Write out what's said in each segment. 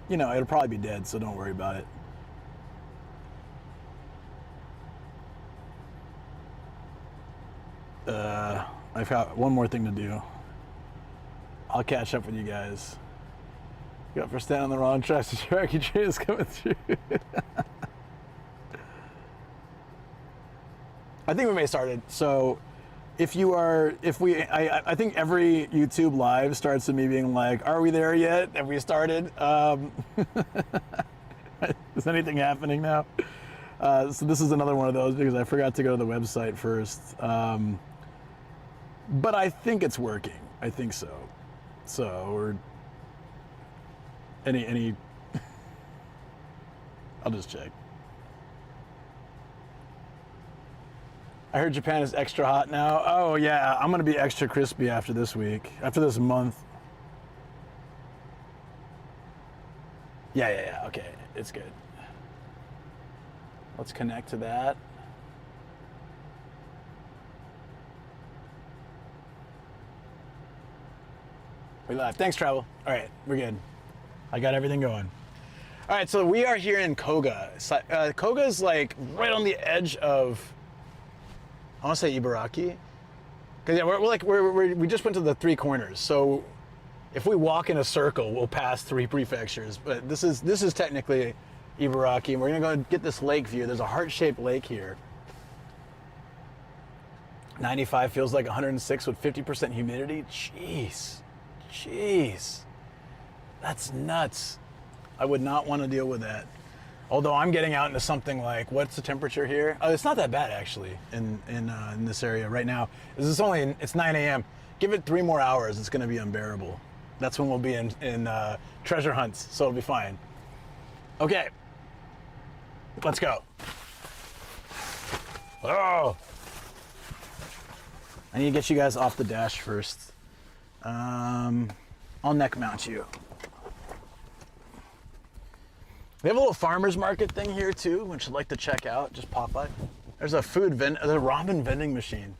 you know, it'll probably be dead, so don't worry about it. I've got one more thing to do. I'll catch up with you guys. Got for standing on the wrong track. The Ibaraki train is coming through. I think we may start it. So I think every YouTube live starts with me being like, are we there yet? Have we started? Is anything happening now? So this is another one of those because I forgot to go to the website first. But I think it's working. I think so. So we're any I'll just check. I heard Japan is extra hot now. Oh yeah, I'm gonna be extra crispy after this week, after this month. Yeah, okay, it's good. Let's connect to that. We live. Thanks, Travel. All right, we're good. I got everything going. All right, so we are here in Koga. Koga is like right on the edge of, I want to say Ibaraki. Because yeah, we just went to the three corners. So if we walk in a circle, we'll pass three prefectures. But this is technically Ibaraki, and we're gonna go get this lake view. There's a heart-shaped lake here. 95 feels like 106 with 50% humidity. Jeez, that's nuts. I would not want to deal with that. Although I'm getting out into something like, what's the temperature here? Oh, it's not that bad actually in this area right now. It's 9 a.m. Give it 3 more hours, it's going to be unbearable. That's when we'll be in treasure hunts, so it'll be fine. Okay, let's go. Oh, I need to get you guys off the dash first. I'll neck mount you. We have a little farmer's market thing here too, which I'd like to check out. Just pop by. There's a ramen vending machine.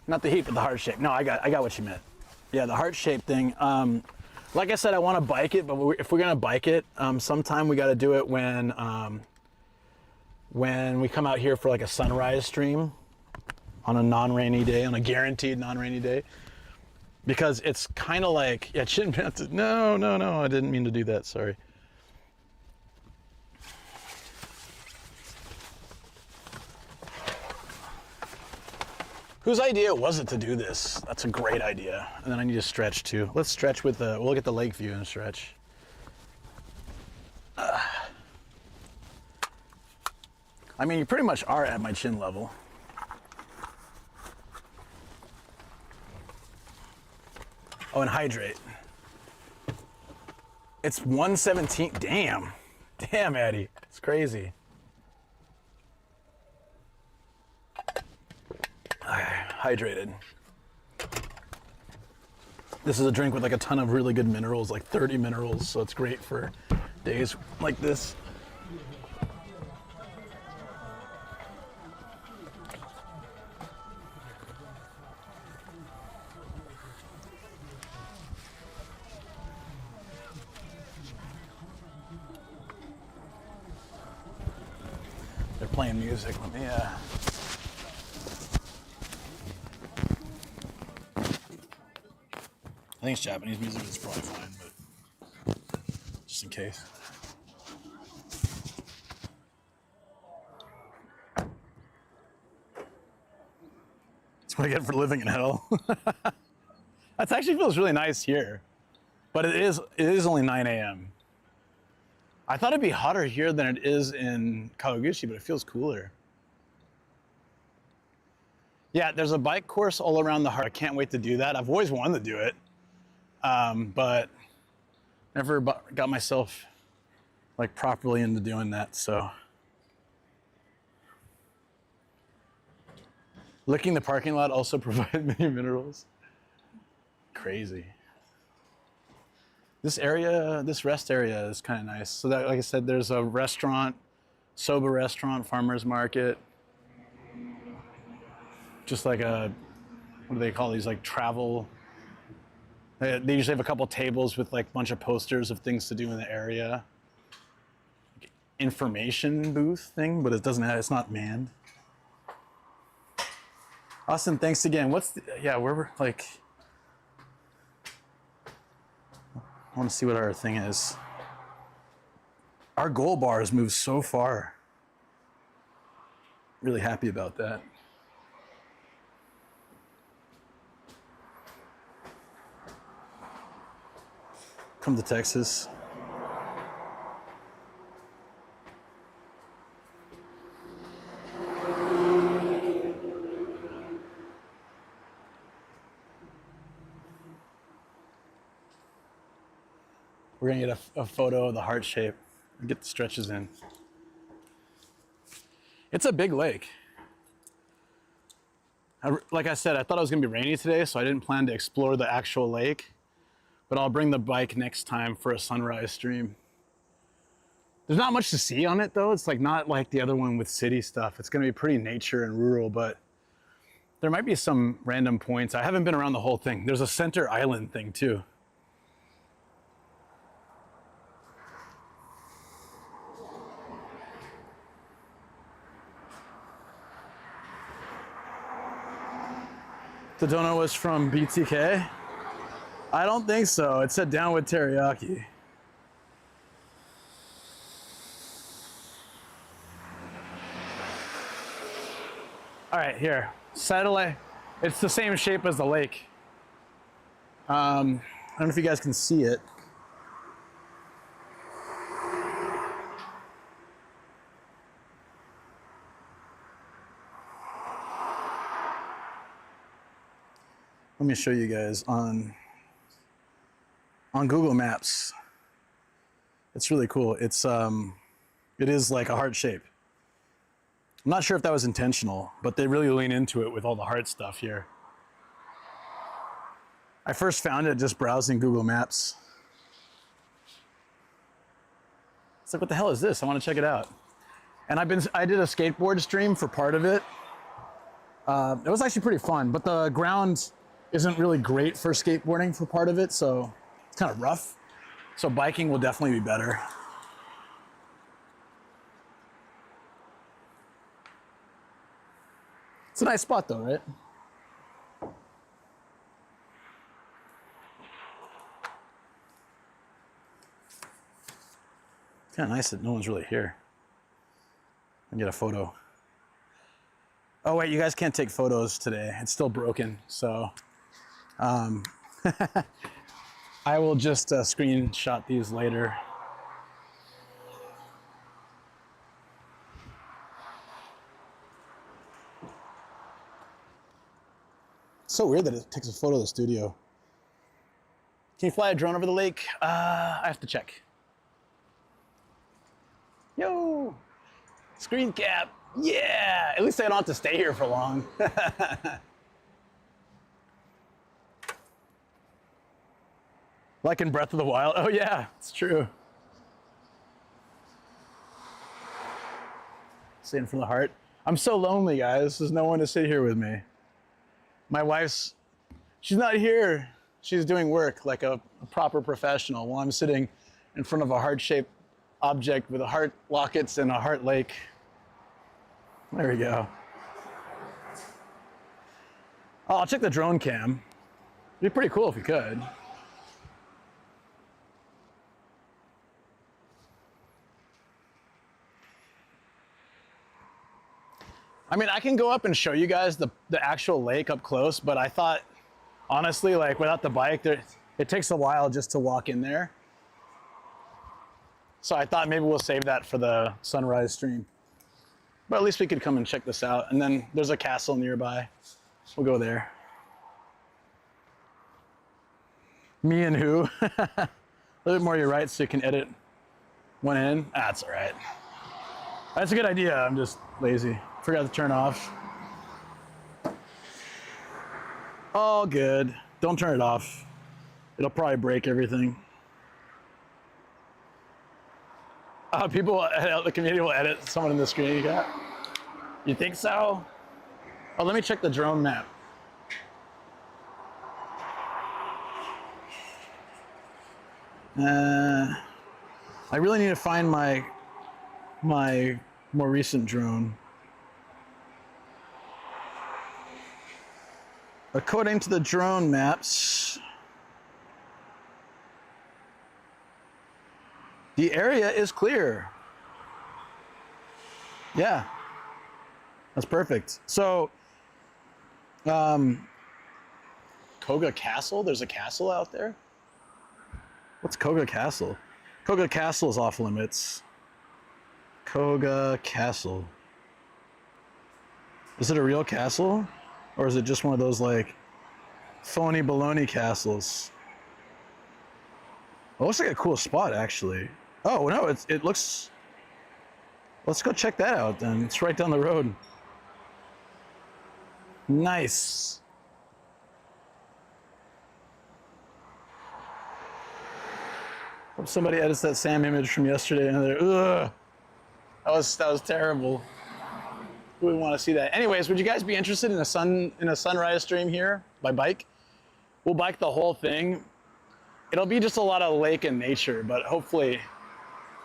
Not the heat, but the heart shape. No, I got what you meant. Yeah, the heart shape thing. Like I said, I want to bike it, but if we're gonna bike it, sometime we got to do it when we come out here for like a sunrise stream on a non-rainy day, on a guaranteed non-rainy day. Because it's kind of like, yeah, it shouldn't be, no, I didn't mean to do that, sorry. Whose idea was it to do this? That's a great idea. And then I need to stretch too. Let's stretch with we'll get the lake view and stretch. I mean, you pretty much are at my chin level. Oh, and hydrate. It's 117. Damn, Addy, it's crazy. Hydrated. This is a drink with like a ton of really good minerals, like 30 minerals, so it's great for days like this. They're playing music. Let me, I think it's Japanese music, it's probably fine, but just in case. That's what I get for living in hell. That actually feels really nice here, but it is only 9 a.m. I thought it'd be hotter here than it is in Kawaguchi, but it feels cooler. Yeah, there's a bike course all around the heart. I can't wait to do that. I've always wanted to do it, but never got myself like properly into doing that. So, licking the parking lot also provided many minerals. Crazy. This area, this rest area is kind of nice. So that, like I said, there's a restaurant, soba restaurant, farmer's market. Just like a, what do they call these, like travel They usually have a couple tables with like a bunch of posters of things to do in the area. Information booth thing, but it doesn't have, it's not manned. Austin, thanks again. Yeah, we're like, I want to see what our thing is. Our goal bar has moved so far. Really happy about that. Come to Texas. We're gonna get a photo of the heart shape and get the stretches in. It's a big lake. Like I said, I thought it was gonna be rainy today, so I didn't plan to explore the actual lake, but I'll bring the bike next time for a sunrise stream. There's not much to see on it though. It's like not like the other one with city stuff. It's gonna be pretty nature and rural, but there might be some random points. I haven't been around the whole thing. There's a center island thing too. The donut was from BTK? I don't think so. It said down with teriyaki. All right, here. Satellite. It's the same shape as the lake. I don't know if you guys can see it. Let me show you guys on Google Maps. It's really cool. It is like a heart shape. I'm not sure if that was intentional, but they really lean into it with all the heart stuff here. I first found it just browsing Google Maps. It's like, what the hell is this? I want to check it out. And I did a skateboard stream for part of it. It was actually pretty fun, but the ground isn't really great for skateboarding for part of it, so it's kind of rough. So biking will definitely be better. It's a nice spot though, right? It's kind of nice that no one's really here. I can get a photo. Oh wait, you guys can't take photos today. It's still broken, so I will just screenshot these later. It's so weird that it takes a photo of the studio. Can you fly a drone over the lake? I have to check. Yo, screen cap. Yeah, at least I don't have to stay here for long. Like in Breath of the Wild. Oh yeah, it's true. Sitting for the heart. I'm so lonely, guys. There's no one to sit here with me. My wife's, she's not here. She's doing work like a proper professional while I'm sitting in front of a heart-shaped object with a heart lockets and a heart lake. There we go. Oh, I'll check the drone cam. It'd be pretty cool if we could. I mean, I can go up and show you guys the actual lake up close, but I thought, honestly, like without the bike, it takes a while just to walk in there. So I thought maybe we'll save that for the sunrise stream. But at least we could come and check this out. And then there's a castle nearby. We'll go there. Me and who? A little bit more to your right so you can edit one in. That's all right. That's a good idea. I'm just lazy. Forgot to turn off. All good. Don't turn it off. It'll probably break everything. People at the community will edit someone in the screen you got. You think so? Oh, let me check the drone map. I really need to find my more recent drone. According to the drone maps, the area is clear. Yeah, that's perfect. So, Koga Castle? There's a castle out there? What's Koga Castle? Koga Castle is off limits. Koga Castle. Is it a real castle? Or is it just one of those like phony baloney castles? It looks like a cool spot actually. Oh no, it looks, let's go check that out then. It's right down the road. Nice. Hope somebody edits that Sam image from yesterday and they're, ugh. That was terrible. Who would want to see that? Anyways, would you guys be interested in a sunrise stream here by bike? We'll bike the whole thing. It'll be just a lot of lake and nature, but hopefully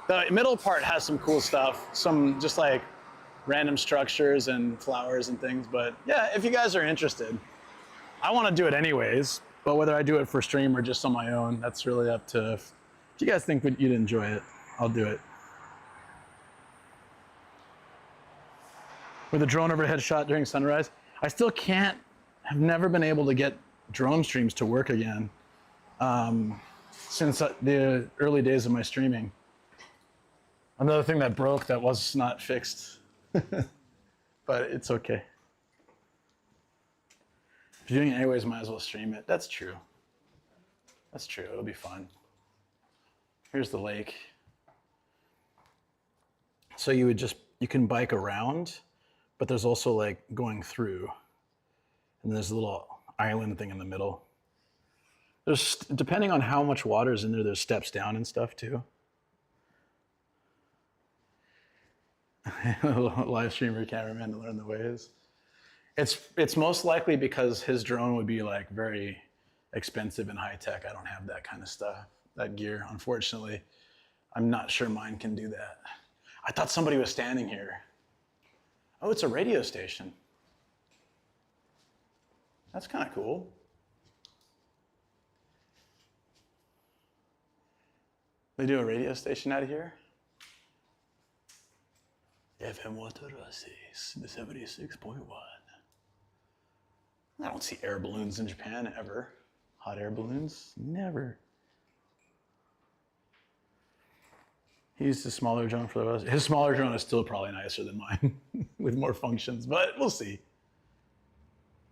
the middle part has some cool stuff, some just like random structures and flowers and things. But yeah, if you guys are interested, I want to do it anyways, but whether I do it for stream or just on my own, that's really up to, if you guys think you'd enjoy it, I'll do it. With a drone overhead shot during sunrise. I still can't, have never been able to get drone streams to work again since the early days of my streaming. Another thing that broke that was not fixed, but it's okay. If you're doing it anyways, might as well stream it. That's true. That's true, it'll be fun. Here's the lake. So you can bike around, but there's also like going through, and there's a little island thing in the middle. There's, depending on how much water is in there, there's steps down and stuff too. Live streamer cameraman to learn the ways. It's most likely because his drone would be like very expensive and high tech. I don't have that kind of stuff, that gear, unfortunately. I'm not sure mine can do that. I thought somebody was standing here. Oh, it's a radio station. That's kind of cool. They do a radio station out of here? FM 76.1. I don't see air balloons in Japan ever. Hot air balloons? Never. He used a smaller drone for the rest. His smaller drone is still probably nicer than mine with more functions, but we'll see.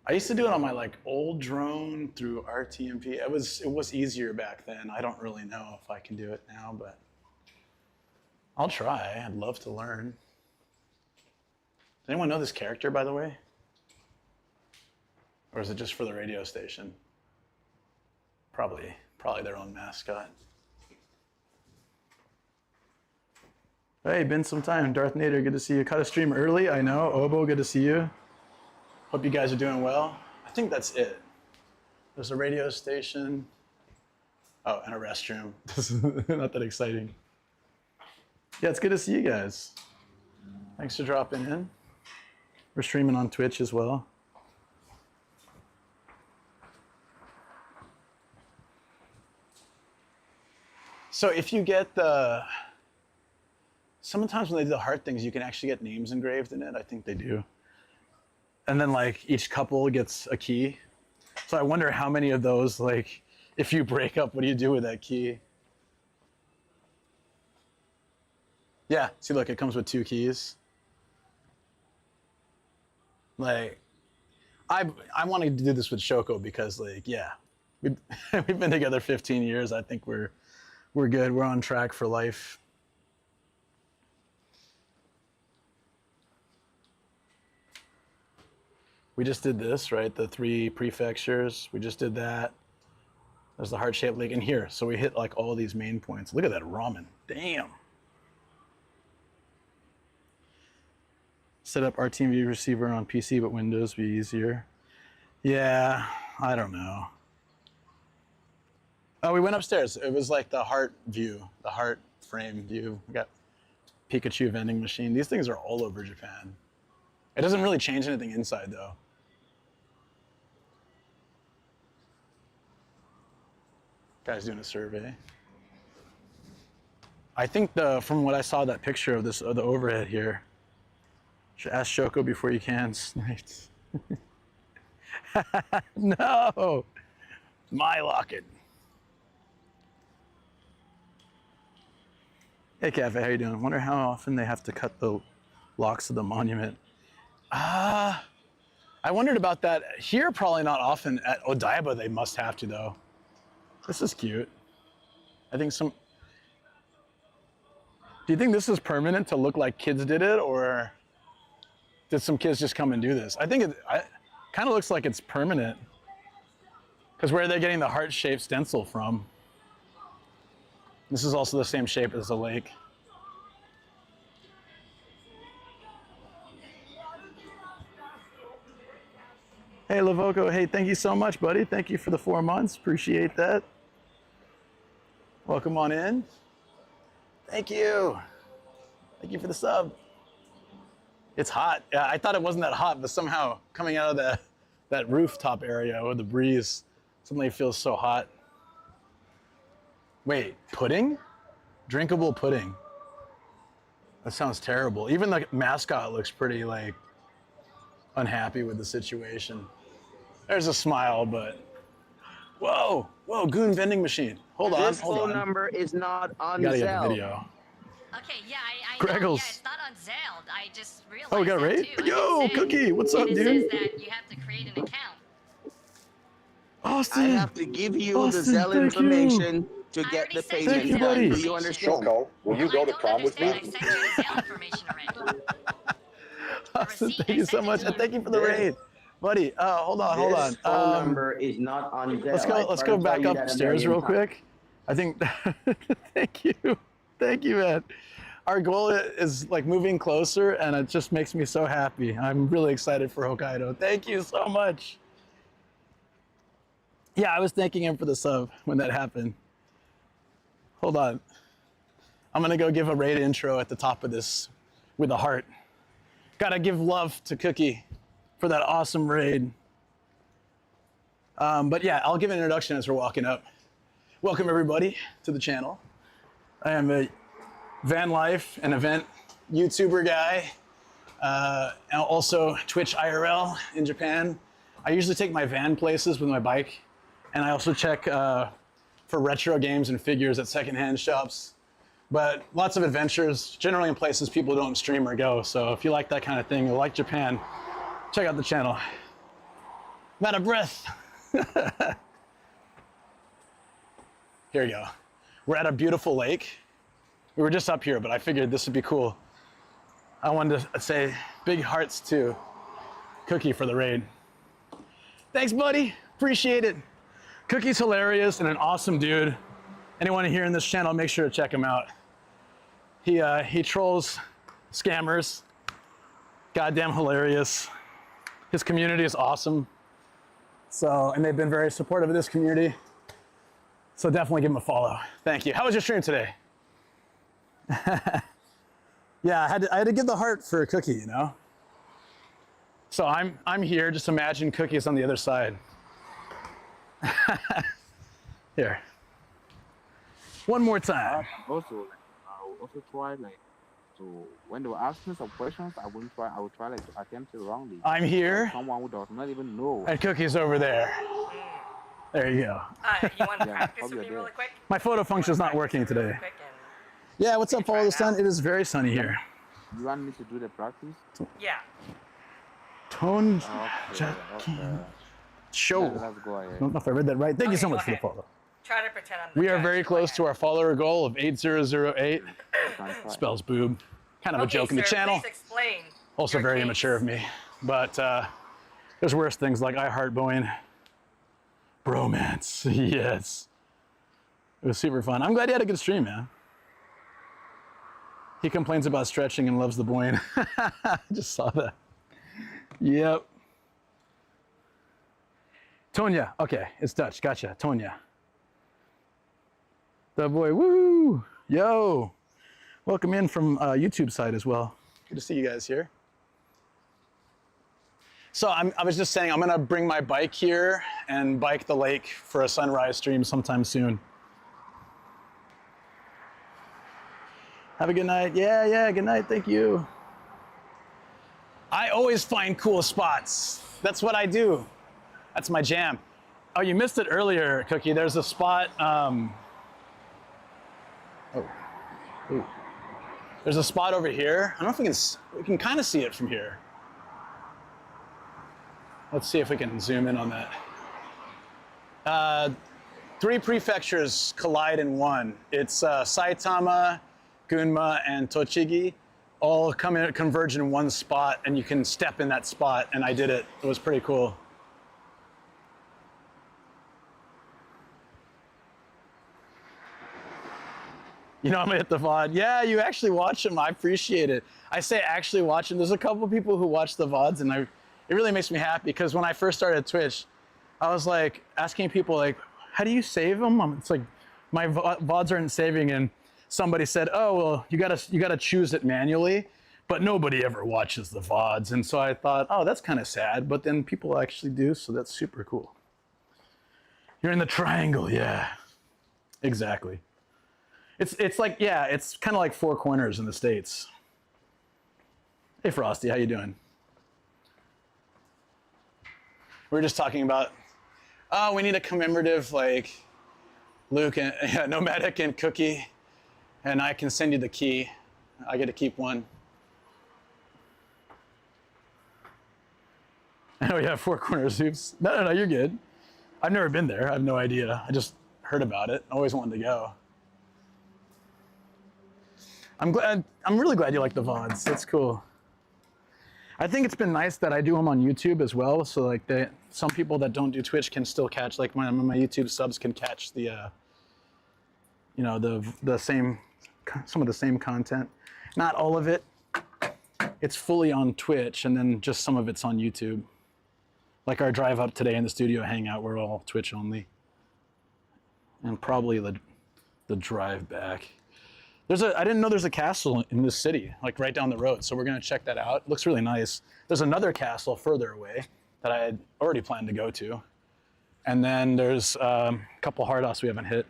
I used to do it on my like old drone through RTMP. It was easier back then. I don't really know if I can do it now, but I'll try. I'd love to learn. Does anyone know this character, by the way? Or is it just for the radio station? Probably their own mascot. Hey, been some time. Darth Nader, good to see you. Cut a stream early, I know. Obo, good to see you. Hope you guys are doing well. I think that's it. There's a radio station. Oh, and a restroom. Not that exciting. Yeah, it's good to see you guys. Thanks for dropping in. We're streaming on Twitch as well. So if you get the, sometimes when they do the heart things, you can actually get names engraved in it. I think they do. And then like each couple gets a key. So I wonder how many of those, like if you break up, what do you do with that key? Yeah, see, look, it comes with 2 keys. Like, I wanted to do this with Shoko because like, yeah, we've been together 15 years. I think we're good. We're on track for life. We just did this, right? The 3 prefectures. We just did that. There's the heart-shaped lake in here. So we hit like all these main points. Look at that ramen. Damn. Set up RTMV receiver on PC, but Windows be easier. Yeah, I don't know. Oh, we went upstairs. It was like the heart view, the heart frame view. We got Pikachu vending machine. These things are all over Japan. It doesn't really change anything inside though. Guy's doing a survey. I think from what I saw, that picture of the overhead here. Should ask Shoko before you can. Sniped. No, my locket. Hey Cafe, how you doing? Wonder how often they have to cut the locks of the monument. I wondered about that. Here, probably not often. At Odaiba, they must have to though. This is cute. I think do you think this is permanent to look like kids did it, or did some kids just come and do this? I think it kind of looks like it's permanent. Because where are they getting the heart-shaped stencil from? This is also the same shape as the lake. Hey, Lavoko. Hey, thank you so much, buddy. Thank you for the 4 months. Appreciate that. Welcome on in. Thank you. Thank you for the sub. It's hot. Yeah, I thought it wasn't that hot, but somehow coming out of that rooftop area with the breeze, suddenly it feels so hot. Wait, pudding? Drinkable pudding. That sounds terrible. Even the mascot looks pretty like unhappy with the situation. There's a smile, but whoa, goon vending machine. Hold on. This phone number is not on Gotta Zelle. get the video. Okay, yeah, I Greggles. know. Yeah, it's not on Zelle. I just realized Oh, we got it that right? too. Yo, Cookie, what's up, it dude? says that you have to create an account. Austin. I have to give you Austin, the Zelle thank information to I get already the sent payment Thank you, done. buddy. Do you understand? Shoko, will you Well, go I to don't prom with understand. me? I sent you the Zelle information already. Austin, receipt, thank you I so sent it much, to and you. thank you for the raid, buddy. Hold on. This phone number is not on Zelle. Let's go back upstairs real quick. I think. Thank you, man. Our goal is like moving closer, and it just makes me so happy. I'm really excited for Hokkaido. Thank you so much. Yeah, I was thanking him for the sub when that happened. Hold on. I'm gonna go give a raid intro at the top of this with a heart. Gotta give love to Cookie for that awesome raid. But yeah, I'll give an introduction as we're walking up. Welcome everybody to the channel. I am a van life and event YouTuber guy, and also Twitch IRL in Japan. I usually take my van places with my bike, and I also check for retro games and figures at secondhand shops. But lots of adventures, generally in places people don't stream or go. So if you like that kind of thing, you like Japan, check out the channel. I'm out of breath. Here we go. We're at a beautiful lake. We were just up here, but I figured this would be cool. I wanted to say big hearts to Cookie for the raid. Thanks, buddy. Appreciate it. Cookie's hilarious and an awesome dude. Anyone here in this channel, make sure to check him out. He trolls scammers. Goddamn hilarious. His community is awesome. And they've been very supportive of this community. So definitely give him a follow. Thank you. How was your stream today? Yeah, I had to give the heart for a Cookie, you know? So I'm here, just imagine Cookie's on the other side. Here. One more time. Also, I will also try to when they were asking some questions, I would try to attempt it wrongly. I'm here. Someone who does not even know. And Cookie's over there. There you go. You want to Yeah, practice with probably me really quick? My photo function's not working today. Quick and- Yeah, what's up, follow the sun? It is very sunny here. You want me to do the practice? Yeah. Tone Okay. show. Let's go I ahead. don't know if I read that right. Thank you so Okay, much go for the follow. Try to pretend I'm the We are judge. very Go close ahead. to our follower goal of 8008. You can try. Spells boob. Kind of a Okay, joke in the sir, channel. Please explain. Also your very case. immature of me. But there's worse things like I Heart Boeing. Bromance. Yes. It was super fun. I'm glad you had a good stream, man. He complains about stretching and loves the Boeing. I just saw that. Yep. Tonya. Okay, it's Dutch. Gotcha. Tonya. The boy, woo! Yo! Welcome in from YouTube side as well. Good to see you guys here. So I was just saying, I'm gonna bring my bike here and bike the lake for a sunrise stream sometime soon. Have a good night. Yeah, good night, thank you. I always find cool spots. That's what I do. That's my jam. Oh, you missed it earlier, Cookie. There's a spot, there's a spot over here. I don't know if we can kind of see it from here. Let's see if we can zoom in on that. 3 prefectures collide in one. It's Saitama, Gunma, and Tochigi all converge in one spot, and you can step in that spot, and I did it. It was pretty cool. You know I'm gonna hit the VOD. Yeah, you actually watch them. I appreciate it. I say actually watch them. There's a couple people who watch the VODs, and it really makes me happy because when I first started Twitch, I was like asking people like, how do you save them? It's like my VODs aren't saving, and somebody said, oh well, you gotta choose it manually, but nobody ever watches the VODs, and so I thought, oh, that's kind of sad, but then people actually do, so that's super cool. You're in the triangle, yeah, exactly. It's like, yeah, it's kind of like Four Corners in the States. Hey Frosty, how you doing? We were just talking about, oh, we need a commemorative like Luke and Nomadic and Cookie, and I can send you the key. I get to keep one. Oh yeah, Four Corners, oops. No, you're good. I've never been there. I have no idea. I just heard about it. I always wanted to go. I'm really glad you like the VODs. That's cool. I think it's been nice that I do them on YouTube as well. So like some people that don't do Twitch can still catch, like my YouTube subs can catch the, you know, some of the same content. Not all of it. It's fully on Twitch, and then just some of it's on YouTube. Like our drive up today in the studio hangout, we're all Twitch only. And probably the drive back. I didn't know there's a castle in this city, like right down the road. So we're gonna check that out. It looks really nice. There's another castle further away that I had already planned to go to. And then there's a couple hard offs we haven't hit.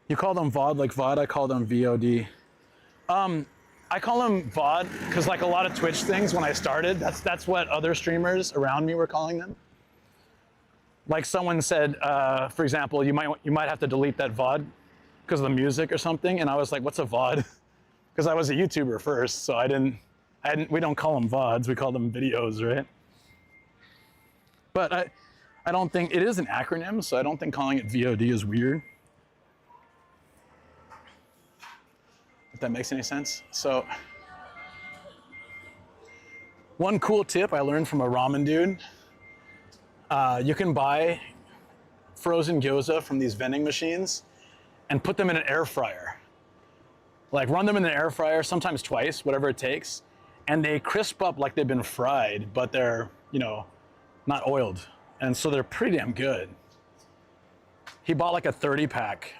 You call them VOD like VOD, I call them VOD. I call them VOD because like a lot of Twitch things when I started, that's what other streamers around me were calling them. Like someone said, for example, you might have to delete that VOD because of the music or something, and I was like, what's a VOD? Because I was a YouTuber first, so we don't call them VODs, we call them videos, right? But I don't think, it is an acronym, so I don't think calling it VOD is weird. If that makes any sense. So, one cool tip I learned from a ramen dude, you can buy frozen gyoza from these vending machines and put them in an air fryer. Like run them in the air fryer, sometimes twice, whatever it takes, and they crisp up like they've been fried, but they're, you know, not oiled. And so they're pretty damn good. He bought like a 30 pack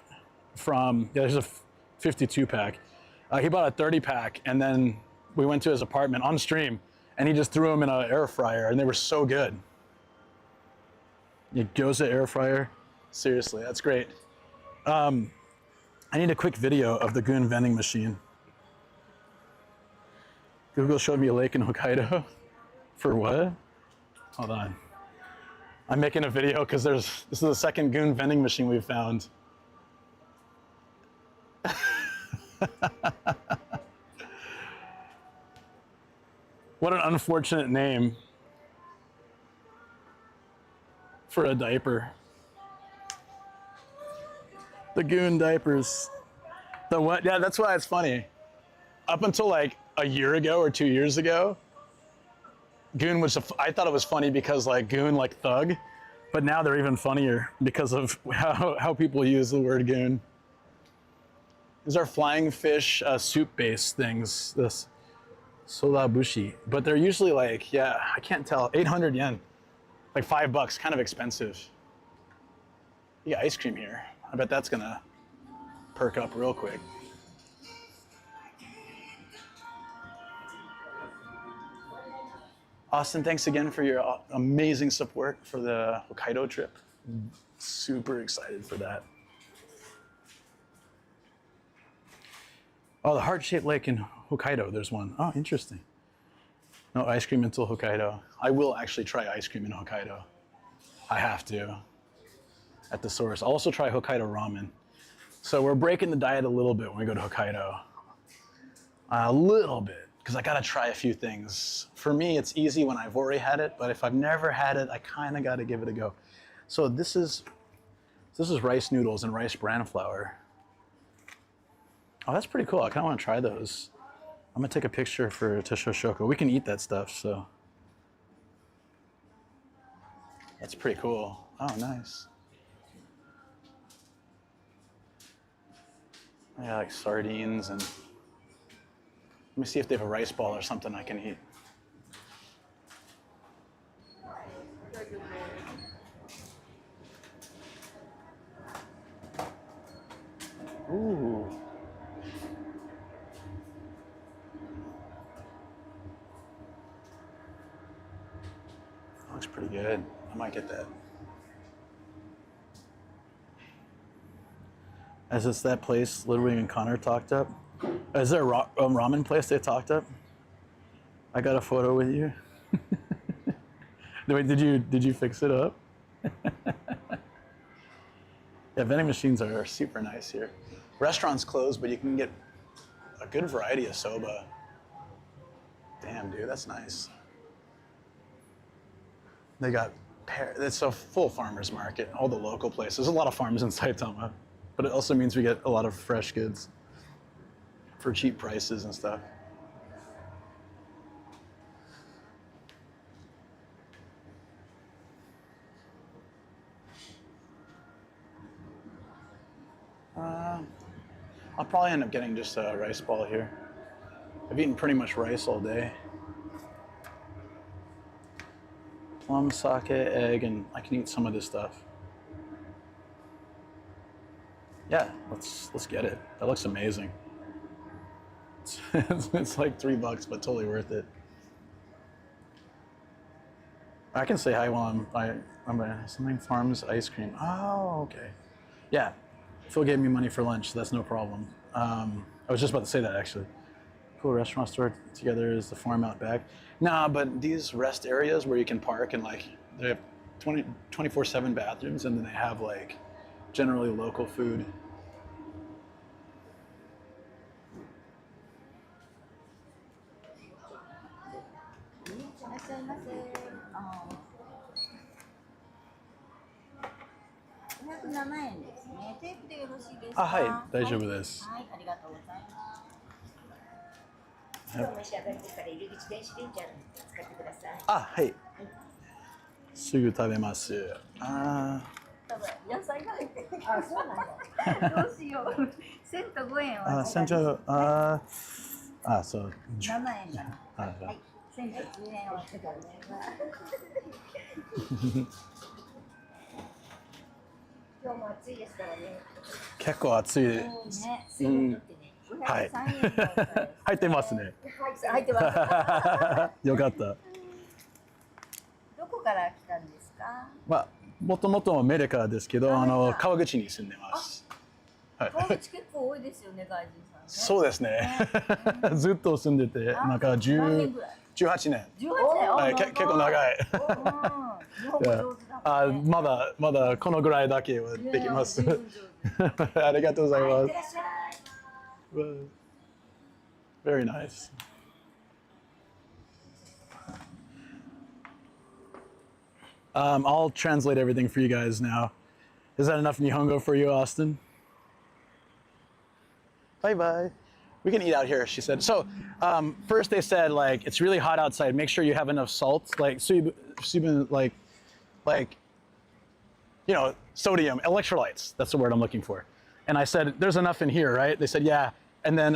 from, there's a 52 pack. He bought a 30 pack, and then we went to his apartment on stream, and he just threw them in an air fryer, and they were so good. Gyoza air fryer, seriously, that's great. I need a quick video of the Goon vending machine. Google showed me a lake in Hokkaido. For what? Hold on. I'm making a video because this is the second Goon vending machine we've found. What an unfortunate name for a diaper. The Goon diapers. The what? Yeah, that's why it's funny. Up until like a year ago or 2 years ago, Goon was, I thought it was funny because like Goon, like thug, but now they're even funnier because of how people use the word Goon. These are flying fish soup-based things, this sorabushi, but they're usually like, yeah, I can't tell, 800 yen, like $5, kind of expensive. You got ice cream here. I bet that's gonna perk up real quick. Austin, thanks again for your amazing support for the Hokkaido trip. Super excited for that. Oh, the heart-shaped lake in Hokkaido, there's one. Oh, interesting. No ice cream until Hokkaido. I will actually try ice cream in Hokkaido. I have to. At the source. I'll also try Hokkaido ramen. So we're breaking the diet a little bit when we go to Hokkaido. A little bit, because I gotta try a few things. For me, it's easy when I've already had it, but if I've never had it, I kinda gotta give it a go. So this is rice noodles and rice bran flour. Oh, that's pretty cool. I kinda wanna try those. I'm gonna take a picture for Shoko. We can eat that stuff, so. That's pretty cool. Oh, nice. Yeah, like sardines and. Let me see if they have a rice ball or something I can eat. Ooh. That looks pretty good. I might get that. Is this that place Ludwig and Connor talked up? Is there a ramen place they talked up? I got a photo with you. Wait, did you fix it up? Yeah, vending machines are super nice here. Restaurants closed, but you can get a good variety of soba. Damn, dude, that's nice. They got it's a full farmer's market, all the local places. There's a lot of farms in Saitama, but it also means we get a lot of fresh goods for cheap prices and stuff. I'll probably end up getting just a rice ball here. I've eaten pretty much rice all day. Plum, sake, egg, and I can eat some of this stuff. Yeah, let's get it. That looks amazing. It's like $3, but totally worth it. I can say hi while I'm something farms ice cream. Oh, okay. Yeah, Phil gave me money for lunch, so that's no problem. I was just about to say that actually. Cool restaurant store together is the farm out back. Nah, but these rest areas where you can park and like they have 24/7 bathrooms, and then they have like generally local food. Ah, はい、大丈夫です。はい、ありがとうございます。お召し上がりですから入り口電子レンジあるので使ってください。あ、はい。すぐ食べます。あ多分野菜が入ってる。あ、そうなんだ。どうしよう。セント5円は。あ、船長、あ、そう。7円だな。はい。はい。セント10円はってことね。今日も暑いですからね。結構暑い。ね、水分取ってね。はい。入ってますね。入ってます。よかった。どこから来たんですか？まあ、もともとアメリカですけど、川口に住んでます。川口結構多いですよね、外人さんね。そうですね。ずっと住んでて、なんか18年。はい、結構長い。まだこのぐらいだけはできます。ありがとうございます。Very nice. I'll translate everything for you guys now. Is that enough Nihongo for you, Austin? Bye bye. We can eat out here, she said. So first they said like it's really hot outside. Make sure you have enough salt, like you know, sodium, electrolytes. That's the word I'm looking for. And I said, there's enough in here, right? They said, yeah. And then,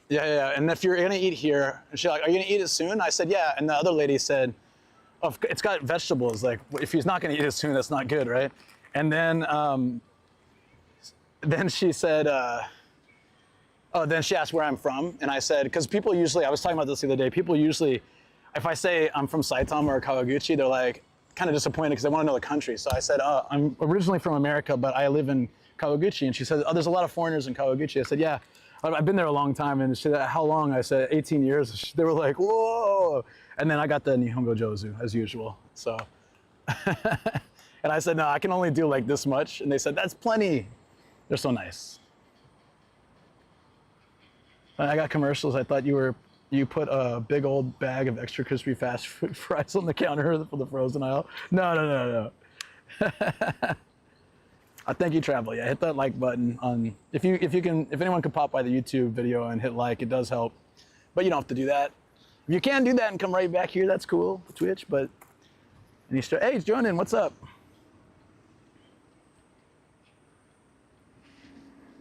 yeah. And if you're gonna eat here, she's like, are you gonna eat it soon? I said, yeah. And the other lady said, oh, it's got vegetables. Like, if he's not gonna eat it soon, that's not good, right? And then then she said, then she asked where I'm from, and I said, because people usually, I was talking about this the other day, people usually, if I say I'm from Saitama or Kawaguchi, they're like kind of disappointed because they want to know the country. So I said, I'm originally from America, but I live in Kawaguchi. And she said, there's a lot of foreigners in Kawaguchi. I said, yeah, I've been there a long time. And she said, how long? I said, 18 years. They were like, whoa. And then I got the Nihongo Jozu, as usual. So, and I said, no, I can only do like this much. And they said, that's plenty. They're so nice. I got commercials. I thought you put a big old bag of extra crispy fast food fries on the counter for the frozen aisle. No. Thank you, Travel. Yeah, hit that like button on if anyone could pop by the YouTube video and hit like, it does help. But you don't have to do that. If you can do that and come right back here, that's cool. Twitch, but hey, it's joining. What's up?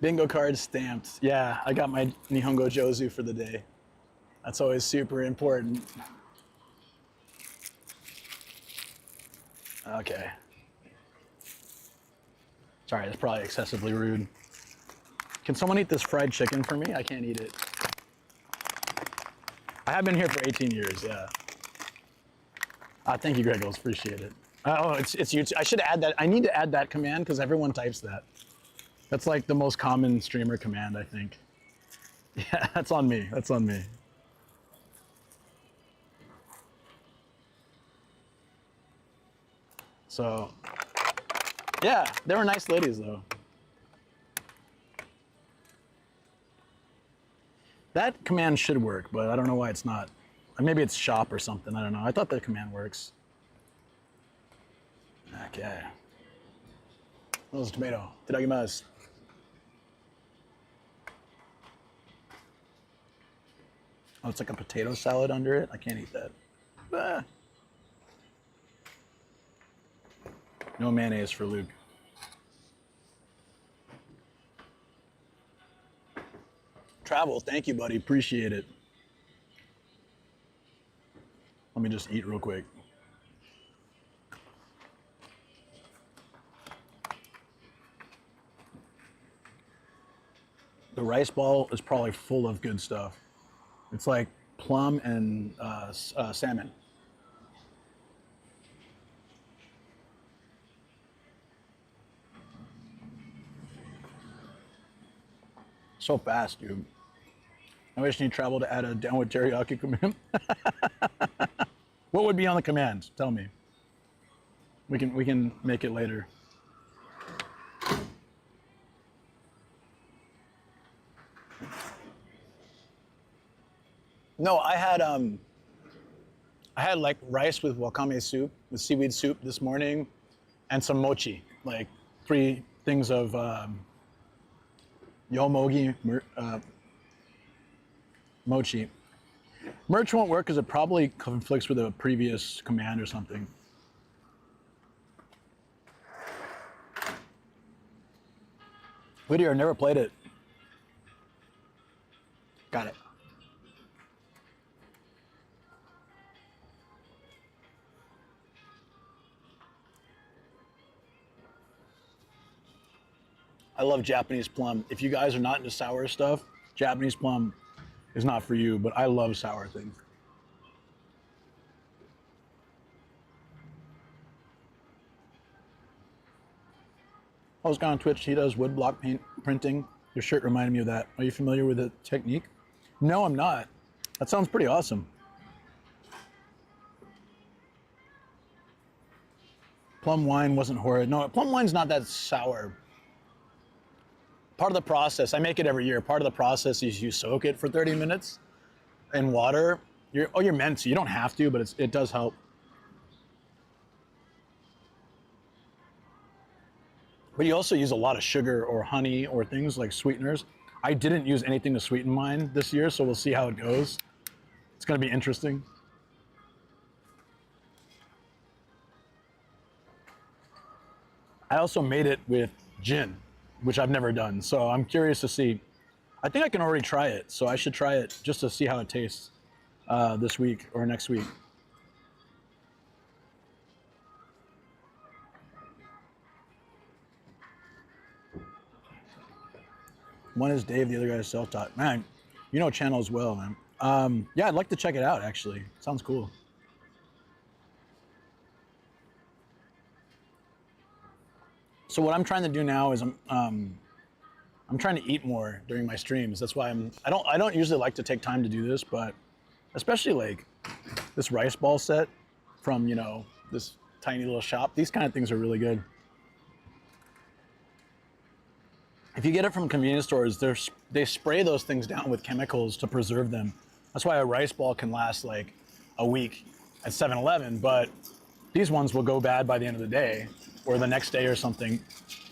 Bingo card stamped. Yeah, I got my Nihongo Jozu for the day. That's always super important. Okay. Sorry, that's probably excessively rude. Can someone eat this fried chicken for me? I can't eat it. I have been here for 18 years, yeah. Thank you, Gregos, appreciate it. Oh, it's YouTube. I should add that. I need to add that command because everyone types that. That's like the most common streamer command, I think. Yeah, that's on me. That's on me. So, yeah, they were nice ladies, though. That command should work, but I don't know why it's not. Maybe it's shop or something. I don't know. I thought that command works. Okay. What was tomato? Itadakimasu. Oh, it's like a potato salad under it? I can't eat that. Ah. No mayonnaise for Luke. Travel, thank you, buddy. Appreciate it. Let me just eat real quick. The rice ball is probably full of good stuff. It's like plum and salmon. So fast, dude. I wish you Travel to add a downward teriyaki command. What would be on the commands? Tell me. We can make it later. No, I had like rice with wakame soup, with seaweed soup this morning, and some mochi, like 3 things of yomogi mochi. Merch won't work because it probably conflicts with a previous command or something. Whittier, never played it. Got it. I love Japanese plum. If you guys are not into sour stuff, Japanese plum is not for you, but I love sour things. I was on Twitch, he does wood block paint printing. Your shirt reminded me of that. Are you familiar with the technique? No, I'm not. That sounds pretty awesome. Plum wine wasn't horrid. No, plum wine's not that sour. Part of the process, I make it every year, part of the process is you soak it for 30 minutes in water. You're meant to, you don't have to, but it does help. But you also use a lot of sugar or honey or things like sweeteners. I didn't use anything to sweeten mine this year, so we'll see how it goes. It's gonna be interesting. I also made it with gin, which I've never done, so I'm curious to see. I think I can already try it, so I should try it just to see how it tastes this week or next week. One is Dave, the other guy is self-taught. Man, you know channel as well, man. Yeah, I'd like to check it out, actually. Sounds cool. So what I'm trying to do now is I'm trying to eat more during my streams. That's why I don't usually like to take time to do this, but especially like this rice ball set from, you know, this tiny little shop. These kind of things are really good. If you get it from convenience stores, they spray those things down with chemicals to preserve them. That's why a rice ball can last like a week at 7-Eleven, but these ones will go bad by the end of the day or the next day or something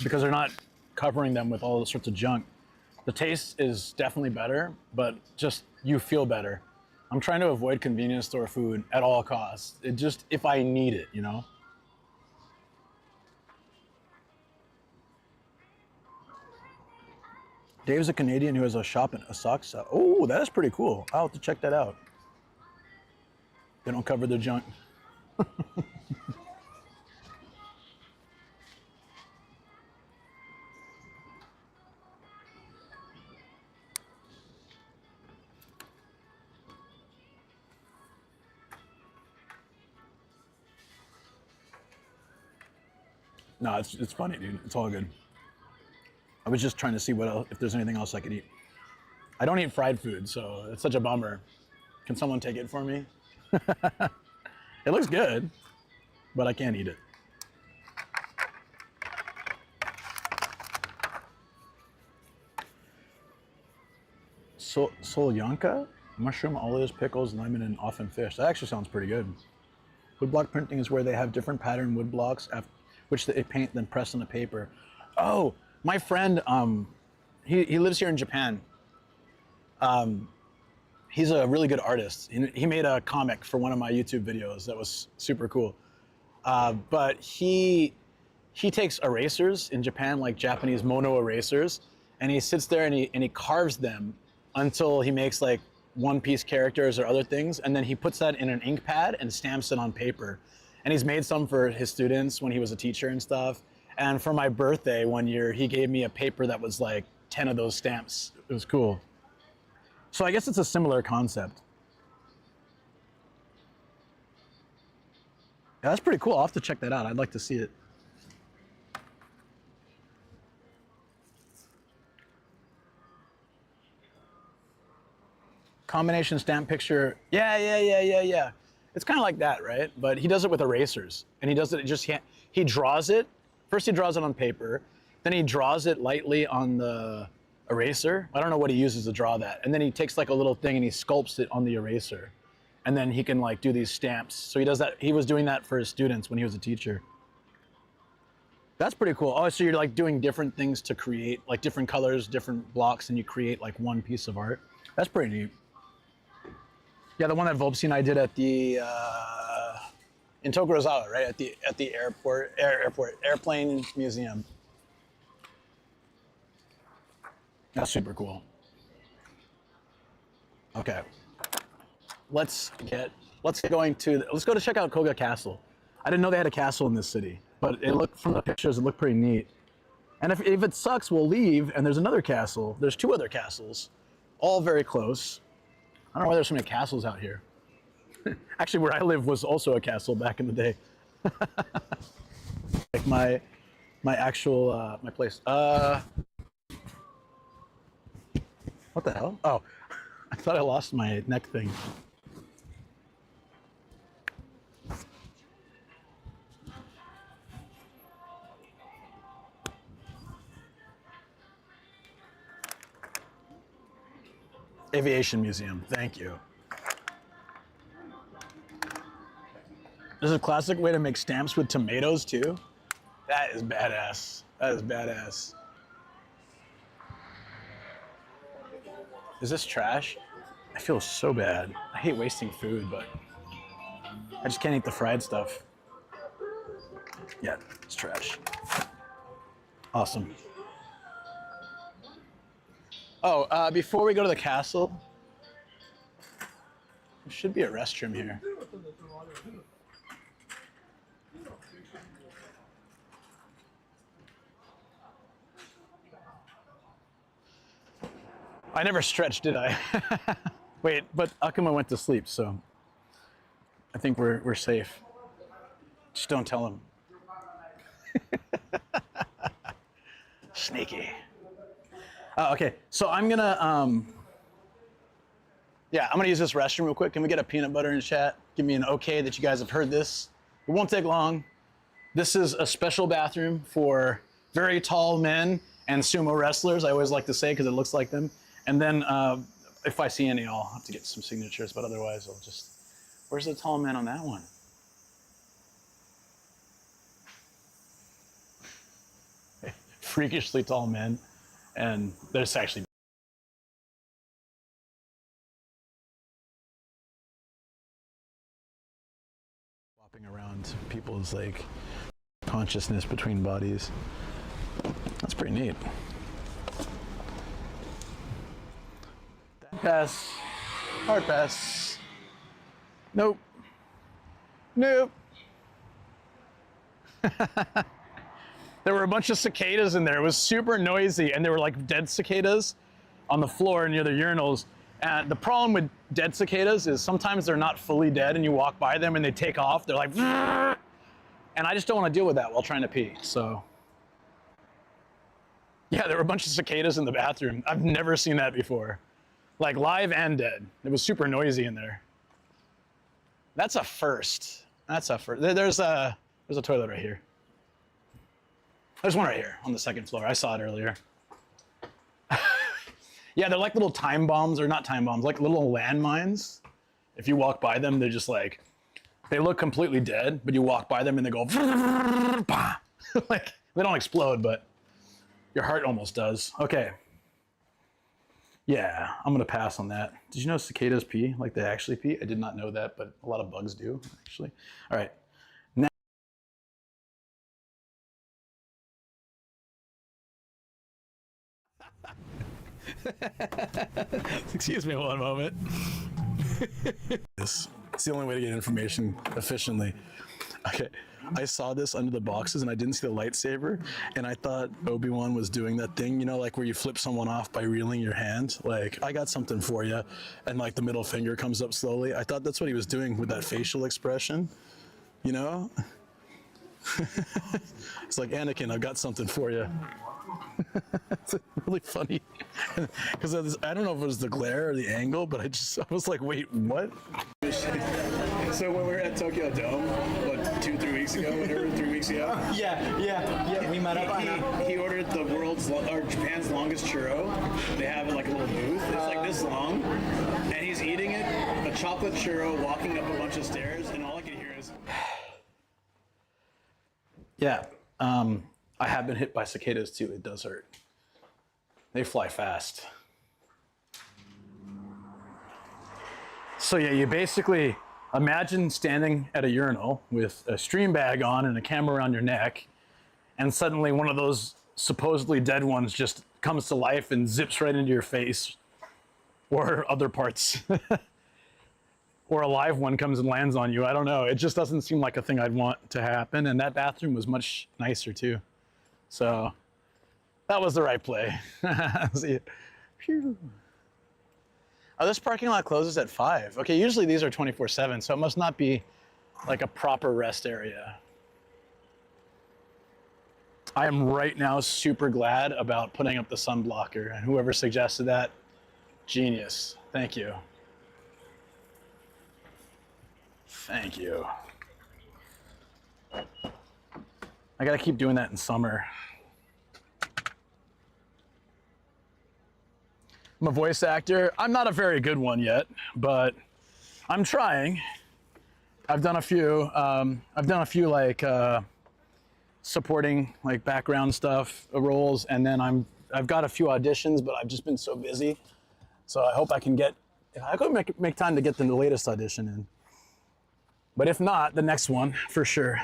because they're not covering them with all sorts of junk. The taste is definitely better, but just you feel better. I'm trying to avoid convenience store food at all costs. It just, if I need it, you know? Dave's a Canadian who has a shop in Osaka. Oh, that is pretty cool. I'll have to check that out. They don't cover their junk. No, it's funny, dude. It's all good. I was just trying to see what else, if there's anything else I could eat. I don't eat fried food, so it's such a bummer. Can someone take it for me? It looks good, but I can't eat it. Solyanka? Mushroom, olives, pickles, lemon, and often fish. That actually sounds pretty good. Woodblock printing is where they have different pattern wood blocks, which they paint then press on the paper. Oh, my friend, he lives here in Japan. He's a really good artist. He made a comic for one of my YouTube videos that was super cool. But he takes erasers in Japan, like Japanese mono erasers, and he sits there and he carves them until he makes like one-piece characters or other things, and then he puts that in an ink pad and stamps it on paper. And he's made some for his students when he was a teacher and stuff. And for my birthday one year, he gave me a paper that was like 10 of those stamps. It was cool. So I guess it's a similar concept. Yeah, that's pretty cool. I'll have to check that out. I'd like to see it. Combination stamp picture. Yeah. It's kind of like that, right? But he does it with erasers. And he does it just, he draws it. First he draws it on paper. Then he draws it lightly on the eraser. I don't know what he uses to draw that. And then he takes like a little thing and he sculpts it on the eraser. And then he can like do these stamps. So he does that. He was doing that for his students when he was a teacher. That's pretty cool. Oh, so you're like doing different things to create like different colors, different blocks, and you create like one piece of art. That's pretty neat. Yeah, the one that Volpsy and I did at the in Tokorozawa, right? At the airplane museum. That's super cool. Okay. Let's go to check out Koga Castle. I didn't know they had a castle in this city, but it looked from the pictures, it looked pretty neat. And if it sucks, we'll leave, and there's another castle. There's two other castles, all very close. I don't know why there's so many castles out here. Actually, where I live was also a castle back in the day. Like my actual my place. What the hell? Oh, I thought I lost my neck thing. Aviation Museum, thank you. This is a classic way to make stamps with tomatoes too. That is badass. That is badass. Is this trash? I feel so bad. I hate wasting food, but I just can't eat the fried stuff. Yeah, it's trash. Awesome. Oh, before we go to the castle, there should be a restroom here. I never stretched, did I? Wait, but Akuma went to sleep, so I think we're safe. Just don't tell him. Sneaky. Okay, so I'm gonna yeah, I'm gonna use this restroom real quick. Can we get a peanut butter in chat? Give me an okay that you guys have heard this. It won't take long. This is a special bathroom for very tall men and sumo wrestlers, I always like to say, because it looks like them. And then if I see any, I'll have to get some signatures, but otherwise I'll just, where's the tall man on that one? Freakishly tall men, and there's actually swapping around people's like consciousness between bodies. That's pretty neat. Pass. Hard pass. Nope. Nope. There were a bunch of cicadas in there. It was super noisy, and they were like dead cicadas on the floor near the urinals. And the problem with dead cicadas is sometimes they're not fully dead, and you walk by them and they take off. They're like, and I just don't want to deal with that while trying to pee. So, yeah, there were a bunch of cicadas in the bathroom. I've never seen that before, like live and dead. It was super noisy in there. That's a first. That's a first. There's a toilet right here. There's one right here on the second floor. I saw it earlier. Yeah, they're like little time bombs, or not time bombs, like little landmines. If you walk by them, they're just like, they look completely dead, but you walk by them and they go, like, they don't explode, but your heart almost does. Okay. Yeah, I'm gonna pass on that. Did you know cicadas pee? Like they actually pee? I did not know that, but a lot of bugs do, actually. All right. Excuse me one moment. It's the only way to get information efficiently. Okay, I saw this under the boxes and I didn't see the lightsaber, and I thought Obi-Wan was doing that thing, you know, like where you flip someone off by reeling your hand. Like, I got something for you, and like the middle finger comes up slowly. I thought that's what he was doing with that facial expression, you know? It's like, Anakin, I've got something for you. It's really funny because I don't know if it was the glare or the angle, but I was like, wait, what? So when we were at Tokyo Dome, what, 2-3 weeks ago, whatever, 3 weeks ago? Yeah. We met up. He ordered the Japan's longest churro. They have like a little booth. It's like this long, and he's eating it, a chocolate churro, walking up a bunch of stairs, and all I can hear is. Yeah. I have been hit by cicadas too. It does hurt. They fly fast. So yeah, you basically imagine standing at a urinal with a stream bag on and a camera around your neck, and suddenly one of those supposedly dead ones just comes to life and zips right into your face or other parts. Or a live one comes and lands on you. I don't know. It just doesn't seem like a thing I'd want to happen. And that bathroom was much nicer too. So that was the right play. See, phew. Oh, this parking lot closes at 5. Okay, usually these are 24/7, so it must not be like a proper rest area. I am right now super glad about putting up the sun blocker, and whoever suggested that, genius. Thank you. Thank you. I gotta keep doing that in summer. I'm a voice actor. I'm not a very good one yet, but I'm trying. I've done a few like supporting like background stuff, roles, and then I've got a few auditions, but I've just been so busy. So I hope I can make time to get the latest audition in. But if not, the next one for sure.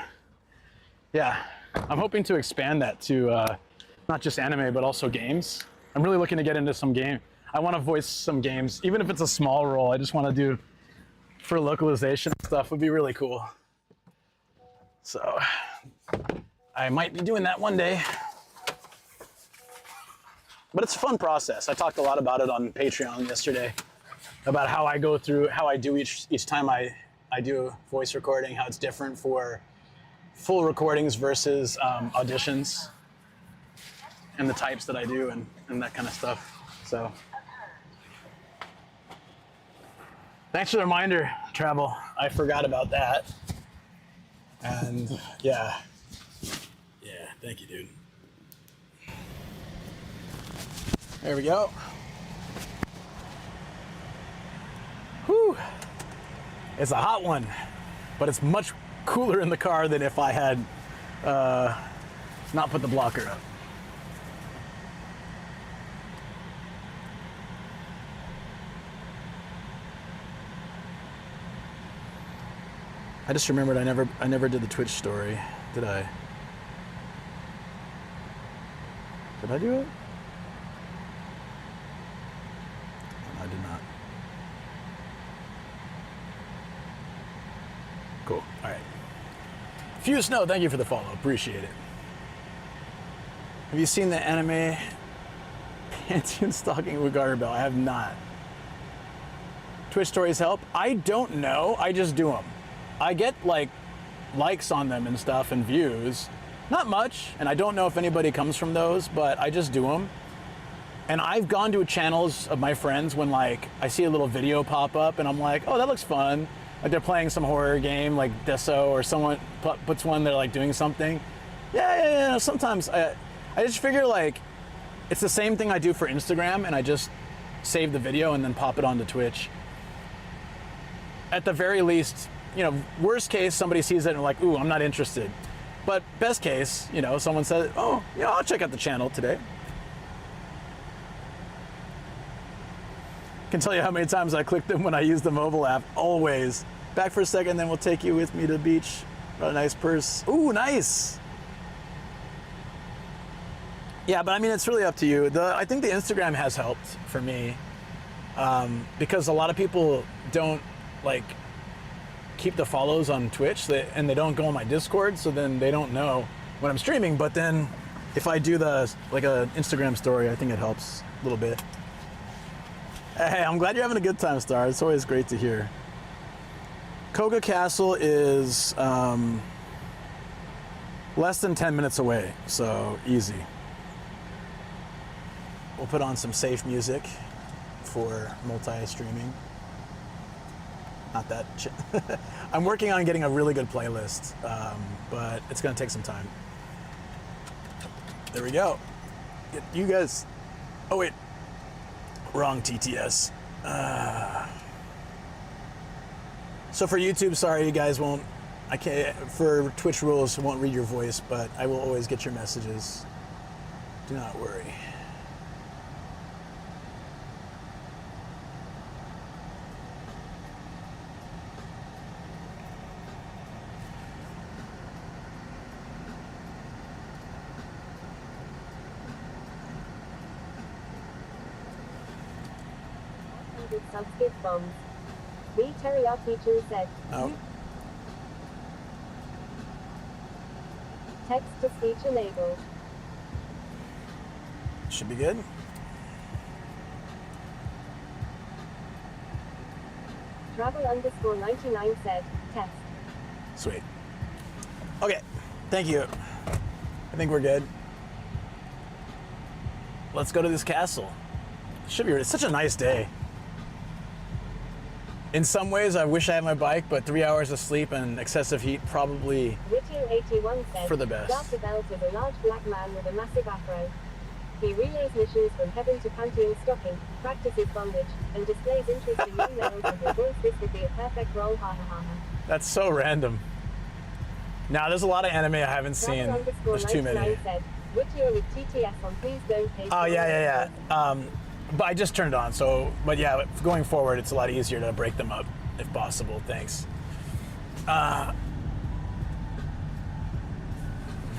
Yeah, I'm hoping to expand that to not just anime, but also games. I'm really looking to get into some game. I want to voice some games, even if it's a small role. I just want to do for localization stuff would be really cool. So I might be doing that one day. But it's a fun process. I talked a lot about it on Patreon yesterday, about how I go through, how I do each time I do voice recording, how it's different for full recordings versus auditions, and the types that I do and that kind of stuff. So thanks for the reminder, Travel. I forgot about that. And yeah, thank you, dude. There we go. Whew. It's a hot one, but it's much cooler in the car than if I had not put the blocker up. I just remembered I never did the Twitch story, did I? Did I do it? I did not. Cool. All right. Fuse Snow, thank you for the follow. Appreciate it. Have you seen the anime Pantheon stalking with Garter Bell? I have not. Twitch stories help? I don't know. I just do them. I get like likes on them and stuff and views. Not much, and I don't know if anybody comes from those, but I just do them. And I've gone to channels of my friends when like I see a little video pop up and I'm like, oh, that looks fun. Like they're playing some horror game like Deso, or someone puts one, they're like doing something. Yeah. Sometimes I just figure like it's the same thing I do for Instagram, and I just save the video and then pop it onto Twitch. At the very least, you know, worst case, somebody sees it and like, ooh, I'm not interested. But best case, you know, someone says, oh, you know, I'll check out the channel today. Can tell you how many times I clicked them when I use the mobile app. Always. Back for a second, then we'll take you with me to the beach. Got a nice purse. Ooh, nice. Yeah, but I mean, it's really up to you. I think the Instagram has helped for me because a lot of people don't like keep the follows on Twitch, and they don't go on my Discord, so then they don't know when I'm streaming. But then if I do like a Instagram story, I think it helps a little bit. Hey, I'm glad you're having a good time, Star. It's always great to hear. Koga Castle is less than 10 minutes away, so easy. We'll put on some safe music for multi-streaming. Not that shit. I'm working on getting a really good playlist, but it's gonna take some time. There we go. You guys, oh wait, wrong TTS. So for YouTube, sorry you guys won't, I can't, for Twitch rules, I won't read your voice, but I will always get your messages. Do not worry. Subskip bombs. The teriyaki teacher said. Oh. Text to speech enabled. Should be good. Travel_99 said. Test. Sweet. Okay. Thank you. I think we're good. Let's go to this castle. Should be. It's such a nice day. In some ways, I wish I had my bike, but 3 hours of sleep and excessive heat probably Witty81 said, for the best. Dr. Belt is a large black man with a massive afro. He relays missions from heaven to Pantheon stocking, practices bondage, and displays interest in young males and avoids this would be a perfect role, ha ha ha ha. That's so random. Now, there's a lot of anime I haven't seen. There's too many. Said, Whittier with TTS on please don't pay. Oh, yeah. But I just turned it on, so, but yeah, going forward, it's a lot easier to break them up, if possible. Thanks.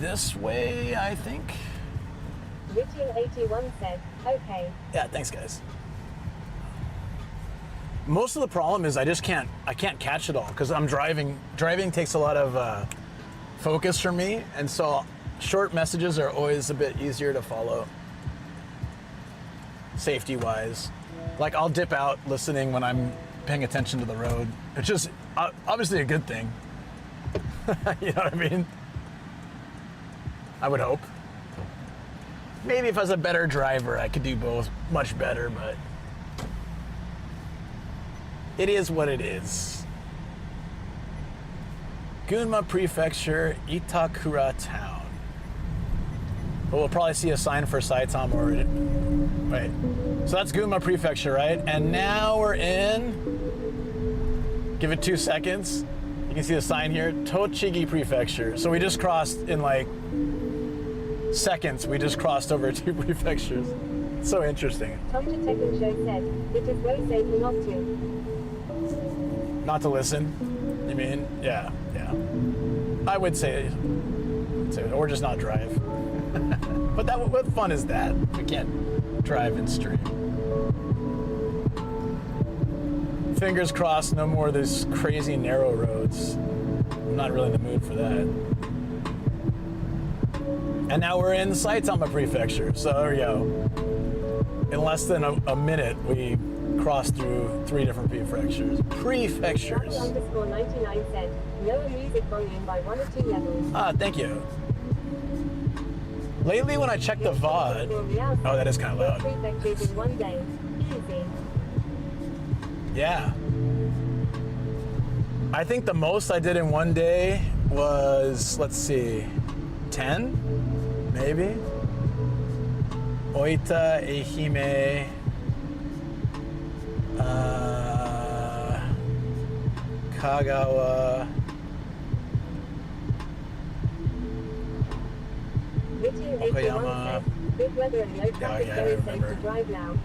This way, I think. Whittier81 said, okay. Yeah, thanks, guys. Most of the problem is I can't catch it all, because I'm driving. Driving takes a lot of focus from me, and so short messages are always a bit easier to follow. safety-wise. Like, I'll dip out listening when I'm paying attention to the road. It's just obviously a good thing. You know what I mean? I would hope. Maybe if I was a better driver, I could do both much better, but it is what it is. Gunma Prefecture, Itakura Town. But we'll probably see a sign for Saitama already. Wait, so that's Gunma Prefecture, right? And now we're in, give it 2 seconds. You can see the sign here, Tochigi Prefecture. So we just crossed in like seconds, we just crossed over 2 prefectures. It's so interesting. Tom Detective Show said, it is way safer not to. Not to listen, you mean? Yeah. I would say, or just not drive. But what fun is that? We can't drive and stream. Fingers crossed, no more of these crazy narrow roads. I'm not really in the mood for that. And now we're in Saitama Prefecture, so there we go. In less than a minute, we crossed through 3 different prefectures. Prefectures. _99 said, lower music volume by 1 or 2 levels. Ah, thank you. Lately, when I check the VOD, oh, that is kind of loud. Prefectures in 1 day. Easy. Yeah. I think the most I did in 1 day was, let's see, 10, maybe? Oita, Ehime, Kagawa. Okayama. Good weather and low traffic, very safe to drive now.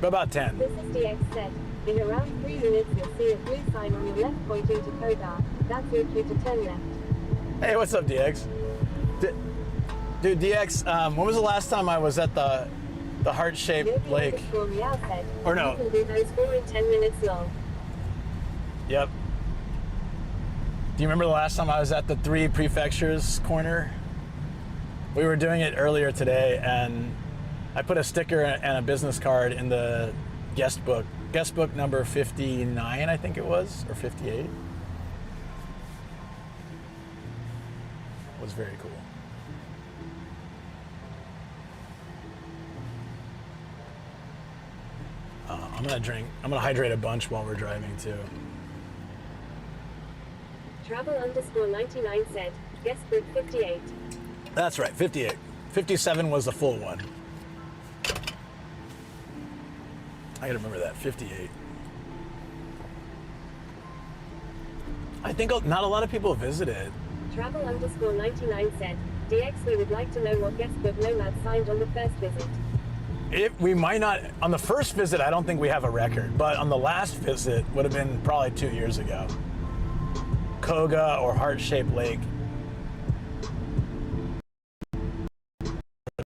About 10. This is DX said, in around 3 minutes you'll see a blue sign on your left pointing to Koga. That's your cue to turn left. Hey, what's up, DX? Dude, DX, when was the last time I was at the heart-shaped lake? Said, or no? You can do those 4 and 10 minutes long. Yep. Do you remember the last time I was at the 3 prefectures corner? We were doing it earlier today, and I put a sticker and a business card in the guest book number 59, I think it was, or 58. It was very cool. I'm gonna hydrate a bunch while we're driving too. Travel_99 said, guest book 58. That's right, 58. 57 was the full one. I gotta remember that, 58. I think not a lot of people visited. Travel_99 said, DX, we would like to know what guest book Nomad signed on the first visit. We might not, on the first visit, I don't think we have a record, but on the last visit would have been probably 2 years ago. Koga or Heart-Shaped Lake.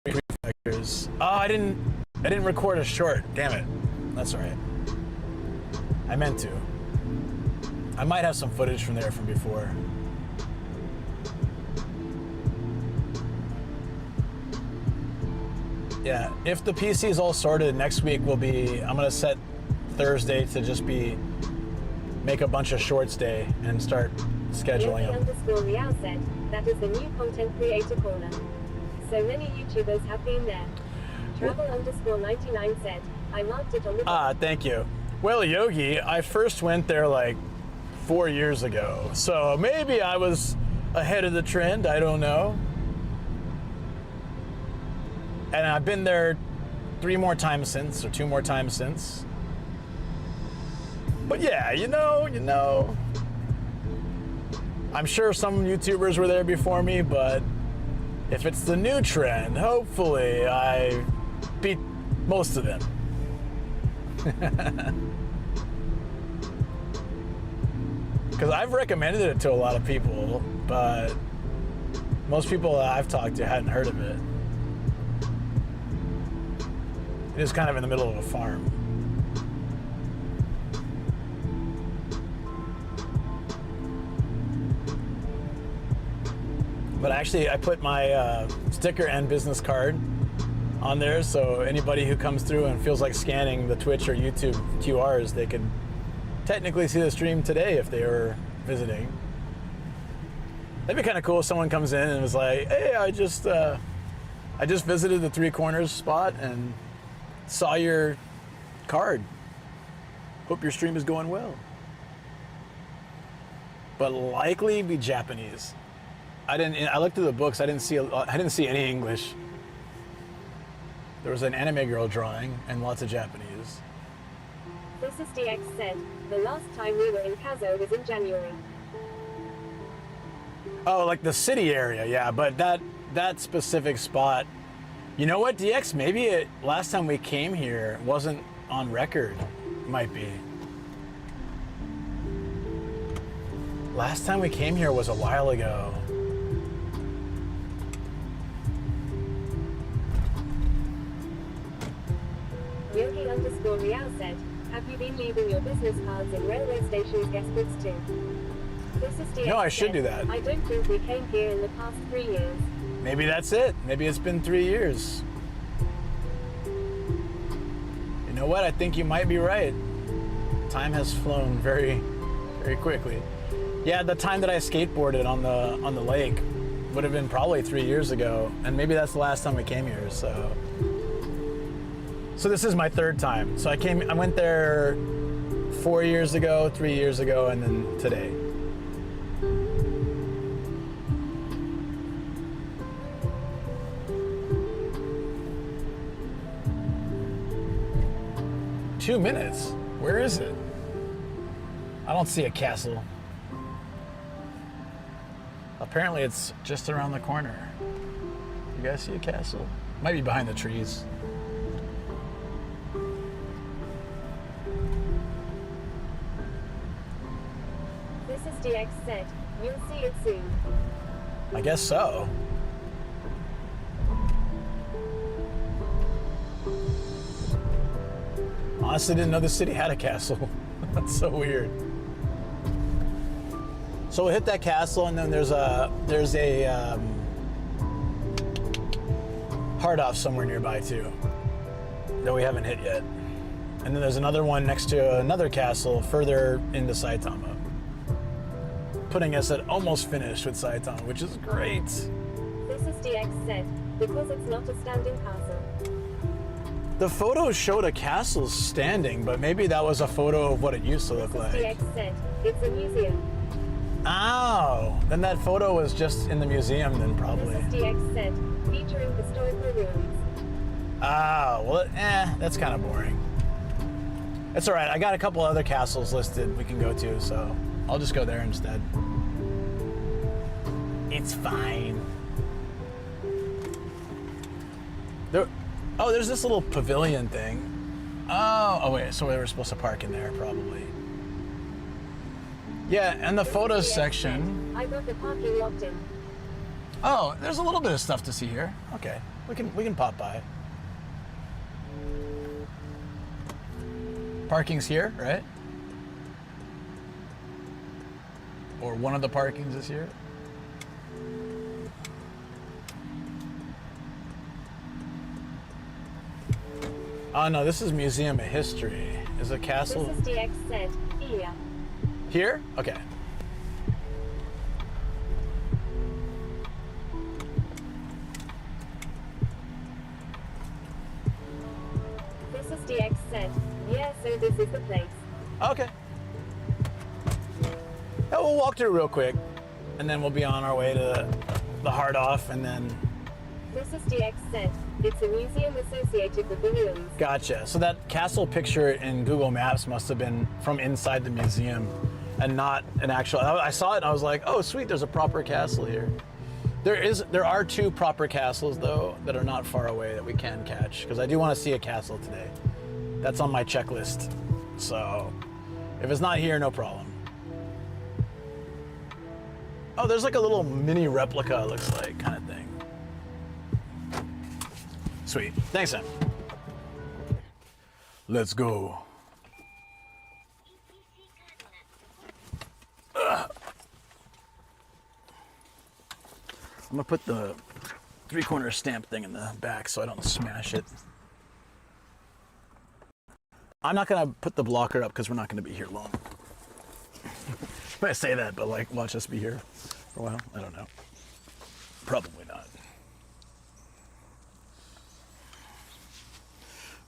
Prefectures. Oh, I didn't record a short. Damn it. That's all right. I meant to. I might have some footage from there from before. Yeah, if the PC is all sorted, next week will be, I'm gonna set Thursday to just make a bunch of shorts day and start scheduling them. _Real said, that is the new content creator corner. So many YouTubers have been there. Travel_99 said, I marked it on the... Ah, thank you. Well, Yogi, I first went there like 4 years ago, so maybe I was ahead of the trend, I don't know. And I've been there 3 more times since, or 2 more times since. But yeah, you know. I'm sure some YouTubers were there before me, but if it's the new trend, hopefully I beat most of them. Because I've recommended it to a lot of people, but most people that I've talked to hadn't heard of it. It is kind of in the middle of a farm. But actually, I put my sticker and business card on there, so anybody who comes through and feels like scanning the Twitch or YouTube QRs, they could technically see the stream today if they were visiting. That'd be kind of cool if someone comes in and was like, hey, I just visited the Three Corners spot and saw your card. Hope your stream is going well. But likely be Japanese. I looked through the books. I didn't see any English. There was an anime girl drawing and lots of Japanese. This is DX said, the last time we were in Kazo was in January. Oh, like the city area, yeah, but that specific spot. You know what, DX? Maybe last time we came here wasn't on record. Might be. Last time we came here was a while ago. Yogi_Real said, have you been leaving your business cards in railway stations guest books too? This is DX No, I should said, do that. I don't think we came here in the past 3 years. Maybe that's it. Maybe it's been 3 years. You know what? I think you might be right. Time has flown very, very quickly. Yeah, the time that I skateboarded on the lake would have been probably 3 years ago, and maybe that's the last time we came here. So this is my third time. So I went there 4 years ago, 3 years ago, and then today. Two minutes? Where is it? I don't see a castle. Apparently it's just around the corner. You guys see a castle? Might be behind the trees. This is DX said, you'll see it soon. I guess so. Honestly, didn't know the city had a castle. That's so weird. So we'll hit that castle, and then there's a hard off somewhere nearby too that we haven't hit yet. And then there's another one next to another castle further into Saitama, putting us at almost finished with Saitama, which is great. This is DX said, because it's not a standing castle. The photo showed a castle standing, but maybe that was a photo of what it used to look like. DX said, it's a museum. Oh, then that photo was just in the museum then probably. This is DX said, featuring historical ruins. Ah, well, that's kind of boring. It's all right. I got a couple other castles listed we can go to, so I'll just go there instead. It's fine. There's this little pavilion thing. Oh wait, so we were supposed to park in there probably. Yeah, and the photos section. I got the parking locked in. Oh, there's a little bit of stuff to see here. Okay, we can pop by. Parking's here, right? Or one of the parkings is here. Oh no, this is Museum of History. Is a castle This is DX said, here. here? Okay. This is DX said, yeah, so this is the place. Okay. Yeah, we'll walk through real quick, and then we'll be on our way to the hard off, and then. This is DX said, it's a museum associated with the ruins. Gotcha. So that castle picture in Google Maps must have been from inside the museum, and not an actual. I saw it, and I was like, oh sweet, there's a proper castle here. There are two proper castles though that are not far away that we can catch, because I do want to see a castle today. That's on my checklist. So if it's not here, no problem. Oh, there's like a little mini replica, it looks like, kind of thing. Sweet. Thanks, Sam. Let's go. I'm gonna put the three-corner stamp thing in the back so I don't smash it. I'm not gonna put the blocker up because we're not gonna be here long. I say that, but like, watch us be here for a while. I don't know. Probably not.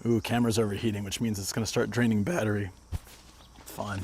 Ooh, camera's overheating, which means it's gonna start draining battery. Fun.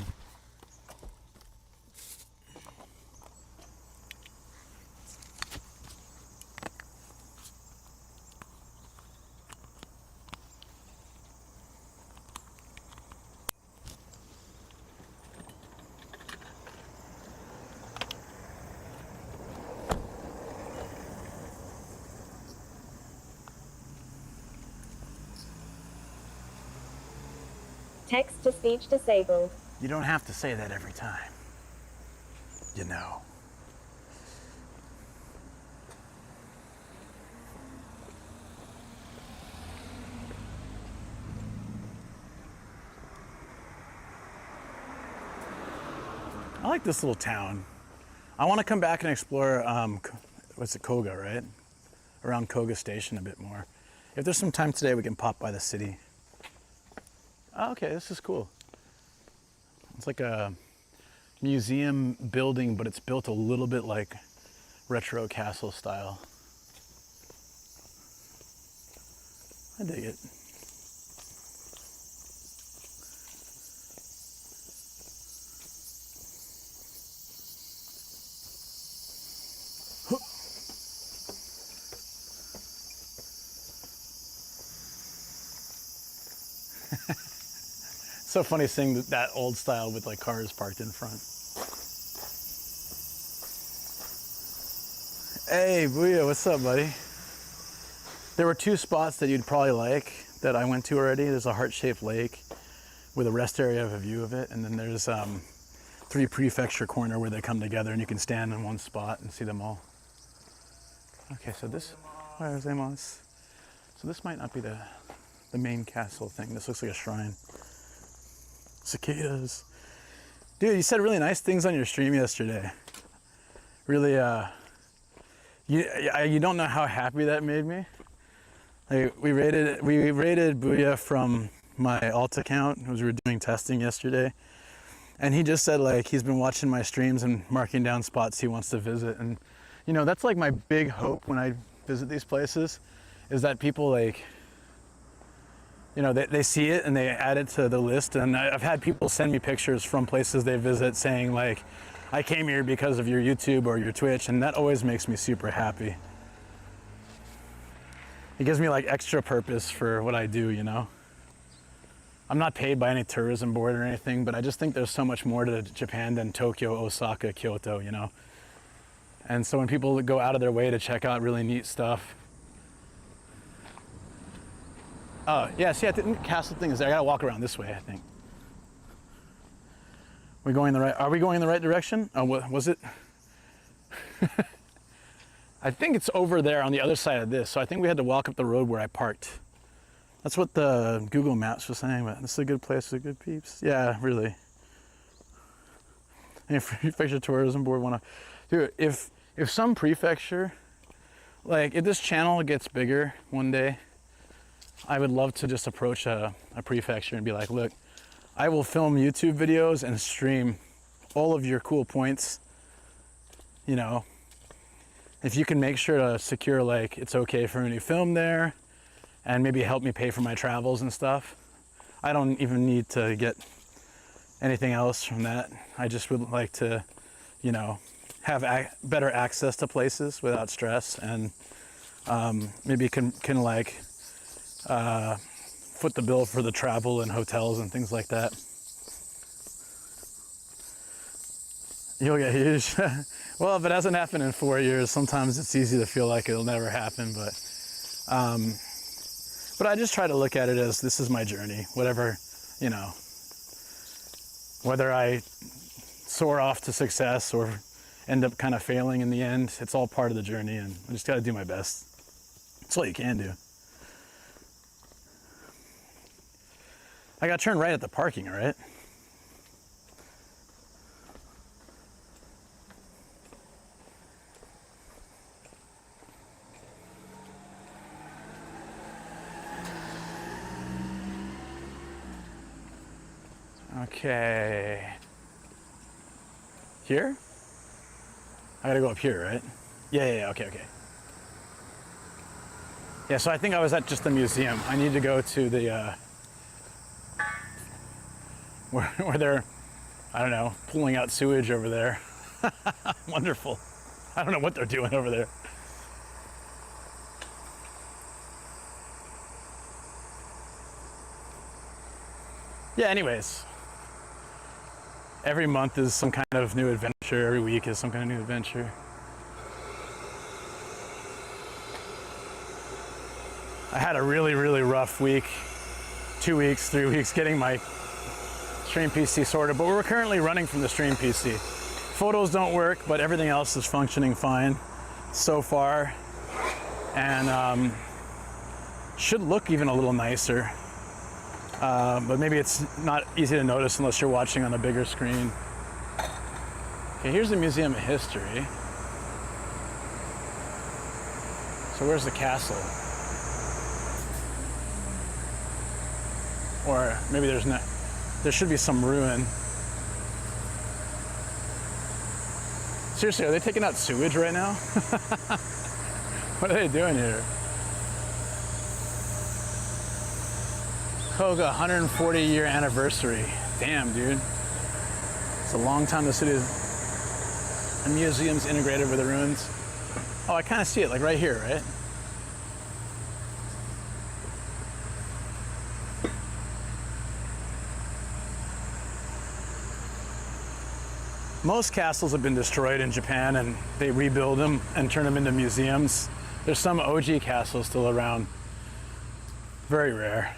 Text-to-speech disabled. You don't have to say that every time. You know. I like this little town. I want to come back and explore, what's it, Koga, right? Around Koga Station a bit more. If there's some time today, we can pop by the city. Oh, okay, this is cool. It's like a museum building, but it's built a little bit like retro castle style. I dig it. So funny seeing that old style with like cars parked in front. Hey, Booyah, what's up, buddy? There were two spots that you'd probably like that I went to already. There's a heart-shaped lake with a rest area of a view of it, and then there's three prefecture corner where they come together and you can stand in one spot and see them all. Okay, so this, so this might not be the main castle thing. This looks like a shrine. Cicadas. Dude, you said really nice things on your stream yesterday. Really, you don't know how happy that made me. Like, we rated Booyah from my alt account as we were doing testing yesterday. And he just said like he's been watching my streams and marking down spots he wants to visit. And you know, that's like my big hope when I visit these places, is that people like, you know, they see it and they add it to the list. And I've had people send me pictures from places they visit saying like, I came here because of your YouTube or your Twitch, and that always makes me super happy. It gives me like extra purpose for what I do, you know? I'm not paid by any tourism board or anything, but I just think there's so much more to Japan than Tokyo, Osaka, Kyoto, you know? And so when people go out of their way to check out really neat stuff. Oh, yeah, see, I think the castle thing is there. I gotta walk around this way, I think. Are we going in the right direction? Oh, what was it? I think it's over there on the other side of this. So I think we had to walk up the road where I parked. That's what the Google Maps was saying, but this is a good place for good peeps. Yeah, really. And if prefecture tourism board wanna, dude, if some prefecture, like if this channel gets bigger one day, I would love to just approach a prefecture and be like, look, I will film YouTube videos and stream all of your cool points, you know. If you can make sure to secure like it's okay for me to film there and maybe help me pay for my travels and stuff. I don't even need to get anything else from that. I just would like to, you know, have better access to places without stress, and maybe can like foot the bill for the travel and hotels and things like that. You'll get huge. Well, if it hasn't happened in 4 years, sometimes it's easy to feel like it'll never happen, but I just try to look at it as this is my journey, whatever, you know, whether I soar off to success or end up kind of failing in the end, it's all part of the journey, and I just got to do my best. That's all you can do. I got to turn right at the parking, all right? Okay. Here? I gotta go up here, right? Yeah, okay. Yeah, so I think I was at just the museum. I need to go to the, where they're, I don't know, pulling out sewage over there. Wonderful. I don't know what they're doing over there. Yeah, anyways. Every month is some kind of new adventure. Every week is some kind of new adventure. I had a really, really rough week. 2 weeks, 3 weeks getting my stream PC sorted, but we're currently running from the stream PC. Photos don't work, but everything else is functioning fine so far. And should look even a little nicer. But maybe it's not easy to notice unless you're watching on a bigger screen. Okay, here's the Museum of History. So where's the castle? Or maybe there's not. There should be some ruin. Seriously, are they taking out sewage right now? What are they doing here? Koga 140-year anniversary. Damn, dude. It's a long time the museum's integrated with the ruins. Oh, I kind of see it, like right here, right? Most castles have been destroyed in Japan and they rebuild them and turn them into museums. There's some OG castles still around. Very rare.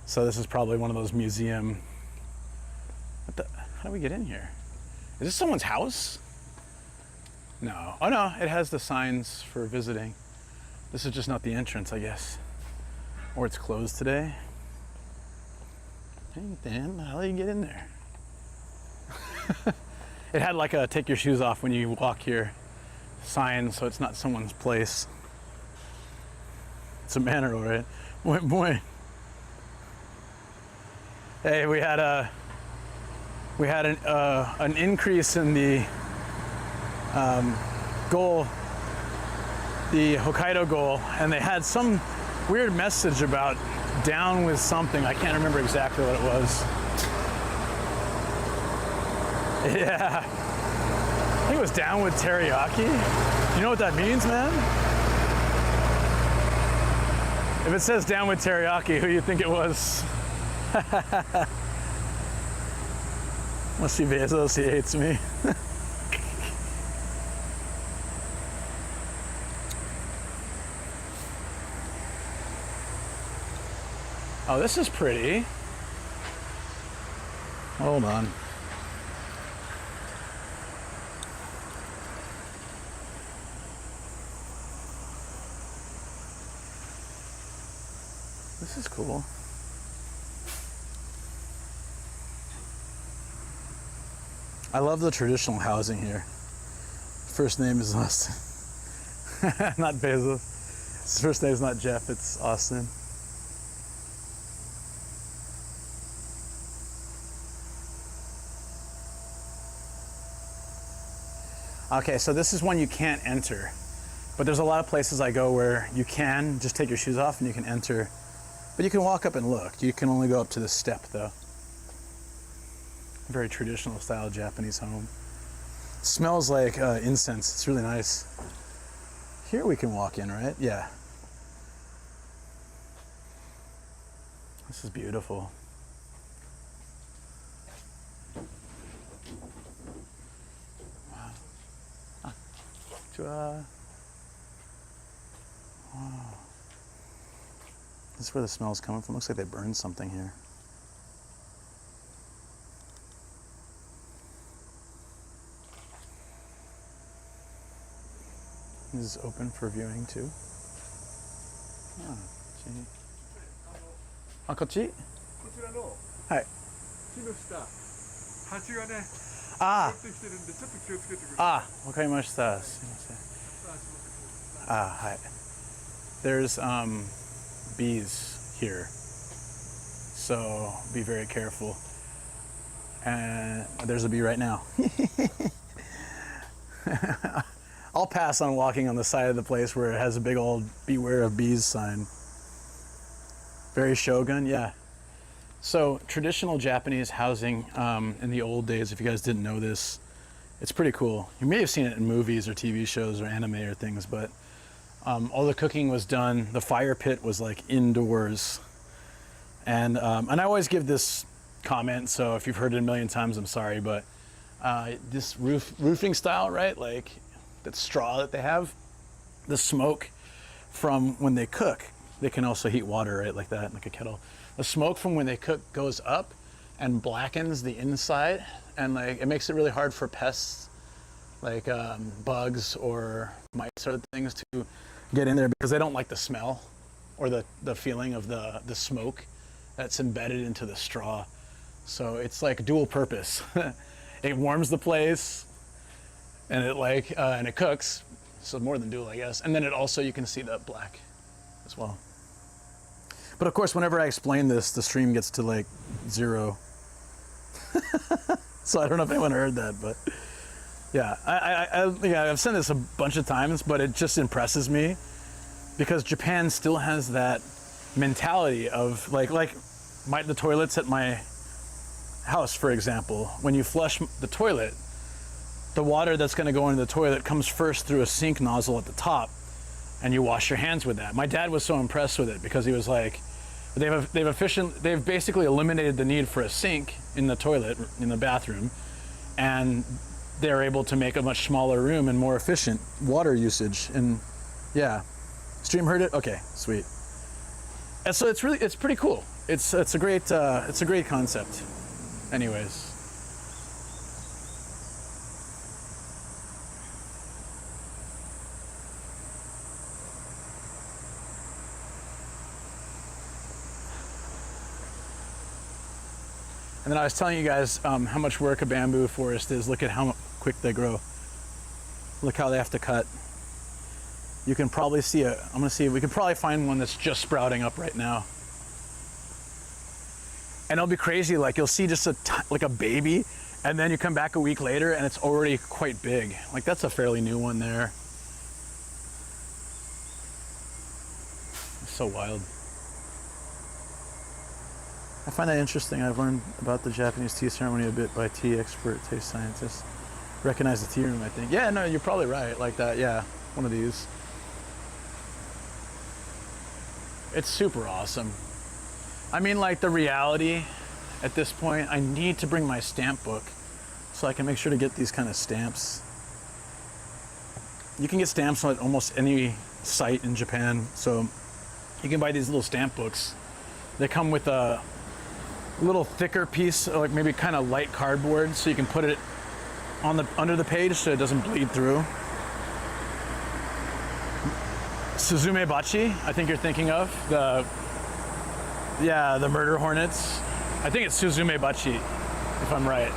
So this is probably one of those museum. How do we get in here? Is this someone's house? No. Oh no, it has the signs for visiting. This is just not the entrance, I guess. Or it's closed today. Hey, Dan, how do you get in there? It had like a take your shoes off when you walk here sign, so it's not someone's place. It's a manor, all right? Boy. Hey, we had an increase in the goal, the Hokkaido goal, and they had some weird message about down with something. I can't remember exactly what it was. Yeah, I think it was down with teriyaki. You know what that means, man? If it says down with teriyaki, who do you think it was? Must be Bezos, he hates me. Oh, this is pretty. Hold on. This is cool. I love the traditional housing here. First name is Austin. Not Bezos. His first name is not Jeff, it's Austin. Okay, so this is one you can't enter. But there's a lot of places I go where you can just take your shoes off and you can enter. But you can walk up and look. You can only go up to the step though. Very traditional style Japanese home. Smells like incense. It's really nice. Here we can walk in, right? Yeah. This is beautiful. Wow. Wow. This is where the smell's coming from. Looks like they burned something here. This is open for viewing too. Ah, gee. あ、こっち? こちらのはい。木の下、蜂がね、あ寄ってきてるんでちょっと気をつけてください。あ、わかりました。すいません。Hi. There's bees here, so be very careful. And there's a bee right now. I'll pass on walking on the side of the place where it has a big old "Beware of Bees" sign. Very Shogun, yeah. So traditional Japanese housing in the old days, if you guys didn't know this, it's pretty cool. You may have seen it in movies or TV shows or anime or things, but all the cooking was done. The fire pit was like indoors. And I always give this comment, so if you've heard it a million times, I'm sorry, but this roofing style, right? Like that straw that they have, the smoke from when they cook, they can also heat water, right? Like that, like a kettle. The smoke from when they cook goes up and blackens the inside, and like it makes it really hard for pests like bugs or mice sort of things to get in there because they don't like the smell or the feeling of the smoke that's embedded into the straw. So it's like dual purpose. It warms the place and it cooks, so more than dual, I guess. And then it also, you can see the black as well. But of course, whenever I explain this, the stream gets to like 0. So I don't know if anyone heard that, but yeah, I've said this a bunch of times, but it just impresses me because Japan still has that mentality of the toilets at my house, for example. When you flush the toilet, the water that's going to go into the toilet comes first through a sink nozzle at the top, and you wash your hands with that. My dad was so impressed with it because he was like, they've basically eliminated the need for a sink in the toilet, in the bathroom, and they're able to make a much smaller room and more efficient water usage. And yeah, stream heard it? Okay, sweet. And so it's pretty cool. It's a great concept. Anyways. And then I was telling you guys how much work a bamboo forest is. Look at how quick they grow. Look how they have to cut. You can probably see we can probably find one that's just sprouting up right now. And it'll be crazy, like you'll see just like a baby, and then you come back a week later and it's already quite big. Like that's a fairly new one there. It's so wild. I find that interesting. I've learned about the Japanese tea ceremony a bit by tea expert, taste scientists. Recognize the tea room, I think. Yeah, no, you're probably right. Like that, yeah, one of these. It's super awesome. I mean, like the reality at this point, I need to bring my stamp book so I can make sure to get these kind of stamps. You can get stamps on almost any site in Japan, so you can buy these little stamp books. They come with a little thicker piece, like maybe kind of light cardboard, so you can put it on under the page so it doesn't bleed through. Suzume Bachi, I think you're thinking of the murder hornets. I think it's Suzume Bachi, if I'm right.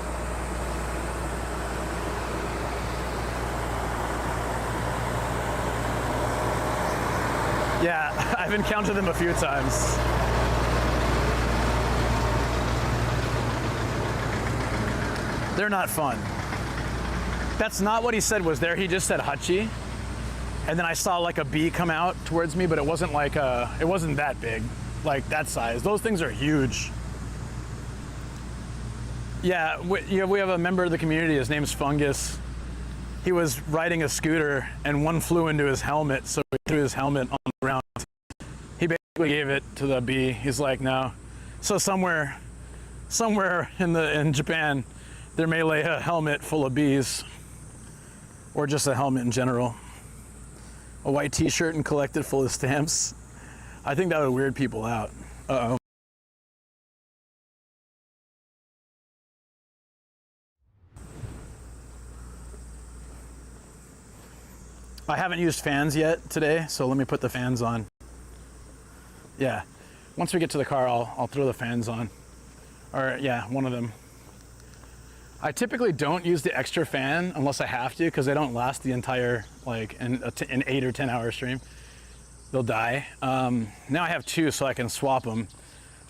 Yeah, I've encountered them a few times. They're not fun. That's not what he said was there. He just said hachi. And then I saw like a bee come out towards me, but it wasn't like it wasn't that big, like that size. Those things are huge. Yeah, we have a member of the community, his name's Fungus. He was riding a scooter and one flew into his helmet, so he threw his helmet on the ground. He basically gave it to the bee. He's like, no. So somewhere in Japan, there may lay a helmet full of bees, or just a helmet in general. A white t-shirt and collected full of stamps. I think that would weird people out. Uh-oh. I haven't used fans yet today, so let me put the fans on. Yeah, once we get to the car, I'll throw the fans on. Or yeah, one of them. I typically don't use the extra fan unless I have to, because they don't last the entire, like, an 8 or 10 hour stream. They'll die. Now I have 2, so I can swap them.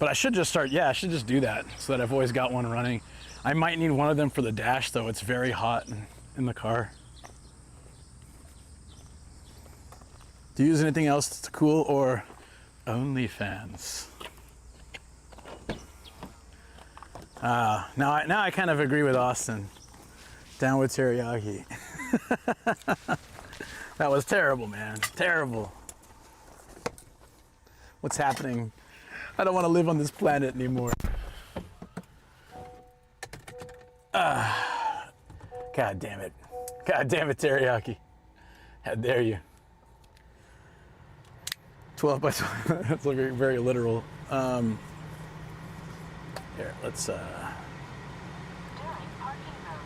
But I should just start, I should just do that so that I've always got one running. I might need one of them for the dash, though. It's very hot in the car. Do you use anything else that's cool, or only fans? Now I kind of agree with Austin. Down with teriyaki. That was terrible, man. Terrible. What's happening? I don't want to live on this planet anymore. God damn it. God damn it, teriyaki. How dare you. 12 by 12. That's very, very literal. Here, let's During parking mode,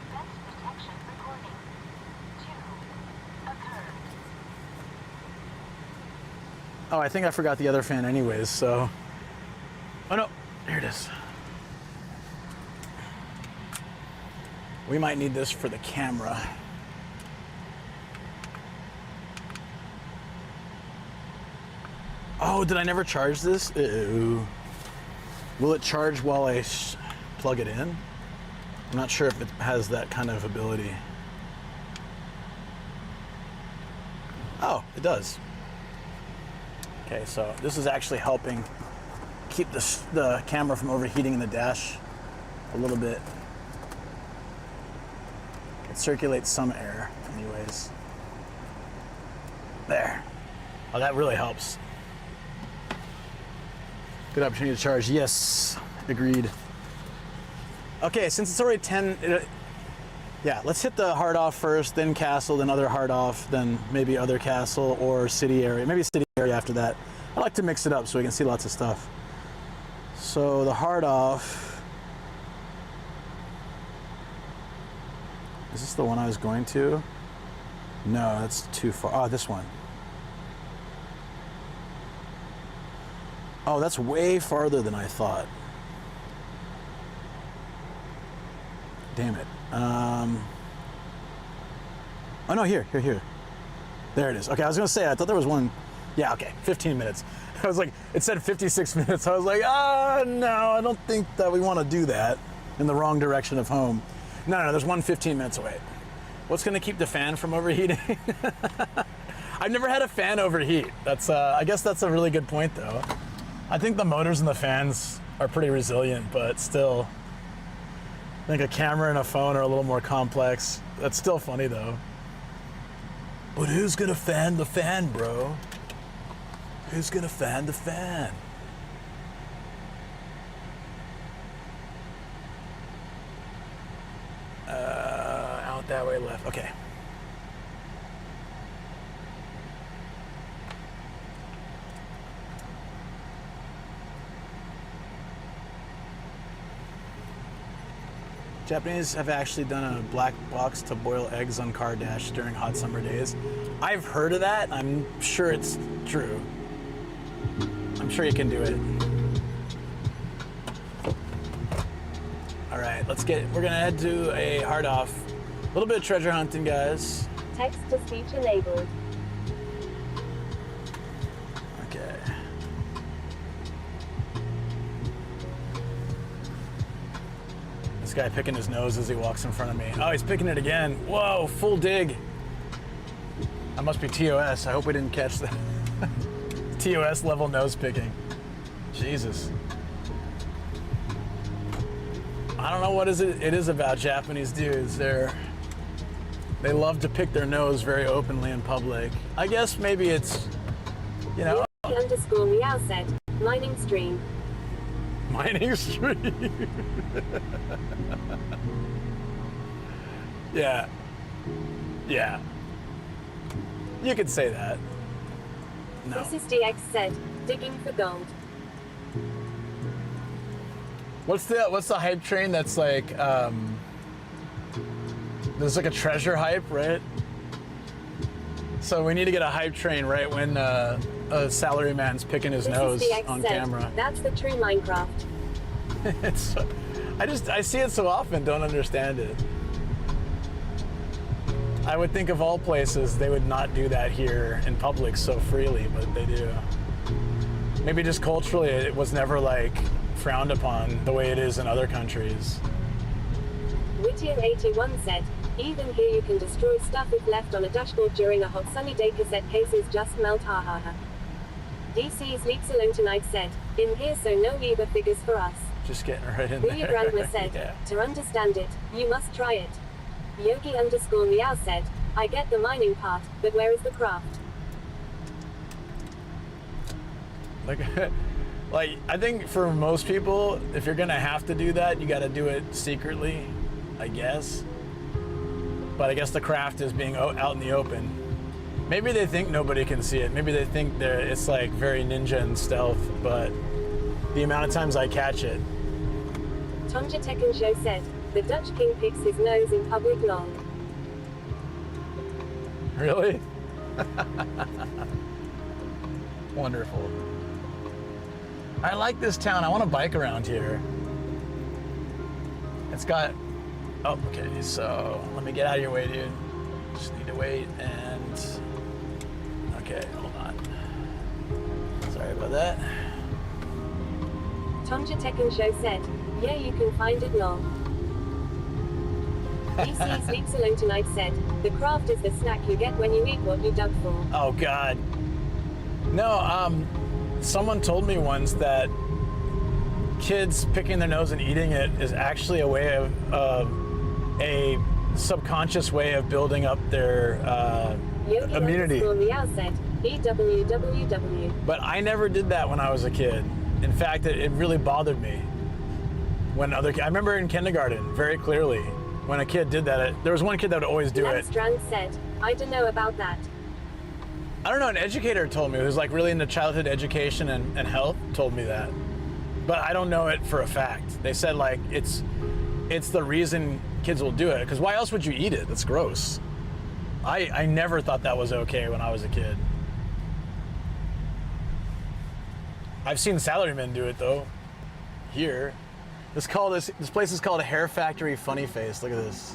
event detection recording 2 occurred. Oh, I think I forgot the other fan anyways, so. Oh no, here it is. We might need this for the camera. Oh, did I never charge this? Ew. Will it charge while I plug it in? I'm not sure if it has that kind of ability. Oh, it does. Okay, so this is actually helping keep the camera from overheating in the dash a little bit. It circulates some air anyways. There. Oh, that really helps. Good opportunity to charge. Yes, agreed. Okay, since it's already 10, yeah, let's hit the hard off first, then castle, then other hard off, then maybe other castle or city area. Maybe city area after that. I like to mix it up so we can see lots of stuff. So the hard off. Is this the one I was going to? No, that's too far. Oh, this one. Oh, that's way farther than I thought. Damn it. Oh no, here. There it is. Okay, I was gonna say, I thought there was one. Yeah, okay, 15 minutes. I was like, it said 56 minutes. I was like, no, I don't think that we want to do that in the wrong direction of home. No, there's one 15 minutes away. What's gonna keep the fan from overheating? I've never had a fan overheat. That's, I guess that's a really good point though. I think the motors and the fans are pretty resilient, but still, I think a camera and a phone are a little more complex. That's still funny though. But who's gonna fan the fan, bro? Who's gonna fan the fan? Out that way left, okay. Japanese have actually done a black box to boil eggs on car dash during hot summer days. I've heard of that. I'm sure it's true. I'm sure you can do it. All right, we're gonna head to a hard off. A little bit of treasure hunting, guys. Text to speech enabled. Okay. This guy picking his nose as he walks in front of me. Oh, he's picking it again. Whoa, full dig. That must be TOS. I hope we didn't catch that. TOS level nose picking. Jesus. I don't know what it is about Japanese dudes. They love to pick their nose very openly in public. I guess maybe it's, you know. Underscore meow set. Mining stream. Mining stream. Yeah. Yeah. You could say that. No. This is DX said. Digging for gold. What's the hype train that's like, there's like a treasure hype, right? So we need to get a hype train right when a salaryman's picking his nose on camera. That's the true Minecraft. I see it so often, don't understand it. I would think of all places they would not do that here in public so freely, but they do. Maybe just culturally it was never like frowned upon the way it is in other countries. Whittier81 said, even here you can destroy stuff if left on a dashboard during a hot sunny day. Cassette cases just melt, hahaha. DC's Leaks Alone Tonight said, in here so no Liber figures for us. Just getting right in Booyah there. Brandler said, Yeah. to understand it, you must try it. Yogi_Meow said, I get the mining part, but where is the craft? Like, I think for most people, if you're gonna have to do that, you gotta do it secretly, I guess. But I guess the craft is being out in the open. Maybe they think nobody can see it. Maybe they think it's like very ninja and stealth, but the amount of times I catch it. Tonja Tekken Show said, the Dutch king picks his nose in public long. Really? Wonderful. I like this town. I want to bike around here. It's got... Oh, okay. So let me get out of your way, dude. Just need to wait and... Okay, hold on. Sorry about that. Tonja Tekken Show said, yeah, you can find it long. DC's Leaks Alone Tonight said, the craft is the snack you get when you eat what you dug for. Oh, God. No, someone told me once that kids picking their nose and eating it is actually a way of a subconscious way of building up their immunity. Meow said, BWWW. But I never did that when I was a kid. In fact, it really bothered me. When I remember in kindergarten very clearly when a kid did that. There was one kid that would always do it. Strand said, I don't know about that. I don't know, an educator told me, who's like really into childhood education and health, told me that. But I don't know it for a fact. They said like it's the reason kids will do it, because why else would you eat it? That's gross. I never thought that was okay when I was a kid. I've seen salarymen do it though. Here. This place is called Hair Factory Funny Face. Look at this.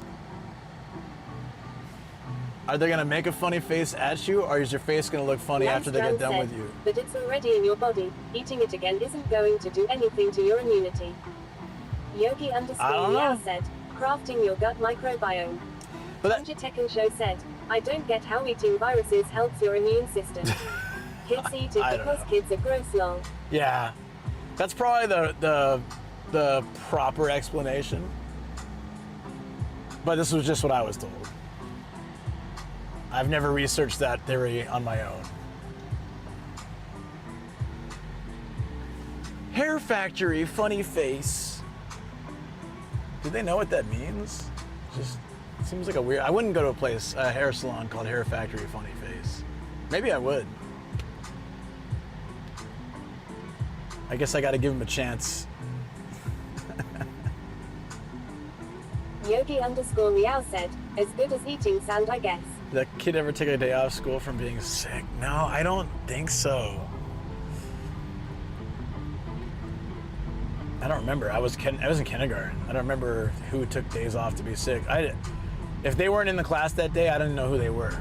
Are they gonna make a funny face at you, or is your face gonna look funny after they get done with you? But it's already in your body. Eating it again isn't going to do anything to your immunity. Yogi_Meow said, crafting your gut microbiome. Tonja Tekken Show said, I don't get how eating viruses helps your immune system. Kids eat it because kids are gross long. Yeah, that's probably the proper explanation. But this was just what I was told. I've never researched that theory on my own. Hair Factory Funny Face. Do they know what that means? Just seems like a weird... I wouldn't go to a hair salon called Hair Factory Funny Face. Maybe I would. I guess I gotta give him a chance. Yogi_Meow said, as good as eating sand, I guess. Did that kid ever take a day off school from being sick? No, I don't think so. I don't remember. I was in kindergarten. I don't remember who took days off to be sick. If they weren't in the class that day, I didn't know who they were.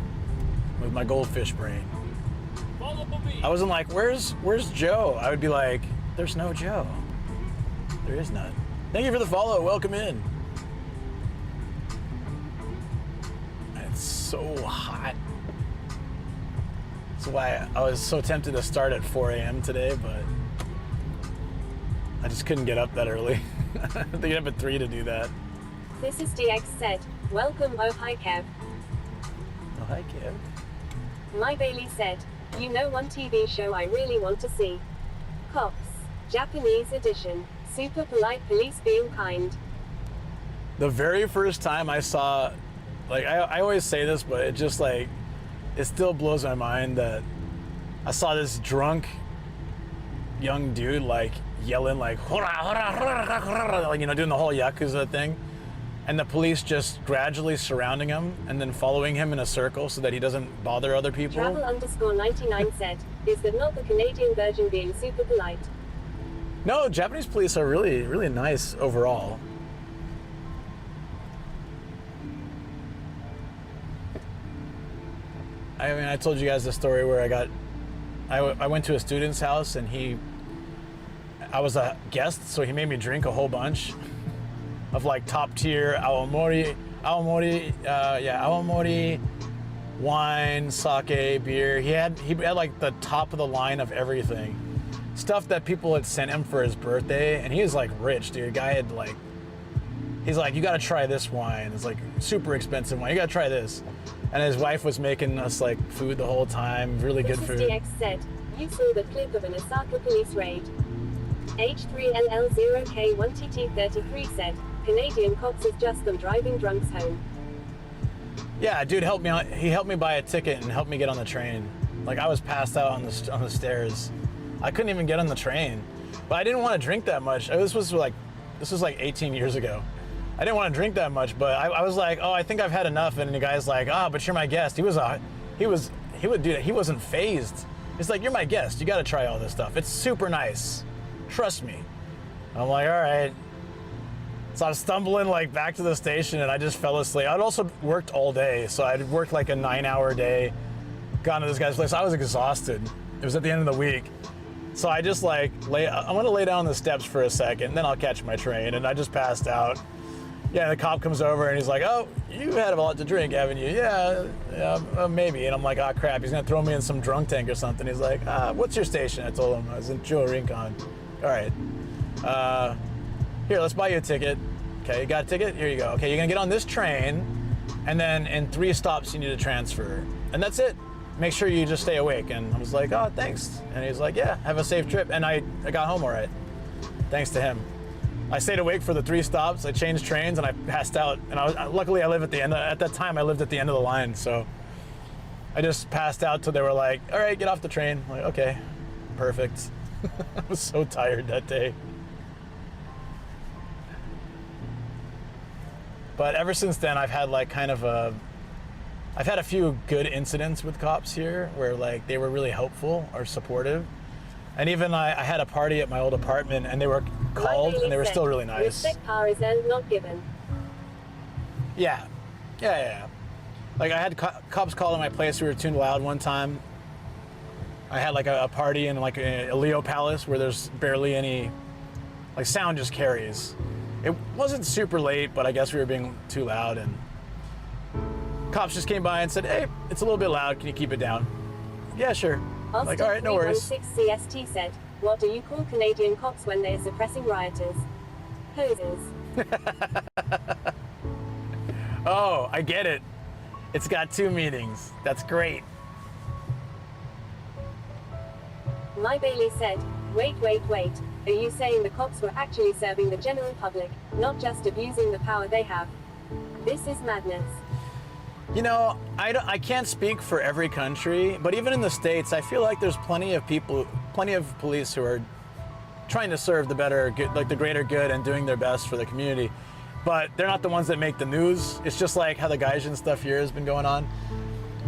With my goldfish brain. I wasn't like, where's Joe? I would be like, there's no Joe. There is none. Thank you for the follow. Welcome in. It's so hot. That's why I was so tempted to start at 4 a.m. today, but I just couldn't get up that early. I have to get up at 3 to do that. This is DX said, welcome, oh hi Kev. Oh hi Kev. My Bailey said, you know one TV show I really want to see. Cops, Japanese edition, super polite police being kind. The very first time I saw, like I always say this, but it just like, it still blows my mind that I saw this drunk young dude like yelling like, hurrah, hurrah, hurrah, hurrah, like, you know, doing the whole Yakuza thing. And the police just gradually surrounding him and then following him in a circle so that he doesn't bother other people. Travel_99 said, is that not the Canadian version being super polite? No, Japanese police are really, really nice overall. I mean, I told you guys the story where I went to a student's house and I was a guest, so he made me drink a whole bunch of like top tier Aomori wine, sake, beer. He had like the top of the line of everything. Stuff that people had sent him for his birthday, and he was like rich, dude. Guy had like, he's like, you gotta try this wine. It's like super expensive wine. You gotta try this. And his wife was making us like food the whole time, really good food. DX said, you saw the clip of an Osaka police raid. H3LL0K1TT33 said, Canadian cops is just them driving drunks home. Yeah, dude helped me. He helped me buy a ticket and helped me get on the train. Like I was passed out on the stairs. I couldn't even get on the train, but I didn't want to drink that much. This was like 18 years ago. I didn't want to drink that much, but I was like, oh, I think I've had enough. And the guy's like, but you're my guest. He would do that. He wasn't phased. He's like, you're my guest. You got to try all this stuff. It's super nice. Trust me. I'm like, all right. So I'm stumbling like back to the station and I just fell asleep. I'd also worked all day. So I'd worked like a 9-hour day, gone to this guy's place. I was exhausted. It was at the end of the week. So I just like I'm gonna lay down on the steps for a second, then I'll catch my train. And I just passed out. Yeah, the cop comes over and he's like, oh, you had a lot to drink, haven't you? Yeah, maybe. And I'm like, oh crap, he's gonna throw me in some drunk tank or something. He's like, what's your station? I told him I was in Rincon. All right. Here, let's buy you a ticket. Okay, you got a ticket? Here you go. Okay, you're gonna get on this train, and then in 3 stops you need to transfer. And that's it. Make sure you just stay awake. And I was like, oh, thanks. And he's like, yeah, have a safe trip. And I got home all right, thanks to him. I stayed awake for the 3 stops. I changed trains and I passed out. And luckily I live at the end. At that time, I lived at the end of the line. So I just passed out till they were like, all right, get off the train. I'm like, okay, perfect. I was so tired that day. But ever since then, I've had like I've had a few good incidents with cops here where like they were really helpful or supportive. And even I had a party at my old apartment and they were called and they were still really nice. Respect power is earned, not given. Yeah. Like I had cops called at my place. We were too loud one time. I had like a party in like a Leo Palace where there's barely any, like sound just carries. It wasn't super late, but I guess we were being too loud and cops just came by and said, hey, it's a little bit loud. Can you keep it down? Yeah, sure. Like, all right, no worries. 316 CST said, what do you call Canadian cops when they're suppressing rioters? Hoses. Oh, I get it. It's got 2 meanings. That's great. My Bailey said, wait. Are you saying the cops were actually serving the general public, not just abusing the power they have? This is madness. You know, I can't speak for every country, but even in the States, I feel like there's plenty of police who are trying to serve the better good, like the greater good and doing their best for the community. But they're not the ones that make the news. It's just like how the Gaijin stuff here has been going on.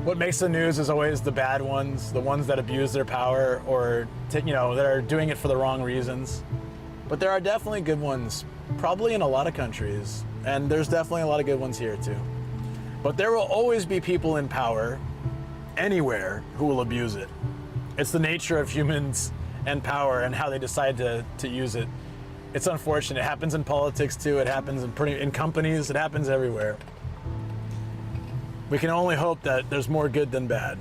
What makes the news is always the bad ones, the ones that abuse their power or, that are doing it for the wrong reasons. But there are definitely good ones, probably in a lot of countries. And there's definitely a lot of good ones here too. But there will always be people in power, anywhere, who will abuse it. It's the nature of humans and power and how they decide to use it. It's unfortunate. It happens in politics too. It happens in companies. It happens everywhere. We can only hope that there's more good than bad.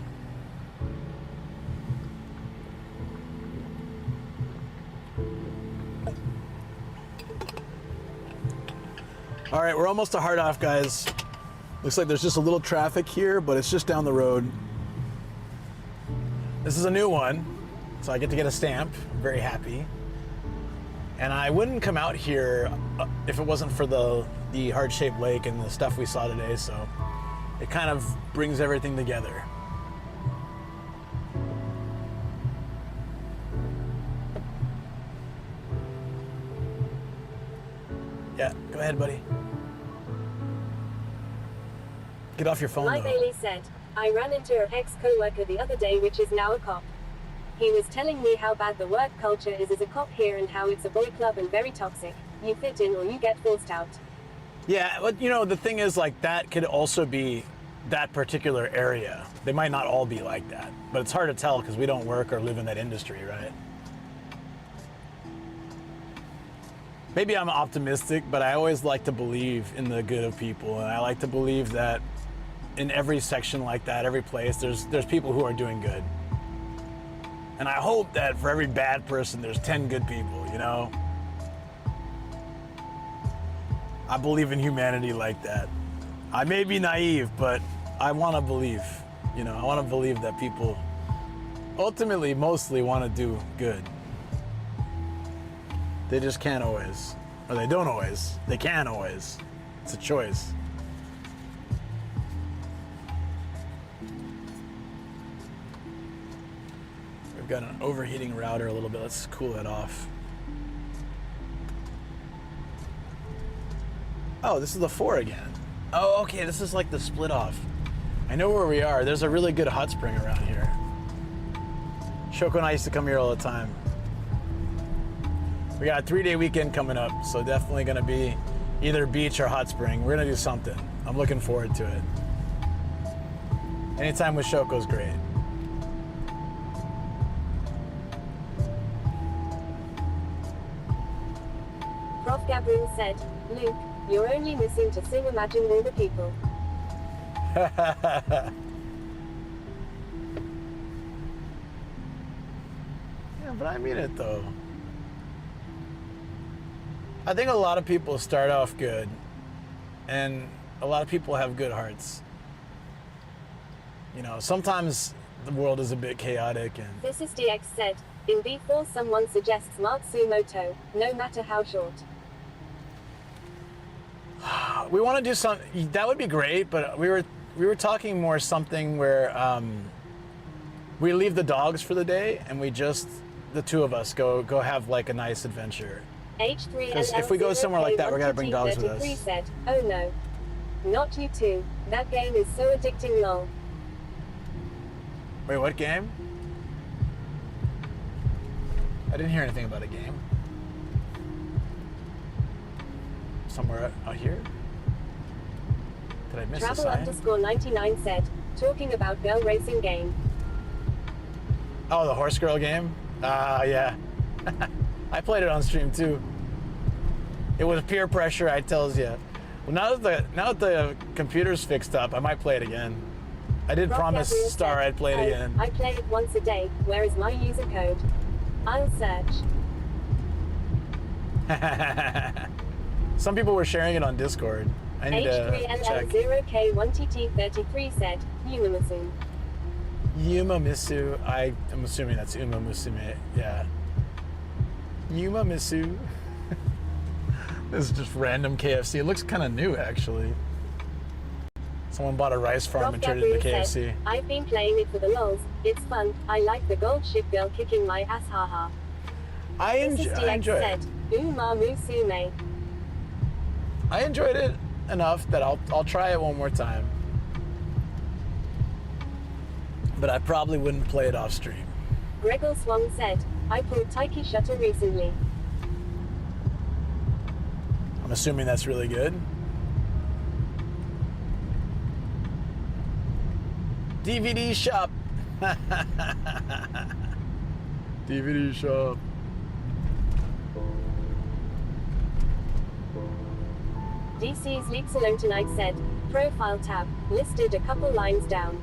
All right, we're almost to Hard Off, guys. Looks like there's just a little traffic here, but it's just down the road. This is a new one, so I get to get a stamp. I'm very happy. And I wouldn't come out here if it wasn't for the heart-shaped lake and the stuff we saw today, so it kind of brings everything together. Yeah, go ahead, buddy. Get off your phone, My though. Bailey said, I ran into an ex-co-worker the other day which is now a cop. He was telling me how bad the work culture is as a cop here and how it's a boy club and very toxic. You fit in or you get forced out. Yeah, but you know, the thing is, like, that could also be that particular area. They might not all be like that, but it's hard to tell because we don't work or live in that industry, right? Maybe I'm optimistic, but I always like to believe in the good of people, and I like to believe that in every section like that, every place, there's people who are doing good. And I hope that for every bad person, there's 10 good people, you know? I believe in humanity like that. I may be naive, but I want to believe, you know, I want to believe that people ultimately, mostly want to do good. They just can't always, or they don't always, they can always. It's a choice. We've got an overheating router a little bit. Let's cool it off. Oh, this is the 4 again. Oh, okay, this is like the split off. I know where we are. There's a really good hot spring around here. Shoko and I used to come here all the time. We got a 3-day weekend coming up, so definitely gonna be either beach or hot spring. We're gonna do something. I'm looking forward to it. Anytime with Shoko's great. Prof. Gabriel said, Luke, you're only missing to sing Imagine All the People. Yeah, but I mean it though. I think a lot of people start off good, and a lot of people have good hearts. You know, sometimes the world is a bit chaotic and... This is DX said, in B4 someone suggests Matsumoto, no matter how short. We want to do something, that would be great, but we were talking more something where we leave the dogs for the day and we just, the two of us, go have like a nice adventure. Because if we go somewhere like that, we're gonna bring dogs with us. Said, oh no. Not you two. That game is so addicting, lol. Wait, what game? I didn't hear anything about a game. Somewhere out here? Did I miss a sign? Travel_99 said, talking about girl racing game. Oh, the horse girl game? Yeah. I played it on stream too. It was peer pressure, I tells you. Well, now that the computer's fixed up, I might play it again. I did promise Star I'd play it again. I play it once a day. Where is my user code? I'll search. Some people were sharing it on Discord. I need to check. H3LL0K1TT33 said, Yumamisu. Yumamisu. I am assuming that's Uma Musume. Yeah. Yumamisu. This is just random KFC. It looks kind of new, actually. Someone bought a rice farm and turned it into KFC. Said, I've been playing it for the lols. It's fun. I like the gold ship girl kicking my ass, haha. I enjoy it. Uma Musume. I enjoyed it enough that I'll try it one more time. But I probably wouldn't play it off stream. Gregor Swang said, I pulled Taiki Shutter recently. I'm assuming that's really good. DVD shop. DVD shop. DC's Leaks Alone Tonight said, profile tab, listed a couple lines down.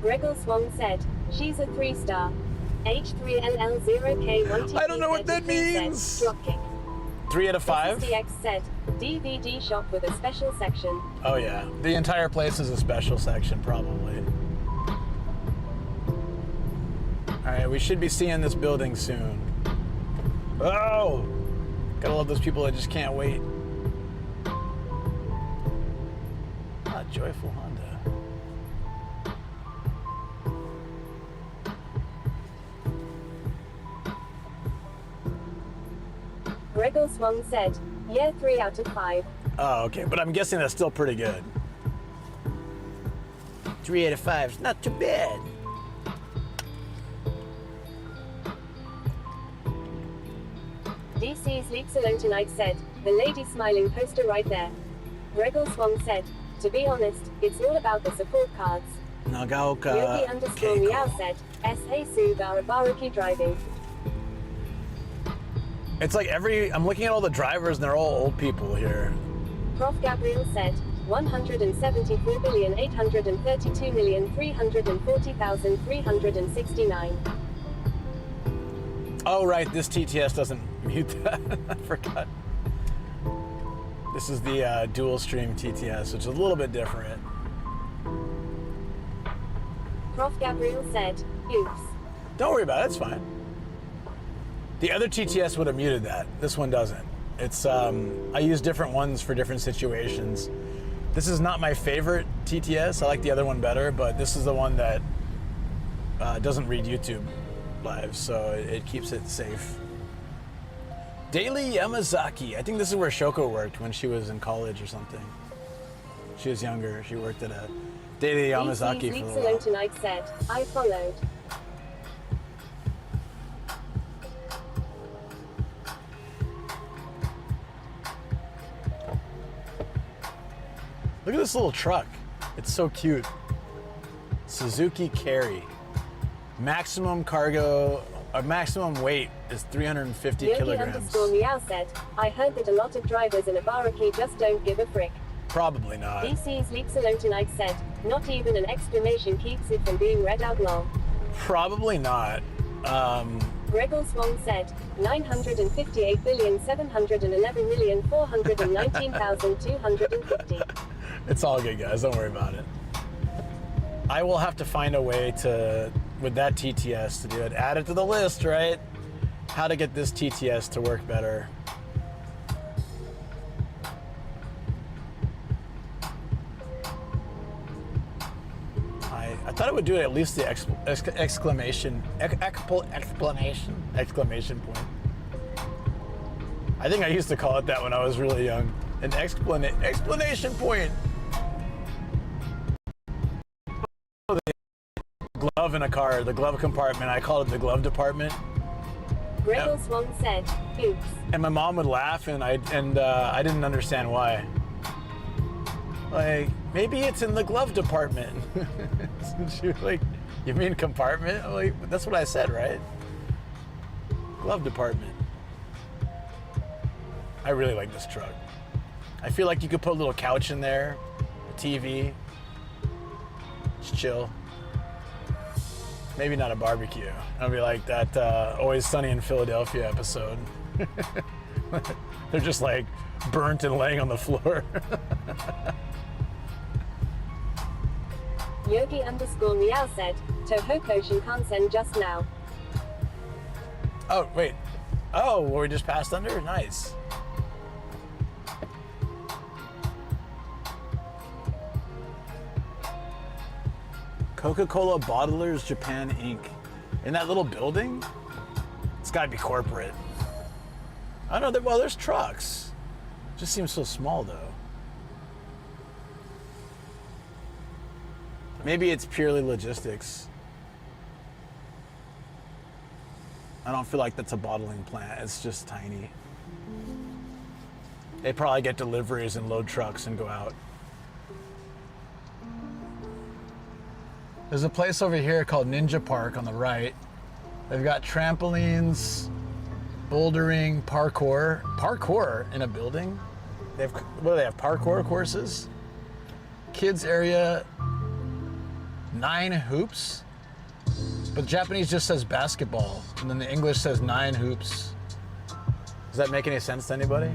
Gregor Swang said, she's a 3-star. H3LL0K1TT33 I don't know what that means. Said, dropkick. 3 out of 5? DX said, DVD shop with a special section. Oh yeah, the entire place is a special section, probably. Alright, we should be seeing this building soon. Oh! Gotta love those people that just can't wait. Ah, joyful Honda. Gregor Swang said, yeah, 3 out of 5. Oh, okay, but I'm guessing that's still pretty good. 3 out of 5 is not too bad. DC sleeps alone tonight said, the lady smiling poster right there. Gregor Swong said, to be honest, it's all about the support cards. Nagaoka. Yogi underscore Keiko. meow said, S.A. Sugara Ibaraki driving. It's like I'm looking at all the drivers and they're all old people here. Prof. Gabriel said, 174,832,340,369. Oh, right, this TTS doesn't mute that. I forgot. This is the dual stream TTS, which is a little bit different. Prof. Gabriel said, oops. Don't worry about it, it's fine. The other TTS would have muted that. This one doesn't. It's I use different ones for different situations. This is not my favorite TTS. I like the other one better, but this is the one that doesn't read YouTube live, so it keeps it safe. Daily Yamazaki. I think this is where Shoko worked when she was in college or something. She was younger. She worked at a Daily Yamazaki for a Sleeps little alone while. tonight said, I followed. Look at this little truck. It's so cute. Suzuki Carry. Maximum cargo, maximum weight is 350 Yogi kilograms. underscore meow said, I heard that a lot of drivers in Ibaraki just don't give a frick. Probably not. DC Sleeps Alone Tonight said, not even an exclamation keeps it from being read out loud. Probably not. Gregor Swan said, 958,711,419,250. It's all good, guys. Don't worry about it. I will have to find a way to, with that TTS, to do it. Add it to the list, right? How to get this TTS to work better. I thought it would do it at least the exclamation point. I think I used to call it that when I was really young. An explanation point. The glove in a car, the glove compartment, I called it the glove department. Gregor Swan said, oops. And my mom would laugh, and I didn't understand why. Like, maybe it's in the glove department. She was like, you mean compartment? I'm like, that's what I said, right? Glove department. I really like this truck. I feel like you could put a little couch in there, a TV, just chill. Maybe not a barbecue. It'll be like that Always Sunny in Philadelphia episode. They're just like burnt and laying on the floor. Yogi underscore meow said, Tohoku Shinkansen just now. Oh, wait. Oh, we just passed under? Nice. Coca-Cola Bottlers Japan Inc. In that little building? It's gotta be corporate. I don't know, well, there's trucks. It just seems so small, though. Maybe it's purely logistics. I don't feel like that's a bottling plant. It's just tiny. They probably get deliveries and load trucks and go out. There's a place over here called Ninja Park on the right. They've got trampolines, bouldering, parkour. Parkour in a building? They have, what do they have, parkour courses? Kids area, 9 hoops. But the Japanese just says basketball, and then the English says 9 hoops. Does that make any sense to anybody?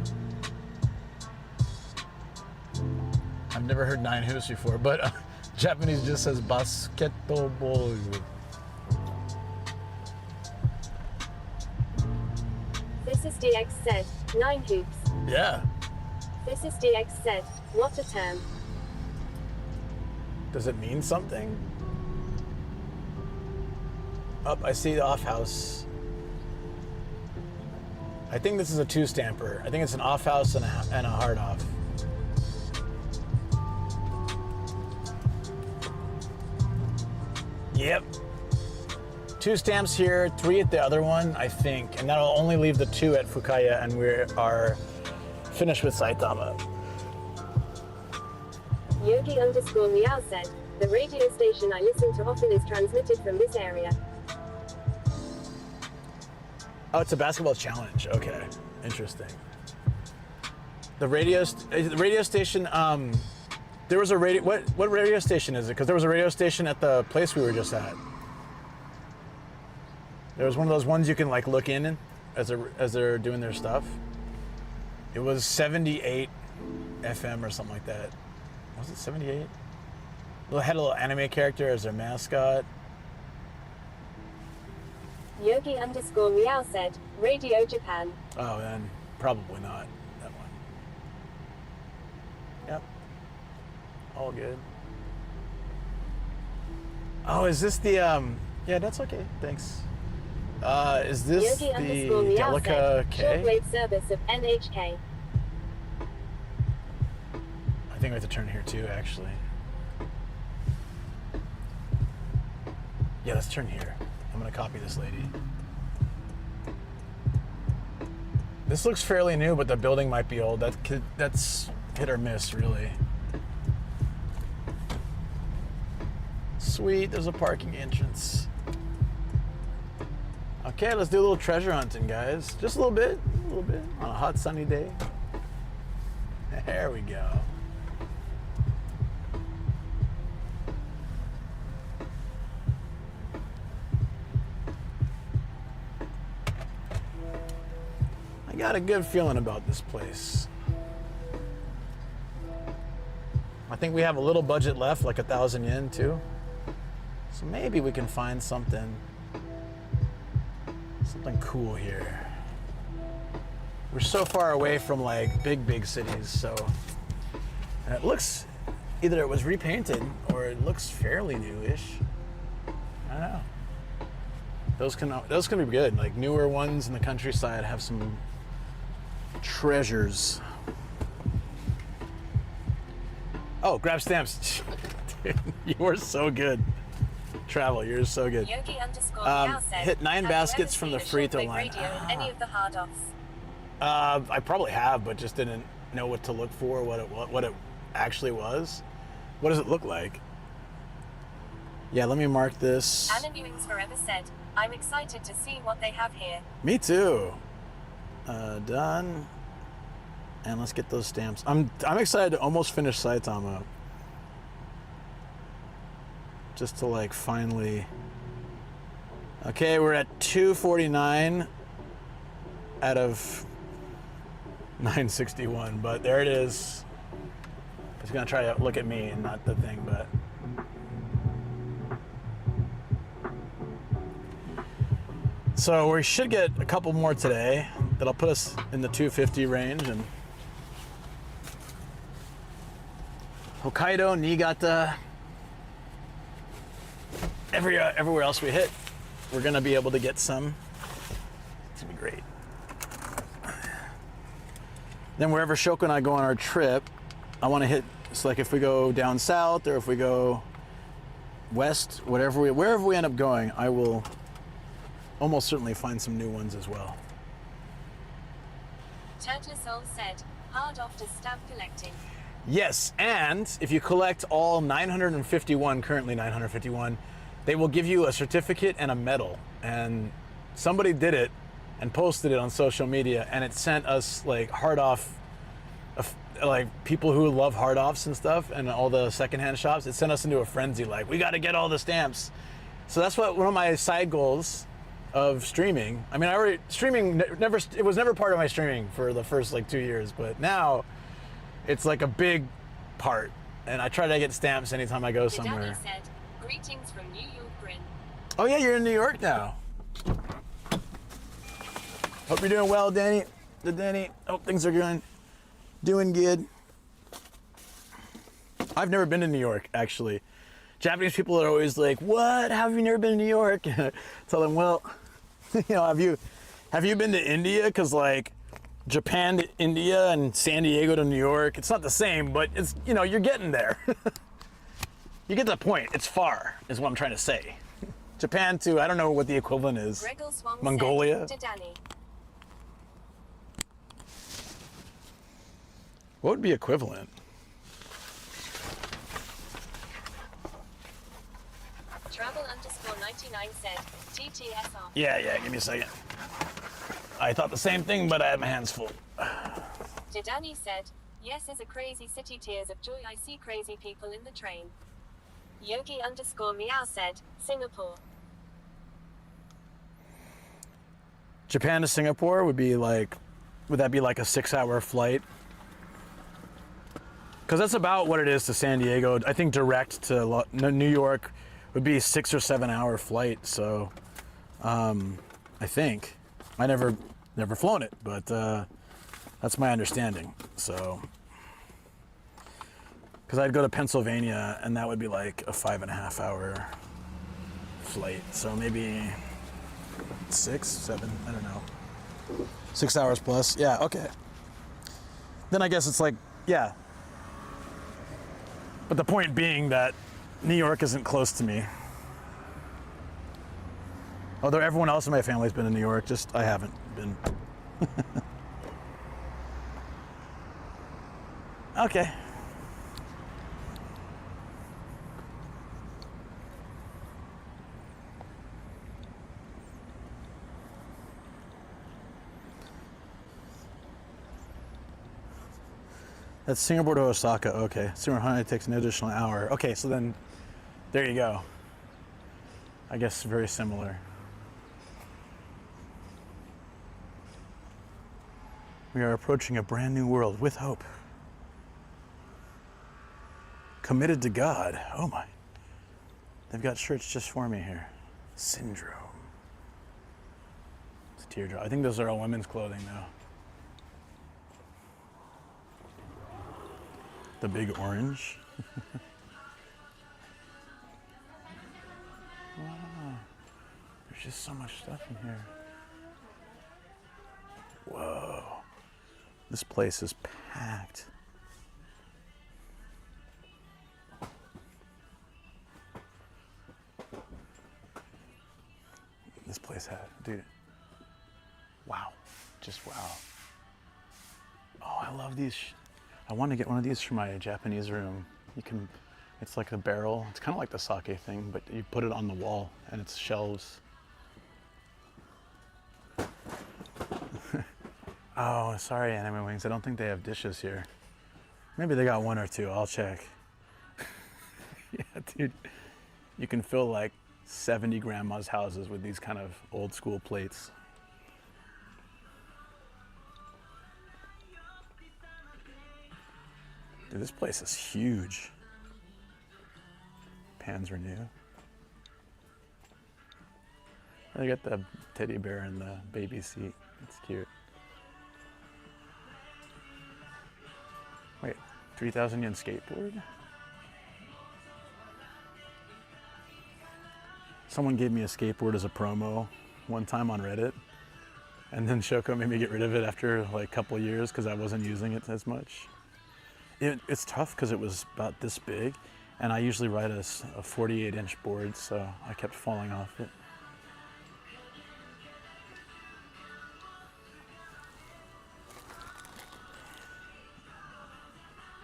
I've never heard 9 hoops before, but Japanese just says basketball. This is DX said, 9 hoops. Yeah. This is DX said, what a term. Does it mean something? Up, I see the off house. I think this is a 2-stamper. I think it's an off house and a hard off. Yep. 2 stamps here, 3 at the other one, I think. And that'll only leave the 2 at Fukaya, and we are finished with Saitama. Yogi_Meow said, the radio station I listen to often is transmitted from this area. Oh, it's a basketball challenge. Okay, interesting. The radio station. There was a radio. What radio station is it? Because there was a radio station at the place we were just at. There was one of those ones you can like look in as they're doing their stuff. It was 78 FM or something like that. Was it 78? It had a little anime character as their mascot. Yogi_Meow said, Radio Japan. Oh, then probably not that one. Yep. All good. Oh, is this the yeah, that's okay. Thanks. Is this the Delica K? Shortwave service of NHK. I think we have to turn here too, actually. Yeah, let's turn here. I'm gonna copy this lady. This looks fairly new, but the building might be old. That's hit or miss, really. Sweet, there's a parking entrance. Okay, let's do a little treasure hunting, guys. Just a little bit on a hot sunny day. There we go. I got a good feeling about this place. I think we have a little budget left, like 1,000 yen too. So maybe we can find something cool here. We're so far away from like big cities, so and it looks either it was repainted or it looks fairly newish. I don't know. Those can be good. Like newer ones in the countryside have some treasures. Oh, grab stamps. Dude, you are so good. Travel, you're so good. Hit 9 baskets from the free throw line. Any of the hard offs? I probably have, but just didn't know what to look for, what it actually was. What does it look like? Yeah, let me mark this. Anna Newings Forever said, I'm excited to see what they have here. Me too. Done. And let's get those stamps. I'm excited to almost finish Saitama. Just to like finally. Okay, we're at 249 out of 961, but there it is. It's gonna try to look at me and not the thing, but. So we should get a couple more today that'll put us in the 250 range, and Hokkaido, Niigata, everywhere else we hit, we're gonna be able to get some. It's gonna be great. Then wherever Shoko and I go on our trip, I want to hit. It's like if we go down south or if we go west, wherever we end up going, I will almost certainly find some new ones as well. Turtle Soul said, hard off to stamp collecting. Yes, and if you collect all 951, currently 951, they will give you a certificate and a medal. And somebody did it and posted it on social media, and it sent us like hard off, like people who love hard offs and stuff, and all the secondhand shops. It sent us into a frenzy, like we got to get all the stamps. So that's what one of my side goals of streaming. I mean, streaming it was never part of my streaming for the first like 2 years, but now it's like a big part, and I try to get stamps anytime I go somewhere. Danny said, greetings from New York, Bryn. Oh yeah, you're in New York now. Hope you're doing well, Danny. Danny. Hope things are doing good. I've never been to New York, actually. Japanese people are always like, "What? How have you never been to New York?" Tell them, well, you know, have you been to India? Because like Japan to India and San Diego to New York, it's not the same, but it's, you know, you're getting there. You get the point. It's far, is what I'm trying to say. Japan to, I don't know what the equivalent is. Gregor Swam Mongolia? said to Danny. What would be equivalent? Travel_99 said, TTSR. Yeah, give me a second. I thought the same thing, but I had my hands full. Danny said, yes, as a crazy city, tears of joy, I see crazy people in the train. Yogi_meow said, Singapore. Japan to Singapore would be like, would that be like a 6-hour flight? Because that's about what it is to San Diego. I think direct to New York would be a 6 or 7 hour flight. So, I think I never flown it, but that's my understanding. So, because I'd go to Pennsylvania, and that would be like a 5.5 hour flight. So maybe 6, 7, I don't know. 6 hours plus. Yeah. Okay. Then I guess it's like, yeah. But the point being that New York isn't close to me. Although everyone else in my family's been to New York, just I haven't been. Okay. That's Singapore to Osaka. Okay. Singapore takes an additional hour. Okay, so then there you go. I guess very similar. We are approaching a brand new world with hope. Committed to God. Oh my. They've got shirts just for me here. Syndrome. It's a teardrop. I think those are all women's clothing though. The big orange. Wow. There's just so much stuff in here. Whoa. This place is packed. This place had, dude. Wow. Just wow. Oh, I love these. I want to get one of these for my Japanese room. You can, it's like a barrel. It's kind of like the sake thing, but you put it on the wall and it's shelves. Oh, sorry, Anime Wings. I don't think they have dishes here. Maybe they got one or two. I'll check. Yeah, dude. You can fill like 70 grandma's houses with these kind of old school plates. Dude, this place is huge. Pans are new. They got the teddy bear in the baby seat. It's cute. Wait, 3,000 yen skateboard? Someone gave me a skateboard as a promo one time on Reddit, and then Shoko made me get rid of it after like a couple years because I wasn't using it as much. It's tough because it was about this big, and I usually ride a 48-inch board, so I kept falling off it.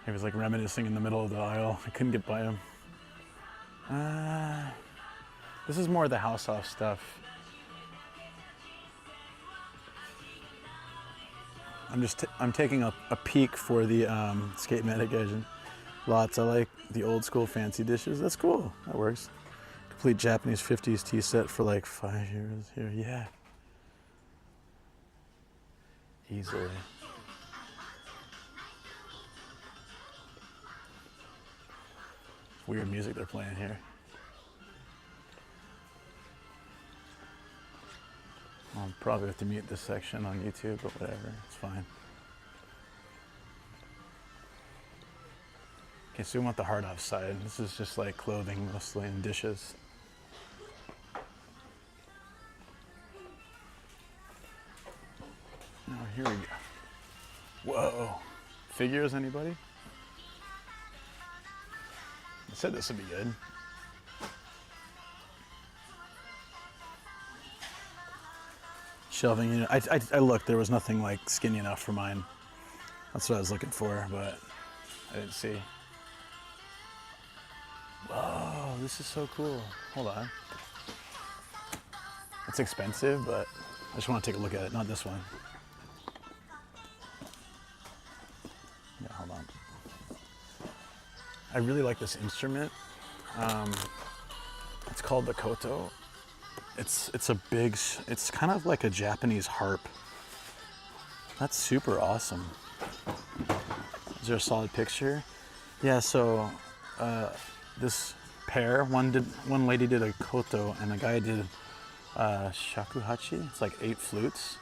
He was like reminiscing in the middle of the aisle. I couldn't get by him. This is more of the house off stuff. I'm taking a peek for the Skate-Matic Gaijin lots. I like the old school fancy dishes. That's cool. That works. Complete Japanese 50s tea set for like €5 here. Yeah. Easily. Weird music they're playing here. I'll probably have to mute this section on YouTube, but whatever, it's fine. Okay, so we want the hard off side. This is just like clothing mostly and dishes. Oh, here we go. Whoa. Figures, anybody? I said this would be good. shelving unit. I looked, there was nothing like skinny enough for mine. That's what I was looking for, but I didn't see. Whoa, this is so cool. Hold on. It's expensive, but I just want to take a look at it, not this one. Yeah, hold on. I really like this instrument. It's called the koto. It's kind of like a Japanese harp. That's super awesome. Is there a solid picture? Yeah, so this pair, one lady did a koto and a guy did shakuhachi. It's like 8 flutes.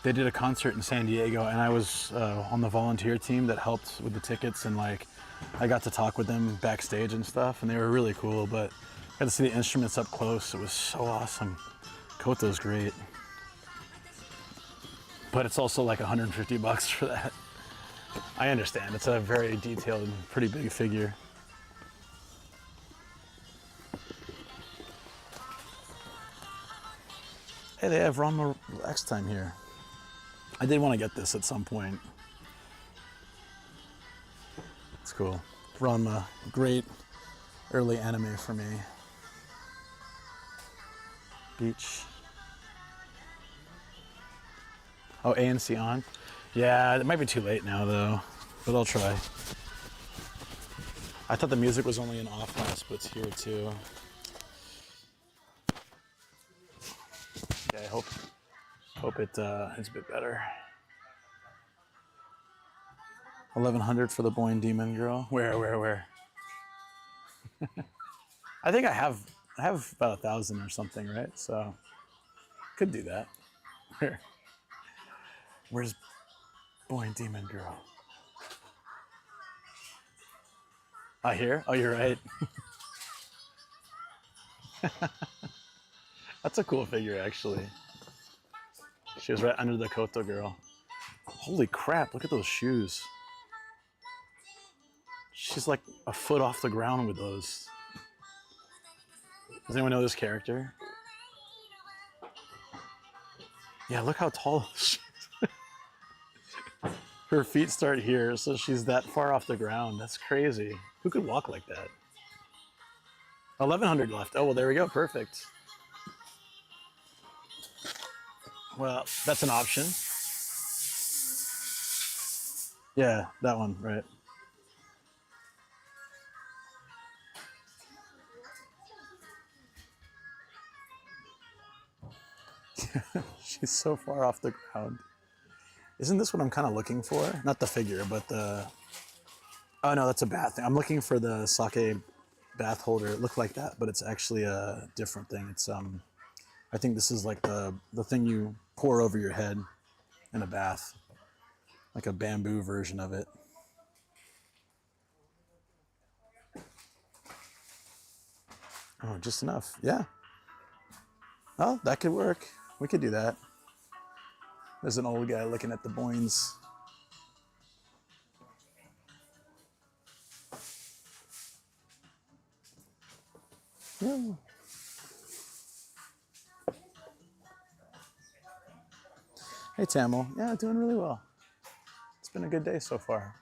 They did a concert in San Diego, and I was on the volunteer team that helped with the tickets, and like I got to talk with them backstage and stuff, and they were really cool. But I got to see the instruments up close. It was so awesome. Koto's great, but it's also like $150 for that. I understand. It's a very detailed and pretty big figure. Hey, they have Ranma X Time here. I did want to get this at some point. It's cool. Ranma, great early anime for me. Beach. Oh, ANC on? Yeah, it might be too late now though, but I'll try. I thought the music was only in off class, but it's here too. Yeah, I hope it's a bit better. 1100 for the Boing Demon Girl. Where? I think I have about 1,000 or something, right? So could do that. Where's Boing Demon Girl? Here? Oh, you're right. That's a cool figure, actually. She was right under the Koto girl. Holy crap, look at those shoes. She's like a foot off the ground with those. Does anyone know this character? Yeah, look how tall she is. Her feet start here, so she's that far off the ground. That's crazy. Who could walk like that? 1,100 left. Oh, well, there we go. Perfect. Well, that's an option. Yeah, that one, right. She's so far off the ground. Isn't this what I'm kind of looking for? Not the figure, but the... Oh no, that's a bath thing. I'm looking for the sake bath holder. It looked like that, but it's actually a different thing. It's I think this is like the thing you pour over your head in a bath. Like a bamboo version of it. Oh, just enough. Yeah. Oh, that could work. We could do that. There's an old guy looking at the boings. Yeah. Hey Tamil, yeah, doing really well. It's been a good day so far.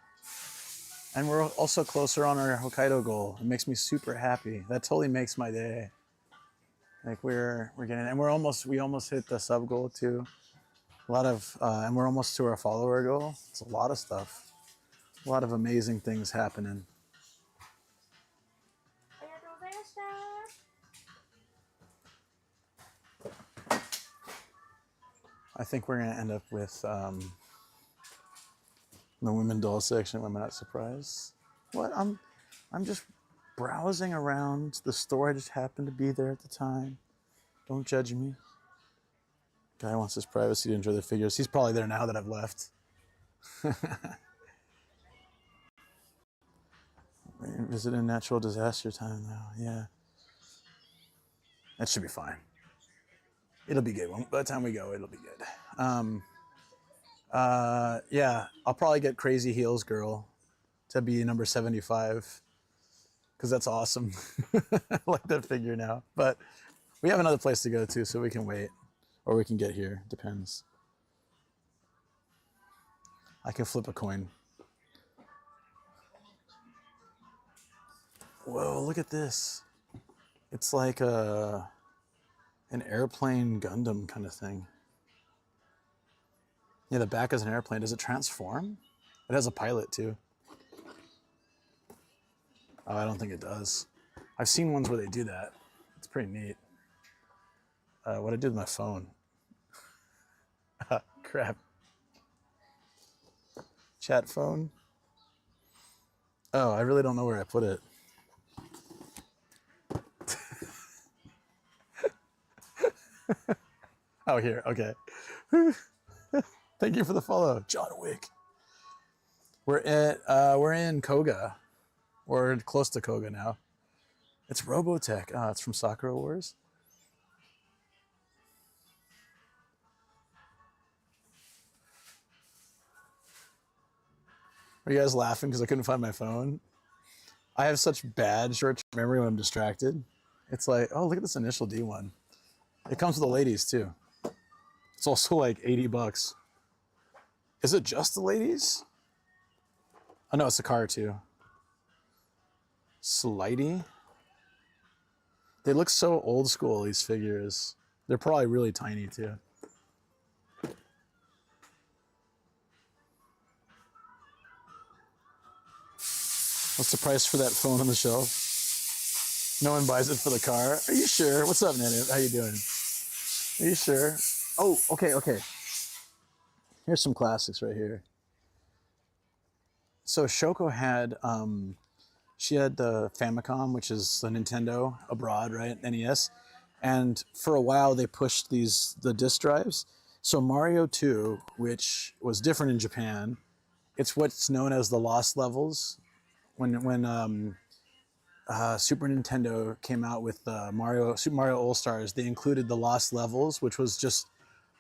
And we're also closer on our Hokkaido goal. It makes me super happy. That totally makes my day. Like we're getting, and we almost hit the sub goal too. A lot of, and we're almost to our follower goal. It's a lot of stuff. A lot of amazing things happening. I think we're gonna end up with the women doll section. Am I not surprised? What? I'm just browsing around the store. I just happened to be there at the time. Don't judge me. Guy wants his privacy to enjoy the figures. He's probably there now that I've left. We're visiting natural disaster time now. Yeah. That should be fine. It'll be good. By the time we go, it'll be good. Yeah, I'll probably get Crazy Heels Girl to be number 75 because that's awesome. I like that figure now. But we have another place to go to, so we can wait. Or we can get here, depends. I can flip a coin. Whoa, look at this. It's like an airplane Gundam kind of thing. Yeah, the back is an airplane. Does it transform? It has a pilot too. Oh, I don't think it does. I've seen ones where they do that. It's pretty neat. What I did with my phone. Crap. Chat phone. Oh, I really don't know where I put it. Oh, here. Okay. Thank you for the follow, John Wick. We're in Koga. We're close to Koga now. It's Robotech. Oh, it's from Sakura Wars. Are you guys laughing because I couldn't find my phone? I have such bad short-term memory when I'm distracted. It's like, oh, look at this initial D one. It comes with the ladies too. It's also like 80 bucks. Is it just the ladies? Oh no, it's a car too. Slidey. They look so old school, these figures. They're probably really tiny too. What's the price for that phone on the shelf? No one buys it for the car. Are you sure? What's up, Nana? How you doing? Are you sure? Oh, okay. Here's some classics right here. So Shoko had, she had the Famicom, which is the Nintendo abroad, right? NES. And for a while they pushed the disc drives. So Mario 2, which was different in Japan, it's what's known as the Lost Levels. When Super Nintendo came out with Super Mario All-Stars, they included the Lost Levels, which was just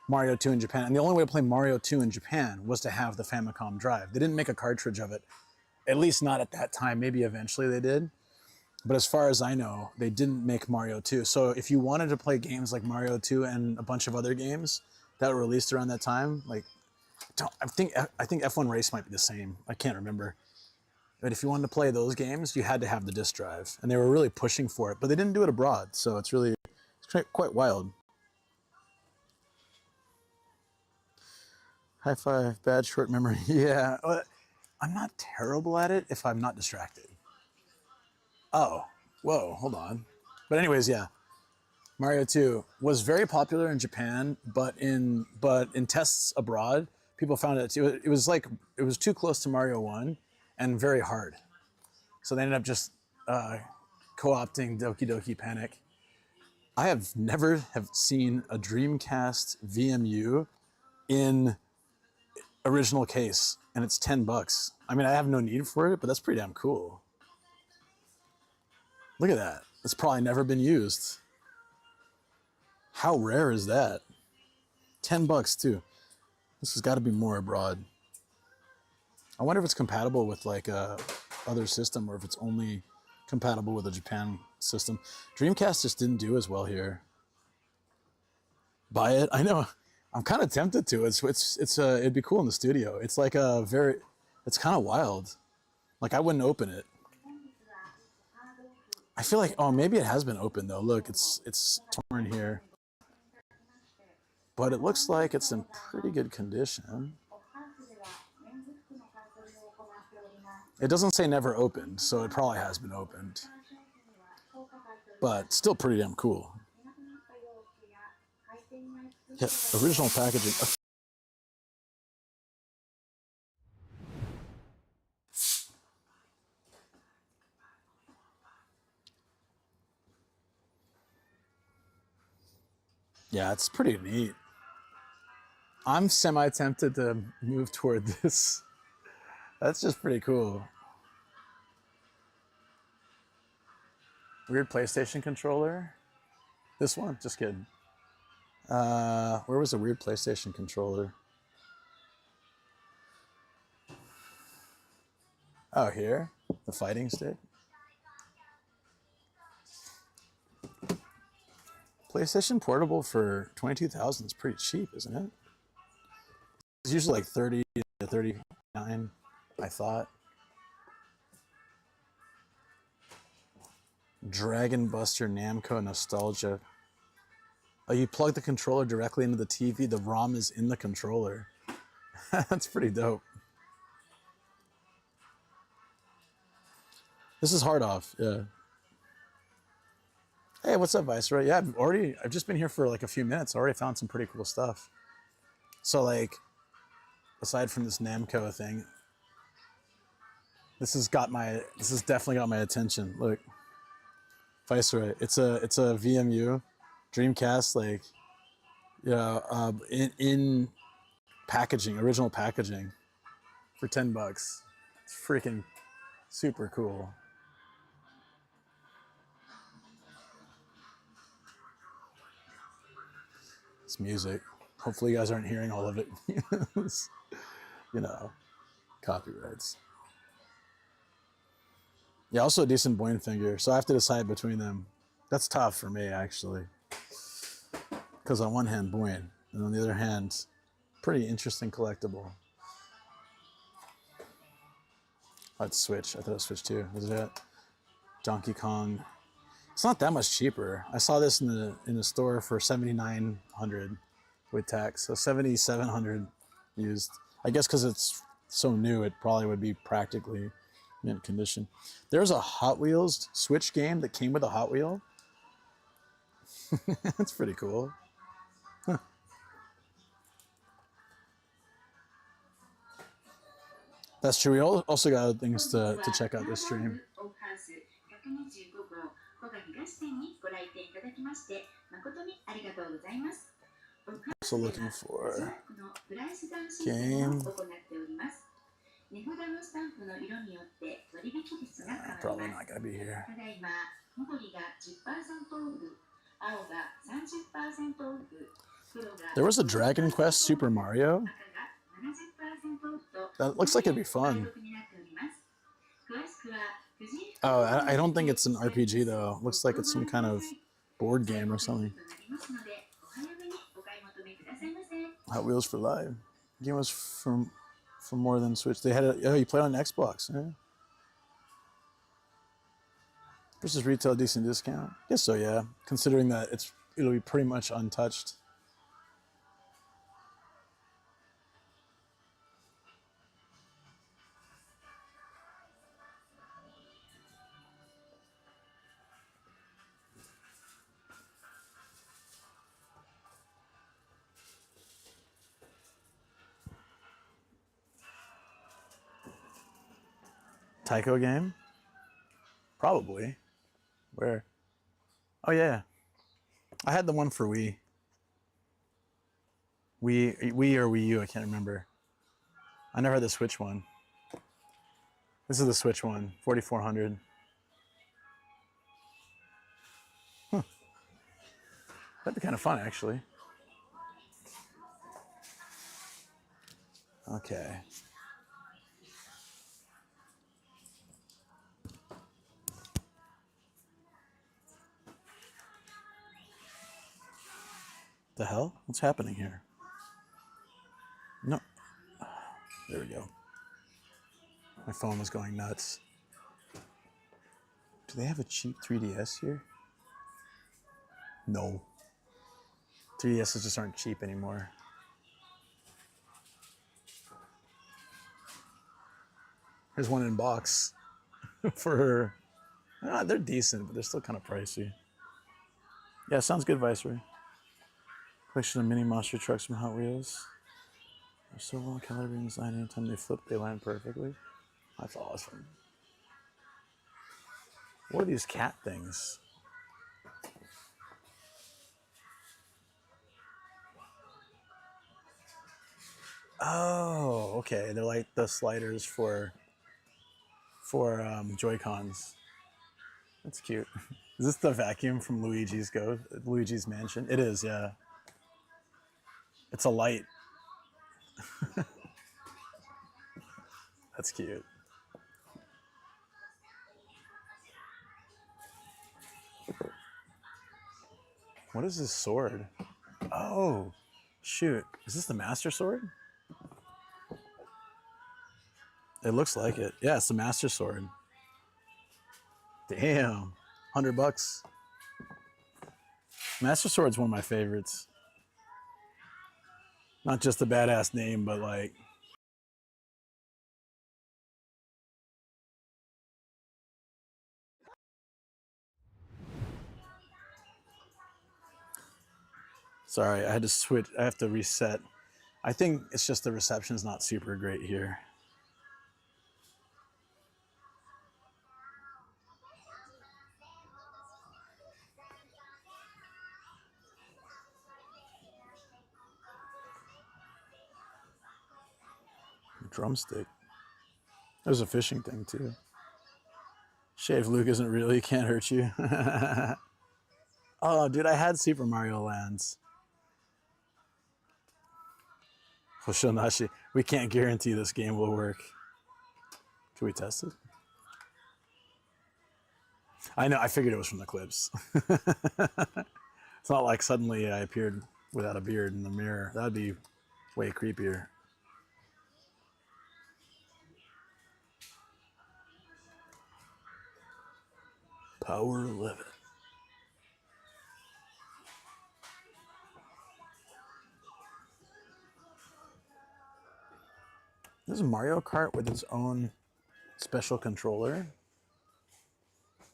Mario 2 in Japan. And the only way to play Mario 2 in Japan was to have the Famicom drive. They didn't make a cartridge of it, at least not at that time. Maybe eventually they did. But as far as I know, they didn't make Mario 2. So if you wanted to play games like Mario 2 and a bunch of other games that were released around that time, like, I think F1 Race might be the same. I can't remember. But if you wanted to play those games, you had to have the disc drive. And they were really pushing for it, but they didn't do it abroad. So it's quite wild. High five, bad short memory. Yeah, I'm not terrible at it if I'm not distracted. Oh, whoa, hold on. But anyways, yeah. Mario 2 was very popular in Japan, but in tests abroad, people found it was too close to Mario 1 and very hard. So they ended up just co-opting Doki Doki Panic. I have never seen a Dreamcast VMU in original case, and it's 10 bucks. I mean, I have no need for it, but that's pretty damn cool. Look at that. It's probably never been used. How rare is that? 10 bucks too. This has got to be more abroad. I wonder if it's compatible with like a other system or if it's only compatible with a Japan system. Dreamcast just didn't do as well here. Buy it? I know. I'm kind of tempted to. It'd be cool in the studio. It's like it's kind of wild. Like I wouldn't open it. I feel like, oh, maybe it has been opened though. Look, it's torn here. But it looks like it's in pretty good condition. It doesn't say never opened, so it probably has been opened. But still pretty damn cool. Yeah, original packaging. Yeah, it's pretty neat. I'm semi-tempted to move toward this. That's just pretty cool. Weird PlayStation controller. This one? Just kidding. Where was the weird PlayStation controller? Oh, here? The fighting stick? PlayStation Portable for 22,000 is pretty cheap, isn't it? It's usually like 30 to 39, I thought. Dragon Buster Namco Nostalgia. Oh, you plug the controller directly into the TV. The ROM is in the controller. That's pretty dope. This is hard off, yeah. Hey, what's up, Viceroy? Yeah, I've just been here for like a few minutes. I already found some pretty cool stuff. So like, aside from this Namco thing, this has definitely got my attention. Look, Viceroy, it's a VMU, Dreamcast, like, yeah, in packaging, original packaging, for $10. It's freaking super cool. It's music. Hopefully you guys aren't hearing all of it. You know, copyrights. Yeah, also a decent Boyne figure. So I have to decide between them. That's tough for me, actually. Because on one hand, Boyne, and on the other hand, pretty interesting collectible. Oh, it's Switch. I thought it was Switch 2. Was it Donkey Kong? It's not that much cheaper. I saw this in the store for $7,900 with tax, so $7,700 used. I guess because it's so new, it probably would be practically mint condition. There's a Hot Wheels Switch game that came with a Hot Wheel. That's pretty cool. Huh. That's true. We also got other things to check out this stream. Also looking for game. Probably not gonna be here. There was a Dragon Quest Super Mario. That looks like it'd be fun. Oh, I don't think it's an RPG though. Looks like it's some kind of board game or something. Hot Wheels for Life. The game was from more than Switch. They had you played on Xbox. Yeah. Versus retail, decent discount. Guess so, yeah. Considering that it'll be pretty much untouched. Taiko game? Probably. Where? Oh yeah. I had the one for Wii. Wii or Wii U, I can't remember. I never had the Switch one. This is the Switch one, 4,400. Huh. That'd be kind of fun, actually. Okay. The hell? What's happening here? No. There we go. My phone was going nuts. Do they have a cheap 3DS here? No. 3DSs just aren't cheap anymore. Here's one in box for, they're decent, but they're still kind of pricey. Yeah, sounds good, Viceroy. Collection of mini monster trucks from Hot Wheels. They're so well calibrated and designed. Anytime they flip, they land perfectly. That's awesome. What are these cat things? Oh, okay. They're like the sliders for Joy-Cons. That's cute. Is this the vacuum from Luigi's Mansion? It is, yeah. It's a light. That's cute. What is this sword? Oh, shoot. Is this the Master Sword? It looks like it. Yeah, it's the Master Sword. Damn. $100. Master Sword's one of my favorites. Not just a badass name, but like... Sorry, I had to switch. I have to reset. I think it's just the reception's not super great here. Drumstick. There's a fishing thing too. Shave Luke isn't really, can't hurt you. Oh, dude, I had Super Mario Lands. Hoshonashi. We can't guarantee this game will work. Can we test it? I know, I figured it was from the clips. It's not like suddenly I appeared without a beard in the mirror. That'd be way creepier. Power 11. This is Mario Kart with its own special controller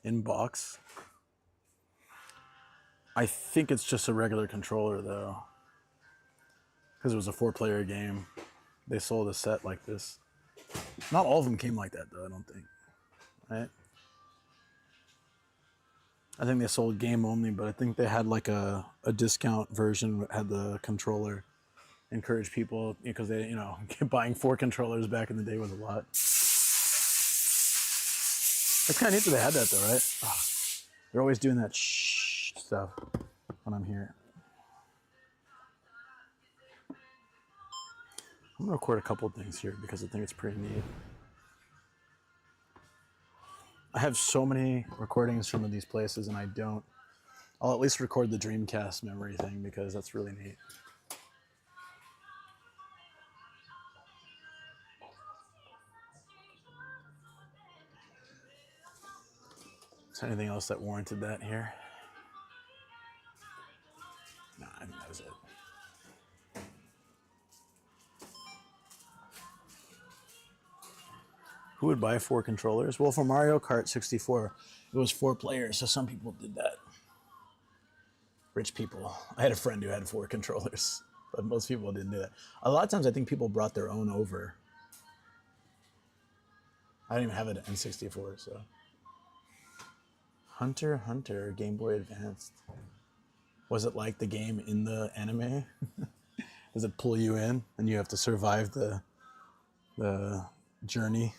in box. I think it's just a regular controller though, because it was a 4-player game. They sold a set like this. Not all of them came like that though, I don't think, right? I think they sold game only, but I think they had like a discount version that had the controller. Encourage people, because they, you know, buying 4 controllers back in the day was a lot. It's kind of neat that they had that though, right? Oh, they're always doing that shh stuff when I'm here. I'm gonna record a couple of things here because I think it's pretty neat. I have so many recordings from these places and I'll at least record the Dreamcast memory thing because that's really neat. Is there anything else that warranted that here? No, I think that was it. Who would buy 4 controllers? Well, for Mario Kart 64, it was 4 players, so some people did that. Rich people. I had a friend who had 4 controllers, but most people didn't do that. A lot of times I think people brought their own over. I don't even have an N64, so. Hunter x Hunter, Game Boy Advanced. Was it like the game in the anime? Does it pull you in and you have to survive the journey?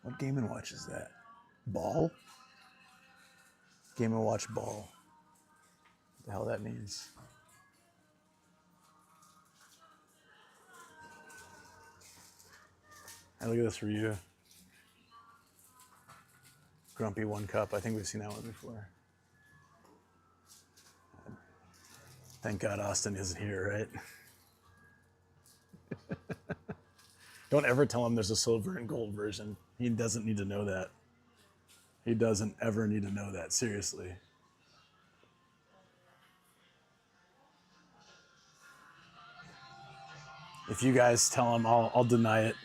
What Game & Watch is that? Ball? Game & Watch Ball. What the hell that means? And look at this review. Grumpy 1 Cup. I think we've seen that one before. Thank God Austin isn't here, right? Don't ever tell him there's a silver and gold version. He doesn't need to know that. He doesn't ever need to know that, seriously. If you guys tell him, I'll deny it.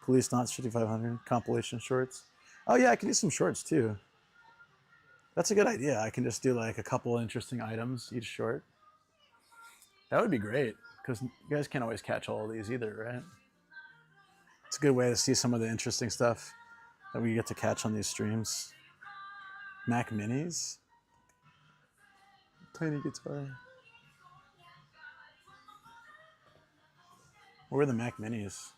Police Knots 5500 compilation shorts. Oh yeah, I can do some shorts too. That's a good idea. I can just do like a couple interesting items each short. That would be great, because you guys can't always catch all of these either, right? It's a good way to see some of the interesting stuff that we get to catch on these streams. Mac Minis. Tiny guitar. Where are the Mac Minis?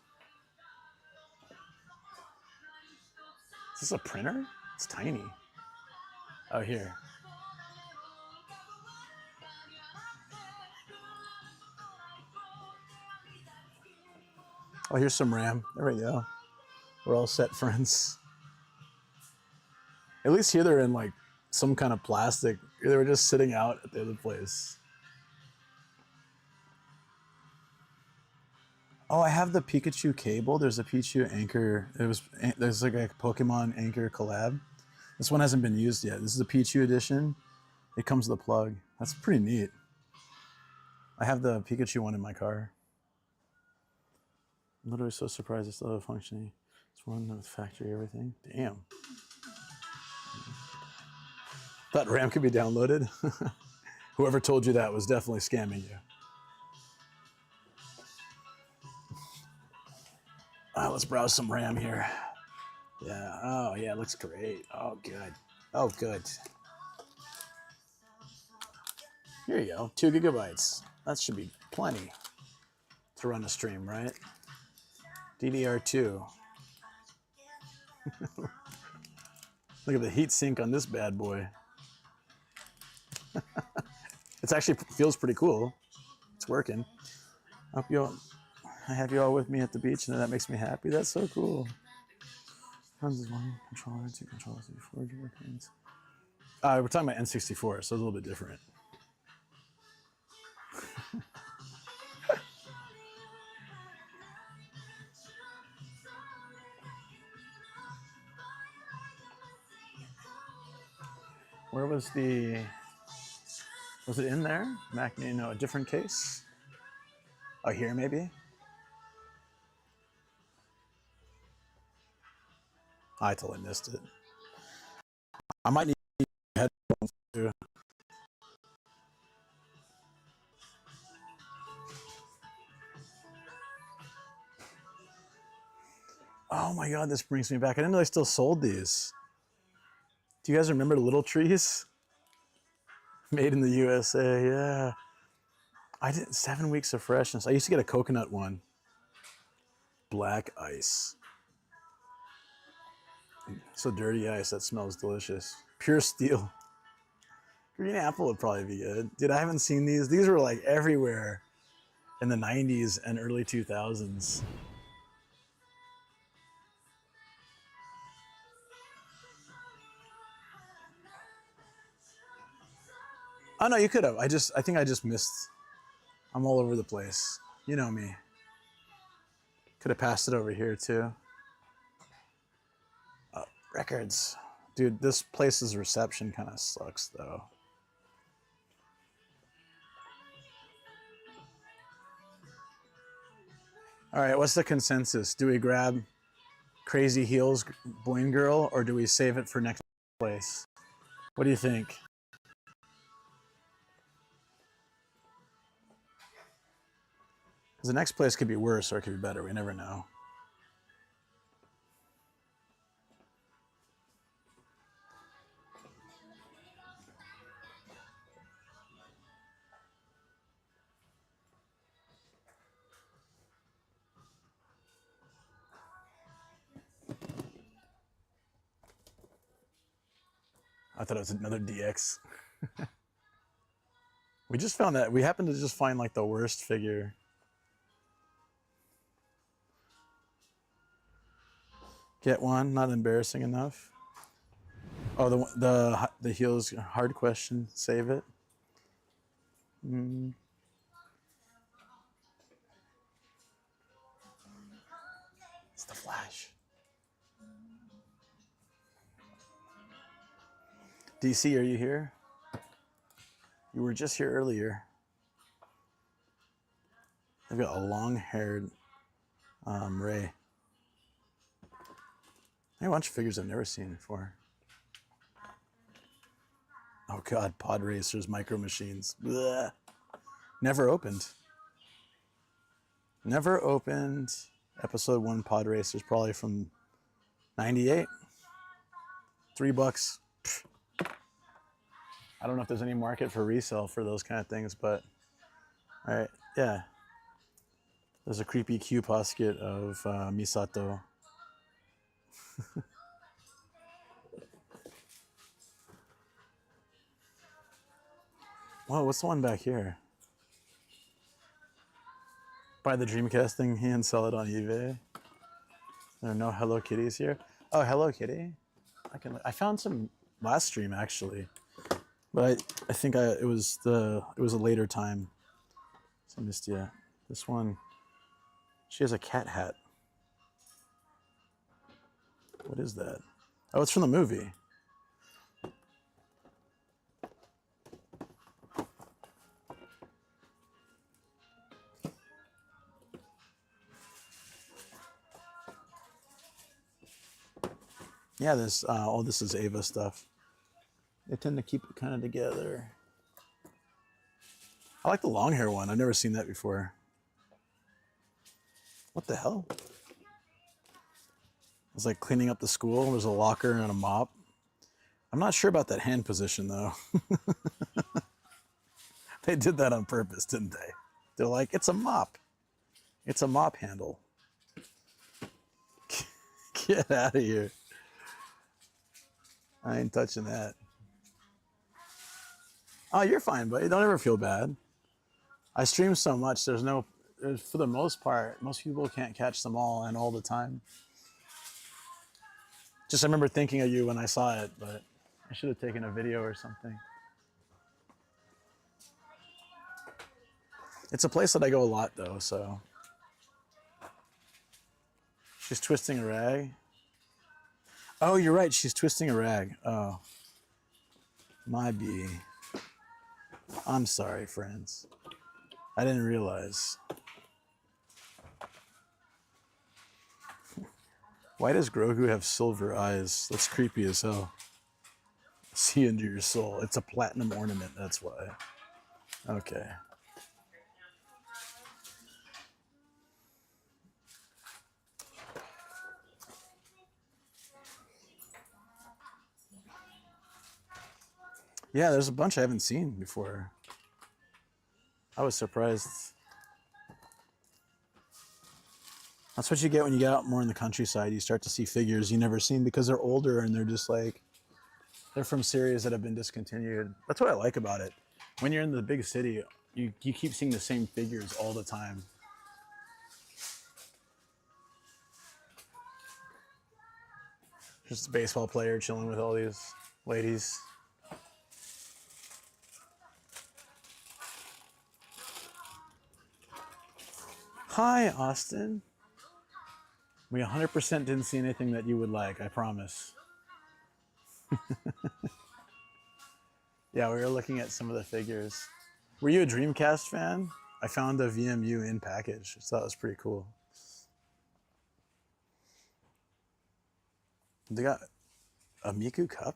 Is this a printer? It's tiny. Oh, here. Oh, here's some RAM. There we go. We're all set, friends. At least here they're in like some kind of plastic. They were just sitting out at the other place. Oh, I have the Pikachu cable. There's a Pikachu anchor. There's like a Pokemon anchor collab. This one hasn't been used yet. This is the Pikachu edition. It comes with a plug. That's pretty neat. I have the Pikachu one in my car. I'm literally so surprised I still have it functioning. It's running with factory everything. Damn. Thought RAM could be downloaded. Whoever told you that was definitely scamming you. Let's browse some RAM here. Yeah, oh yeah, it looks great. Oh, good. Oh, good. Here you go, 2 gigabytes. That should be plenty to run a stream, right? DDR2. Look at the heat sink on this bad boy. It actually feels pretty cool. It's working. I have you all with me at the beach, and that makes me happy. That's so cool. Runs as one controller, 2 controllers, 4 Joy-Cons. We're talking about N64, so it's a little bit different. Where was the... Was it in there? No, a different case? Oh, here maybe? I totally missed it. I might need headphones too. Oh my God, this brings me back. I didn't know they still sold these. Do you guys remember the little trees? Made in the USA, yeah. I did 7 weeks of freshness. I used to get a coconut one. Black ice. So dirty ice, that smells delicious. Pure steel. Green apple would probably be good. Dude, I haven't seen these. These were like everywhere in the 90s and early 2000s. Oh no, you could have. I think I just missed. I'm all over the place. You know me. Could have passed it over here too. Records. Dude, this place's reception kind of sucks though. All right, what's the consensus? Do we grab Crazy Heels Boing Girl or do we save it for next place? What do you think? Because the next place could be worse or it could be better. We never know. I thought it was another DX. We just found that. We happened to just find like the worst figure. Get one, not embarrassing enough. Oh, the heels, hard question, save it. It's the Flash. DC, are you here? You were just here earlier. They've got a long-haired Ray. A bunch of figures I've never seen before. Oh God, Pod Racers, Micro Machines. Blech. Never opened. Never opened. Episode 1 Pod Racers, probably from 98. $3. Pfft. I don't know if there's any market for resale for those kind of things, but all right, yeah. There's a creepy Q posket of Misato. Whoa, what's the one back here? Buy the Dreamcast thing and sell it on eBay. There are no Hello Kitties here. Oh, Hello Kitty. I found some last stream actually, but I think it was a later time. So I missed you. This one, she has a cat hat. What is that? Oh, it's from the movie. Yeah, this all this is Ava stuff. They tend to keep it kind of together. I like the long hair one. I've never seen that before. What the hell? It was like cleaning up the school. There was a locker and a mop. I'm not sure about that hand position though. They did that on purpose, didn't they? They're like, it's a mop. It's a mop handle. Get out of here. I ain't touching that. Oh, you're fine, buddy. Don't ever feel bad. I stream so much, for the most part, most people can't catch them all and all the time. Just I remember thinking of you when I saw it, but I should have taken a video or something. It's a place that I go a lot though, so. She's twisting a rag. Oh, you're right, she's twisting a rag. Oh, my bee. I'm sorry, friends. I didn't realize. Why does Grogu have silver eyes? That's creepy as hell. See into your soul. It's a platinum ornament, that's why. Okay. Yeah, there's a bunch I haven't seen before. I was surprised. That's what you get when you get out more in the countryside. You start to see figures you never seen because they're older and they're just like, they're from series that have been discontinued. That's what I like about it. When you're in the big city, you keep seeing the same figures all the time. Just a baseball player chilling with all these ladies. Hi, Austin. We 100% didn't see anything that you would like, I promise. Yeah, we were looking at some of the figures. Were you a Dreamcast fan? I found a VMU in package, so that was pretty cool. They got a Miku cup.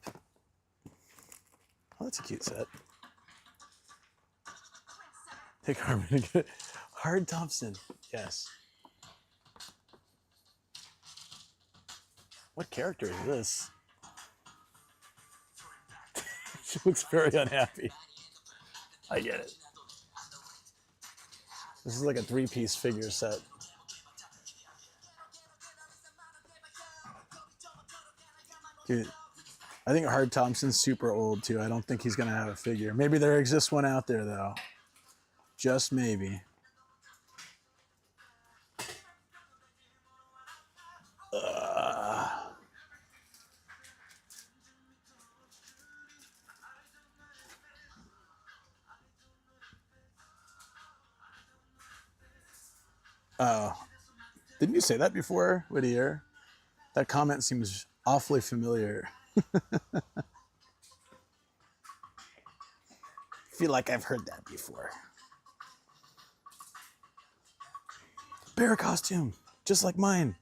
Oh, that's a cute set. Take Harmon. Hard Thompson, yes. What character is this? She looks very unhappy. I get it. This is like a 3-piece figure set. Dude, I think Hard Thompson's super old too. I don't think he's gonna have a figure. Maybe there exists one out there though. Just maybe. Oh, didn't you say that before, Whittier? That comment seems awfully familiar. Feel like I've heard that before. Bear costume, just like mine.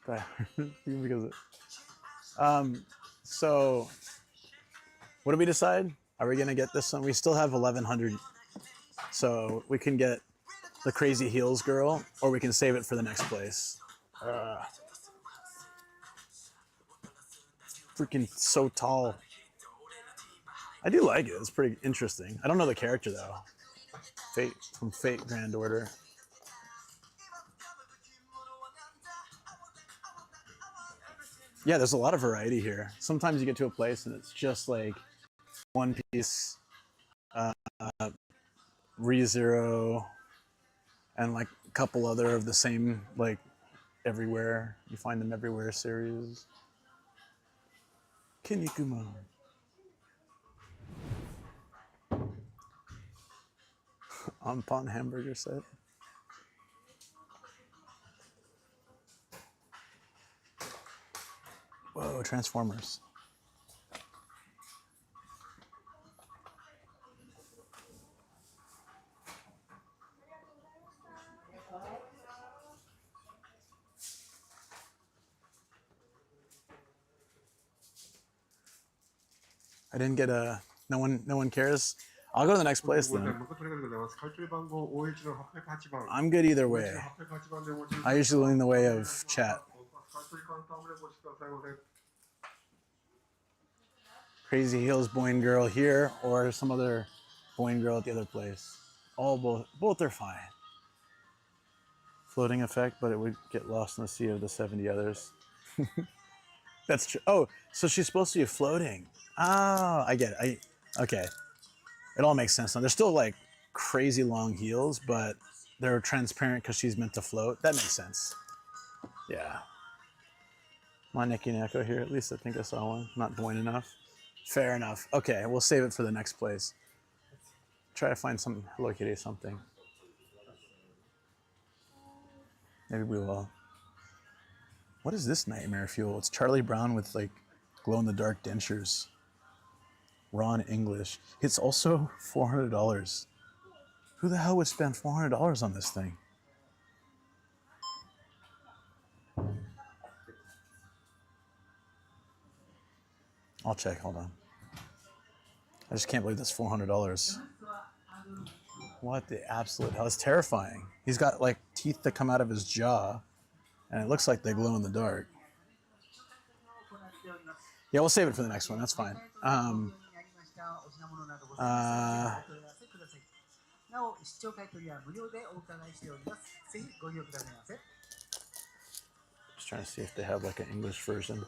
Because so what do we decide? Are we gonna get this one? We still have 1100, so we can get the Crazy Heels girl, or we can save it for the next place. Freaking so tall. I do like it. It's pretty interesting. I don't know the character though. Fate from Fate Grand Order. Yeah, there's a lot of variety here. Sometimes you get to a place and it's just like one piece, ReZero, and like a couple other of the same like everywhere. You find them everywhere series. Kinnikuman. Ampon hamburger set. Whoa, Transformers. I didn't get a. No one cares. I'll go to the next place then. I'm good either way. I usually lean the way of chat. Crazy Heels Boing Girl here, or some other Boing Girl at the other place. Both are fine. Floating effect, but it would get lost in the sea of the 70 others. That's true. Oh, so she's supposed to be floating. Oh, I get it. Okay. It all makes sense now. They're still like crazy long heels, but they're transparent because she's meant to float. That makes sense. Yeah. My Neki Neko here. At least I think I saw one. Not Boing enough. Fair enough. Okay, we'll save it for the next place. Try to find some Hello Kitty something. Maybe we will. What is this nightmare fuel? It's Charlie Brown with like glow-in-the-dark dentures. Ron English. It's also $400. Who the hell would spend $400 on this thing? I'll check, hold on. I just can't believe that's $400. What the absolute hell? It's terrifying. He's got like teeth that come out of his jaw, and it looks like they glow in the dark. Yeah, we'll save it for the next one. That's fine. Just trying to see if they have like an English version.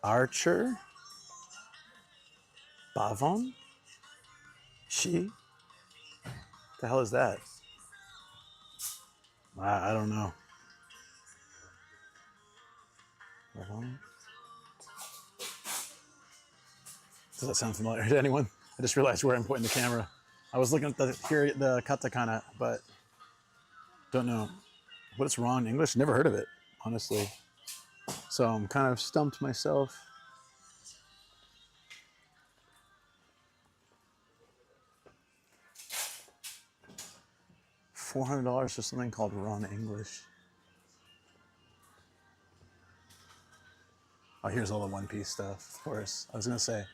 Archer? Bavon? She? The hell is that? I don't know. Bavon? Does that sound familiar to anyone? I just realized where I'm pointing the camera. I was looking at the katakana, but don't know. What is wrong in English? Never heard of it, honestly. So I'm kind of stumped myself. $400 for something called Ron English. Oh, here's all the One Piece stuff, of course. I was gonna say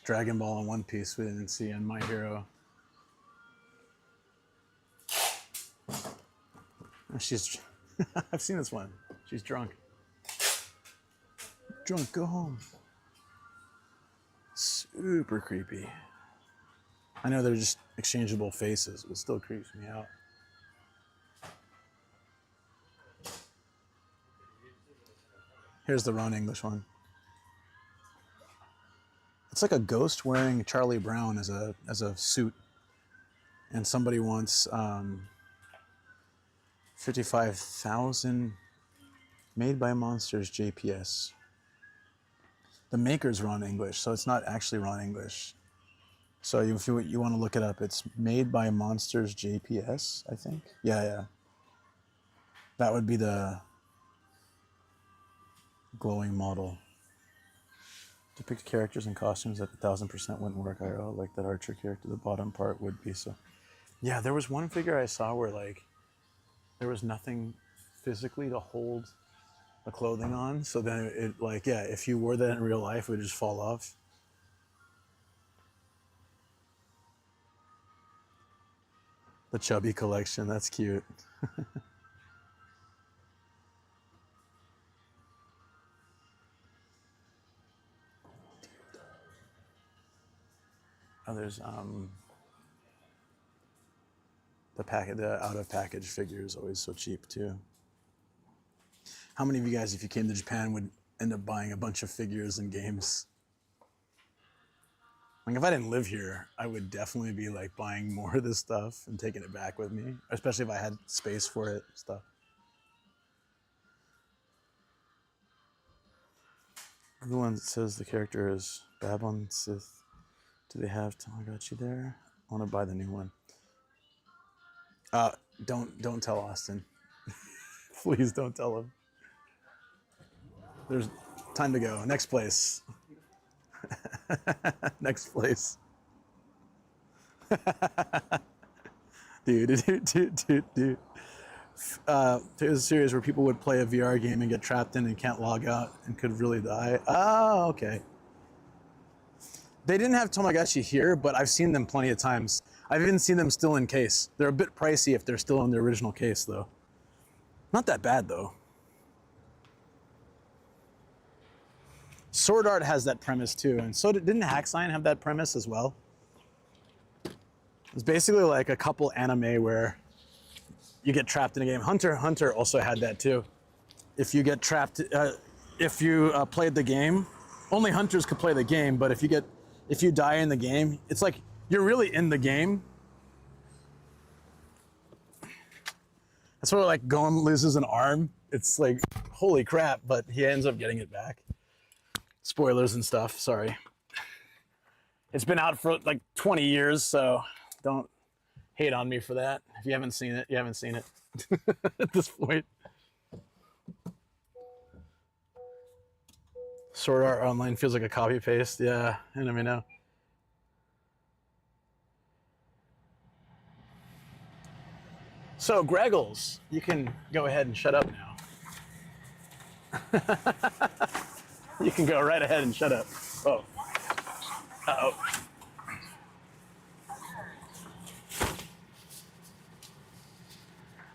Dragon Ball and One Piece we didn't see in My Hero. She's, I've seen this one. She's drunk. Drunk, go home. Super creepy. I know they're just exchangeable faces, but it still creeps me out. Here's the Ron English one. It's like a ghost wearing Charlie Brown as a suit, and somebody wants 55,000 made by Monsters JPS. The maker's Ron English, so it's not actually Ron English. So if you want to look it up, it's made by Monsters JPS, I think. Yeah. That would be the glowing model. Depict characters and costumes that 1000% wouldn't work IRL, like that Archer character, the bottom part would be. So yeah, there was one figure I saw where like there was nothing physically to hold the clothing on, so then it like, yeah, if you wore that in real life, it would just fall off. The chubby collection, that's cute. Oh, there's the out of package figure is always so cheap too. How many of you guys, if you came to Japan, would end up buying a bunch of figures and games? Like if I didn't live here, I would definitely be like buying more of this stuff and taking it back with me, especially if I had space for it and stuff. Everyone says the character is Babylon Sith. Do they have Tamagotchi there? I want to buy the new one. Don't tell Austin. Please don't tell him. There's time to go. Next place. Next place. Dude. There's a series where people would play a VR game and get trapped in and can't log out and could really die. Oh, okay. They didn't have Tamagotchi here, but I've seen them plenty of times. I've even seen them still in case. They're a bit pricey if they're still in the original case, though. Not that bad, though. Sword Art has that premise, too. And so didn't Hacksign have that premise as well? It's basically like a couple anime where you get trapped in a game. Hunter x Hunter also had that, too. If you get trapped, if you played the game, only hunters could play the game, but if you die in the game, it's like you're really in the game. That's where like Golem loses an arm. It's like, holy crap, but he ends up getting it back. Spoilers and stuff, sorry. It's been out for like 20 years, so don't hate on me for that. If you haven't seen it, you haven't seen it at this point. Sword Art Online feels like a copy paste. Yeah, I don't even know. So, Greggles, you can go ahead and shut up now. You can go right ahead and shut up. Oh. Uh-oh.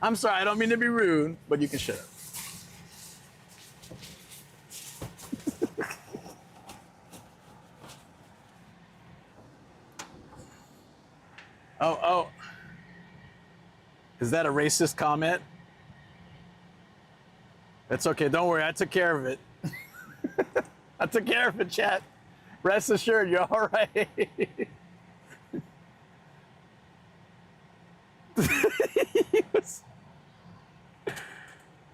I'm sorry, I don't mean to be rude, but you can shut up. Oh. Is that a racist comment? That's okay, don't worry, I took care of it. I took care of it, chat. Rest assured, you're all right.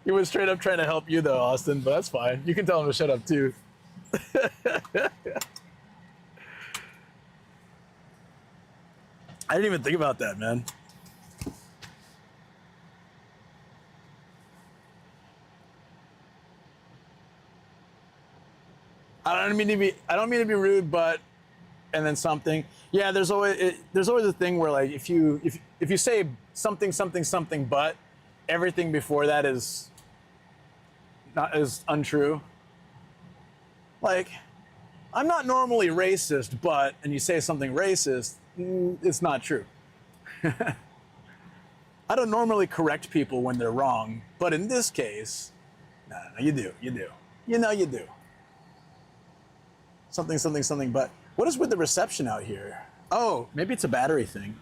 He was straight up trying to help you though, Austin, but that's fine. You can tell him to shut up too. I didn't even think about that, man. I don't mean to be rude, but and then something. Yeah, there's always a thing where like if you say something but everything before that is untrue. Like, I'm not normally racist, but and you say something racist, it's not true. I don't normally correct people when they're wrong, but in this case, no, you do. You know you do. Something, but what is with the reception out here? Oh, maybe it's a battery thing.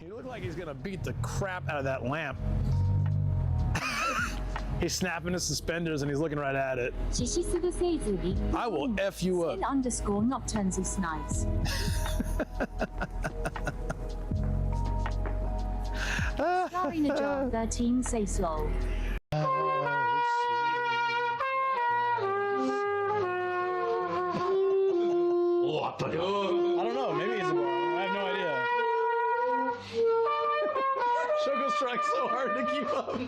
He looked like he's gonna beat the crap out of that lamp. He's snapping his suspenders and he's looking right at it. I will F you up. _nocturnes is nice. Sorry, Najar 13, say slow. I don't know, maybe he's a moron. I have no idea. Shogo's trying so hard to keep up.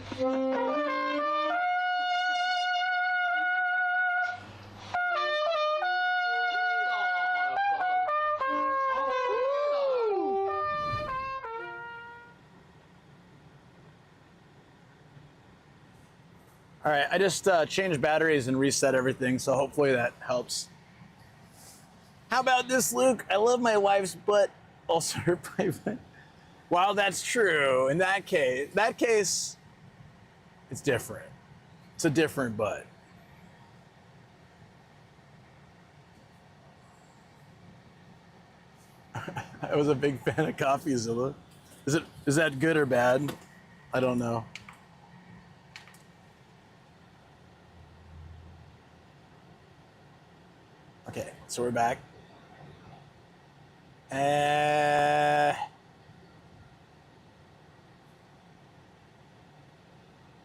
All right, I just changed batteries and reset everything, so hopefully that helps. How about this, Luke? I love my wife's butt, also her private. While that's true, in that case, it's different. It's a different but. I was a big fan of CoffeeZilla. Is that good or bad? I don't know. Okay, so we're back.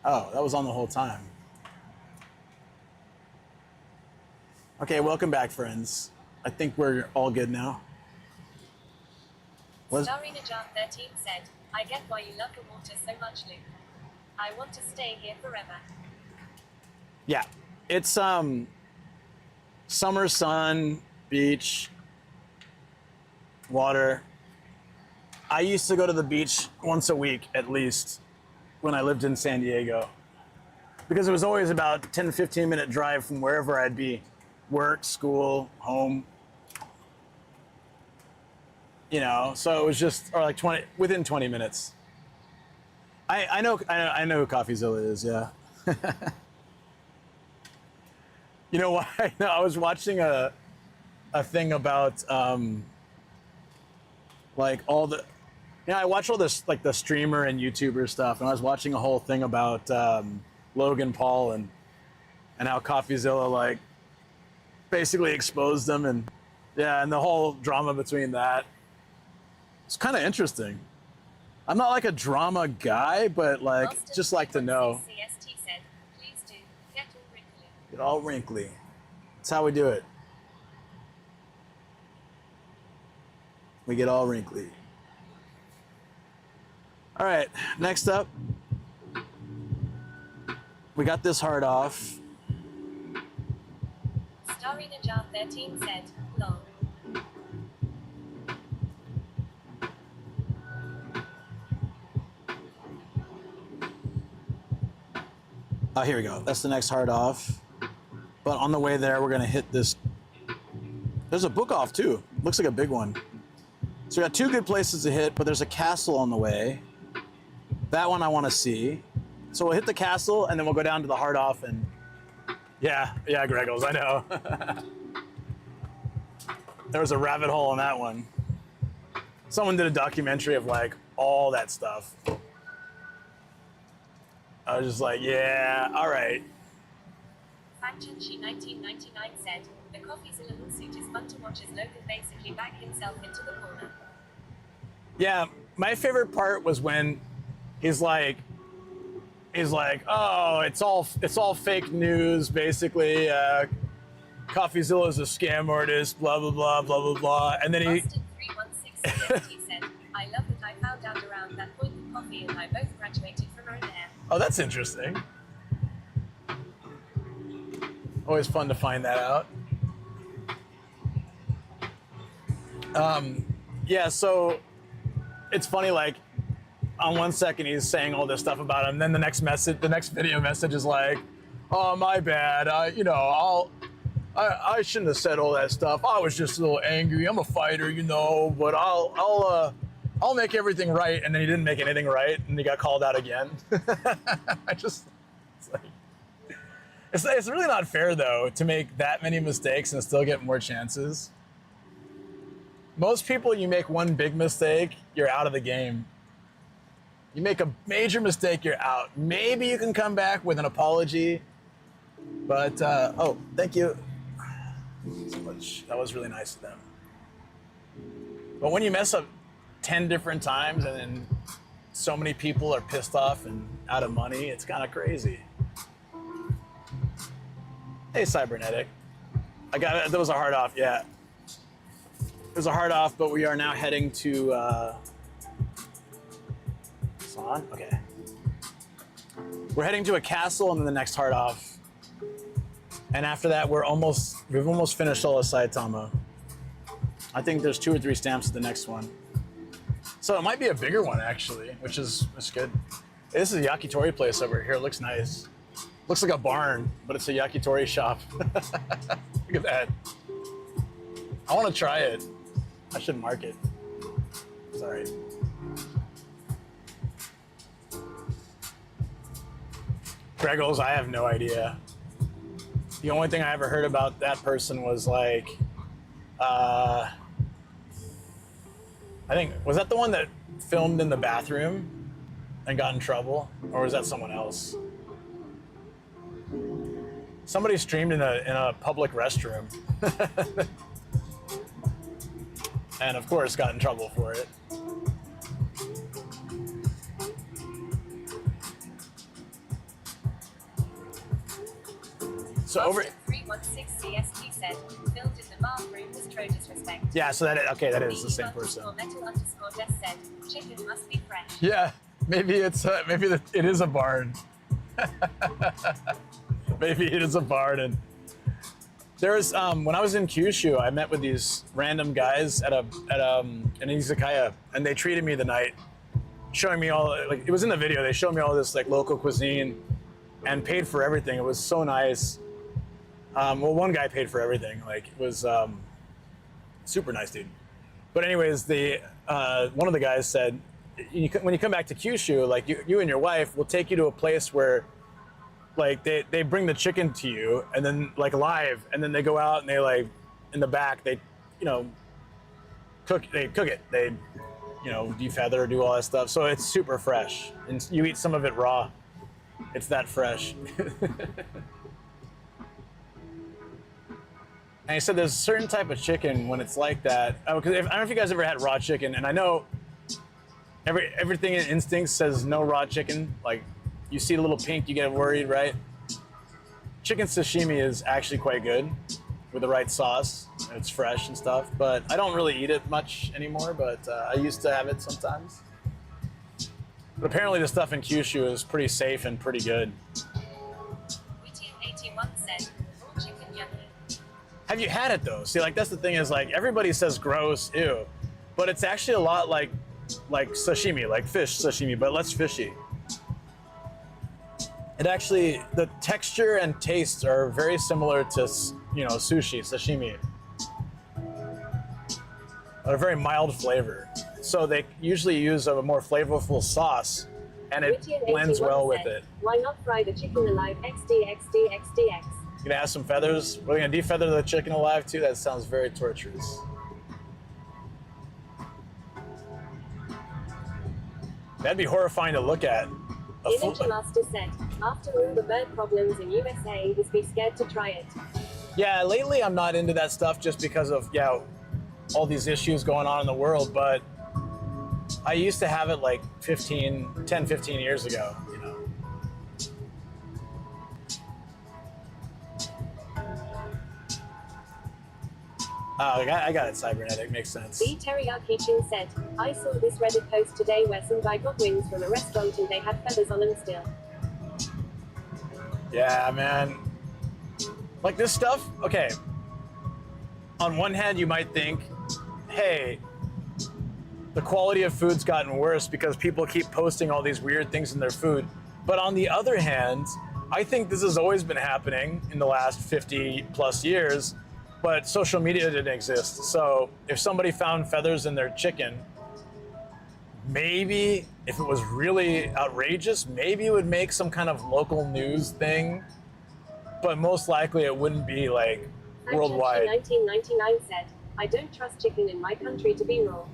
Oh, that was on the whole time. Okay, welcome back, friends. I think we're all good now. Starinajar13 said, I get why you love the water so much, Luke. I want to stay here forever. Yeah, it's summer sun, beach, water. I used to go to the beach once a week at least when I lived in San Diego, because it was always about 10-15 minute drive from wherever I'd be, work, school, home. You know, so it was just, or like within 20 minutes. I know who CoffeeZilla is, yeah. You know why? No, I was watching a thing about like all the, I watch all this like the streamer and YouTuber stuff, and I was watching a whole thing about Logan Paul and how CoffeeZilla like basically exposed them, and yeah, and the whole drama between that. It's kind of interesting. I'm not like a drama guy, but like Austin just like to know. CST said, please do, get all wrinkly. Get all wrinkly. That's how we do it. We get all wrinkly. All right, next up, we got this hard off. Starinajar13 said, lol. Oh, here we go. That's the next hard off. But on the way there, we're gonna hit this. There's a book off too. Looks like a big one. So we got two good places to hit, but there's a castle on the way. That one I want to see. So we'll hit the castle and then we'll go down to the hard off and yeah, Greggles, I know. There was a rabbit hole in that one. Someone did a documentary of like all that stuff. I was just like, yeah, all right. Factionshi 1999 said, the CoffeeZilla lawsuit is fun to watch as Logan basically back himself into the corner. Yeah, my favorite part was when he's like, oh, it's all fake news, basically. CoffeeZilla is a scam artist, blah blah blah blah blah blah, and then he. Austin316 said, I love that I found out around that point that Coffee and I both graduated from O'Hare. Oh, that's interesting. Always fun to find that out. Yeah, so it's funny, like, on one second he's saying all this stuff about him, then the next video message is like, oh, my bad, I shouldn't have said all that stuff. I was just a little angry. I'm a fighter, but I'll make everything right. And then he didn't make anything right, and he got called out again. It's really not fair though to make that many mistakes and still get more chances. Most people, you make one big mistake, you're out of the game. You make a major mistake, you're out. Maybe you can come back with an apology, but oh, thank you so much. That was really nice of them. But when you mess up 10 different times and then so many people are pissed off and out of money, it's kind of crazy. Hey, Cybernetic. I got it. That was a hard off, yeah. It was a hard off, but we are now heading to, it's on? Okay. We're heading to a castle and then the next hard off. And after that, we've almost finished all of Saitama. I think there's 2 or 3 stamps at the next one. So it might be a bigger one actually, which is good. This is a yakitori place over here. It looks nice. Looks like a barn, but it's a yakitori shop. Look at that. I want to try it. I should mark it. Sorry. Greggles, I have no idea. The only thing I ever heard about that person was like, I think, was that the one that filmed in the bathroom and got in trouble? Or was that someone else? Somebody streamed in a public restroom. And of course got in trouble for it. So over 316 CST said, filmed in the bathroom was true disrespect. Yeah, so that is the same person. Metal_Death said, chicken must be fresh. Yeah, maybe it's it is a barn. Maybe it is a barn. And there's when I was in Kyushu, I met with these random guys at an izakaya, and they treated me the night, showing me all, like, it was in the video. They showed me all this like local cuisine, and paid for everything. It was so nice. Well, one guy paid for everything. Like, it was super nice, dude. But anyways, one of the guys said, when you come back to Kyushu, like you and your wife will take you to a place where, like, they bring the chicken to you and then like live, and then they go out and they like in the back they, cook it. They, defeather, do all that stuff. So it's super fresh, and you eat some of it raw. It's that fresh. And he said there's a certain type of chicken when it's like that. I don't know if you guys ever had raw chicken, and I know everything in instinct says no raw chicken. Like, you see a little pink, you get worried, right? Chicken sashimi is actually quite good with the right sauce, and it's fresh and stuff. But I don't really eat it much anymore, but I used to have it sometimes. But apparently the stuff in Kyushu is pretty safe and pretty good. Wittian81 said, raw chicken yummy. Have you had it though? See, like, that's the thing is, like, everybody says gross, ew, but it's actually a lot like sashimi, like fish sashimi, but less fishy. It actually, the texture and taste are very similar to, sushi, sashimi. A very mild flavor. So they usually use a more flavorful sauce, and it blends well with it. Why not fry the chicken alive XDXDXDX? You gonna have some feathers? We're gonna defeather the chicken alive too? That sounds very torturous. That'd be horrifying to look at. Image Master said, after all the bird problems in USA, is be scared to try it. Yeah, lately I'm not into that stuff just because of, all these issues going on in the world, but I used to have it like 10, 15 years ago, Oh, I got it, cybernetic, makes sense. The Teriyaki Chin said, I saw this Reddit post today where some guy got wings from a restaurant and they had feathers on them still. Yeah, man. Like, this stuff, okay. On one hand, you might think, hey, the quality of food's gotten worse because people keep posting all these weird things in their food. But on the other hand, I think this has always been happening in the last 50 plus years, but social media didn't exist. So if somebody found feathers in their chicken, maybe if it was really outrageous, maybe it would make some kind of local news thing, but most likely it wouldn't be like worldwide. 1999 said, I don't trust chicken in my country to be raw.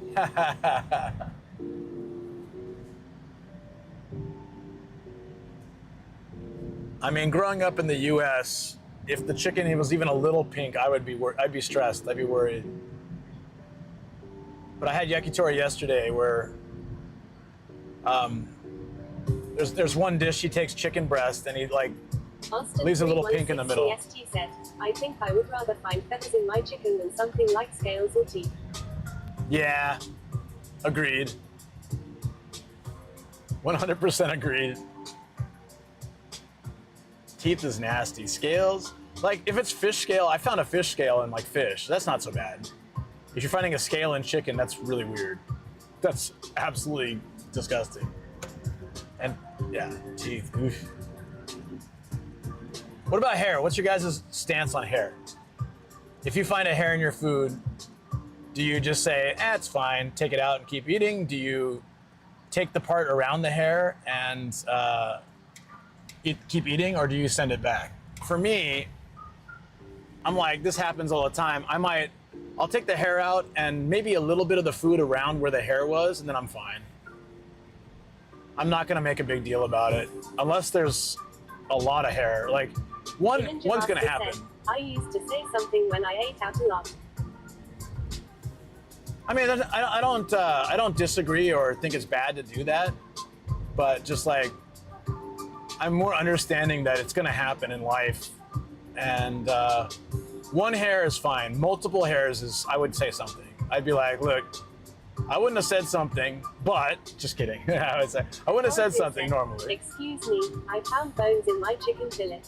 I mean, growing up in the US, if the chicken was even a little pink, I'd be stressed, I'd be worried. But I had yakitori yesterday where there's one dish, he takes chicken breast and he like leaves a little pink in the middle. CST said, I think I would rather find feathers in my chicken than something like scales or teeth. Yeah, agreed. 100% agreed. Teeth is nasty. Scales, like if it's fish scale, I found a fish scale in like fish. That's not so bad. If you're finding a scale in chicken, that's really weird. That's absolutely disgusting. And yeah, teeth. Oof. What about hair? What's your guys' stance on hair? If you find a hair in your food, do you just say, it's fine, take it out and keep eating? Do you take the part around the hair and keep eating, or do you send it back? For me, I'm like, this happens all the time. I'll take the hair out and maybe a little bit of the food around where the hair was, and then I'm fine. I'm not gonna make a big deal about it unless there's a lot of hair. Like one's gonna happen. I used to say something when I ate out a lot. I mean, I don't disagree or think it's bad to do that, but just like, I'm more understanding that it's gonna happen in life, and one hair is fine. Multiple hairs is, I would say something. I'd be like, look, I wouldn't have said something, but just kidding. I wouldn't have said something normally. Excuse me, I found bones in my chicken fillet.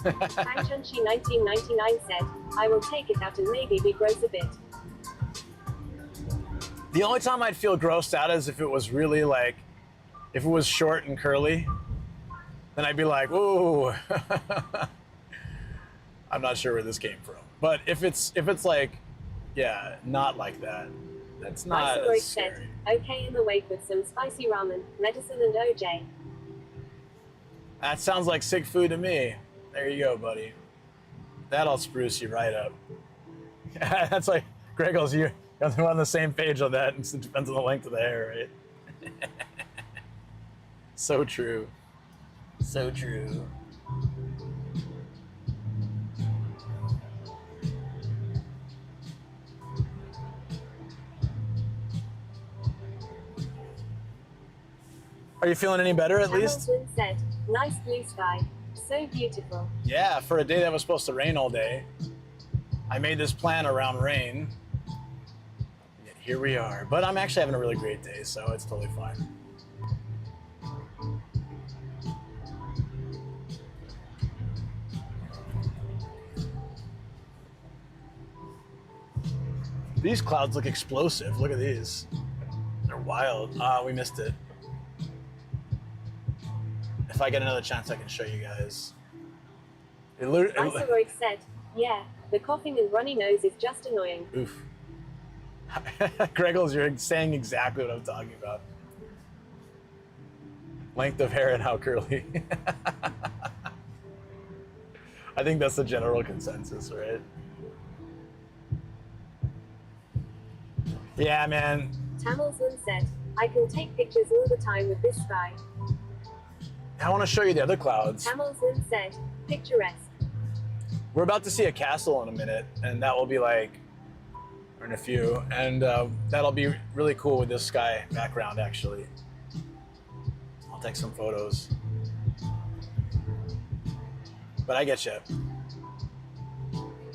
Frank Chunchi 1999 said, I will take it out and maybe be gross a bit. The only time I'd feel grossed out is if it was really like, if it was short and curly, then I'd be like, ooh. I'm not sure where this came from. But if it's like, yeah, not like that, that's not as scary. Said, okay in the wake with some spicy ramen, medicine and OJ. That sounds like sick food to me. There you go, buddy. That'll spruce you right up. That's like, Greggles, you're on the same page on that. It depends on the length of the hair, right? So true. So true. Are you feeling any better at least? Hamilton said, nice blue sky. So beautiful. Yeah, for a day that was supposed to rain all day. I made this plan around rain. Yet here we are. But I'm actually having a really great day, so it's totally fine. These clouds look explosive. Look at these. They're wild. We missed it. If I get another chance, I can show you guys. Ibaraki said, yeah, the coughing and runny nose is just annoying. Oof. Greggles, you're saying exactly what I'm talking about. Length of hair and how curly. I think that's the general consensus, right? Yeah, man. Tamilson said, I can take pictures all the time with this sky. I want to show you the other clouds. Tamilson said, picturesque. We're about to see a castle in a minute, and that will be like, or in a few, and that'll be really cool with this sky background, actually. I'll take some photos. But I get you.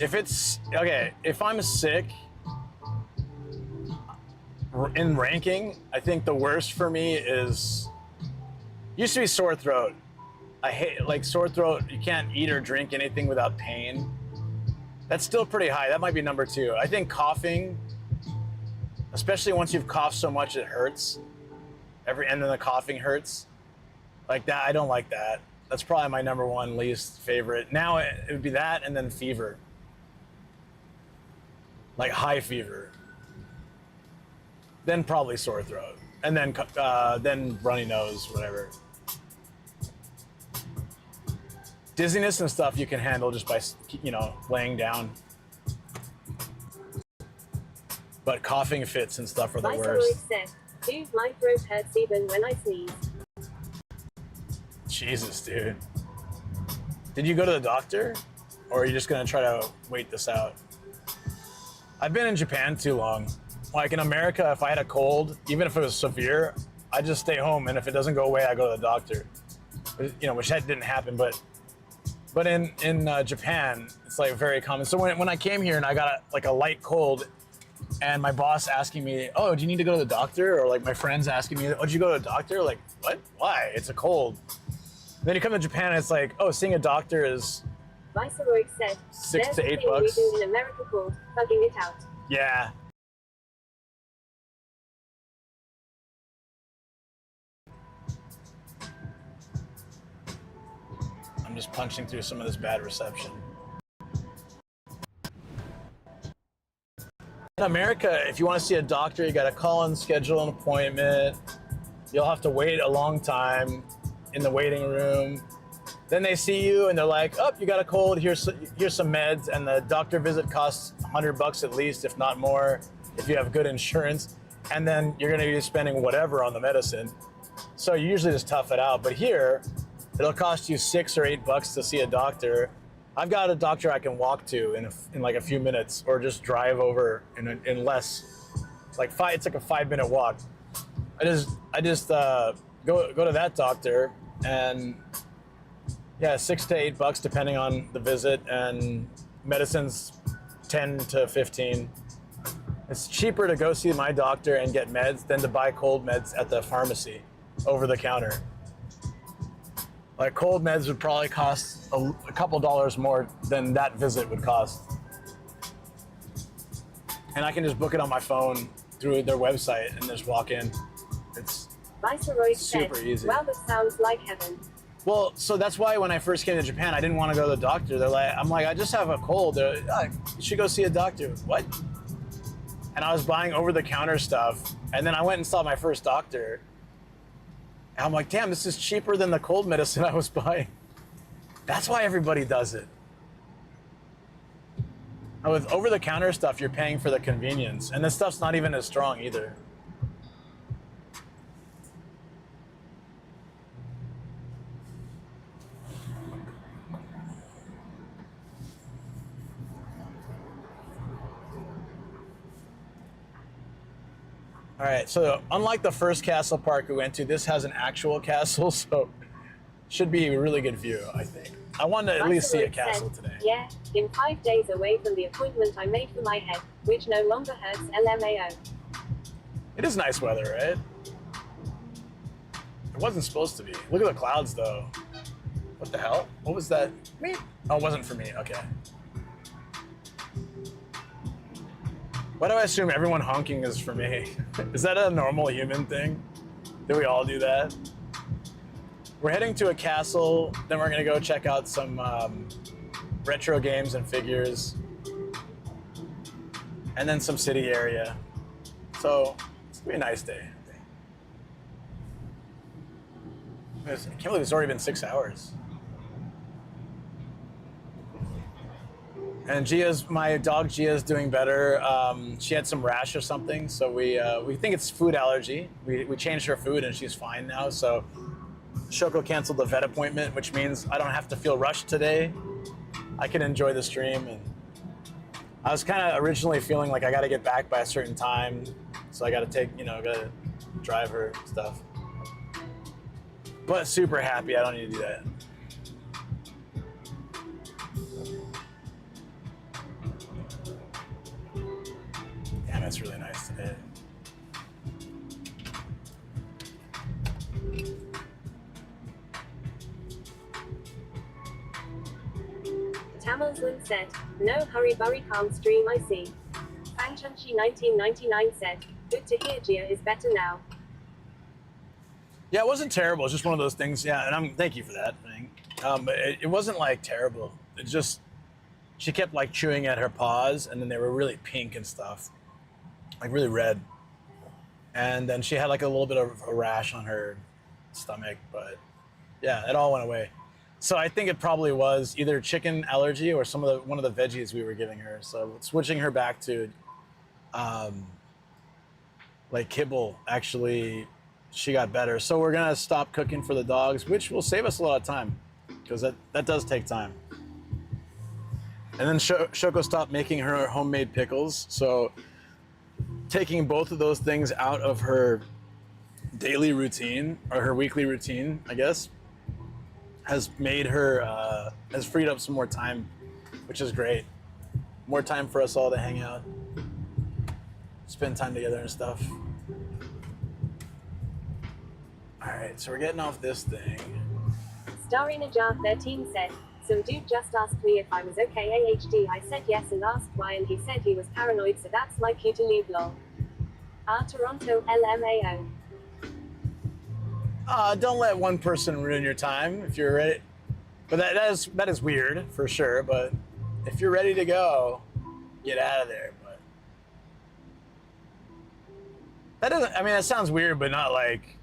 If it's, okay, if I'm sick, in ranking, I think the worst for me is, used to be sore throat. I hate, like, sore throat, you can't eat or drink anything without pain. That's still pretty high. That might be number 2. I think coughing, especially once you've coughed so much it hurts. And then the coughing hurts. Like that, I don't like that. That's probably my number 1 least favorite. Now it would be that and then fever. Like high fever. Then probably sore throat. And then runny nose, whatever. Dizziness and stuff you can handle just by, laying down. But coughing fits and stuff are the worst. Said, dude, my throat hurts even when I sneeze. Jesus, dude. Did you go to the doctor? Or are you just gonna try to wait this out? I've been in Japan too long. Like in America, if I had a cold, even if it was severe, I'd just stay home, and if it doesn't go away, I go to the doctor. Which that didn't happen, but in Japan, it's like very common. So when I came here and I got a light cold, and my boss asking me, oh, do you need to go to the doctor? Or like my friends asking me, oh, did you go to the doctor? Like, what? Why? It's a cold. And then you come to Japan and it's like, oh, seeing a doctor is Viceroy said, $6 to $8 we do in America called thugging it out. Yeah. I'm just punching through some of this bad reception. In America, if you want to see a doctor, you got to call and schedule an appointment. You'll have to wait a long time in the waiting room. Then they see you and they're like, oh, you got a cold, here's some meds, and the doctor visit costs $100 at least, if not more, if you have good insurance. And then you're gonna be spending whatever on the medicine. So you usually just tough it out. But here, it'll cost you $6 or $8 to see a doctor. I've got a doctor I can walk to in like a few minutes, or just drive over in less. It's like it's like a 5-minute walk. I just go to that doctor, and yeah, $6 to $8 depending on the visit, and medicine's 10 to 15. It's cheaper to go see my doctor and get meds than to buy cold meds at the pharmacy over the counter. Like cold meds would probably cost a couple dollars more than that visit would cost. And I can just book it on my phone through their website and just walk in. It's Viceroy super said, easy. well, this sounds like heaven. Well, so that's why when I first came to Japan, I didn't want to go to the doctor. I'm like, I just have a cold. They're like, you should go see a doctor. What? And I was buying over-the-counter stuff, and then I went and saw my first doctor. And I'm like, damn, this is cheaper than the cold medicine I was buying. That's why everybody does it. And with over-the-counter stuff, you're paying for the convenience, and this stuff's not even as strong either. All right, so unlike the first castle park we went to, this has an actual castle, so should be a really good view, I think. I wanted to at least see a castle today. Yeah, in 5 days away from the appointment I made for my head, which no longer hurts, LMAO. It is nice weather, right? It wasn't supposed to be. Look at the clouds, though. What the hell? What was that? Me? Oh, it wasn't for me. Okay. Why do I assume everyone honking is for me? Is that a normal human thing? Do we all do that? We're heading to a castle, then we're gonna go check out some retro games and figures, and then some city area. So it's gonna be a nice day. I can't believe it's already been 6 hours. And my dog Gia's doing better. She had some rash or something, so we think it's food allergy. We changed her food and she's fine now. So Shoko canceled the vet appointment, which means I don't have to feel rushed today. I can enjoy the stream. And I was kind of originally feeling like I got to get back by a certain time, so I got to gotta drive her stuff. But super happy I don't need to do that. Damn, it's really nice today. Tamerslin said, no hurry burry calm stream I see. Fanchunchi 1999 said, good to hear Gia is better now. Yeah, it wasn't terrible. It's just one of those things. Yeah, and thank you for that thing. It wasn't like terrible. It just, she kept like chewing at her paws, and then they were really pink and stuff, like really red. And then she had like a little bit of a rash on her stomach, but yeah, it all went away. So I think it probably was either chicken allergy or one of the veggies we were giving her. So switching her back to like kibble, actually, she got better. So we're gonna stop cooking for the dogs, which will save us a lot of time, because that does take time. And then Shoko stopped making her homemade pickles. So taking both of those things out of her daily routine, or her weekly routine, I guess, has made her, has freed up some more time, which is great. More time for us all to hang out, spend time together and stuff. All right, so we're getting off this thing. Starry Najar 13 said, some dude just asked me if I was okay AHD. I said yes and asked why, and he said he was paranoid, so that's my cue to leave lol. Toronto LMAO. Don't let one person ruin your time if you're ready. But that is weird for sure. But if you're ready to go, get out of there. But that doesn't. I mean, that sounds weird, but not like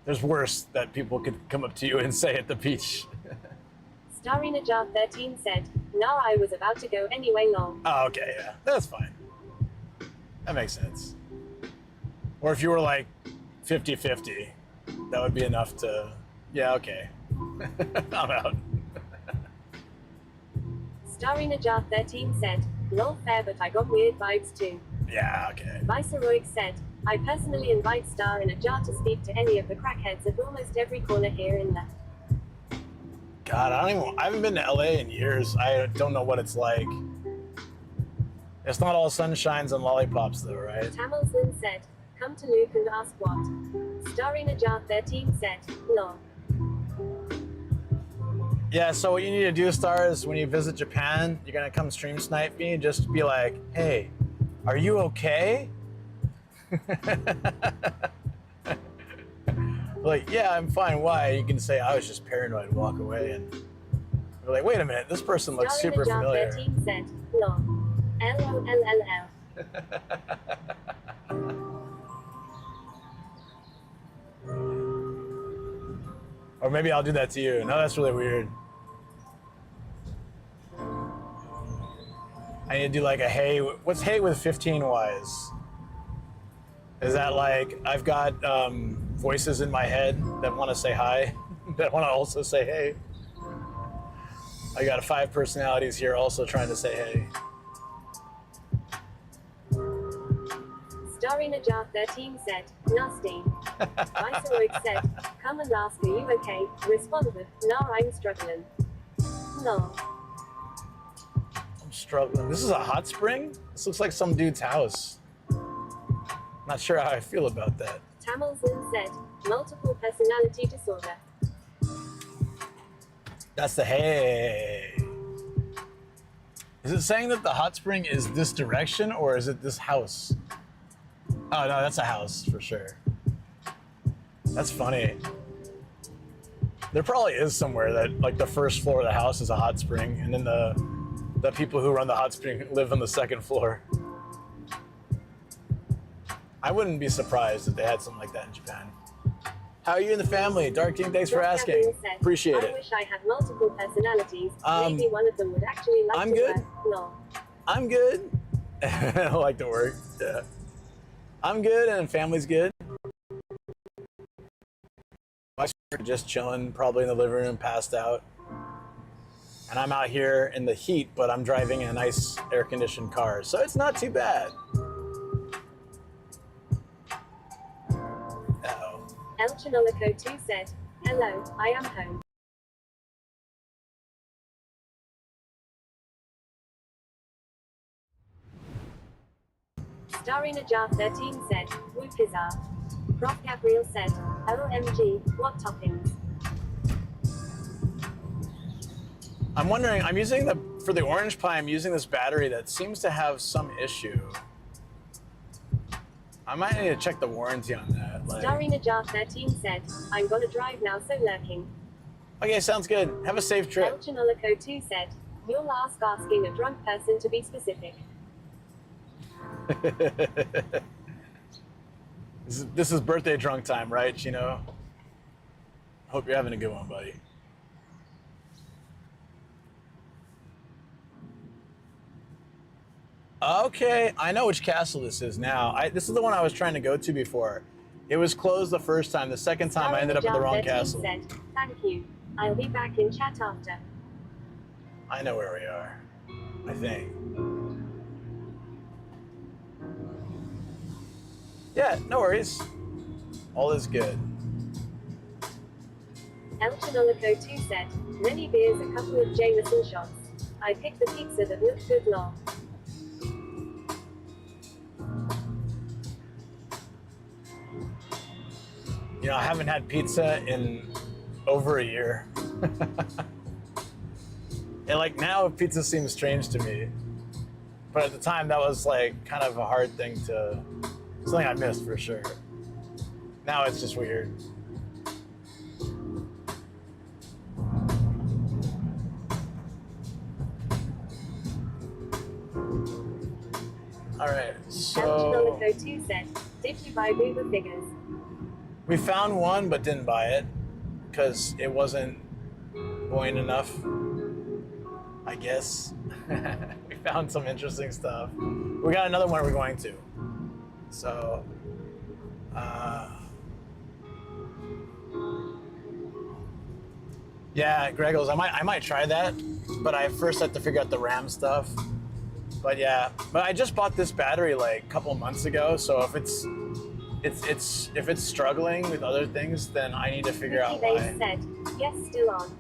There's worse that people could come up to you and say at the beach. Starinajar13 said, "No, I was about to go anyway, lol." Oh, okay, yeah, that's fine. That makes sense. Or if you were like 50-50, that would be enough to, yeah, okay. I'm out. Starinajar13 said, "Lol fair, but I got weird vibes too." Yeah, okay. Viceroy said, "I personally invite Star in a jar to speak to any of the crackheads at almost every corner here and there." God, I haven't been to LA in years. I don't know what it's like. It's not all sunshines and lollipops though, right? Tamilson said, "Come to Luke and ask what." Starinajar13 said, "Lol." Yeah, so what you need to do, Star, is when you visit Japan, you're gonna come stream snipe me and just be like, "Hey, are you okay?" Like, "Yeah, I'm fine. Why?" You can say, "I was just paranoid," walk away, and you're like, "Wait a minute, this person looks super familiar." Starinajar13 said, "Lol. LOLLL." Or maybe I'll do that to you. No, that's really weird. I need to do like a hey. What's hey with 15 Ys? Is that like I've got voices in my head that want to say hi, that want to also say hey? I got 5 personalities here also trying to say hey. Starinajar13 said, "Nasty." Viceroy said, "Come and ask, are you okay?" Respond with, "No, I'm struggling." No. I'm struggling. This is a hot spring? This looks like some dude's house. Not sure how I feel about that. Tamilson said, "Multiple personality disorder." That's the hey. Is it saying that the hot spring is this direction or is it this house? Oh no, that's a house for sure. That's funny. There probably is somewhere that like the first floor of the house is a hot spring and then the people who run the hot spring live on the second floor. I wouldn't be surprised if they had something like that in Japan. How are you and the family? Dark King, thanks for asking. Said, Appreciate "I it. wish I had multiple personalities. Maybe one of them would actually like I'm to good. work." No. I'm good. I like to work. Yeah. I'm good and family's good. Just chilling, probably in the living room, passed out. And I'm out here in the heat, but I'm driving in a nice air-conditioned car, so it's not too bad. Uh-oh. El Chinolico 2 said, "Hello, I am home." Starinajar13 said, "Whoopizar." Prof Gabriel said, "OMG, what toppings?" I'm wondering, for the orange pie, I'm using this battery that seems to have some issue. I might need to check the warranty on that. Starinajar13 said, "I'm gonna drive now, so lurking." Okay, sounds good. Have a safe El trip. Chinolico 2 said, "You'll ask asking a drunk person to be specific." This is birthday drunk time, right, Chino? Hope you're having a good one, buddy. Okay, I know which castle this is now. This is the one I was trying to go to before. It was closed the first time. The second time I ended up at the wrong castle. Said, "Thank you. I'll be back in chat after." I know where we are, I think. Yeah, no worries. All is good. El Chinolico 2 said, "Many beers, a couple of Jameson shots. I picked the pizza that looked good, lol." You know, I haven't had pizza in over a year. And like now pizza seems strange to me. But at the time that was like kind of a hard thing something I missed for sure. Now it's just weird. All right, so... El Chinolico 2 said, "Did you buy Booba figures?" We found one, but didn't buy it because it wasn't buoyant enough, I guess. We found some interesting stuff. We got another one we're going to. So, yeah, Gregos, I might try that, but I first have to figure out the RAM stuff. But yeah, but I just bought this battery like a couple months ago, so if it's struggling with other things, then I need to figure out why. Said, yes, still on.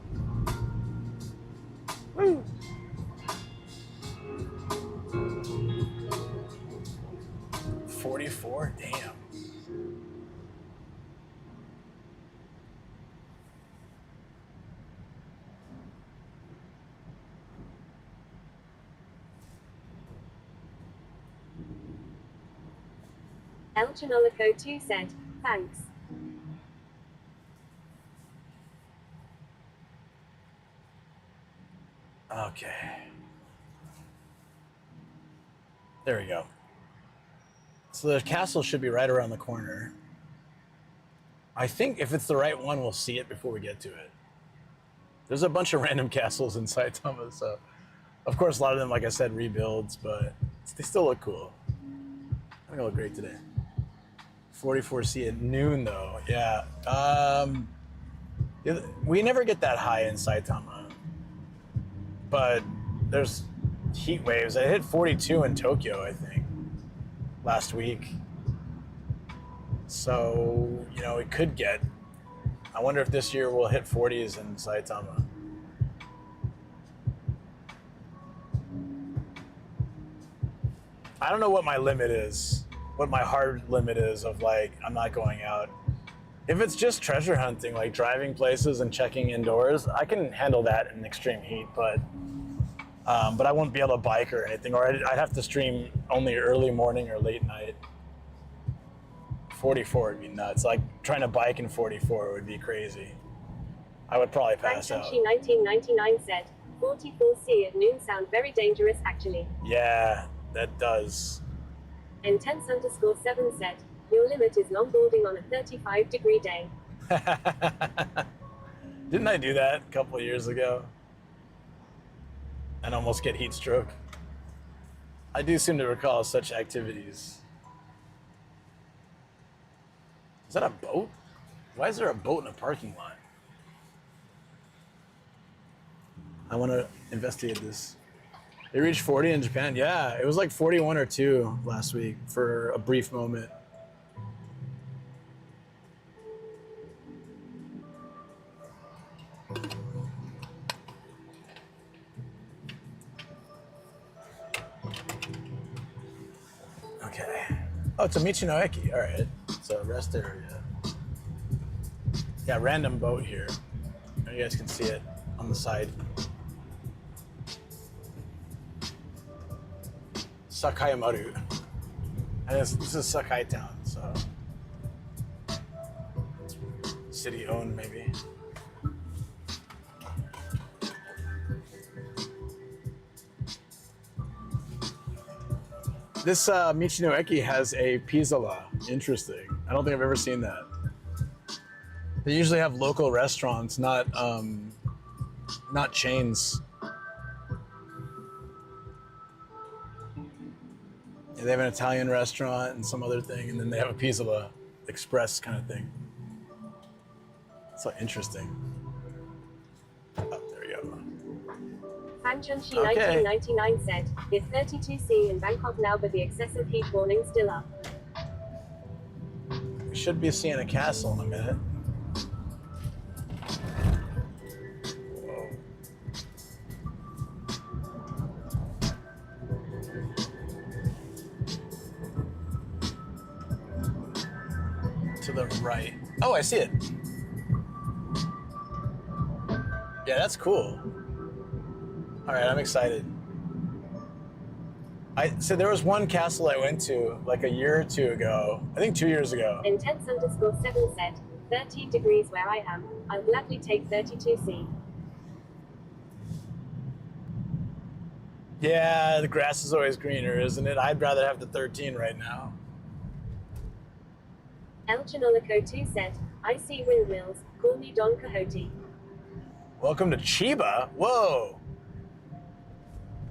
Woo. $44? Damn. El Chanolico 2 said, thanks. Okay. There we go. So the castle should be right around the corner. I think if it's the right one, we'll see it before we get to it. There's a bunch of random castles in Saitama, so of course a lot of them, like I said, rebuilds, but they still look cool. I think they look great today. 44C at noon though, yeah. We never get that high in Saitama, but there's heat waves. I hit 42 in Tokyo, I think, last week. So, you know, it could get, I wonder if this year we'll hit 40s in Saitama. I don't know what my limit is. What my hard limit is of like, I'm not going out. If it's just treasure hunting, like driving places and checking indoors, I can handle that in extreme heat, but I won't be able to bike or anything, or I'd have to stream only early morning or late night. 44 would be nuts. Like trying to bike in 44 would be crazy. I would probably pass out. 1999 said, 44C at noon sound very dangerous actually. Yeah, that does. Intense_7 said, your limit is longboarding on a 35-degree day. Didn't I do that a couple of years ago? And almost get heat stroke? I do seem to recall such activities. Is that a boat? Why is there a boat in a parking lot? I want to investigate this. They reached 40 in Japan? Yeah, it was like 41 or 2 last week for a brief moment. Okay. Oh, it's a Michinoeki. All right. It's a rest area. Yeah, random boat here. You guys can see it on the side. Sakayamaru. And this is Sakai Town, so city owned maybe. This Michinoeki has a pizza. Interesting. I don't think I've ever seen that. They usually have local restaurants, not chains. Yeah, they have an Italian restaurant and some other thing, and then they have a pizza express kind of thing. So interesting. Oh, there we go. Fang Chunshi 1999 said, it's 32C in Bangkok now, but the excessive heat warning still up. We should be seeing a castle in a minute. To the right. Oh, I see it. Yeah, that's cool. All right, I'm excited. So there was one castle I went to like a year or 2 ago. I think 2 years ago. Intense_7 said, 30 degrees where I am. I'll gladly take 32C. Yeah, the grass is always greener, isn't it? I'd rather have the 13 right now. El Chinolico 2 said, I see windmills, call me Don Quixote. Welcome to Chiba. Whoa.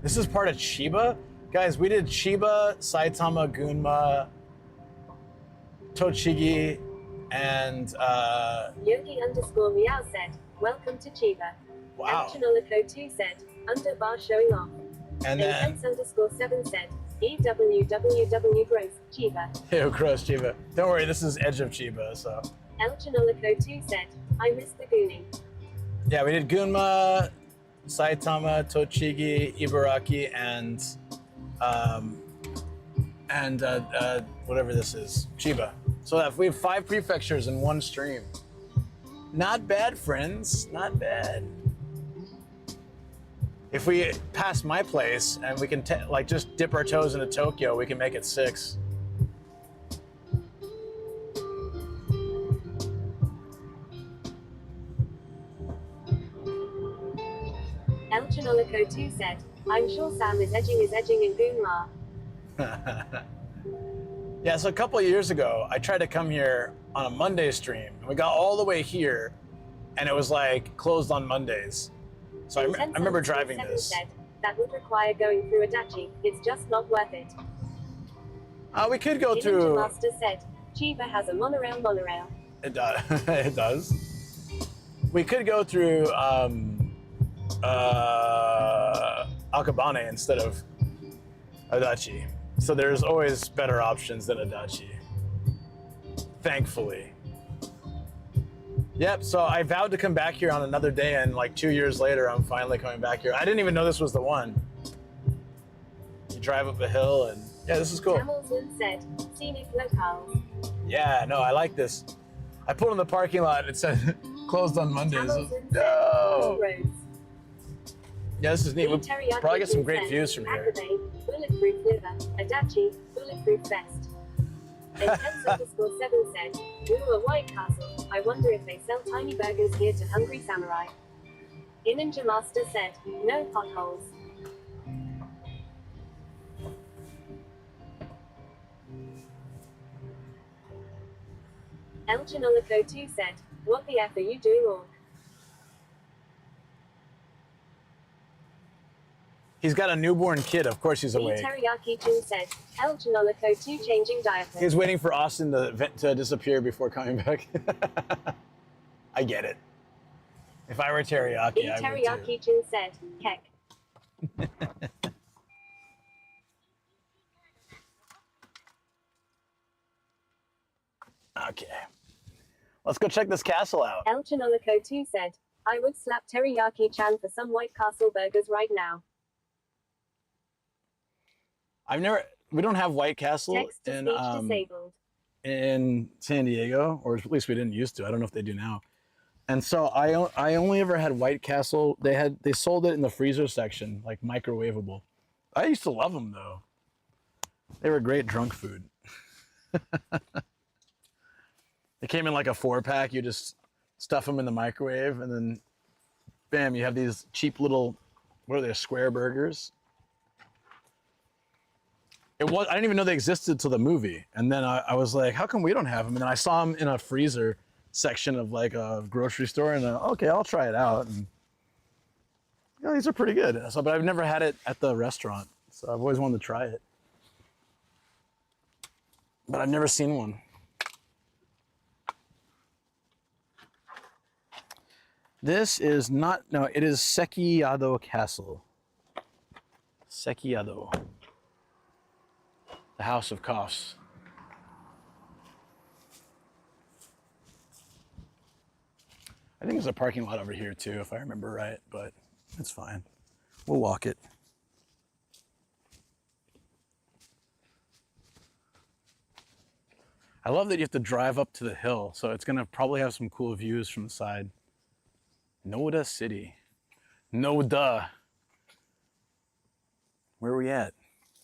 This is part of Chiba? Guys, we did Chiba, Saitama, Gunma, Tochigi, and Yogi _ Meow said, welcome to Chiba. wow. El Chinolico 2 said, under bar showing off. And then Intense _7 said, EWWW gross, Chiba. ew, gross Chiba. Don't worry, this is edge of Chiba, so. El Chinolico 2 said, I missed the gooning. Yeah, we did Gunma, Saitama, Tochigi, Ibaraki, and whatever this is, Chiba. So we have 5 prefectures in one stream. Not bad, friends. Not bad. If we pass my place and we can like just dip our toes into Tokyo, we can make it 6. El Chinolico 2 said, I'm sure Sam is edging in Gunma. Yeah, so a couple of years ago, I tried to come here on a Monday stream, and we got all the way here, and it was like closed on Mondays. So I remember driving this. Said, that would require going through Adachi. It's just not worth it. We could go through. Master said, Chiba has a monorail. It does. It does. We could go through Akabane instead of Adachi. So there's always better options than Adachi. Thankfully. Yep, so I vowed to come back here on another day, and like 2 years later, I'm finally coming back here. I didn't even know this was the one. You drive up a hill, and yeah, this is cool. Hamilton said, scenic locales. Yeah, no, I like this. I pulled in the parking lot, and it said closed on Mondays. Hamilton No! said, roads. Yeah, this is neat. We'll probably get some great views from here. Akabe, bulletproof liver, Adachi, bulletproof vest. Intense _7 said, ooh, a White Castle. I wonder if they sell tiny burgers here to hungry samurai. Ninja Master said, no potholes. El Chinolico 2 said, what the F are you doing all? He's got a newborn kid. Of course he's awake. Teriyaki Jin said, El Chinolico 2 changing diapers. He's waiting for Austin to disappear before coming back. I get it. If I were Teriyaki, I would too. Teriyaki Jin said, Kek. Okay. Let's go check this castle out. El Chinolico 2 said, I would slap Teriyaki-chan for some White Castle burgers right now. We don't have White Castle in San Diego, or at least we didn't used to. I don't know if they do now. And so I only ever had White Castle. They sold it in the freezer section, like microwavable. I used to love them though. They were great drunk food. They came in like a 4-pack. You just stuff them in the microwave, and then bam, you have these cheap little, what are they, square burgers? I didn't even know they existed till the movie. And then I was like, how come we don't have them? And then I saw them in a freezer section of like a grocery store, and okay, I'll try it out. And yeah, these are pretty good. So, but I've never had it at the restaurant, so I've always wanted to try it. But I've never seen one. This is not, no, it is Sekiyado Castle. Sekiyado. The House of Coughs. I think there's a parking lot over here too, if I remember right, but it's fine. We'll walk it. I love that you have to drive up to the hill, so it's gonna probably have some cool views from the side. Noda City. Noda. Where are we at?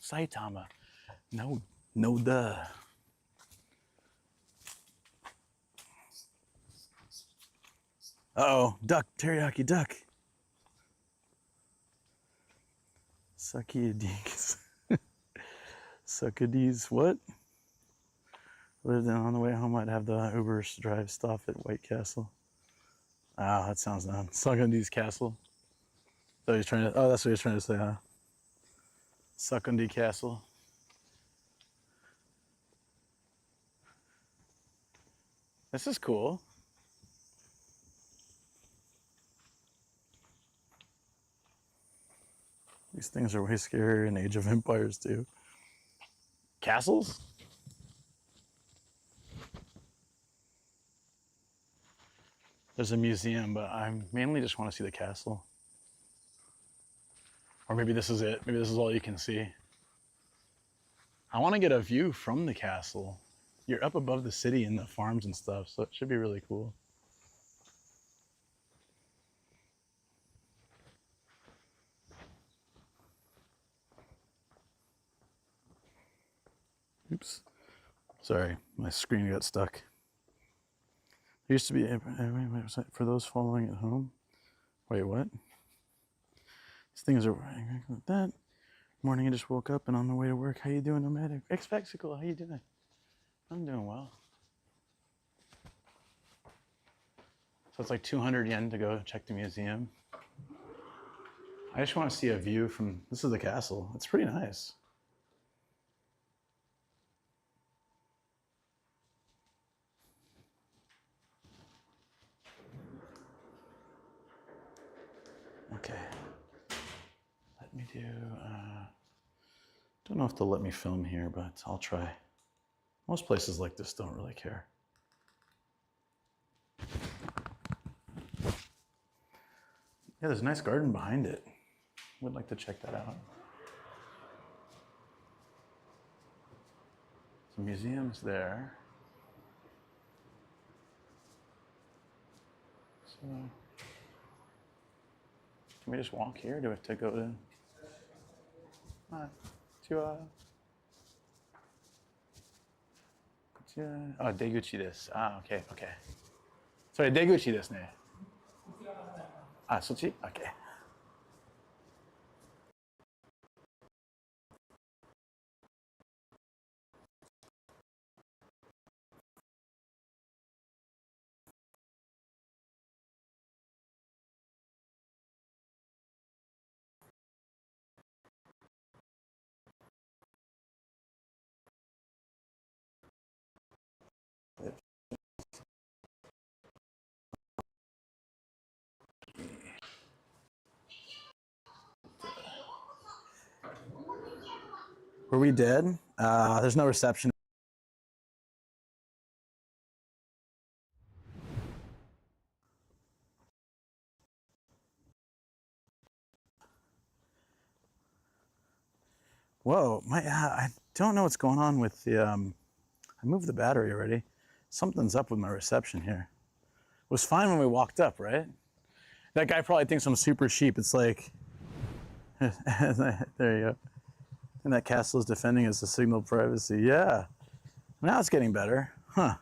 Saitama. Noda. Uh-oh, duck, teriyaki duck. Sakiyadis. Sakadis, what? Lived in on the way home. I'd have the Uber drive stop at White Castle. Ah, that sounds dumb. Sagundi's Castle. So he's trying to. Oh, that's what he's trying to say, huh? Sakundi Castle. This is cool. These things are way scarier in Age of Empires too. Castles? There's a museum, but I mainly just want to see the castle. Or maybe this is it. Maybe this is all you can see. I want to get a view from the castle. You're up above the city and the farms and stuff, so it should be really cool. Oops. Sorry, my screen got stuck. There used to be a website for those following at home. Wait, what? These things are like that. Morning, I just woke up and on the way to work. How you doing, Nomadic? X-Pexical, how you doing? I'm doing well. So it's like 200 yen to go check the museum. I just want to see a view from, this is the castle. It's pretty nice. Okay. Let me do, don't know if they'll let me film here, but I'll try. Most places like this don't really care. Yeah, there's a nice garden behind it. Would like to check that out. The museum's there. So, can we just walk here? Do we have to go to? Oh, Deguchi desu. Ah, okay, okay. Sorry, Deguchi desu ne. Ah, sochi? Okay. Were we dead? There's no reception. Whoa, I don't know what's going on with the, I moved the battery already. Something's up with my reception here. It was fine when we walked up, right? That guy probably thinks I'm super sheep. It's like, there you go. And that castle is defending us to signal privacy. Yeah, now it's getting better, huh?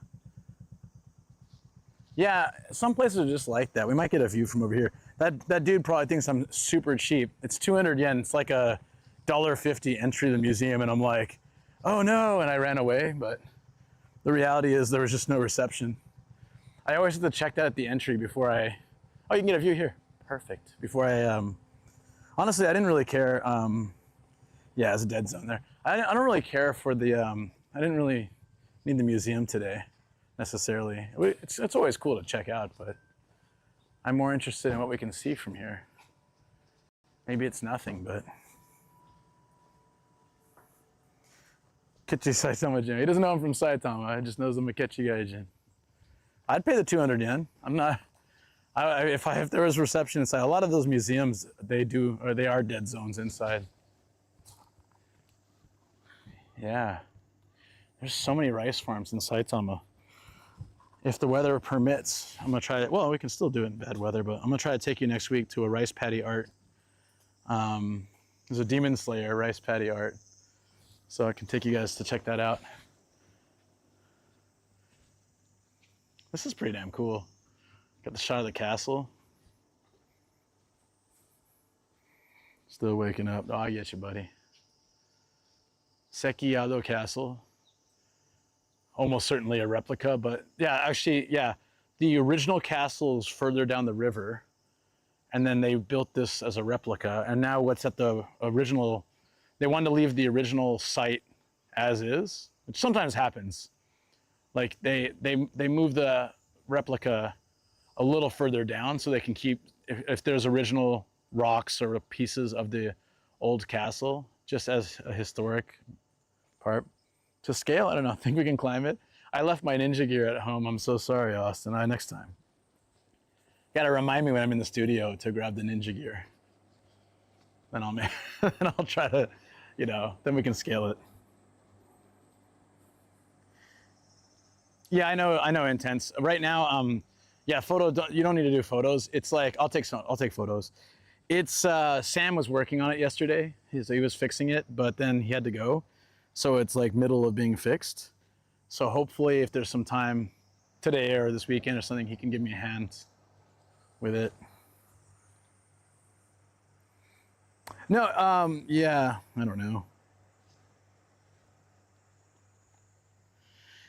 Yeah, some places are just like that. We might get a view from over here. That dude probably thinks I'm super cheap. It's 200 yen. It's like a $1.50 entry to the museum, and I'm like, oh no, and I ran away. But the reality is there was just no reception. I always have to check that at the entry before I. Oh, you can get a view here. Perfect. Before I. Honestly, I didn't really care. Yeah, it's a dead zone there. I don't really care for the. I didn't really need the museum today, necessarily. It's always cool to check out, but I'm more interested in what we can see from here. Maybe it's nothing, but. Kechi Saitama Jim. He doesn't know I'm from Saitama. He just knows I'm a Kechi Gaijin. I'd pay the 200 yen. I'm not. If there was reception inside, a lot of those museums they are dead zones inside. Yeah, there's so many rice farms in Saitama. If the weather permits, I'm gonna try it. Well, we can still do it in bad weather, but I'm gonna try to take you next week to a rice paddy art. There's a Demon Slayer rice paddy art, so I can take you guys to check that out. This is pretty damn cool. Got the shot of the castle. Still waking up. Oh, I get you, buddy. Seki Yado Castle. almost certainly a replica, but yeah, actually, yeah, the original castle is further down the river, and then they built this as a replica, and now what's at the original, they wanted to leave the original site as is, which sometimes happens. Like they move the replica a little further down so they can keep, if there's original rocks or pieces of the old castle, just as a historic part. To scale, I don't know, think we can climb it? I left my ninja gear at home. I'm so sorry, Austin. Next time. Gotta remind me when I'm in the studio to grab the ninja gear. Then I'll then I'll try to, you know, then we can scale it. Yeah, I know intense. Right now, yeah, you don't need to do photos. It's like, I'll take photos. It's, Sam was working on it yesterday. He was fixing it, but then he had to go. So it's like middle of being fixed. So hopefully if there's some time today or this weekend or something, he can give me a hand with it. No, yeah, I don't know.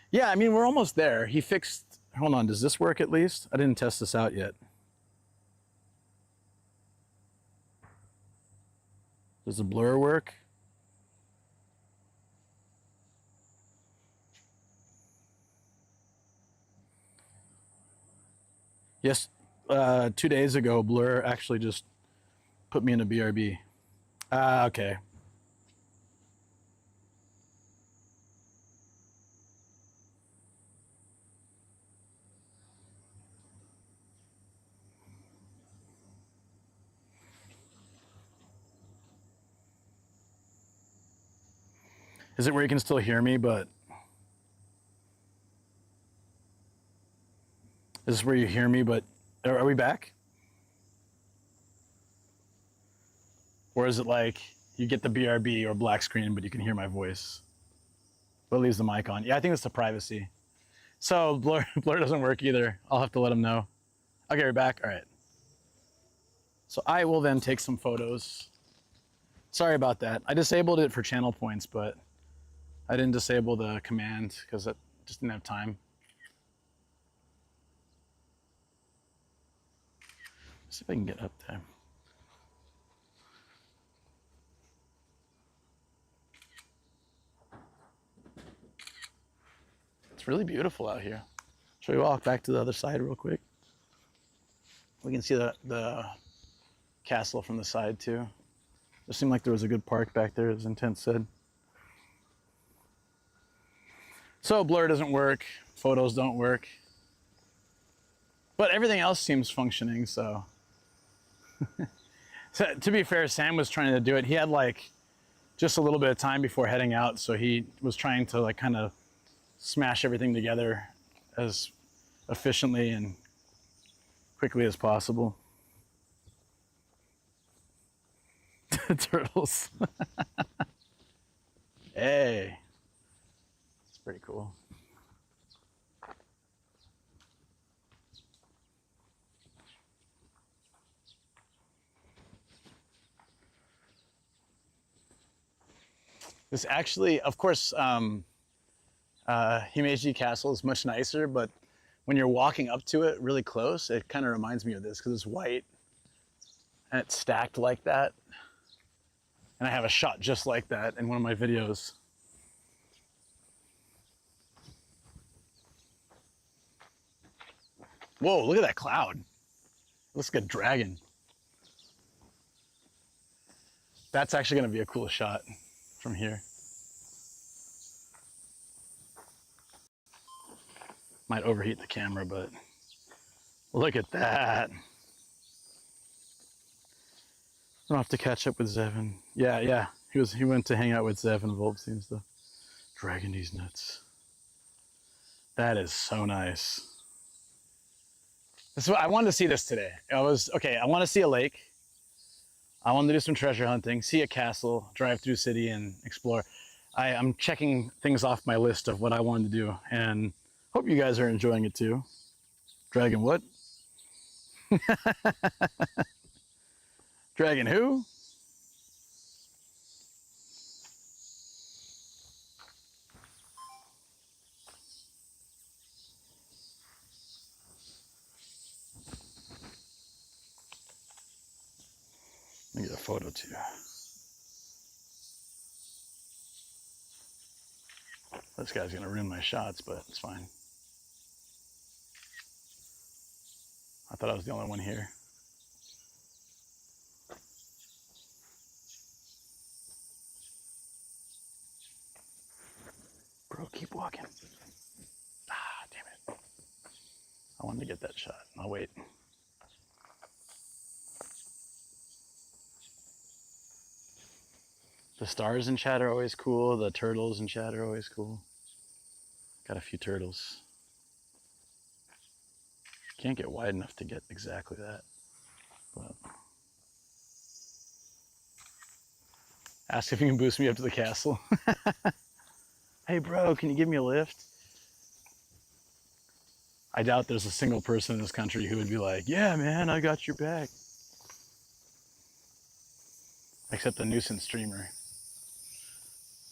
Yeah, I mean, we're almost there. He fixed, hold on, does this work at least? I didn't test this out yet. Does the blur work? Yes, 2 days ago, blur actually just put me in a BRB. Okay. Is it where you can still hear me, but is this where you hear me, but are we back? Or is it like you get the BRB or black screen, but you can hear my voice, but leaves the mic on? Yeah, I think it's the privacy. So blur doesn't work either. I'll have to let him know. Okay, we're back. All right. So I will then take some photos. Sorry about that. I disabled it for channel points, but I didn't disable the command because I just didn't have time. Let's see if I can get up there. It's really beautiful out here. Shall we walk back to the other side real quick? We can see the castle from the side too. It seemed like there was a good park back there, as Intense said. So blur doesn't work, photos don't work, but everything else seems functioning, so. So to be fair, Sam was trying to do it. He had like just a little bit of time before heading out, so he was trying to like kind of smash everything together as efficiently and quickly as possible. Turtles. Hey, it's pretty cool. This actually, of course, Himeji Castle is much nicer, but when you're walking up to it really close, it kind of reminds me of this because it's white and it's stacked like that. And I have a shot just like that in one of my videos. Whoa, look at that cloud. It looks like a dragon. That's actually gonna be a cool shot from here. Might overheat the camera, but look at that. I don't have to catch up with Zevin. Yeah. He went to hang out with Zev and Volpsy and stuff. Dragging these nuts. That is so nice. This is what I wanted to see this today. I want to see a lake. I wanted to do some treasure hunting, see a castle, drive through city and explore. I'm checking things off my list of what I wanted to do, and hope you guys are enjoying it too. Dragon what? Dragon who? Let me get a photo too. This guy's gonna ruin my shots, but it's fine. I thought I was the only one here. Bro, keep walking. Ah, damn it. I wanted to get that shot. I'll wait. The stars in chat are always cool. The turtles in chat are always cool. Got a few turtles. Can't get wide enough to get exactly that. But ask if you can boost me up to the castle. Hey bro, can you give me a lift? I doubt there's a single person in this country who would be like, yeah man, I got your back. Except the nuisance streamer.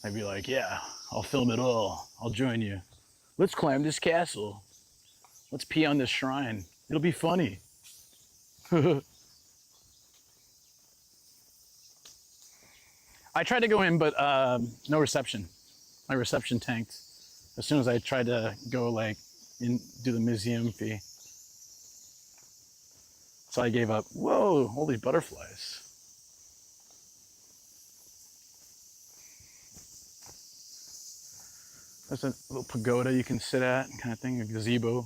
I'd be like, yeah, I'll film it all. I'll join you. Let's climb this castle. Let's pee on this shrine. It'll be funny. I tried to go in, but no reception. My reception tanked as soon as I tried to go like do the museum fee. So I gave up. Whoa, all these butterflies. There's a little pagoda you can sit at, kind of thing, a gazebo.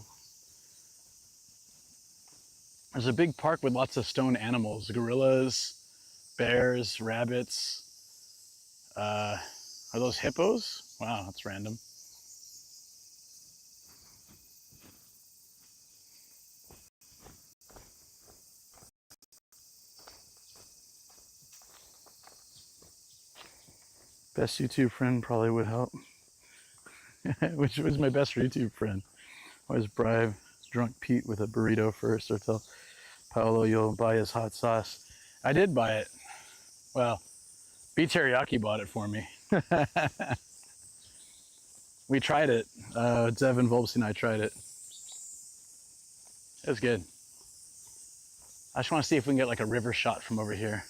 There's a big park with lots of stone animals, gorillas, bears, rabbits. Are those hippos? Wow, that's random. Best YouTube friend probably would help. Which was my best YouTube friend? Always bribe drunk Pete with a burrito first, or tell Paolo you'll buy his hot sauce. I did buy it. Well, B Teriyaki bought it for me. We tried it. Zev and Volpsy and I tried it. It was good. I just want to see if we can get like a river shot from over here.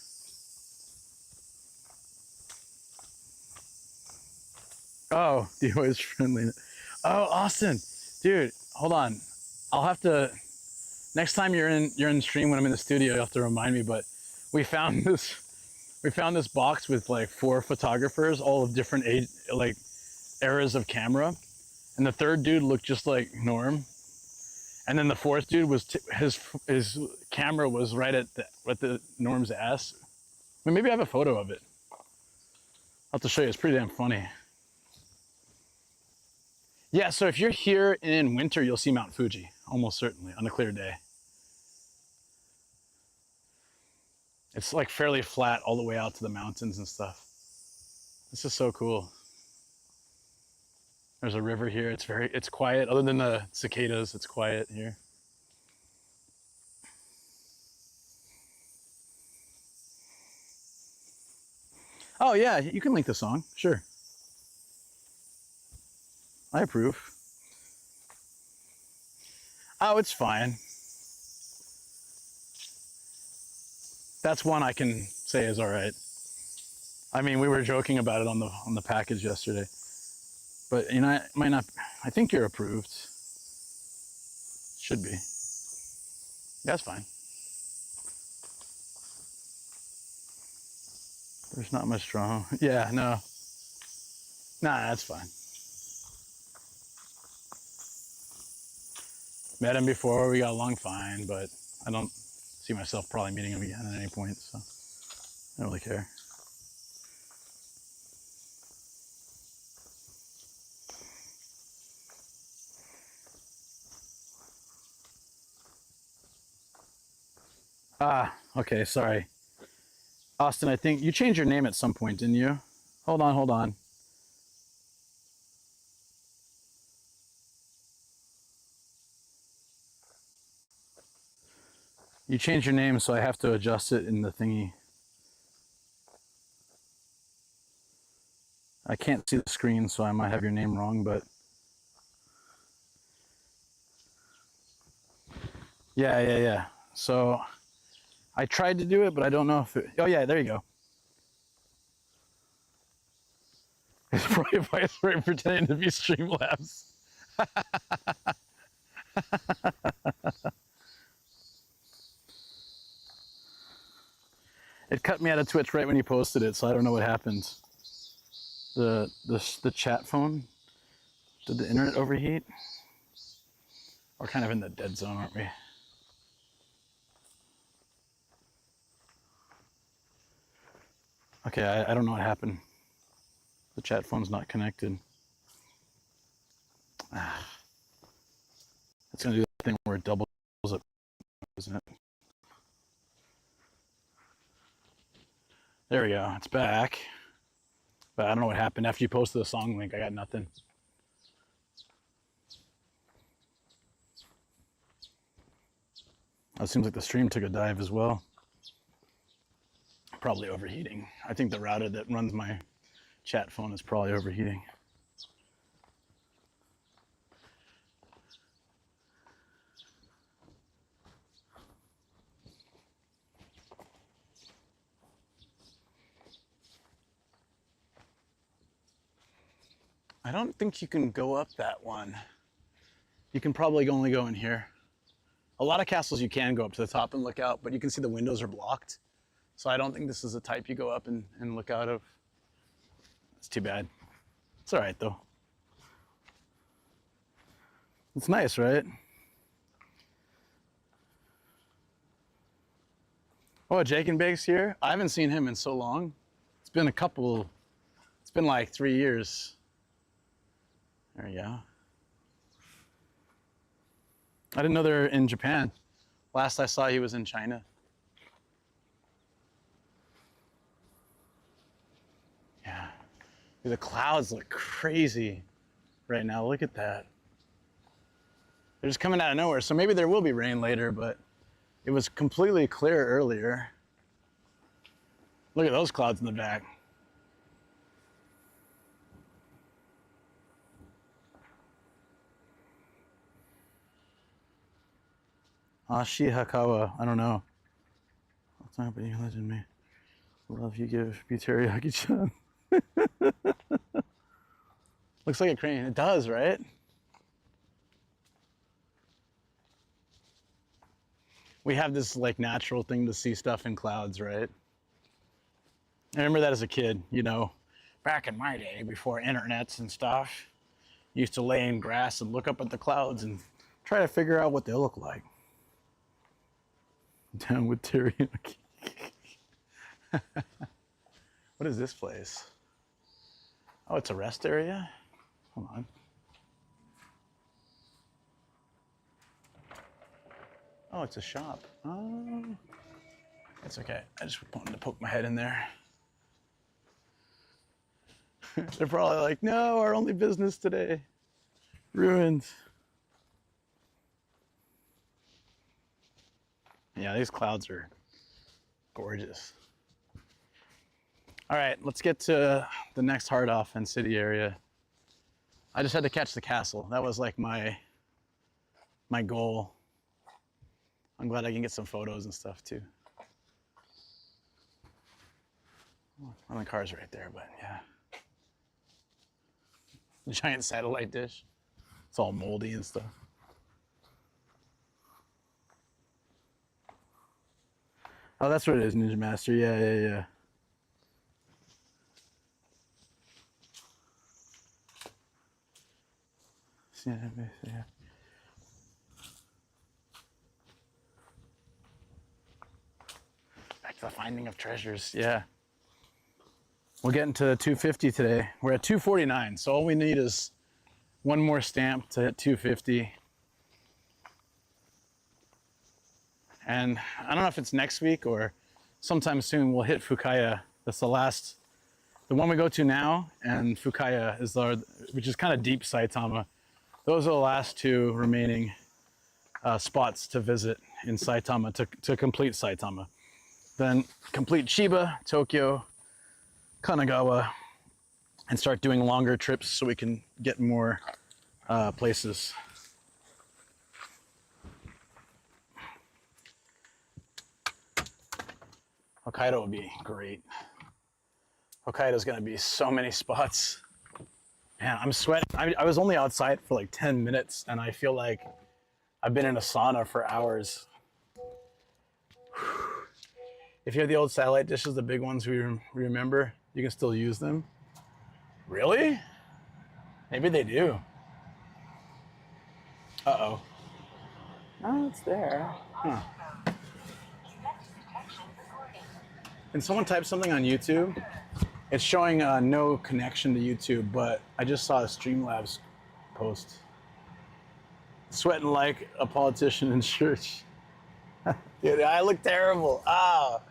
Oh, Dio is friendly. Oh, Austin, dude, hold on. I'll have to. Next time you're in stream when I'm in the studio, you'll have to remind me. But we found this box with like 4 photographers, all of different age, like eras of camera, and the third dude looked just like Norm, and then the fourth dude was his camera was right at the Norm's ass. I mean, maybe I have a photo of it. I'll have to show you. It's pretty damn funny. Yeah, so if you're here in winter, you'll see Mount Fuji, almost certainly, on a clear day. It's like fairly flat all the way out to the mountains and stuff. This is so cool. There's a river here. It's quiet. Other than the cicadas, it's quiet here. Oh yeah, you can link the song, sure. I approve. Oh, it's fine. That's one I can say is all right. I mean, we were joking about it on the package yesterday, but you know, it might not. I think you're approved. Should be. That's fine. There's not much drama. Yeah, no. Nah, that's fine. Met him before, we got along fine, but I don't see myself probably meeting him again at any point, so I don't really care. Ah, okay, sorry. Austin, I think you changed your name at some point, didn't you? Hold on. You changed your name, so I have to adjust it in the thingy. I can't see the screen, so I might have your name wrong, but yeah. So I tried to do it, but I don't know if it, oh yeah, there you go. It's probably a voice for pretending to be Streamlabs. It cut me out of Twitch right when you posted it, so I don't know what happened. The chat phone? Did the internet overheat? We're kind of in the dead zone, aren't we? Okay, I don't know what happened. The chat phone's not connected. It's gonna do that thing where it doubles up, isn't it? There we go, it's back. But I don't know what happened. After you posted the song link, I got nothing. It seems like the stream took a dive as well. Probably overheating. I think the router that runs my chat phone is probably overheating. I don't think you can go up that one. You can probably only go in here. A lot of castles you can go up to the top and look out, but you can see the windows are blocked. So I don't think this is the type you go up and look out of. It's too bad. It's all right though. It's nice, right? Oh, Jake and Bake's here. I haven't seen him in so long. It's been like 3 years. There you go. I didn't know they're in Japan. Last I saw, he was in China. Yeah. The clouds look crazy right now. Look at that. They're just coming out of nowhere. So maybe there will be rain later, but it was completely clear earlier. Look at those clouds in the back. Ashihakawa, I don't know. What's happening? Legend me. Love you give Buteriaki-chan. Looks like a crane. It does, right? We have this like natural thing to see stuff in clouds, right? I remember that as a kid, you know, back in my day before internets and stuff. Used to lay in grass and look up at the clouds and try to figure out what they look like. Down with teriyaki. What is this place? Oh, it's a rest area? Hold on. Oh, it's a shop. Oh, it's okay. I just wanted to poke my head in there. They're probably like, no, our only business today. Ruined. Yeah, these clouds are gorgeous. All right, let's get to the next hard off and city area. I just had to catch the castle. That was like my goal. I'm glad I can get some photos and stuff too. Well, the car's right there, but yeah. Giant satellite dish. It's all moldy and stuff. Oh, that's what it is, Ninja Master. Yeah. Yeah. Back to the finding of treasures. Yeah. We'll get into 250 today. We're at 249, so all we need is one more stamp to hit 250. And I don't know if it's next week or sometime soon we'll hit Fukaya. That's the one we go to now, and Fukaya is which is kind of deep Saitama. Those are the last two remaining spots to visit in Saitama to complete Saitama. Then complete Chiba, Tokyo, Kanagawa, and start doing longer trips so we can get more places. Hokkaido would be great. Hokkaido's gonna be so many spots. Man, I'm sweating. I was only outside for like 10 minutes and I feel like I've been in a sauna for hours. If you have the old satellite dishes, the big ones we remember, you can still use them. Really? Maybe they do. Uh-oh. Oh, it's there. Huh. Can someone type something on YouTube? It's showing no connection to YouTube, but I just saw a Streamlabs post. Sweating like a politician in church. Dude, I look terrible. Ah,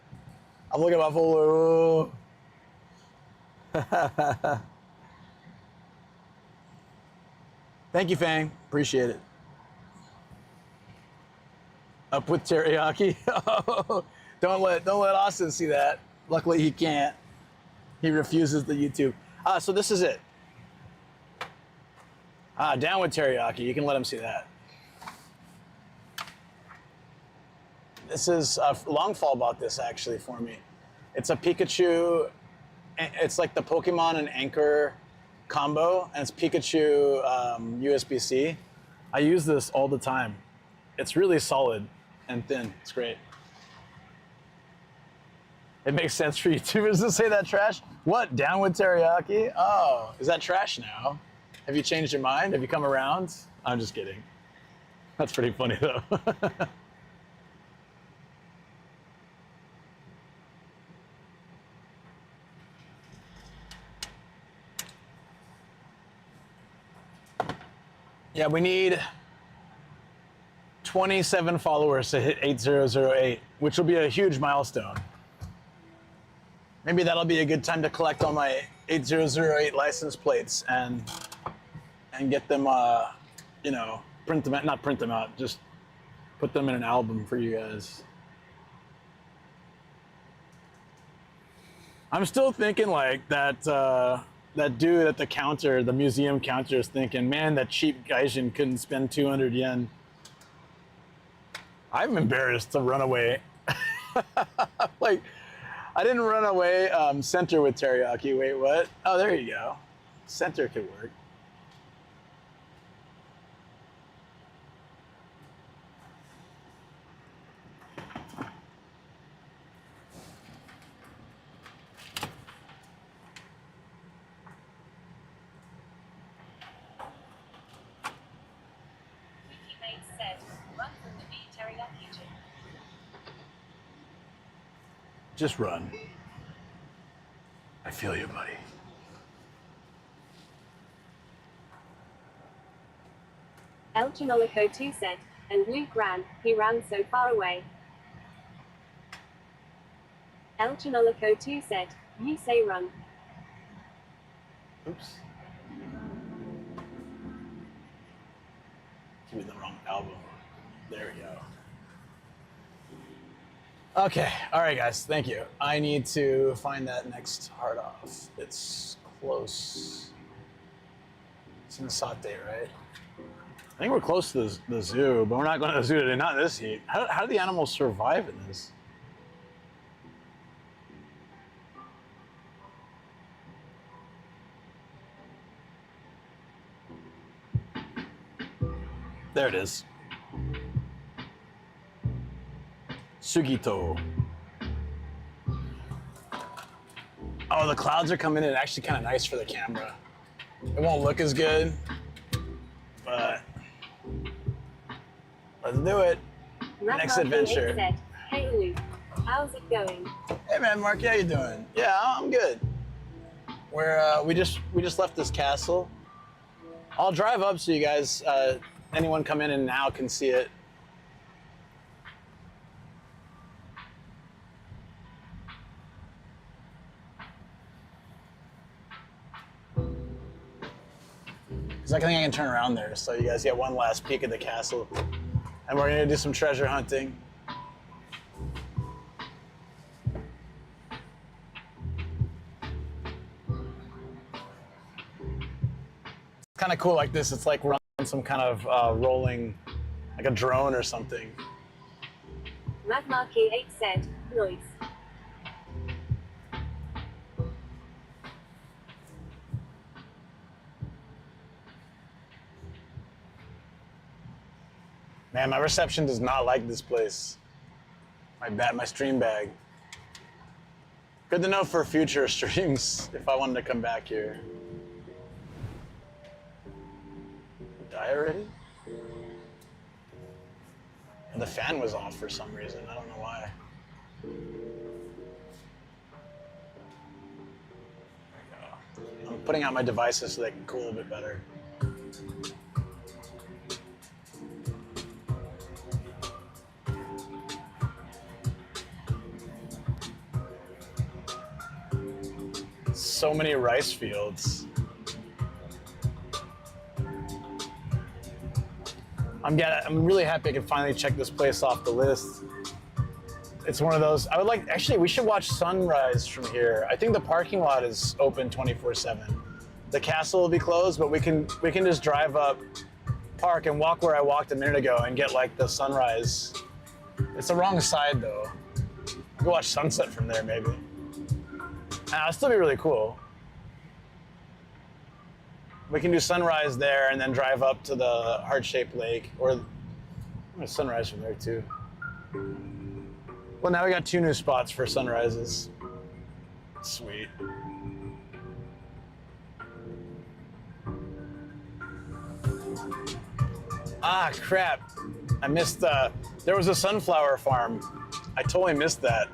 I'm looking at my folder. Thank you, Fang. Appreciate it. Up with teriyaki. Don't let Austin see that. Luckily, he can't. He refuses the YouTube. So this is it. Down with teriyaki. You can let him see that. This is Longfall bought this actually for me. It's a Pikachu. It's like the Pokemon and Anchor combo, and it's Pikachu USB-C. I use this all the time. It's really solid and thin. It's great. It makes sense for YouTubers to say that trash. What? Down with teriyaki? Oh, is that trash now? Have you changed your mind? Have you come around? I'm just kidding. That's pretty funny though. Yeah, we need 27 followers to hit 8008, which will be a huge milestone. Maybe that'll be a good time to collect all my 8008 license plates and get them, you know, print them out, not print them out, just put them in an album for you guys. I'm still thinking like that, that dude at the counter, the museum counter, is thinking, man, that cheap Gaijin couldn't spend 200 yen. I'm embarrassed to run away. Like, I didn't run away center with teriyaki. Wait, what? Oh, there you go. Center could work. Just run. I feel you, buddy. El Chinolico 2 said, and Luke ran, he ran so far away. El Chinolico 2 said, you say run. Oops. Give me the wrong album. There we go. Okay, all right, guys, thank you. I need to find that next hard off. It's close. It's in Sate, right? I think we're close to the zoo, but we're not going to the zoo today, not in this heat. How do the animals survive in this? There it is. Sugito. Oh, the clouds are coming in actually kind of nice for the camera. It won't look as good, but let's do it. Next adventure. Said, hey Luke, how's it going? Hey man, Mark, how you doing? Yeah, I'm good. We just left this castle. I'll drive up so you guys, anyone come in and out can see it. I think I can turn around there, so you guys get one last peek at the castle. And we're gonna do some treasure hunting. It's kind of cool like this. It's like we're on some kind of rolling, like a drone or something. Magmarkey 8 said, noise. Man, my reception does not like this place. My stream bag. Good to know for future streams if I wanted to come back here. Die already? And the fan was off for some reason. I don't know why. I'm putting out my devices so they can cool a bit better. So many rice fields. I'm really happy I can finally check this place off the list. It's one of those, actually we should watch sunrise from here. I think the parking lot is open 24/7. The castle will be closed, but we can just drive up, park and walk where I walked a minute ago and get like the sunrise. It's the wrong side though. Go watch sunset from there maybe. It'll still be really cool. We can do sunrise there and then drive up to the heart-shaped lake, or sunrise from there too. Well, now we got 2 new spots for sunrises. Sweet. Ah, crap. I missed, there was a sunflower farm. I totally missed that.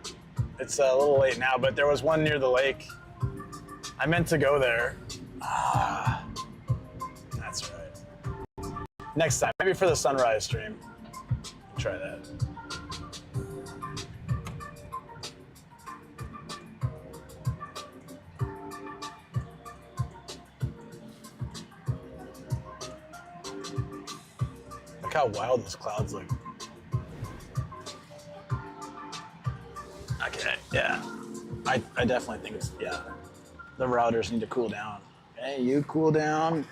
It's a little late now, but there was one near the lake. I meant to go there. Ah, that's right. Next time, maybe for the sunrise stream. Try that. Look how wild those clouds look. Okay, yeah. I definitely think it's, yeah. The routers need to cool down. Hey, you cool down.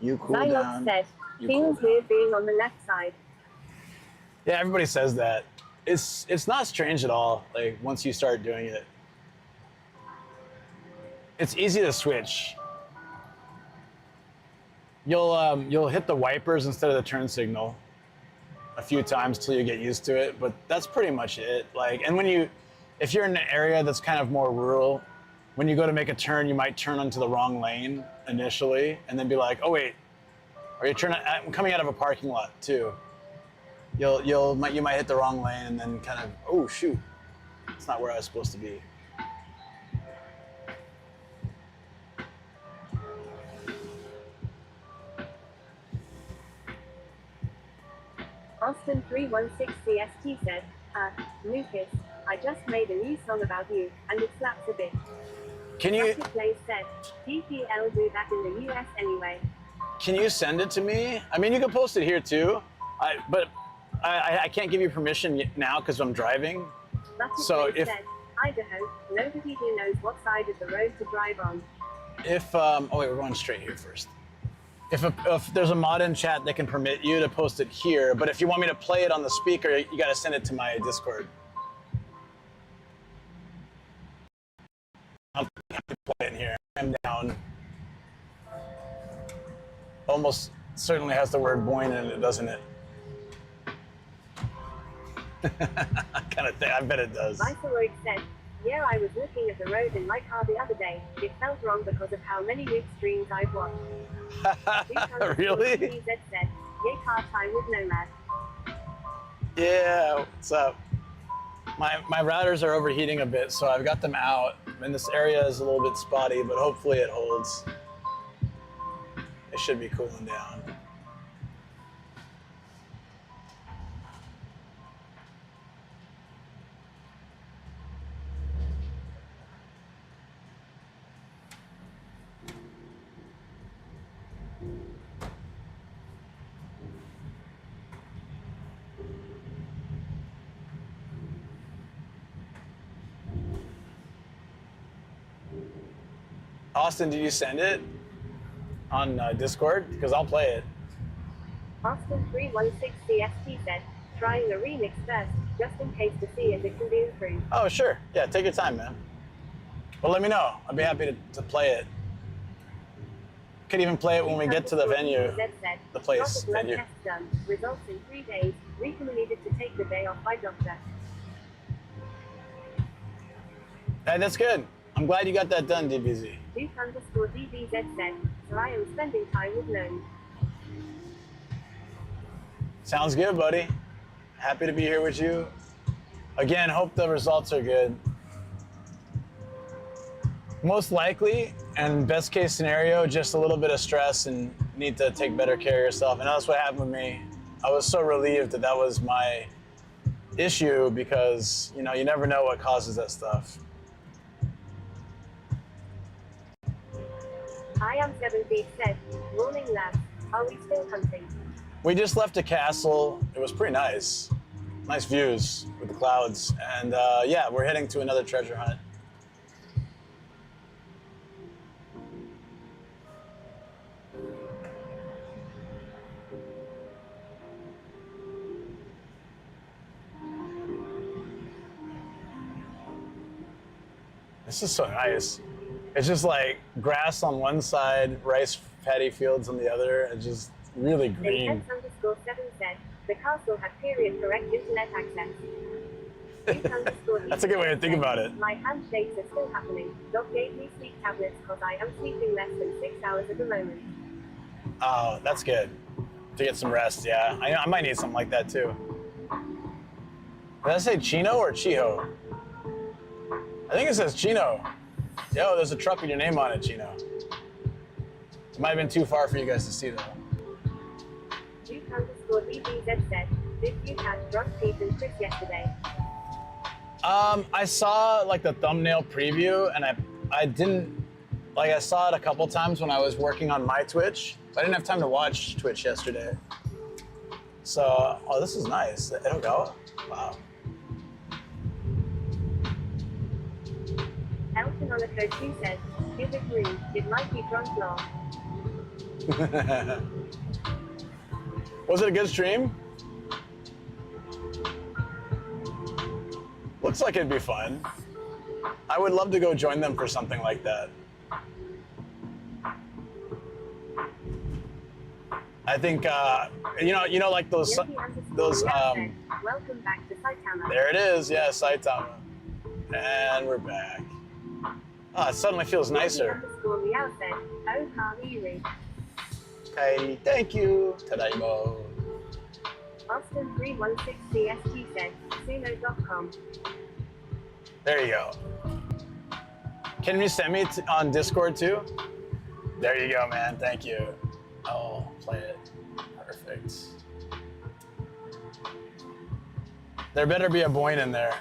You cool down. said, You feels cool weird being on the left side. Yeah, everybody says that. It's not strange at all, like, once you start doing it. It's easy to switch. You'll hit the wipers instead of the turn signal a few times till you get used to it, but that's pretty much it. Like, and if you're in an area that's kind of more rural, when you go to make a turn, you might turn onto the wrong lane initially, and then be like, oh wait, or I'm coming out of a parking lot too. You might hit the wrong lane and then kind of, oh shoot, it's not where I was supposed to be. Austin 316 CST said, Lucas, I just made a new song about you, and it slaps a bit. Can you? Place said, DPL do that in the US anyway. Can you send it to me? I mean, you can post it here too, but I can't give you permission now because I'm driving. So if said, Idaho, nobody who knows what side of the road to drive on. oh wait, we're going straight here first. If there's a mod in chat that can permit you to post it here, but if you want me to play it on the speaker, you got to send it to my Discord. I'll have to play it in here. I'm down. Almost certainly has the word boing in it, doesn't it? Kind of thing. I bet it does. Viceroy said, yeah, I was looking at the road in my car the other day. It felt wrong because of how many loop streams I've watched. Really? BZ said, yay, car time with Nomad. Yeah, what's up? My routers are overheating a bit, so I've got them out. And this area is a little bit spotty, but hopefully it holds. It should be cooling down. Austin, did you send it on Discord? Because I'll play it. Austin 316 CST said, trying a remix first, just in case to see if it can be improved. Oh, sure. Yeah, take your time, man. Well, let me know. I'd be happy to play it. Could even play it when we get to the venue. The place, venue. Done. Results in 3 days. Recommended to take the day off by doctor. Hey, that's good. I'm glad you got that done, DBZ. Duke_DBZ said, so I am spending time with Lone. Sounds good, buddy. Happy to be here with you. Again, hope the results are good. Most likely, and best case scenario, just a little bit of stress and need to take better care of yourself. And that's what happened with me. I was so relieved that that was my issue because, you know, you never know what causes that stuff. I am 70 said, morning lads, are we still hunting? We just left a castle. It was pretty nice. Nice views with the clouds. And yeah, we're heading to another treasure hunt. This is so nice. It's just like grass on one side, rice paddy fields on the other. It's just really green. X_7 said, the castle had period correct internet access. That's a good way to think about it. My handshakes are still happening. Doc gave me sleep tablets because I am sleeping less than 6 hours at the moment. Oh, that's good. To get some rest, yeah. I might need something like that too. Did I say Chino or Chiho? I think it says Chino. Yo, there's a truck with your name on it, Chino. It might have been too far for you guys to see though. Duke_DBZ said, did you catch drunk Pete and Chris yesterday? I saw like the thumbnail preview and I didn't, like I saw it a couple times when I was working on my Twitch. I didn't have time to watch Twitch yesterday. So, oh, this is nice. It'll go. Wow. Elton on a coach who said, give it room, it might be drunk long. Was it a good stream? Looks like it'd be fun. I would love to go join them for something like that. I think you know, like those. Welcome back to Saitama. There it is, yeah, Saitama, and we're back. Oh, it suddenly feels nicer. Hey, thank you. Tadaimo. Austin 316 CST said, suno.com. There you go. Can you send me on Discord too? There you go, man. Thank you. Oh, play it. Perfect. There better be a Boyne in there.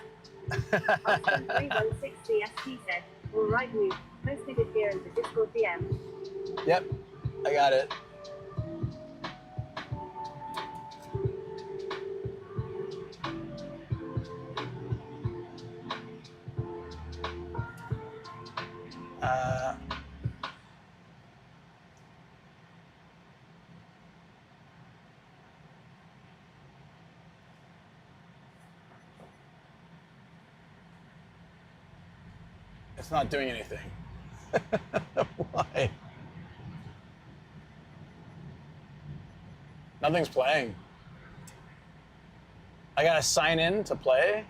Austin 316 CST said, all right, move. Posted it here in the Discord DM. Yep, I got it. It's not doing anything. Why? Nothing's playing. I gotta sign in to play?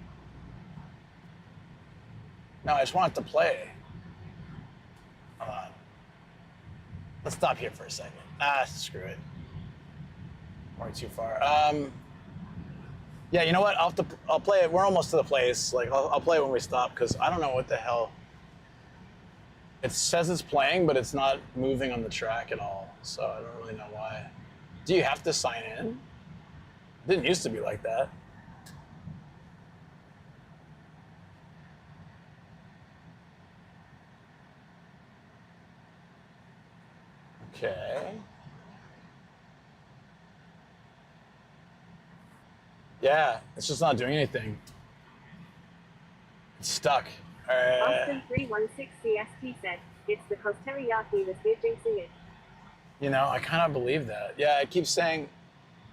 No, I just want it to play. Hold on. Let's stop here for a second. Screw it. We're too far. Yeah, you know what? I'll play it. We're almost to the place. Like, I'll play it when we stop because I don't know what the hell. It says it's playing, but it's not moving on the track at all. So I don't really know why. Do you have to sign in? It didn't used to be like that. Okay. Yeah, it's just not doing anything. It's stuck. Austin 316 CST said, it's because teriyaki was fishing it. You know, I kind of believe that. Yeah, it keeps saying,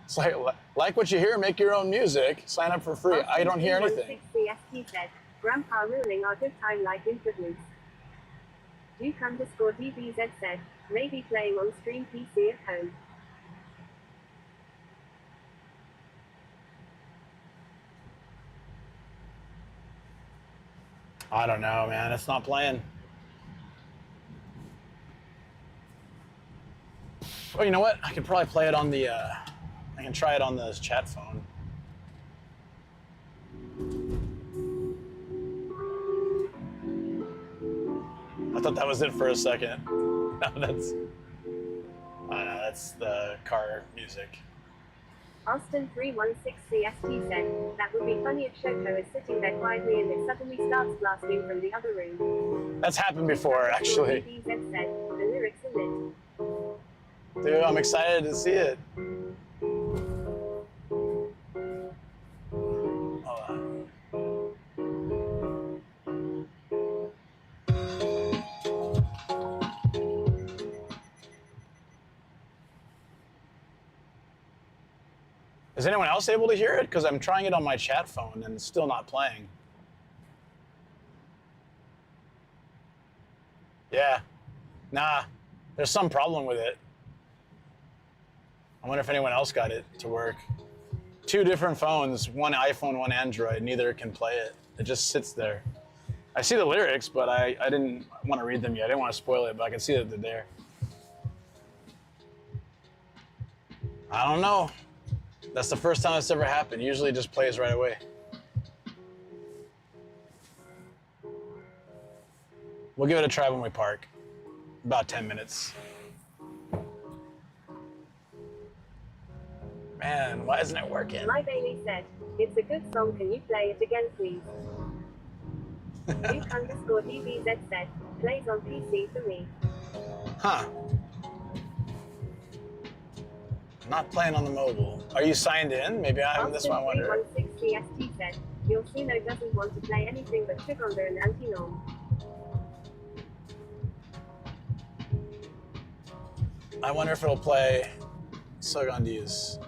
it's like what you hear, make your own music, sign up for free. Austin I don't hear anything. 316 CST said, Grandpa ruining our good time like interviews. Duke underscore DBZ said, maybe playing on stream PC at home. I don't know, man. It's not playing. Oh, you know what? I can probably play it on the, I can try it on the chat phone. I thought that was it for a second. No, that's, I don't know, that's the car music. Austin 316 CST said, that would be funny if Shoko is sitting there quietly and it suddenly starts blasting from the other room. That's happened before, actually. DBZ said, the lyrics are lit. Dude, I'm excited to see it. Hold on. Is anyone else able to hear it? Because I'm trying it on my chat phone and it's still not playing. Yeah. Nah. There's some problem with it. I wonder if anyone else got it to work. 2 different phones, one iPhone, one Android, neither can play it. It just sits there. I see the lyrics, but I didn't want to read them yet. I didn't want to spoil it, but I can see that they're there. I don't know. That's the first time it's ever happened. Usually it just plays right away. We'll give it a try when we park. About 10 minutes. Man, why isn't it working? My Bailey said, it's a good song, can you play it again please? Duke underscore DBZ said, plays on PC for me. Huh. Not playing on the mobile. Are you signed in? Maybe I'm this one, I wonder. 316 CST said, Yoshino doesn't want to play anything but Shugonda and Antinom. I wonder if it'll play Sogandis.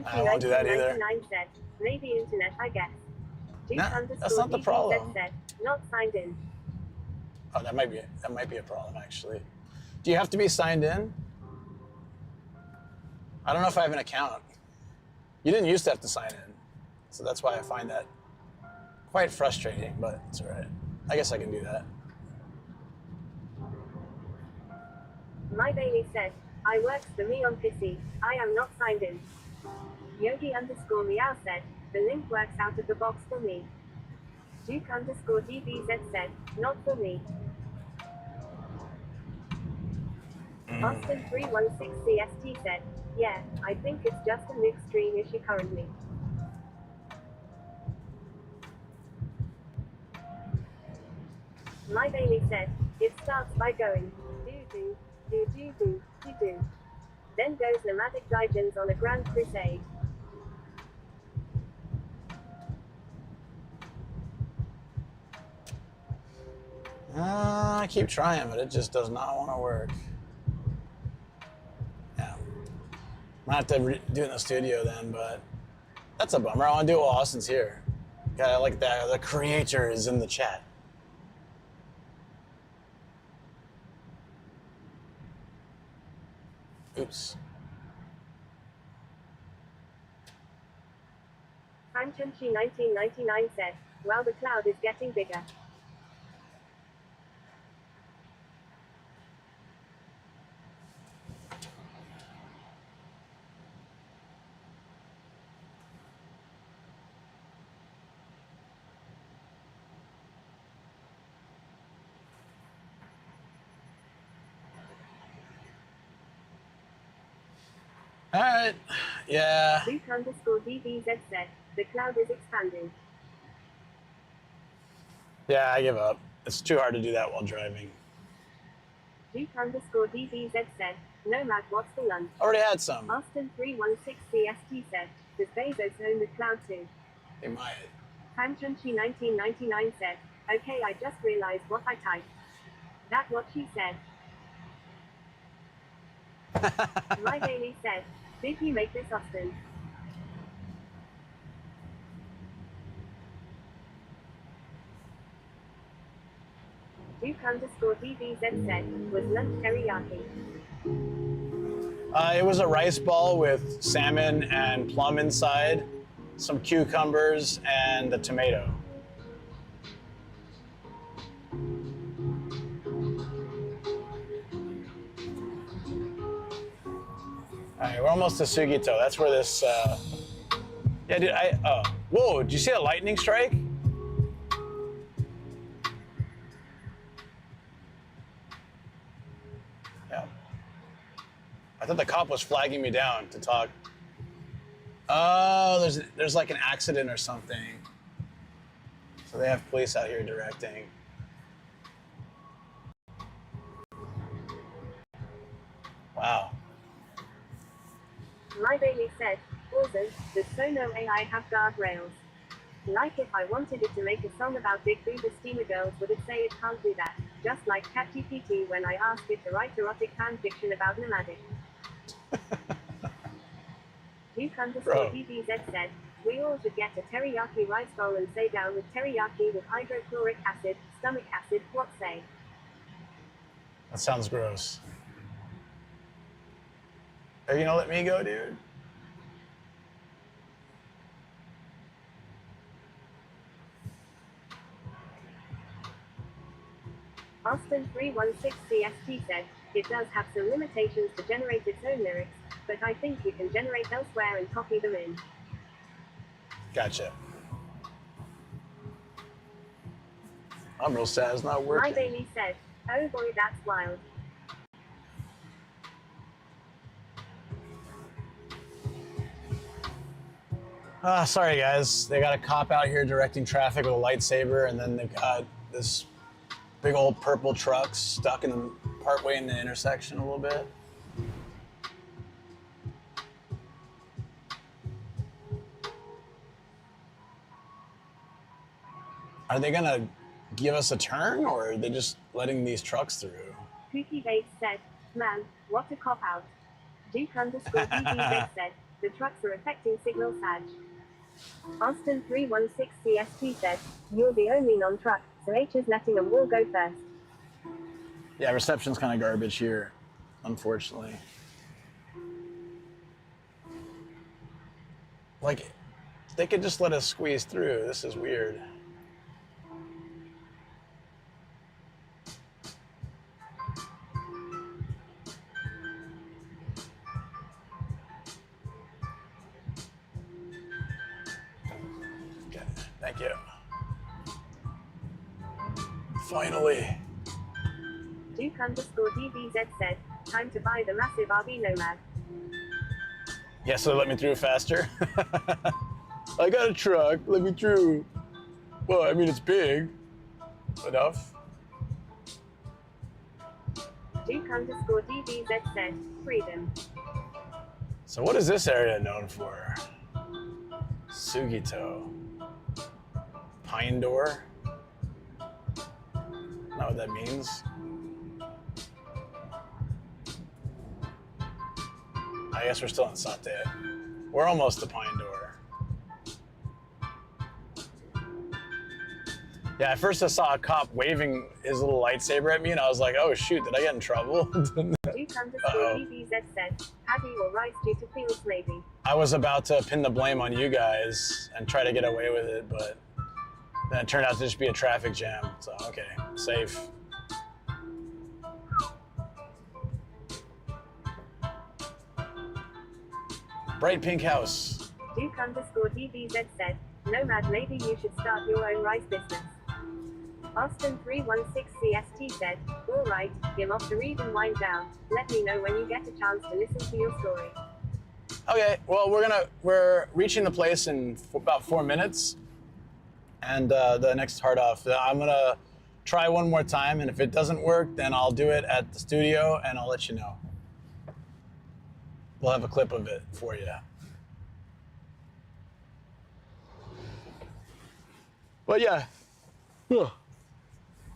I won't do that either. Said, maybe internet, I guess. Nah, that's not the problem. Said, not signed in. Oh, that might be a problem actually. Do you have to be signed in? I don't know if I have an account. You didn't used to have to sign in, so that's why I find that quite frustrating. But it's all right. I guess I can do that. My Bailey said, I works for me on PC. I am not signed in. Yogi underscore Meow said, the link works out of the box for me. Duke underscore DBZ said, not for me. Austin 316 CST said, yeah, I think it's just a mixed stream issue currently. My Bailey said, it starts by going, do, do. Then goes Nomadic Gaijins on a grand crusade. I keep trying, but it just does not want to work. Yeah. Might have to do it in the studio then, but that's a bummer. I want to do it while Austin's here. Got like that. The creator is in the chat. Oops. Fanchunchi 1999 said, well, the cloud is getting bigger. All right. Yeah. Duke underscore DBZ said, the cloud is expanding. Yeah, I give up. It's too hard to do that while driving. Duke underscore DBZ said, Nomad, what's the lunch? Already had some. Austin 316 CST said, does Bezos own the cloud too? They might. Fanchunchi 1999 said, okay, I just realized what I typed. That's what she said. My Bailey said, Did he make this Austin? Duke_DBZ said, was lunch teriyaki. It was a rice ball with salmon and plum inside, some cucumbers, and a tomato. All right, we're almost to Sugito. That's where this, yeah, dude, whoa, did you see that lightning strike? Yeah. I thought the cop was flagging me down to talk. Oh, there's like an accident or something. So they have police out here directing. Wow. My Bailey said, also, does Sono AI have guardrails? Like if I wanted it to make a song about big boober steamer girls, would it say it can't do that? Just like ChatGPT when I asked it to write erotic fan fiction about Nomadic. Duke_DBZ said, we all should get a teriyaki rice bowl and say down with teriyaki with hydrochloric acid, stomach acid, what say? That sounds gross. Are you gonna let me go, dude? Austin316CST said, it does have some limitations to generate its own lyrics, but I think you can generate elsewhere and copy them in. Gotcha. I'm real sad it's not working. My Bailey said, oh boy, that's wild. Sorry guys, they got a cop out here directing traffic with a lightsaber, and then they've got this big old purple truck stuck in the partway in the intersection a little bit. Are they gonna give us a turn, or are they just letting these trucks through? Kooky Bates said, man, what a cop-out. Duke_DBZ said, the trucks are affecting signal Sag. Austin316CST said, you're the only non-truck, so H is letting them all go first. Yeah, reception's kind of garbage here, unfortunately. Like, they could just let us squeeze through. This is weird. Okay, thank you. Finally. Duke_DBZ said, time to buy the massive RV Nomad. Yeah, so let me through faster. I got a truck, let me through. Well, I mean, it's big enough. Duke_DBZ said, freedom. So what is this area known for? Sugito. Pine Door? Not what that means. I guess we're still in Sate. We're almost to Pine Door. Yeah, at first I saw a cop waving his little lightsaber at me, and I was like, oh shoot, did I get in trouble? Duke_DBZ said, Paddy will rise due to fields maybe. I was about to pin the blame on you guys and try to get away with it, but then it turned out to just be a traffic jam. So, okay, safe. Bright pink house. Duke_DBZ said, Nomad, maybe you should start your own rice business. Austin316CST said, alright, I'm off to read and wind down. Let me know when you get a chance to listen to your story. Okay, well, we're reaching the place in about 4 minutes. And the next hard off, I'm gonna try one more time, and if it doesn't work, then I'll do it at the studio and I'll let you know. We'll have a clip of it for you. But yeah,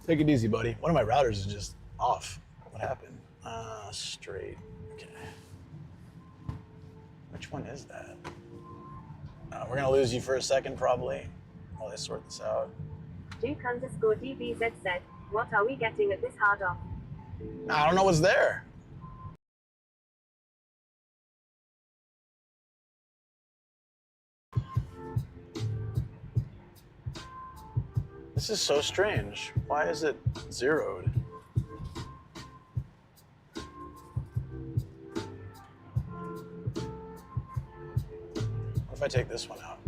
take it easy, buddy. One of my routers is just off. What happened? Straight, okay. Which one is that? We're gonna lose you for a second probably while I sort this out. Duke_DBZ said, what are we getting at this hard off? I don't know what's there. This is so strange. Why is it zeroed? What if I take this one out?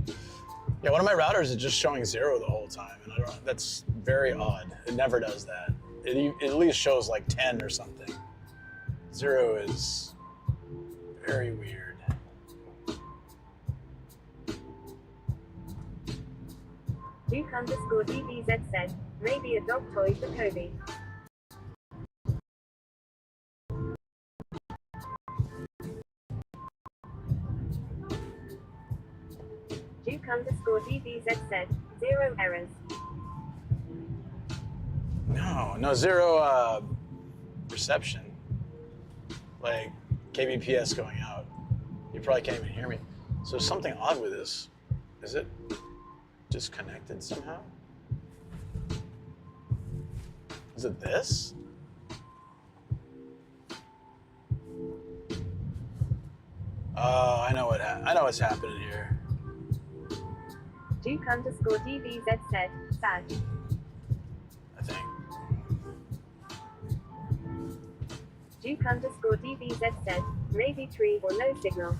Yeah, one of my routers is just showing 0 the whole time, and I don't. That's very odd. It never does that. It at least shows like 10 or something. 0 is very weird. Duke_DBZ said, maybe a dog toy for Kobe. Duke_DBZ said, 0 errors. No 0 reception. Like kbps going out. You probably can't even hear me. So there's something odd with this. Is it disconnected somehow? Is it this? Oh, I know what's happening here. Duke_DBZ said, sad. I think. Duke_DBZ said, maybe tree or no signal.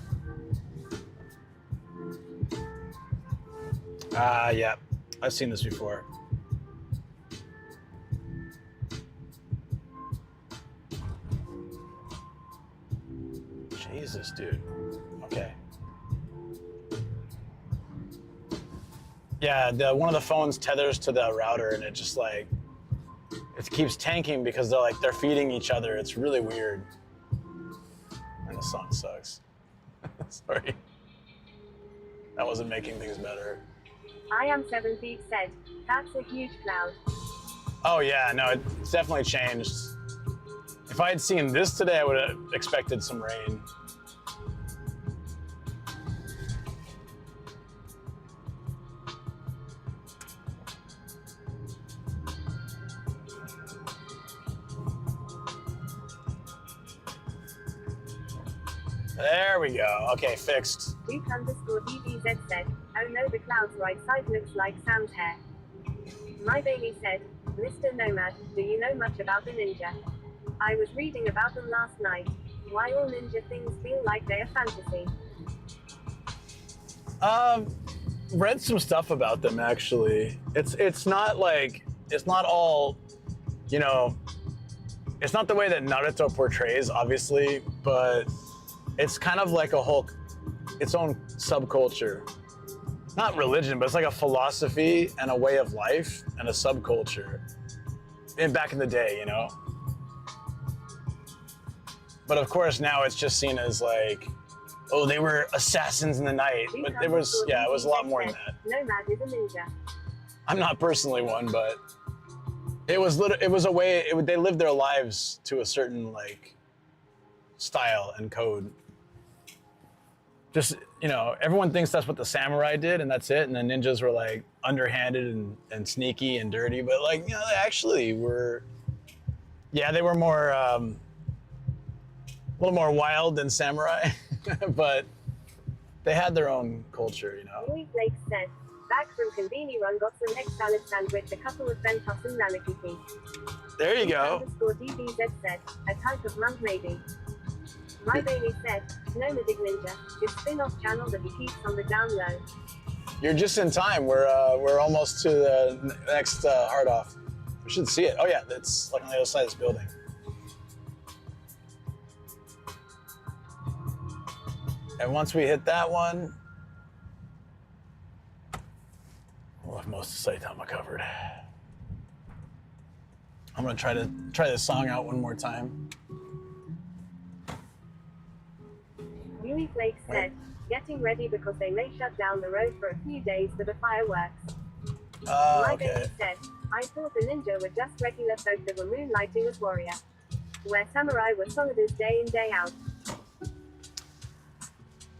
Yeah. I've seen this before. Jesus, dude. Okay. Yeah, one of the phones tethers to the router, and it just like it keeps tanking because they're feeding each other. It's really weird. And the song sucks. Sorry. That wasn't making things better. I am 7 feet said, that's a huge cloud. Oh yeah, no, it's definitely changed. If I had seen this today, I would have expected some rain. There we go. Okay, fixed. Duke_DBZ said, oh no, the cloud's right side looks like Sam's hair. My Bailey said, Mr. Nomad, do you know much about the ninja? I was reading about them last night. Why all ninja things feel like they're fantasy? Read some stuff about them actually. It's not all, you know, it's not the way that Naruto portrays, obviously, but it's kind of like its own subculture. Not religion, but it's like a philosophy and a way of life and a subculture. Back in the day, you know? But of course now it's just seen as like, oh, they were assassins in the night. But it was a lot more than that. Nomad is a ninja. I'm not personally one, but it was a way, they lived their lives to a certain like style and code. Just, you know, everyone thinks that's what the samurai did and that's it. And the ninjas were like underhanded and sneaky and dirty, but like, you know, they actually were, yeah, they were more, a little more wild than samurai, but they had their own culture, you know. Louis Blake said, back from Conveni Run got some egg salad sandwich, a couple of bentos and lalakiki. There you go. DBZ said, a type of monk maybe. My Bailey said, Nomadic Ninja, his spin-off channel that he keeps on the down low. You're just in time. We're almost to the next hard off. We should see it. Oh yeah, it's like on the other side of this building. And once we hit that one, we'll have most of Saitama covered. I'm gonna try this song out one more time. Louis Blake said, getting ready because they may shut down the road for a few days for the fireworks. My Okay. Bailey said, I thought the ninja were just regular folk that were moonlighting as warrior. Where samurai were soldiers day in day out.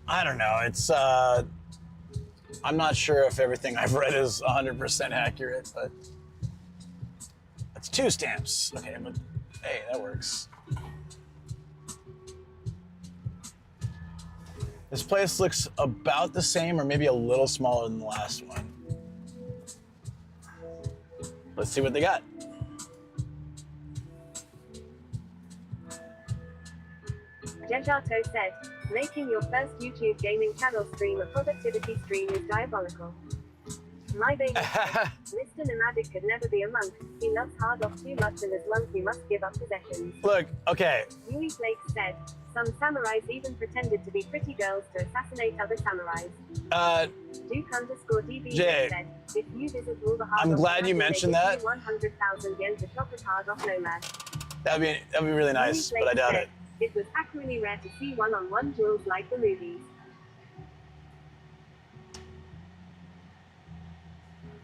I don't know. It's I'm not sure if everything I've read is 100% accurate, but it's 2 stamps. Okay, but hey, that works. This place looks about the same or maybe a little smaller than the last one. Let's see what they got. Jejato said, making your first YouTube gaming channel stream a productivity stream is diabolical. My baby said, Mr. Nomadic could never be a monk. He loves hard off too much and as monk he must give up possessions. Look, okay. Yui Flake said, some samurais even pretended to be pretty girls to assassinate other samurais. Duke_DB Jay, said, if you visit all the hard I'm off glad you Nomad, mentioned they give that. you 100,000 yen to shop at hard off Nomad. That'd be really nice, but I doubt it. It was actually rare to see one-on-one duels like the movies.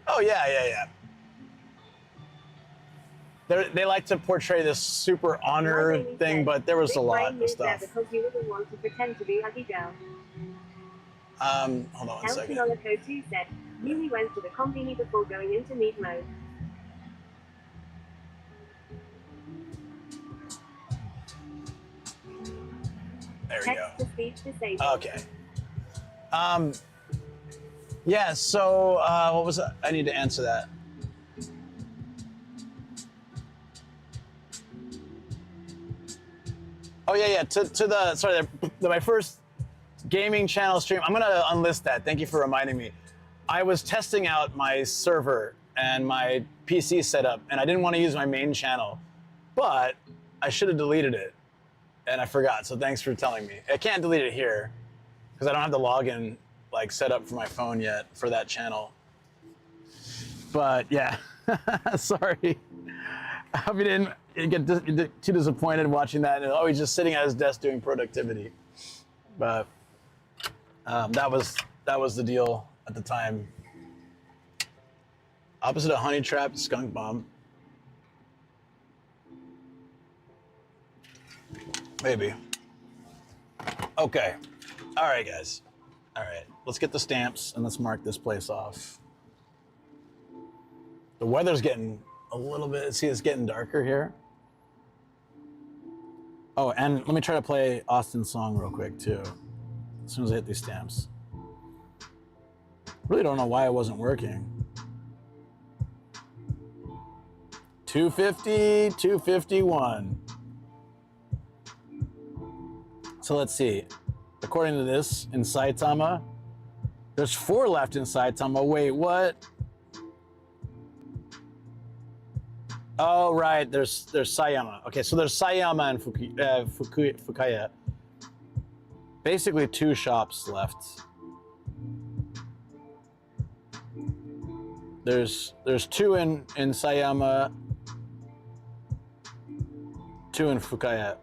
Oh yeah. They like to portray this super honor thing, but there was a lot of stuff. Because you wouldn't want to pretend to be a girl. Hold on one second. Elfinoloco 2 said, Yui went to the combini before going into meat mode. There we go. Text-to-speech disabled. Okay. Yeah, so what was that? I need to answer that. Oh yeah. To the sorry, my first gaming channel stream. I'm gonna unlist that. Thank you for reminding me. I was testing out my server and my PC setup, and I didn't want to use my main channel, but I should have deleted it, and I forgot. So thanks for telling me. I can't delete it here because I don't have the login like set up for my phone yet for that channel. But yeah, sorry. I hope you didn't get too disappointed watching that. And he's just sitting at his desk doing productivity. But that was the deal at the time. Opposite of honey trap, skunk bomb. Maybe. Okay. All right, guys. All right, let's get the stamps and let's mark this place off. The weather's getting a little bit, see, it's getting darker here. Oh, and let me try to play Austin's song real quick too, as soon as I hit these stamps. Really don't know why it wasn't working. 250, 251. So let's see. According to this, in Saitama, there's 4 left in Saitama. Wait, what? Oh, right. There's Sayama. Okay, so there's Sayama and Fukaya. Basically 2 shops left. There's 2 in Sayama, 2 in Fukaya,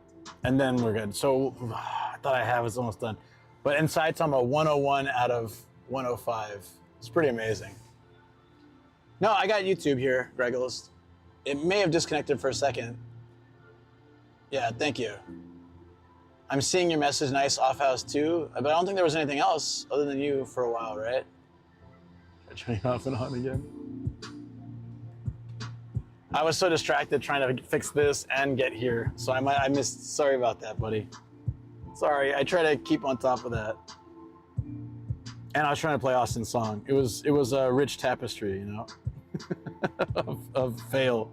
and then we're good. So I thought I have it's almost done. But in Saitama, 101 out of 105. It's pretty amazing. No, I got YouTube here, Gregos. It may have disconnected for a second. Yeah, thank you. I'm seeing your message, nice off house too, but I don't think there was anything else other than you for a while, right? Try turning off and on again. I was so distracted trying to fix this and get here, so I missed. Sorry about that, buddy. Sorry, I try to keep on top of that. And I was trying to play Austin's song. It was a rich tapestry, you know, of fail.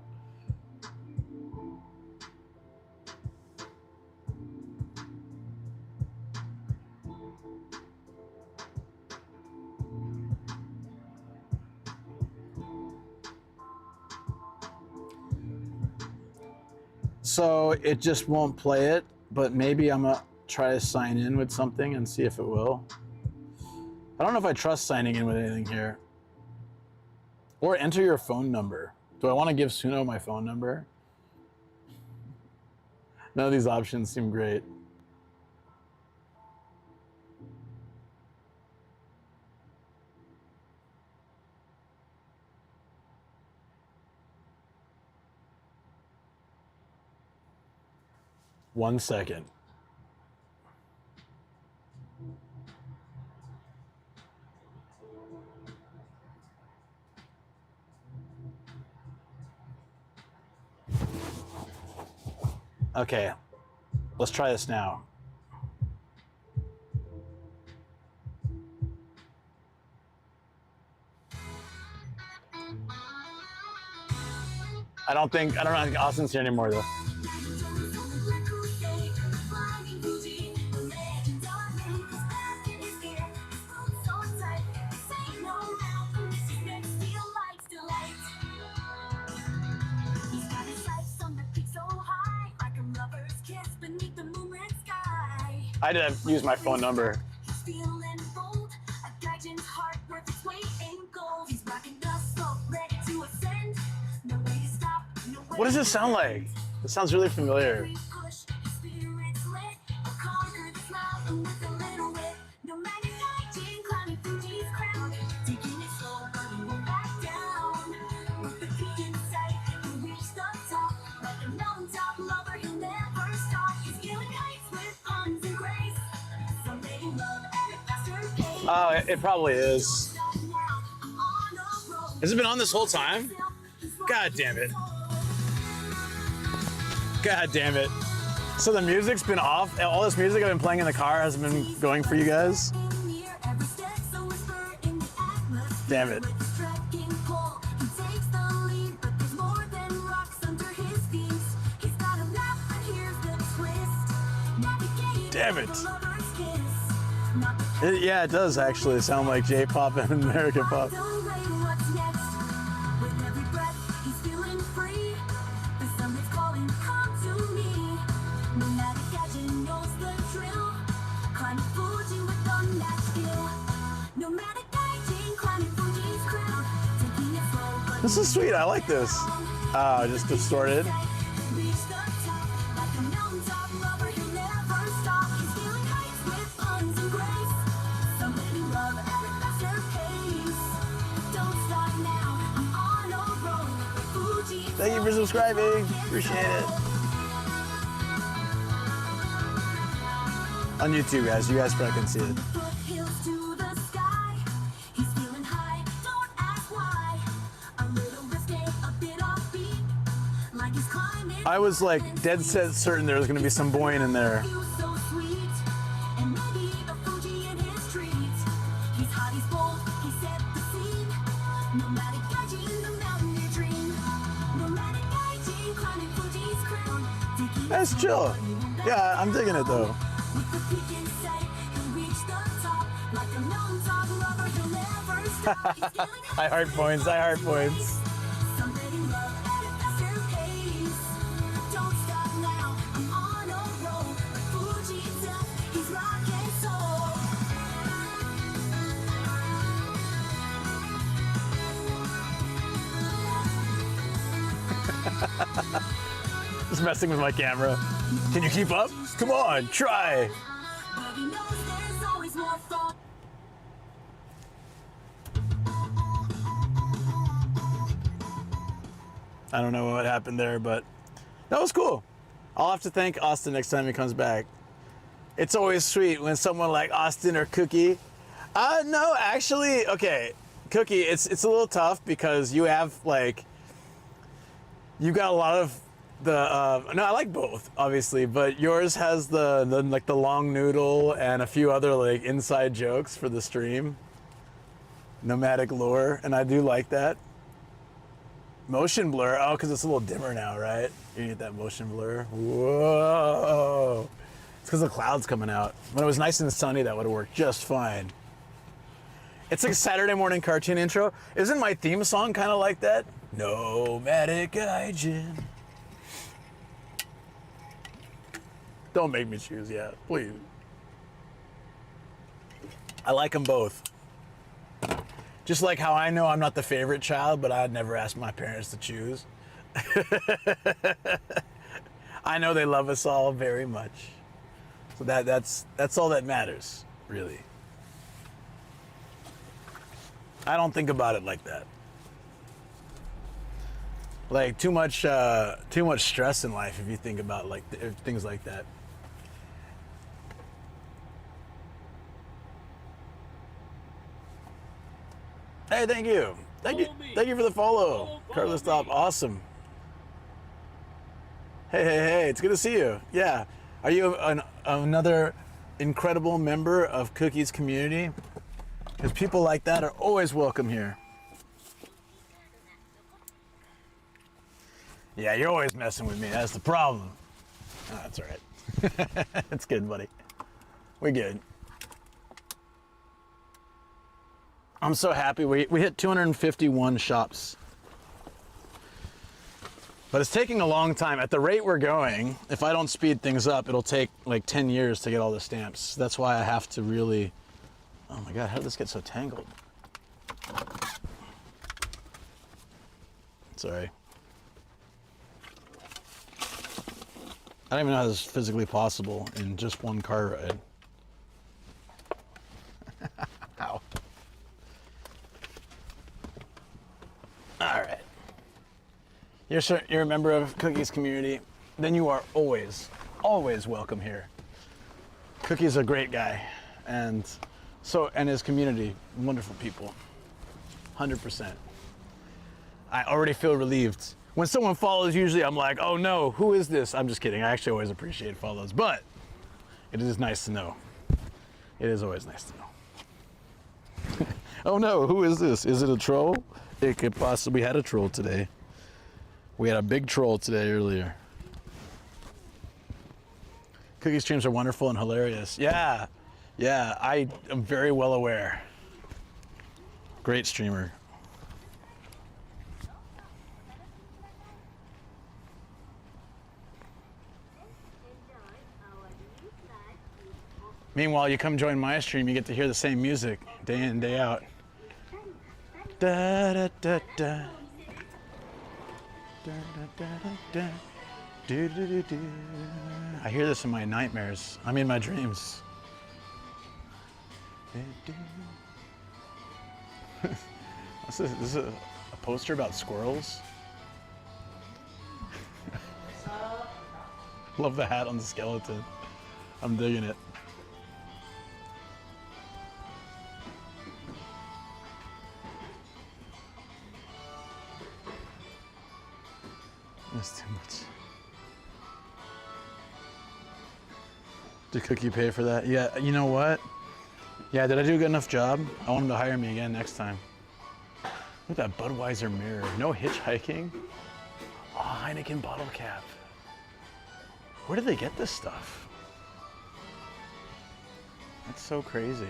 So it just won't play it, but maybe I'm gonna try to sign in with something and see if it will. I don't know if I trust signing in with anything here. Or enter your phone number. Do I want to give Suno my phone number? None of these options seem great. One second. Okay, let's try this now. I don't think Austin's here anymore though. I did use my phone number. What does this sound like? It sounds really familiar. Oh, it probably is. Has it been on this whole time? God damn it. God damn it. So the music's been off. All this music I've been playing in the car hasn't been going for you guys? Damn it. Damn it. Yeah, it does actually sound like J-pop and American pop. This is sweet, I like this. Oh, just distorted. Thank you for subscribing. Appreciate it. On YouTube, guys. You guys probably can see it. I was like dead set certain there was going to be some Boyan in there. That's chill. Yeah, I'm digging it though. I heart points, I heart points. Just messing with my camera. Can you keep up? Come on, try. I don't know what happened there, but that was cool. I'll have to thank Austin next time he comes back. It's always sweet when someone like Austin or Cookie. No, actually, okay, Cookie, it's a little tough because you have like, you got a lot of the, no, I like both, obviously, but yours has the like the long noodle and a few other like inside jokes for the stream. Nomadic lore, and I do like that. Motion blur, oh, because it's a little dimmer now, right? You need that motion blur. Whoa. It's because the cloud's coming out. When it was nice and sunny, that would have worked just fine. It's like a Saturday morning cartoon intro. Isn't my theme song kind of like that? Nomadic Gaijin. Don't make me choose yet, please. I like them both. Just like how I know I'm not the favorite child, but I'd never ask my parents to choose. I know they love us all very much. So that's all that matters, really. I don't think about it like that. Like too much stress in life if you think about like things like that. Hey, thank you for the follow, Carlos Stop. Awesome. Hey, hey, hey, it's good to see you. Yeah. Are you another incredible member of Cookie's community? Because people like that are always welcome here. Yeah, you're always messing with me. That's the problem. Oh, that's all right. It's good, buddy. We're good. I'm so happy. We hit 251 shops. But it's taking a long time. At the rate we're going, if I don't speed things up, it'll take like 10 years to get all the stamps. That's why I have to really... Oh my God, how did this get so tangled? Sorry. I don't even know how this is physically possible in just one car ride. Ow. All right. You're a member of Cookie's community, then you are always welcome here. Cookie's a great guy, and his community, wonderful people, 100%. I already feel relieved. When someone follows, usually I'm like, oh no, who is this? I'm just kidding. I actually always appreciate follows, but it is nice to know. It is always nice to know. Oh no, who is this? Is it a troll? It could possibly, we had a troll today. We had a big troll today earlier. Cookie streams are wonderful and hilarious. Yeah, I am very well aware. Great streamer. Meanwhile, you come join my stream, you get to hear the same music day in, day out. Da da da da. Da, da, da, da. Do, do, do, do. I hear this in my nightmares. I mean, my dreams. This is a poster about squirrels. Love the hat on the skeleton. I'm digging it. That's too much. Did Cookie pay for that? Yeah, you know what? Yeah, did I do a good enough job? I want him to hire me again next time. Look at that Budweiser mirror. No hitchhiking. Oh, Heineken bottle cap. Where did they get this stuff? That's so crazy.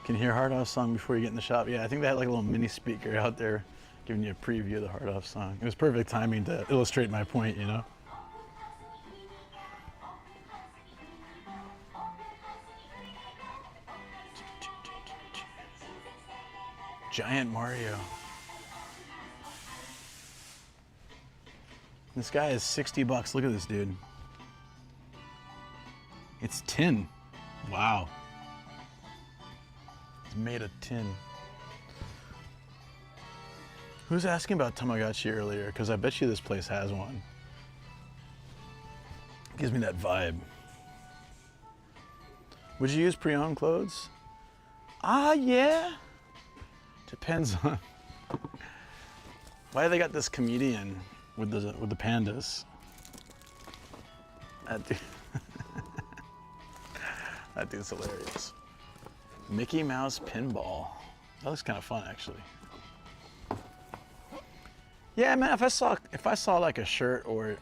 Can you hear Hard Off song before you get in the shop? Yeah, I think they had like a little mini speaker out there giving you a preview of the Hard Off song. It was perfect timing to illustrate my point, you know? Giant Mario. This guy is 60 bucks. Look at this dude. It's tin. Wow. Made of tin. Who's asking about Tamagotchi earlier? Because I bet you this place has one. Gives me that vibe. Would you use pre-owned clothes? Yeah. Depends on. Why they got this comedian with the pandas? That dude. That dude's hilarious. Mickey Mouse pinball. That looks kind of fun, actually. Yeah, man. If I saw like a shirt or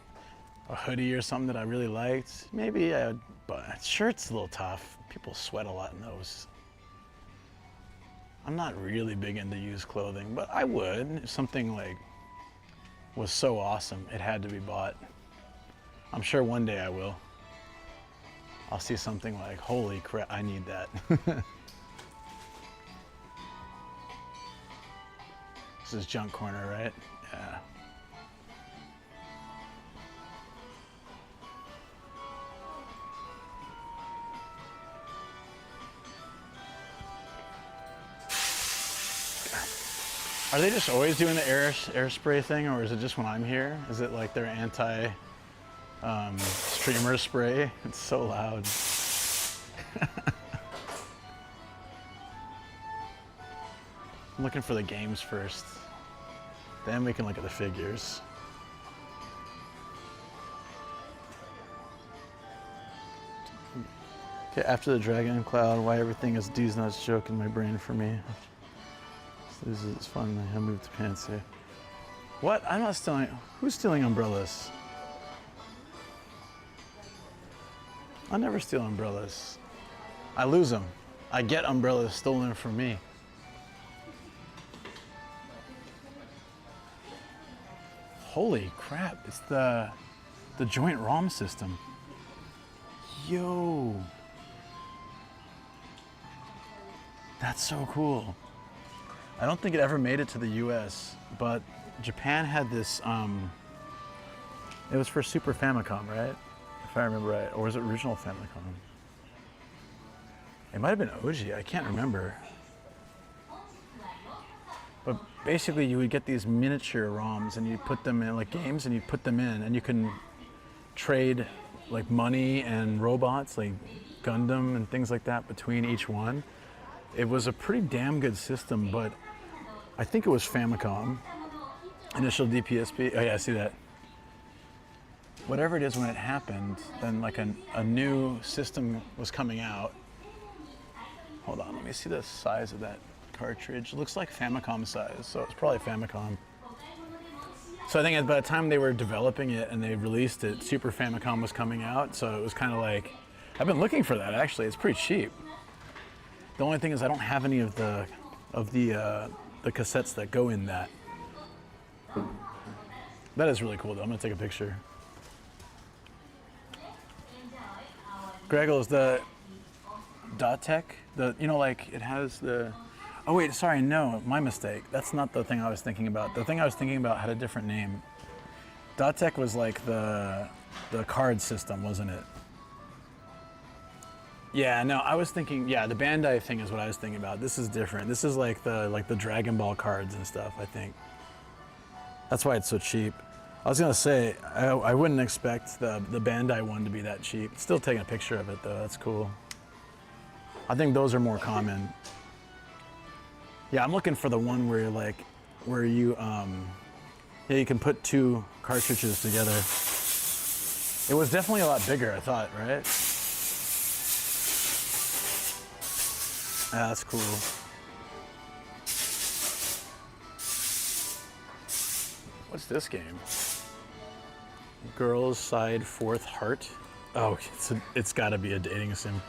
a hoodie or something that I really liked, maybe I would. But shirt's a little tough. People sweat a lot in those. I'm not really big into used clothing, but I would if something like was so awesome it had to be bought. I'm sure one day I will. I'll see something like, holy crap, I need that. This is junk corner, right? Yeah. Are they just always doing the air spray thing, or is it just when I'm here? Is it like their anti streamer spray? It's so loud. I'm looking for the games first. Then we can look at the figures. Okay, after the Dragon Cloud, why everything is D's nuts joke in my brain for me. So this is fun. I moved to pants here. What? I'm not stealing. Who's stealing umbrellas? I never steal umbrellas. I lose them. I get umbrellas stolen from me. Holy crap, it's the joint ROM system. Yo. That's so cool. I don't think it ever made it to the US, but Japan had this, it was for Super Famicom, right? If I remember right, or was it original Famicom? It might have been OG, I can't remember. But basically you would get these miniature ROMs and you put them in, like games, and you put them in and you can trade like money and robots, like Gundam and things like that between each one. It was a pretty damn good system, but I think it was Famicom. Initial DPSP, oh yeah, I see that. Whatever it is when it happened, then like a new system was coming out. Hold on, let me see the size of that cartridge. It looks like Famicom size, so it's probably Famicom. So I think by the time they were developing it and they released it, Super Famicom was coming out, so it was kind of like, I've been looking for that actually, it's pretty cheap. The only thing is I don't have any of the cassettes that go in that. That is really cool though, I'm gonna take a picture. Greggles, the Dotec, you know, like it has the, oh wait, sorry, no, my mistake. That's not the thing I was thinking about. The thing I was thinking about had a different name. Dotec was like the card system, wasn't it? Yeah, no, I was thinking, yeah, the Bandai thing is what I was thinking about. This is different. This is like the Dragon Ball cards and stuff, I think. That's why it's so cheap. I was gonna say, I wouldn't expect the Bandai one to be that cheap. Still taking a picture of it though, that's cool. I think those are more common. Yeah, I'm looking for the one where you you can put two cartridges together. It was definitely a lot bigger, I thought, right? Yeah, that's cool. What's this game? Girls Side 4th Heart. Oh, it's gotta be a dating sim.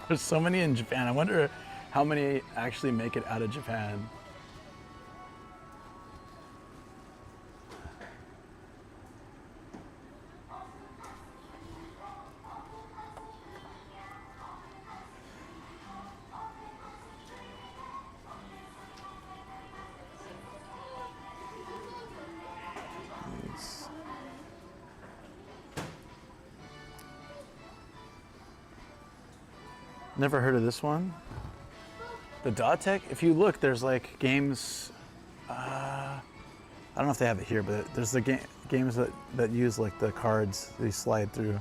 There's so many in Japan. I wonder how many actually make it out of Japan. Never heard of this one. The Dotec, if you look, there's like games, I don't know if they have it here, but there's the games that use like the cards that you slide through.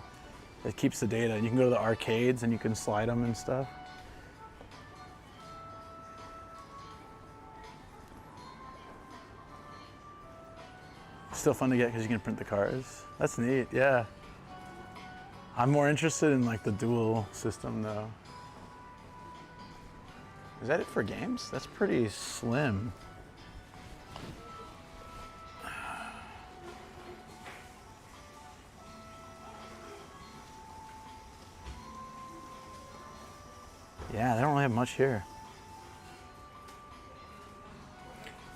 It keeps the data, and you can go to the arcades and you can slide them and stuff. Still fun to get because you can print the cards. That's neat, yeah. I'm more interested in like the dual system though. Is that it for games? That's pretty slim. Yeah, they don't really have much here.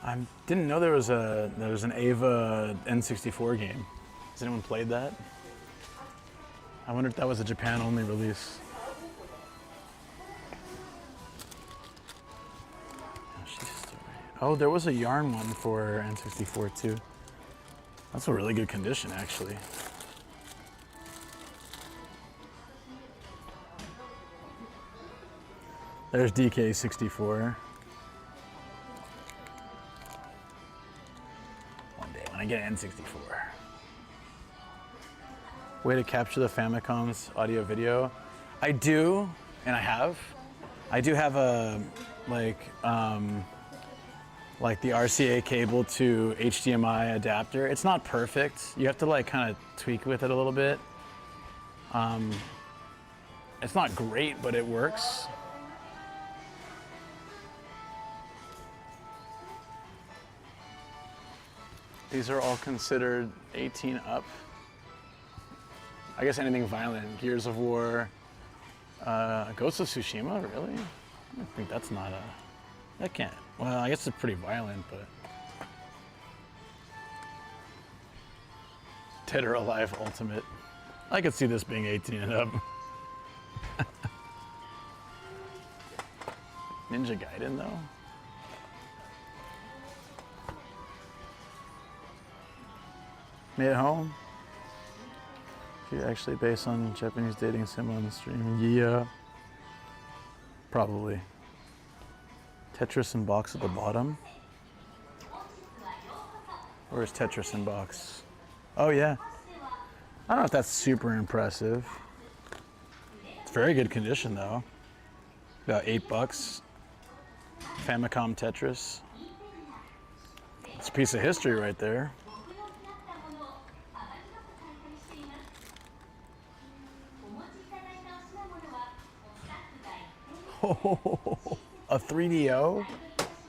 I didn't know there was an Ava N64 game. Has anyone played that? I wonder if that was a Japan-only release. Oh, there was a yarn one for N64 too. That's a really good condition, actually. There's DK64. One day when I get an N64. Way to capture the Famicom's audio video. I do, and I have. I do have a, like, like the RCA cable to HDMI adapter. It's not perfect. You have to like kind of tweak with it a little bit. It's not great, but it works. These are all considered 18 up. I guess anything violent. Gears of War, Ghost of Tsushima, really? I think that's not a, that can't, well, I guess it's pretty violent, but. Dead or Alive Ultimate. I could see this being 18 and up. Ninja Gaiden though? Made at home? If you actually based on Japanese dating sim on the stream, yeah. Probably. Tetris in box at the bottom. Where's Tetris in box? Oh yeah. I don't know if that's super impressive. It's very good condition though. About $8. Famicom Tetris. It's a piece of history right there. Oh, a 3DO?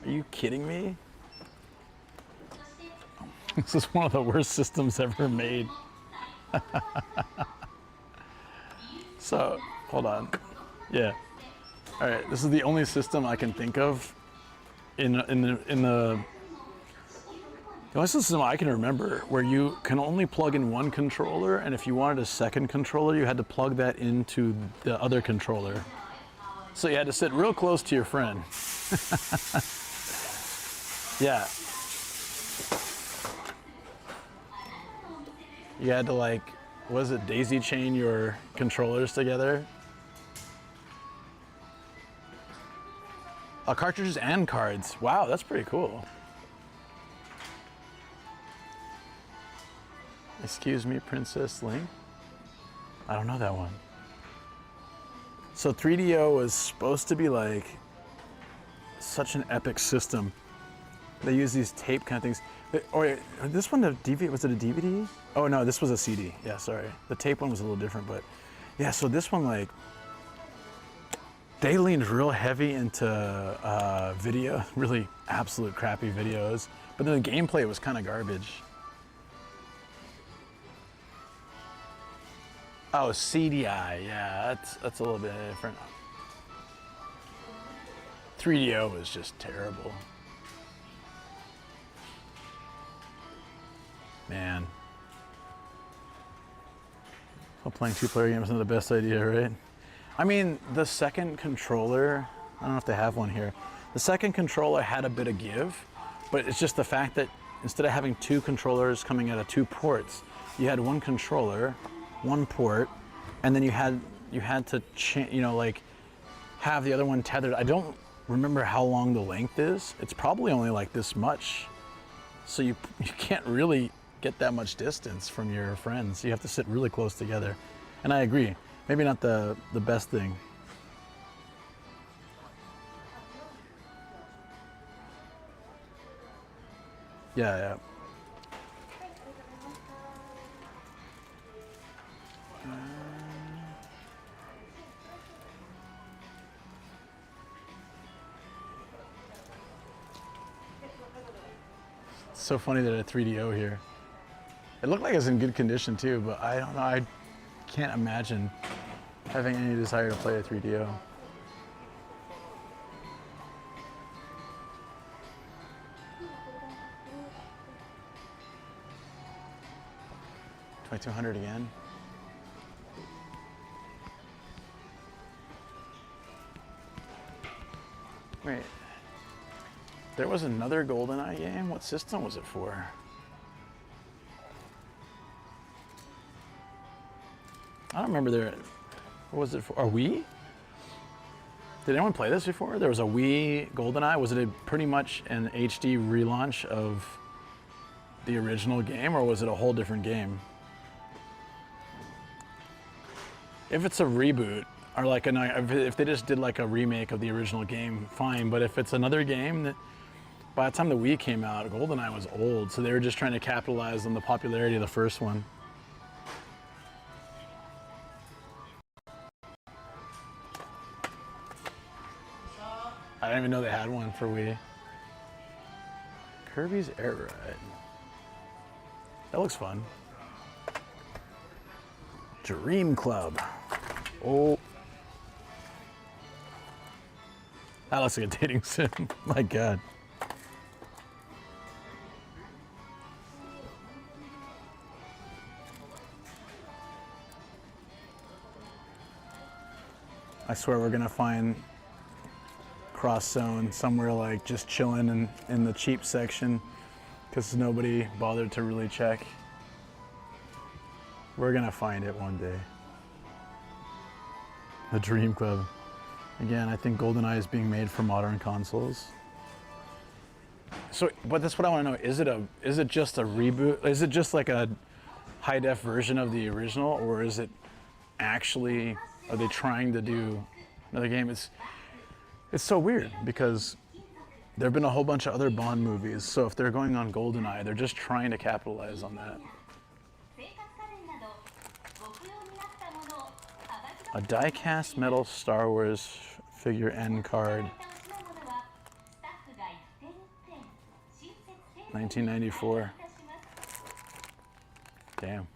Are you kidding me? This is one of the worst systems ever made. So, hold on. Yeah. All right, this is the only system I can think of in the only system I can remember where you can only plug in one controller, and if you wanted a second controller, you had to plug that into the other controller. So you had to sit real close to your friend. Yeah. You had to like, was it daisy chain your controllers together? Cartridges and cards. Wow, that's pretty cool. Excuse me, Princess Link? I don't know that one. So 3DO was supposed to be like such an epic system. They use these tape kind of things. Or this one, the DVD, was it a DVD? Oh no, this was a CD. Yeah, sorry. The tape one was a little different, but yeah, so this one, like, they leaned real heavy into video, really absolute crappy videos, but then the gameplay was kind of garbage. Oh, CDI, yeah, that's a little bit different. 3DO was just terrible. Man. Well, playing two-player games is not the best idea, right? I mean, the second controller, I don't know if they have one here. The second controller had a bit of give, but it's just the fact that instead of having two controllers coming out of two ports, you had one controller, one port, and then you had to like have the other one tethered. I don't remember how long the length is. It's probably only like this much. So you can't really get that much distance from your friends. You have to sit really close together. And I agree, maybe not the best thing. Yeah. It's so funny that a 3DO here. It looked like it's in good condition too, but I don't know, I can't imagine having any desire to play a 3DO. $2,200 again. Wait, there was another GoldenEye game? What system was it for? I don't remember there. What was it for? A Wii? Did anyone play this before? There was a Wii GoldenEye. Was it pretty much an HD relaunch of the original game, or was it a whole different game? If it's a reboot, or like if they just did like a remake of the original game, fine. But if it's another game, by the time the Wii came out, GoldenEye was old, so they were just trying to capitalize on the popularity of the first one. I didn't even know they had one for Wii. Kirby's Air Ride. That looks fun. Dream Club. Oh. That looks like a dating sim. My God. I swear we're gonna find Cross Zone somewhere like just chilling in the cheap section because nobody bothered to really check. We're gonna find it one day. The Dream Club. Again, I think GoldenEye is being made for modern consoles. So, but that's what I want to know. Is it just a reboot? Is it just like a high def version of the original, or is it actually, are they trying to do another game? It's so weird because there have been a whole bunch of other Bond movies. So if they're going on GoldenEye, they're just trying to capitalize on that. A die-cast metal Star Wars figure end card. 1994. Damn.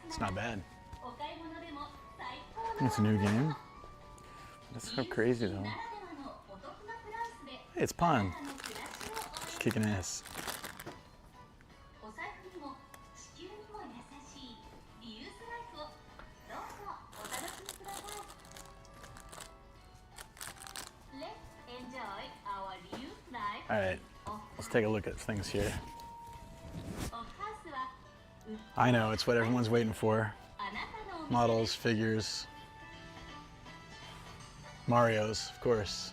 It's not bad. It's a new game. That's so crazy though. Hey, it's Pon. Just kicking ass. Alright, let's take a look at things here. I know, it's what everyone's waiting for. Models, figures. Mario's, of course.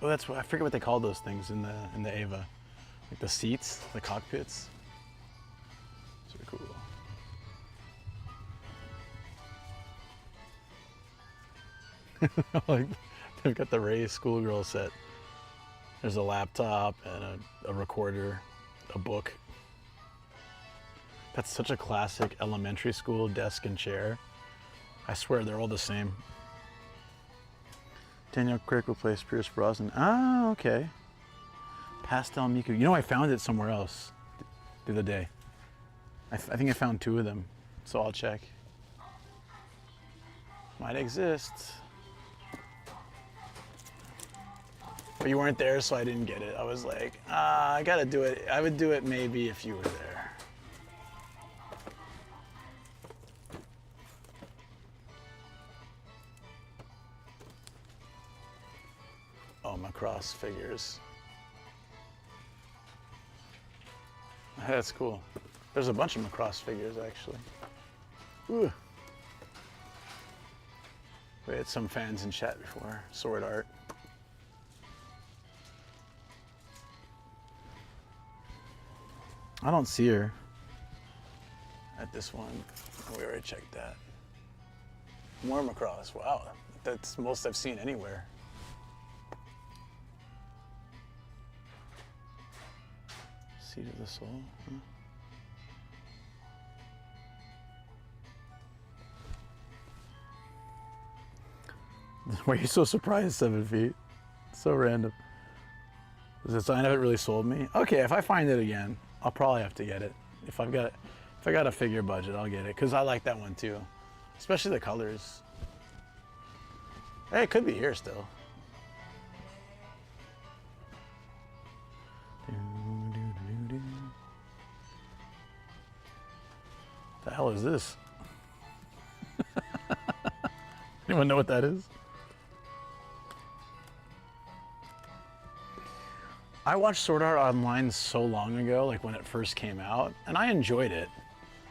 Oh, that's what I forget what they call those things in the Ava, like the seats, the cockpits. Super cool. Like they've got the Ray schoolgirl set. There's a laptop and a recorder, a book. That's such a classic elementary school desk and chair. I swear they're all the same. Daniel Craig replaced Pierce Brosnan. Ah, okay. Pastel Miku. You know, I found it somewhere else the other day. I think I found 2 of them, so I'll check. Might exist. But you weren't there, so I didn't get it. I was like, I gotta do it. I would do it maybe if you were there. Oh, Macross figures. That's cool. There's a bunch of Macross figures, actually. Ooh. We had some fans in chat before. Sword art. I don't see her at this one. We already checked that. More Macross. Wow. That's the most I've seen anywhere. Seed of the Soul. Huh? Why are you so surprised, 7 feet? So random. Does the sign of it really sold me? Okay, if I find it again, I'll probably have to get it. If I got a figure budget, I'll get it because I like that one too, especially the colors. Hey, it could be here still. The hell is this? Anyone know what that is? I watched Sword Art Online so long ago, like when it first came out, and I enjoyed it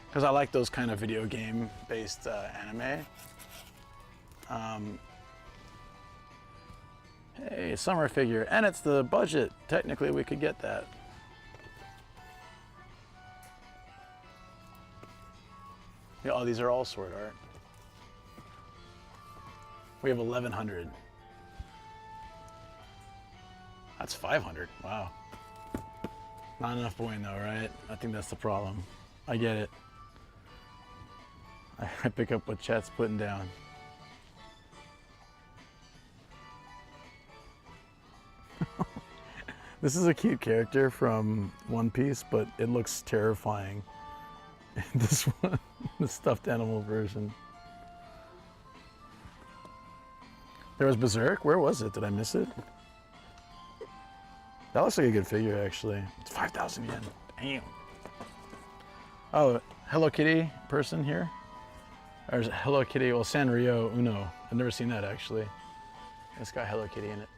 because I like those kind of video game based anime. Hey, summer figure, and it's the budget. Technically, we could get that. Yeah, oh, these are all sword art. We have 1,100. That's 500. Wow. Not enough bueno, right? I think that's the problem. I get it. I pick up what chat's putting down. This is a cute character from One Piece, but it looks terrifying. This one, the stuffed animal version. There was Berserk? Where was it? Did I miss it? That looks like a good figure, actually. It's 5,000 yen. Damn. Oh, Hello Kitty person here? Or is it Hello Kitty? Well, Sanrio Uno. I've never seen that, actually. It's got Hello Kitty in it.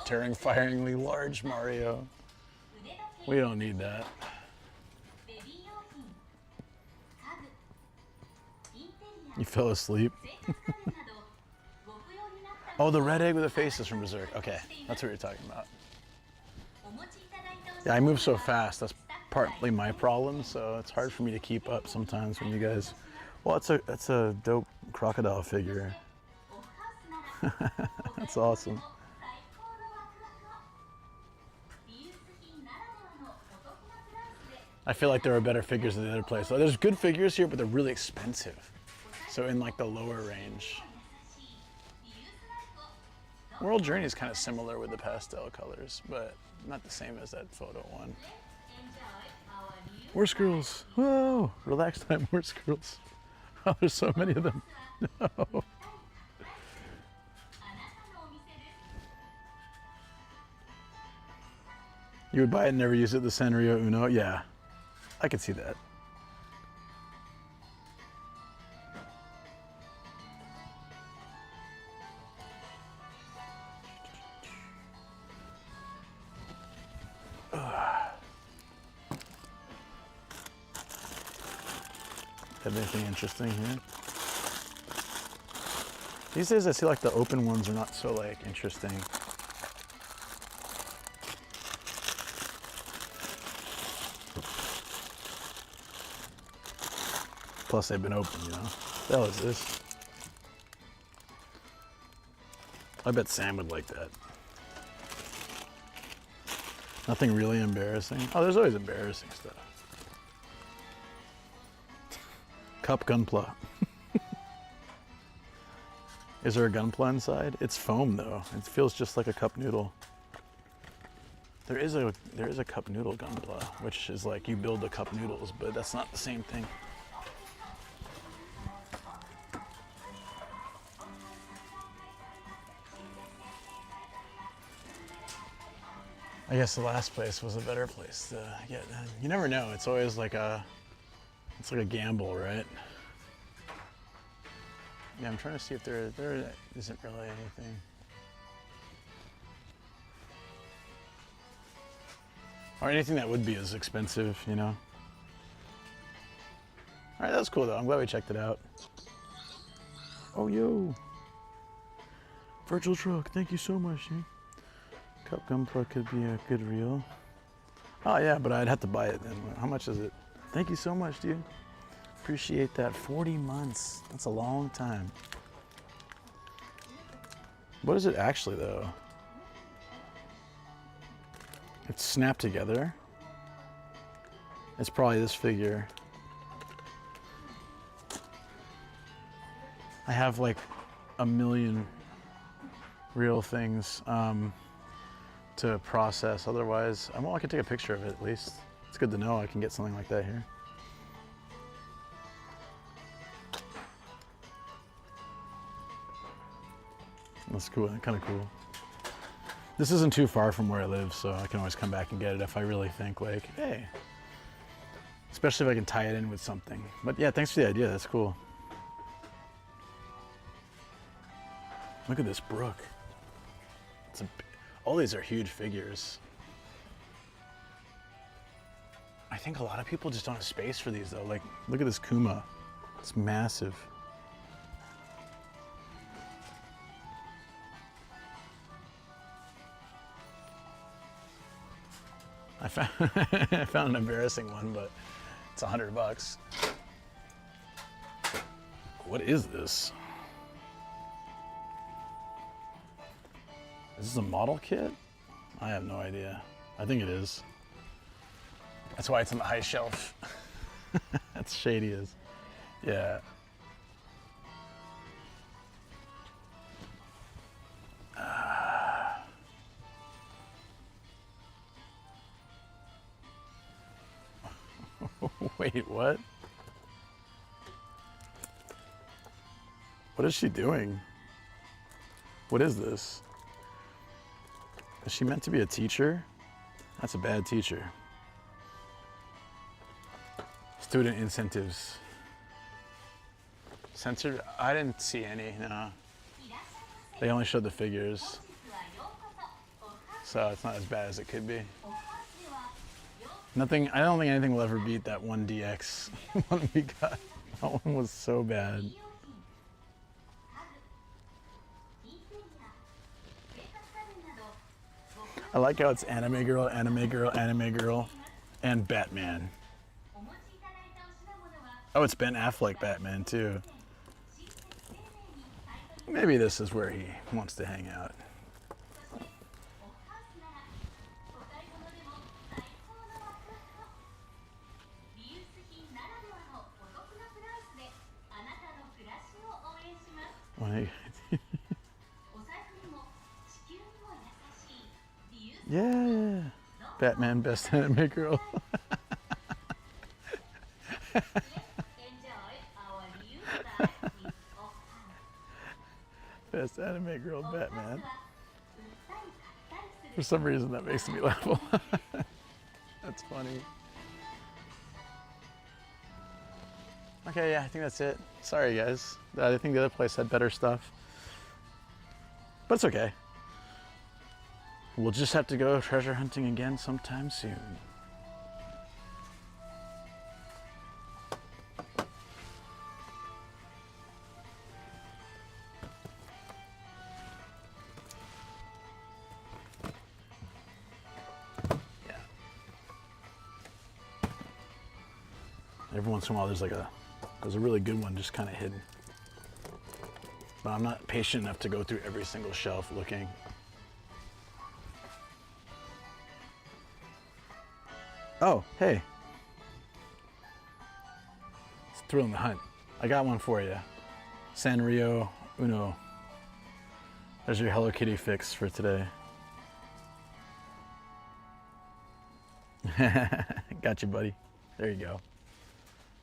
Terrifyingly large Mario. We don't need that. You fell asleep? Oh, the red egg with the face is from Berserk. Okay, that's what you're talking about. Yeah, I move so fast. That's partly my problem, so it's hard for me to keep up sometimes when you guys... Well, it's a dope crocodile figure. That's awesome. I feel like there are better figures in the other place. So there's good figures here, but they're really expensive. So in like the lower range. World Journey is kind of similar with the pastel colors, but not the same as that photo one. More squirrels. Whoa! Relax time, more squirrels. Oh, there's so many of them. No. You would buy it and never use it, the Sanrio Uno? Yeah, I could see that. Have anything interesting here? These days I see like the open ones are not so like interesting. Plus they've been open, you know. What the hell is this? I bet Sam would like that. Nothing really embarrassing. Oh, there's always embarrassing stuff. Cup Gunpla. Is there a Gunpla inside? It's foam though. It feels just like a cup noodle. There is a cup noodle Gunpla, which is like you build the cup noodles, but that's not the same thing. I guess the last place was a better place to get. You never know. It's always like it's like a gamble, right? Yeah, I'm trying to see if there isn't really anything. Or anything that would be as expensive, you know? All right, that was cool though. I'm glad we checked it out. Oh, yo. Virtual truck, thank you so much, eh? Cup Gunpla could be a good reel. Oh yeah, but I'd have to buy it then. How much is it? Thank you so much, dude. Appreciate that. 40 months. That's a long time. What is it actually though? It's snapped together. It's probably this figure. I have like a million real things to process. Otherwise, well, I can take a picture of it at least. It's good to know I can get something like that here. That's cool, kind of cool. This isn't too far from where I live, so I can always come back and get it if I really think like, hey. Especially if I can tie it in with something. But yeah, thanks for the idea, that's cool. Look at this brook. All these are huge figures. I think a lot of people just don't have space for these though. Like, look at this Kuma. It's massive. I found an embarrassing one, but it's $100. What is this? Is this a model kit? I have no idea. I think it is. That's why it's on the high shelf. That's shady as. Yeah. Wait, what? What is she doing? What is this? Is she meant to be a teacher? That's a bad teacher. Student incentives. Censored? I didn't see any, no. They only showed the figures. So it's not as bad as it could be. Nothing, I don't think anything will ever beat that 1DX one we got. That one was so bad. I like how it's anime girl, anime girl, anime girl, and Batman. Oh, it's Ben Affleck Batman too. Maybe this is where he wants to hang out. Yeah, Batman best anime girl. Best anime girl, Batman. For some reason that makes me laugh a lot. That's funny. Okay, yeah, I think that's it. Sorry guys. I think the other place had better stuff. But it's okay. We'll just have to go treasure hunting again sometime soon. Yeah. Every once in a while there's a really good one just kind of hidden. But I'm not patient enough to go through every single shelf looking. Oh, hey. It's Thrill in the Hunt. I got one for you. Sanrio Uno. There's your Hello Kitty fix for today. Got you, buddy. There you go.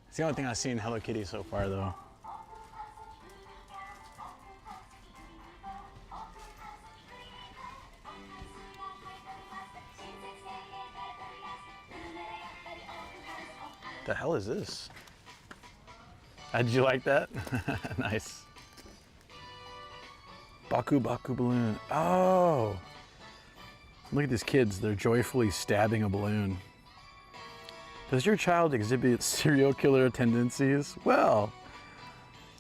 It's the only thing I've seen Hello Kitty so far, though. The hell is this? Did you like that? Nice. Baku Baku balloon. Oh! Look at these kids. They're joyfully stabbing a balloon. Does your child exhibit serial killer tendencies? Well,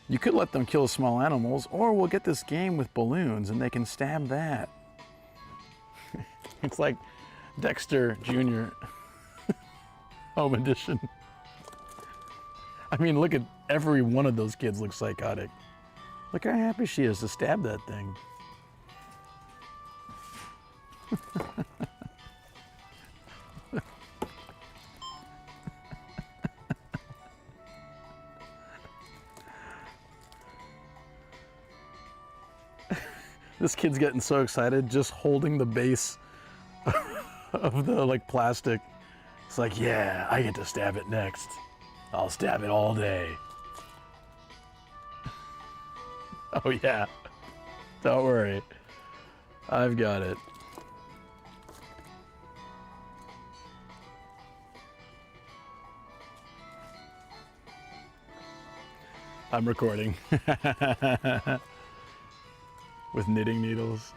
you could let them kill small animals, or we'll get this game with balloons and they can stab that. It's like Dexter Jr. Home Edition. I mean, look at every one of those kids looks psychotic. Look how happy she is to stab that thing. This kid's getting so excited just holding the base of the plastic. It's like, yeah, I get to stab it next. I'll stab it all day. Oh yeah, don't worry. I've got it. I'm recording. With knitting needles.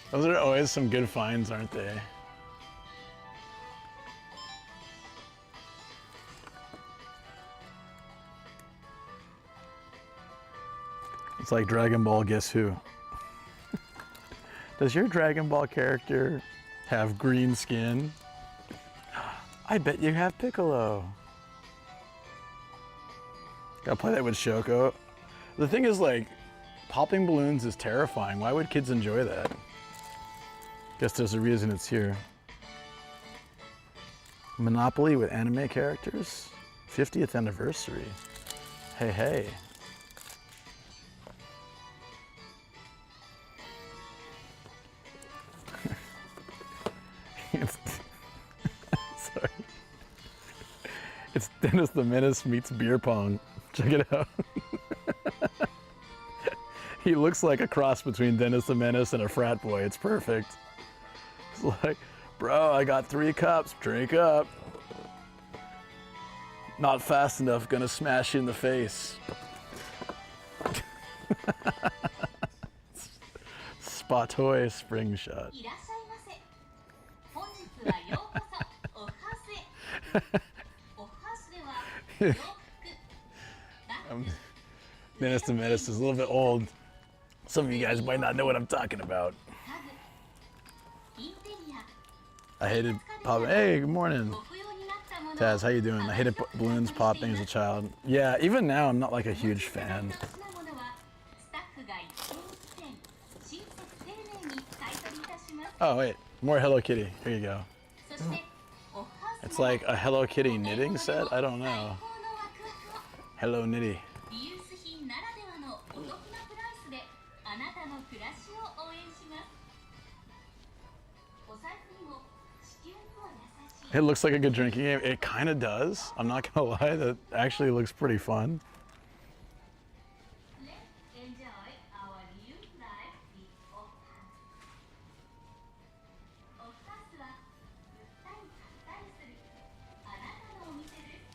Those are always some good finds, aren't they? It's like Dragon Ball Guess Who. Does your Dragon Ball character have green skin? I bet you have Piccolo. Gotta play that with Shoko. The thing is, like, popping balloons is terrifying. Why would kids enjoy that? Guess there's a reason it's here. Monopoly with anime characters? 50th anniversary. Hey, hey. Sorry. It's Dennis the Menace meets beer pong. Check it out. He looks like a cross between Dennis the Menace and a frat boy. It's perfect. It's like, bro, I got 3 cups. Drink up. Not fast enough. Gonna smash you in the face. Spatoy spring shot. Dennis the Menace is a little bit old. Some of you guys might not know what I'm talking about. I hated popping. Hey, good morning. Taz, how you doing? I hated balloons popping as a child. Yeah, even now I'm not like a huge fan. Oh wait, more Hello Kitty. Here you go. It's like a Hello Kitty knitting set? I don't know. Hello Nitty. It looks like a good drinking game. It kind of does. I'm not gonna lie, that actually looks pretty fun.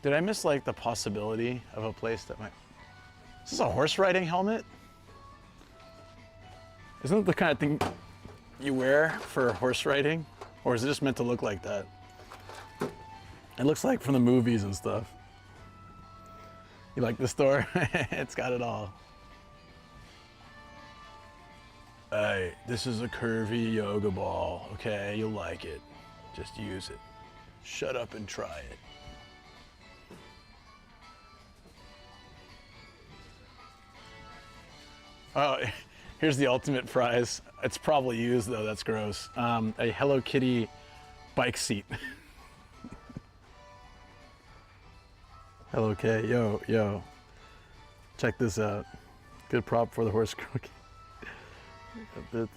Did I miss like the possibility of a place that might... Is this a horse riding helmet? Isn't it the kind of thing you wear for horse riding? Or is it just meant to look like that? It looks like from the movies and stuff. You like the store? It's got it all. Hey, this is a curvy yoga ball, okay? You'll like it. Just use it. Shut up and try it. Oh, here's the ultimate prize. It's probably used though, that's gross. A Hello Kitty bike seat. Hello K, yo. Check this out. Good prop for the horse crook. There's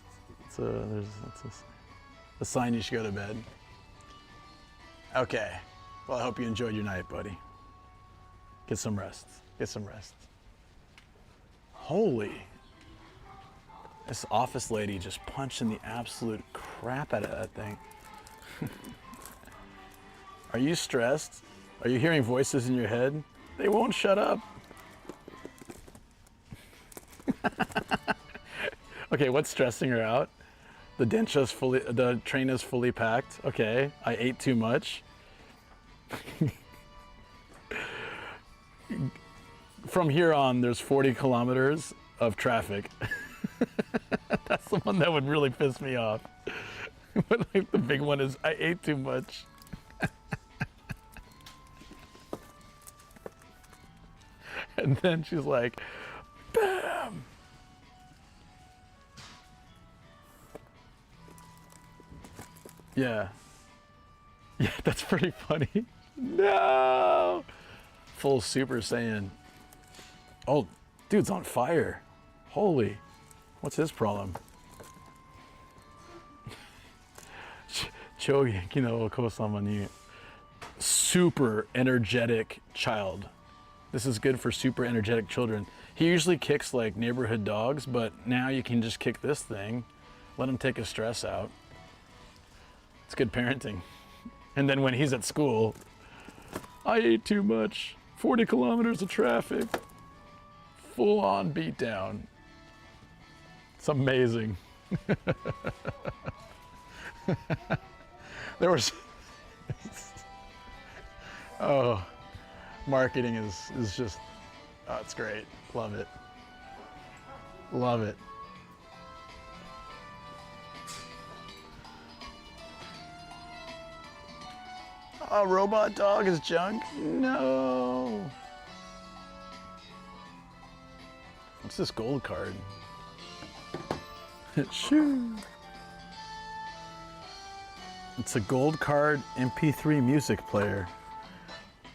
a sign you should go to bed. Okay, well I hope you enjoyed your night, buddy. Get some rest, get some rest. Holy. This office lady just punching the absolute crap out of that thing. Are you stressed? Are you hearing voices in your head? They won't shut up. Okay, what's stressing her out? The train is fully packed. Okay, I ate too much. From here on, there's 40 kilometers of traffic. That's the one that would really piss me off. But like the big one is, I ate too much. And then she's like, bam! Yeah. Yeah, that's pretty funny. No! Full Super Saiyan. Oh, dude's on fire. Holy. What's his problem? Chogenki no Okosama ni super energetic child. This is good for super energetic children. He usually kicks like neighborhood dogs, but now you can just kick this thing, let him take his stress out. It's good parenting. And then when he's at school, I ate too much, 40 kilometers of traffic, full on beat down. It's amazing. There was, oh, marketing is just, oh, it's great. Love it. Love it. Oh, robot dog is junk? No. What's this gold card? Shoo. It's a gold card MP3 music player.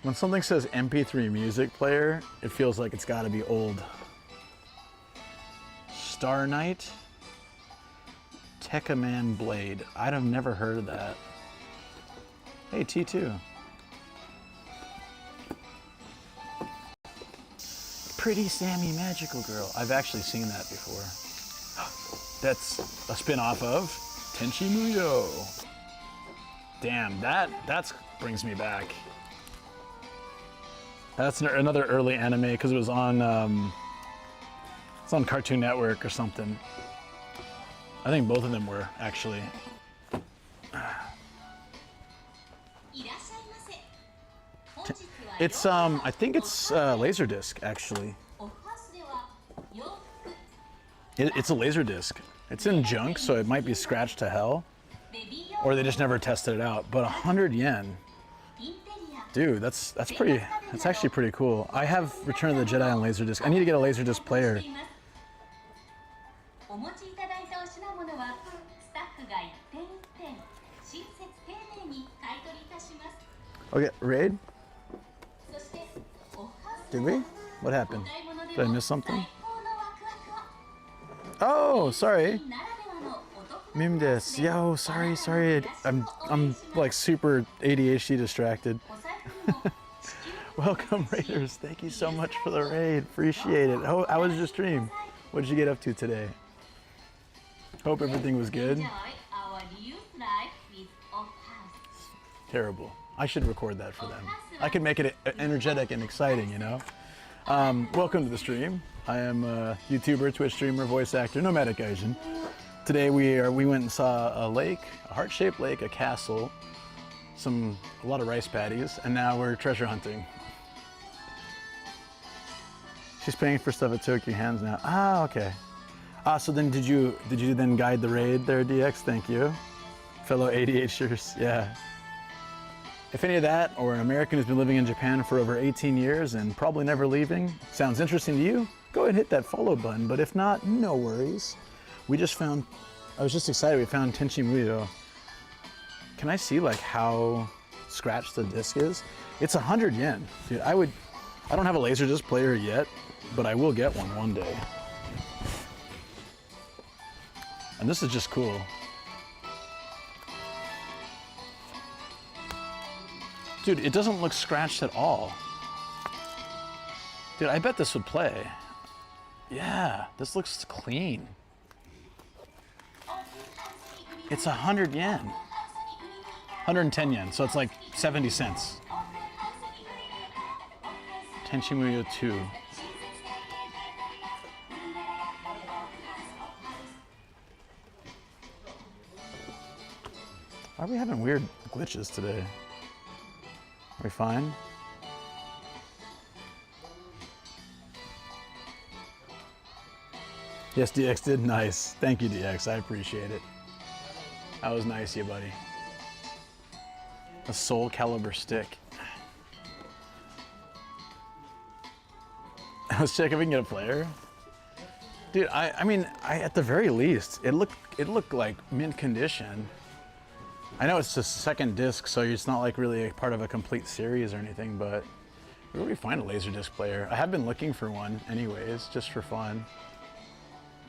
When something says MP3 music player, it feels like it's gotta be old. Star Knight? Tekkaman Blade. I'd have never heard of that. Hey, T2. Pretty Sammy Magical Girl. I've actually seen that before. That's a spin-off of Tenchi Muyo. Damn, that brings me back. That's another early anime because it was on it's on Cartoon Network or something. I think both of them were actually. It's I think it's Laserdisc actually. It's a Laserdisc. It's in junk, so it might be scratched to hell, or they just never tested it out. But 100 yen, dude, that's pretty. That's actually pretty cool. I have Return of the Jedi on Laserdisc. I need to get a Laserdisc player. Okay, raid. Did we? What happened? Did I miss something? Oh, sorry. Mim des. Yo, sorry. I'm like super ADHD distracted. Welcome, Raiders. Thank you so much for the raid. Appreciate it. How was your stream? What did you get up to today? Hope everything was good. Terrible. I should record that for them. I could make it energetic and exciting, you know? Welcome to the stream. I am a YouTuber, Twitch streamer, voice actor, Nomadic Gaijin. Today we went and saw a lake, a heart-shaped lake, a castle, a lot of rice paddies, and now we're treasure hunting. She's paying for stuff at Tokyo Hands now. Ah, okay. So then did you then guide the raid there, DX? Thank you. Fellow ADHDers, yeah. If any of that, or an American who's been living in Japan for over 18 years and probably never leaving, sounds interesting to you, go ahead and hit that follow button, but if not, no worries. I was just excited, we found Tenchi Muyo. Can I see like how scratched the disc is? It's 100 yen. Dude, I don't have a Laserdisc player yet, but I will get one day. And this is just cool. Dude, it doesn't look scratched at all. Dude, I bet this would play. Yeah, this looks clean. It's 100 yen. 110 yen, so it's like 70 cents. Tenchi Muyo 2. Why are we having weird glitches today? Are we fine? Yes, DX did. Nice. Thank you, DX. I appreciate it. That was nice of you, buddy. A Soul Calibur stick. Let's check if we can get a player. Dude, I mean, at the very least, it looked like mint condition. I know it's the second disc, so it's not like really a part of a complete series or anything, but where do we find a Laserdisc player? I have been looking for one anyways, just for fun.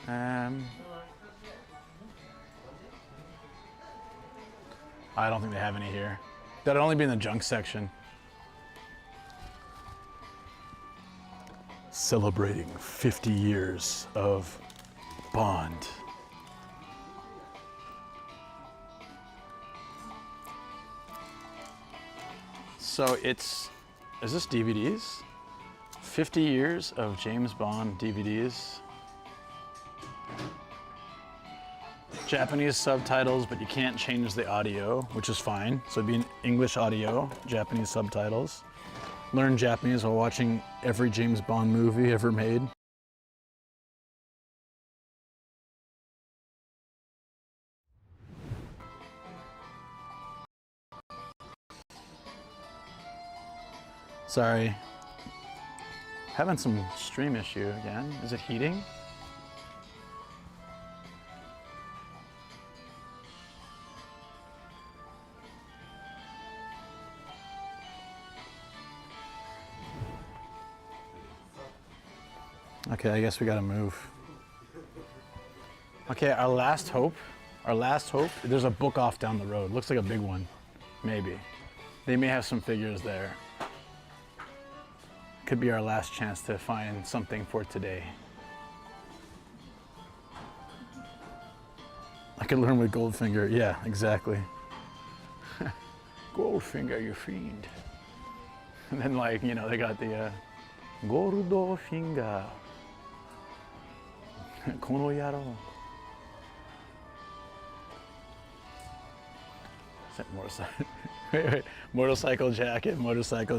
I don't think they have any here. That'd only be in the junk section. Celebrating 50 years of Bond. So is this DVDs? 50 years of James Bond DVDs. Japanese subtitles, but you can't change the audio, which is fine. So it'd be in English audio, Japanese subtitles. Learn Japanese while watching every James Bond movie ever made. Sorry. Having some stream issue again. Is it heating? Okay, I guess we gotta move. Okay, our last hope, there's a book off down the road. Looks like a big one, maybe. They may have some figures there. Could be our last chance to find something for today. I could learn with Goldfinger, yeah, exactly. Goldfinger, you fiend. And then like, you know, they got the Goldfinger. Kono yaro. Is that motorcycle? Wait. Motorcycle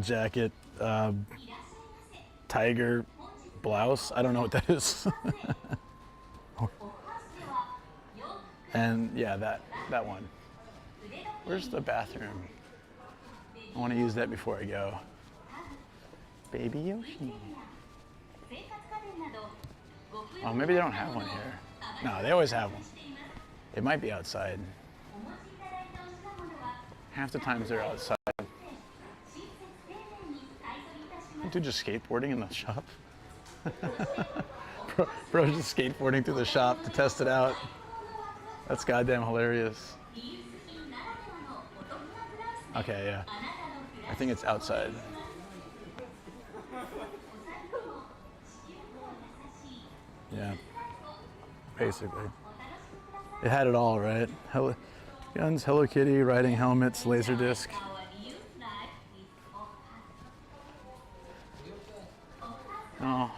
jacket, tiger blouse. I don't know what that is. And yeah, that one. Where's the bathroom? I want to use that before I go. Baby Yoshi. Oh, maybe they don't have one here. No, they always have one. It might be outside. Half the times they're outside. Dude, just skateboarding in the shop. Bro, just skateboarding through the shop to test it out. That's goddamn hilarious. Okay, yeah. I think it's outside. Yeah, basically. It had it all, right? Guns, Hello Kitty, riding helmets, Laserdisc. Oh.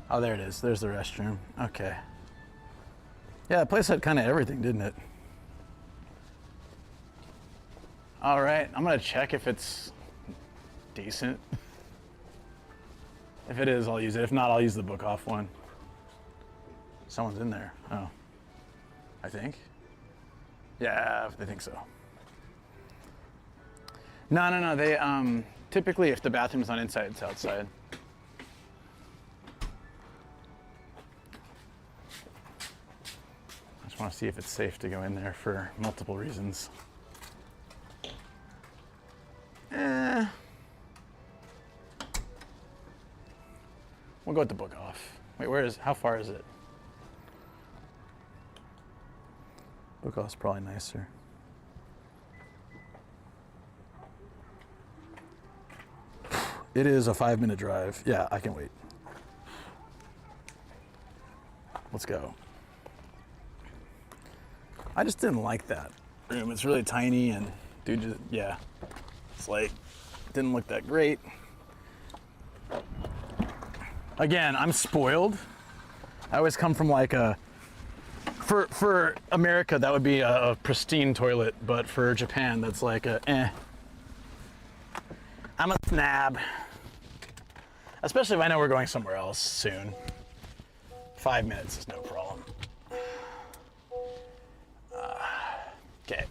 Oh, there it is. There's the restroom. Okay. Yeah, the place had kind of everything, didn't it? All right, I'm gonna check if it's decent. If it is, I'll use it. If not, I'll use the book off one. Someone's in there. Oh, I think. Yeah, I think so. No. They typically, if the bathroom's not inside, it's outside. I just want to see if it's safe to go in there for multiple reasons. We'll go with the book off. Wait, how far is it? Book off's probably nicer. It is a 5-minute drive. Yeah, I can wait. Let's go. I just didn't like that room. It's really tiny and dude, yeah. It's like, didn't look that great. Again, I'm spoiled. I always come from like for America, that would be a pristine toilet, but for Japan, that's like a eh. I'm a snab. Especially if I know we're going somewhere else soon. 5 minutes is no problem. Okay.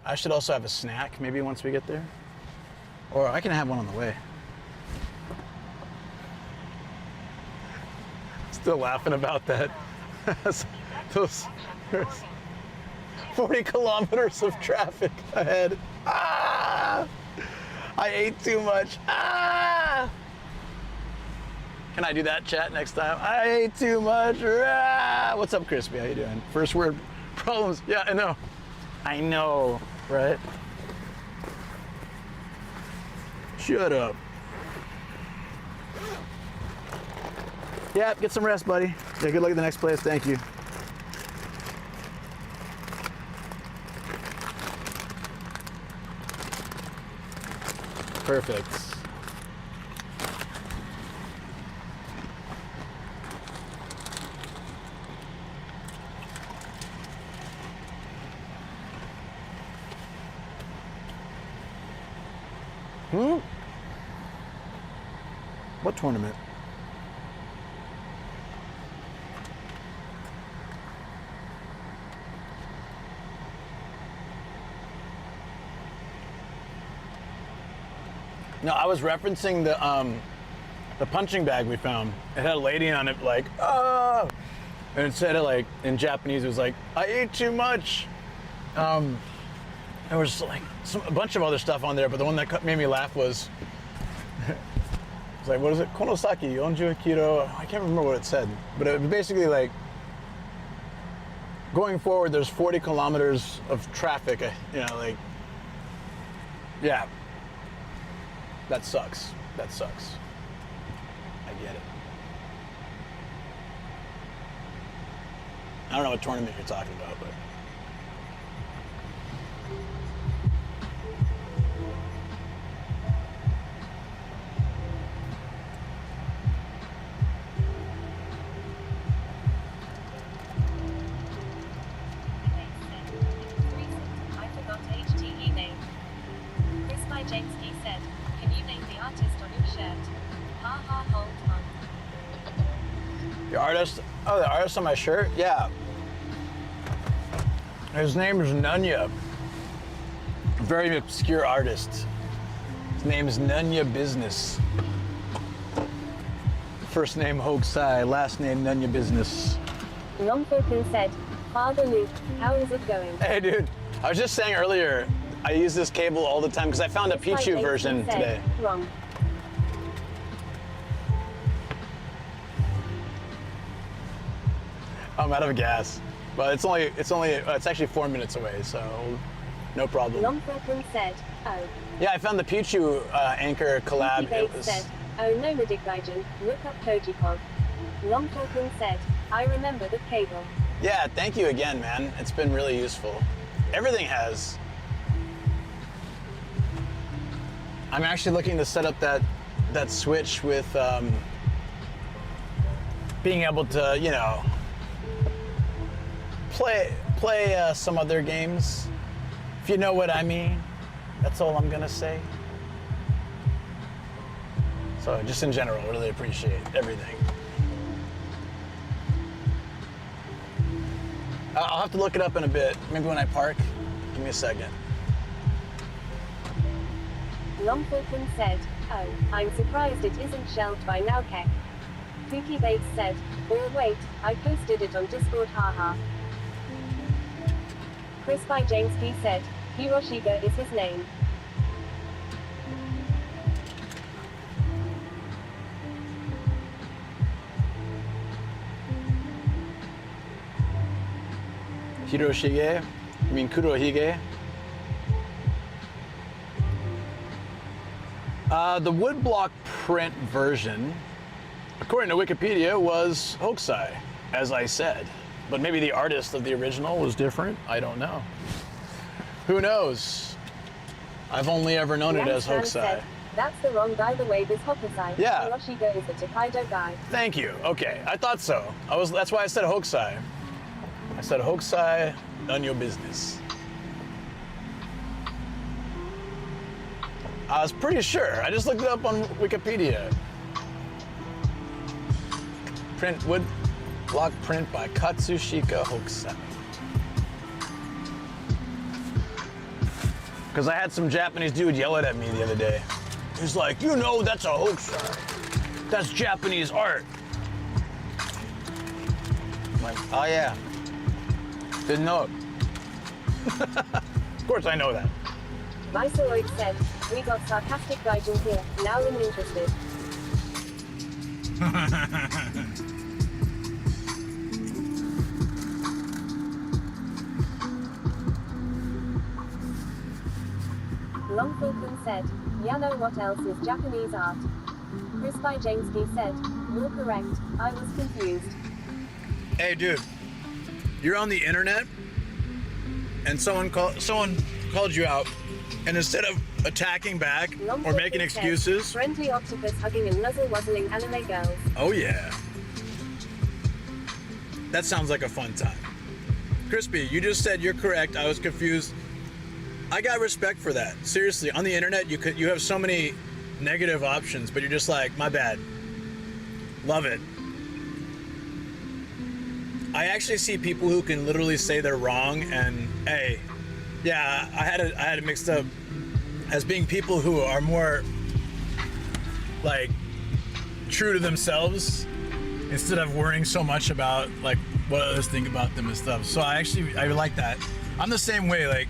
I should also have a snack maybe once we get there. Or I can have one on the way. Still laughing about that. Those 40 kilometers of traffic ahead. Ah! I ate too much. Ah! Can I do that, chat, next time? I ate too much. Ah! What's up, Crispy? How you doing? First word problems. Yeah, I know. I know, right? Shut up. Yeah, get some rest, buddy. Yeah, good luck at the next place. Thank you. Perfect. What tournament? No, I was referencing the punching bag we found. It had a lady on it like, ah! And it said it like, in Japanese, it was like, I ate too much. There was like a bunch of other stuff on there, but the one that made me laugh was, it's like, what is it? Konosaki, 40 kilo. I can't remember what it said, but it was basically like, going forward, there's 40 kilometers of traffic, you know, like, yeah. That sucks. That sucks. I get it. I don't know what tournament you're talking about, but. I forgot HTE name. Chris by James D said, can you name the artist on your shirt? Ha ha, hold on. The artist? Oh, the artist on my shirt? Yeah. His name is Nunya. A very obscure artist. His name is Nunya Business. First name Hokusai, last name Nunya Business. Longfilkin said, Father Luke, how is it going? Hey dude, I was just saying earlier, I use this cable all the time because I found a Chris by Pichu James D version said, today. Wrong. I'm out of gas. But it's actually 4 minutes away, so no problem. Longfilkin said, oh. Yeah, I found the Pichu anchor collab. It said, oh Nomadic Gaijin, look up Kojipog. Longfilkin said, I remember the cable. Yeah, thank you again, man. It's been really useful. Everything has. I'm actually looking to set up that switch with being able to, you know, play some other games, if you know what I mean. That's all I'm gonna say. So just in general, really appreciate everything. I'll have to look it up in a bit, maybe when I park. Give me a second. Longfilkin said, oh, I'm surprised it isn't shelved by now, Keck. Pookie Bates said, oh wait, I posted it on Discord, haha. Chris by James P said, Hiroshiga is his name. Hiroshige? You mean Kurohige? The woodblock print version, according to Wikipedia, was Hokusai, as I said. But maybe the artist of the original was different? I don't know. Who knows? I've only ever known it as Hokusai. Said, that's the wrong guy the way this Hokusai. Yeah. Hiroshiga is the Tokaido guy. Thank you. Okay, I thought so. That's why I said Hokusai. I said Hokusai, none your business. I was pretty sure. I just looked it up on Wikipedia. Wood block print by Katsushika Hokusai. Because I had some Japanese dude yell it at me the other day. He's like, you know that's a Hokusai. That's Japanese art. I'm like, oh yeah. Didn't know it. Of course I know that. Viceroy said, we got sarcastic Gaijin here, now I'm interested. Longfilkin said, yeah, know what else is Japanese art? Chris by James D said, you're correct, I was confused. Hey dude, you're on the internet and someone called you out, and instead of attacking back or making excuses. Friendly octopus hugging and nuzzle wuzzling anime girls. Oh yeah. That sounds like a fun time. Crispy, you just said you're correct. I was confused. I got respect for that. Seriously, on the internet, you have so many negative options, but you're just like, my bad. Love it. I actually see people who can literally say they're wrong and, hey, yeah, I had it mixed up as being people who are more like true to themselves instead of worrying so much about like what others think about them and stuff. So I like that. I'm the same way. Like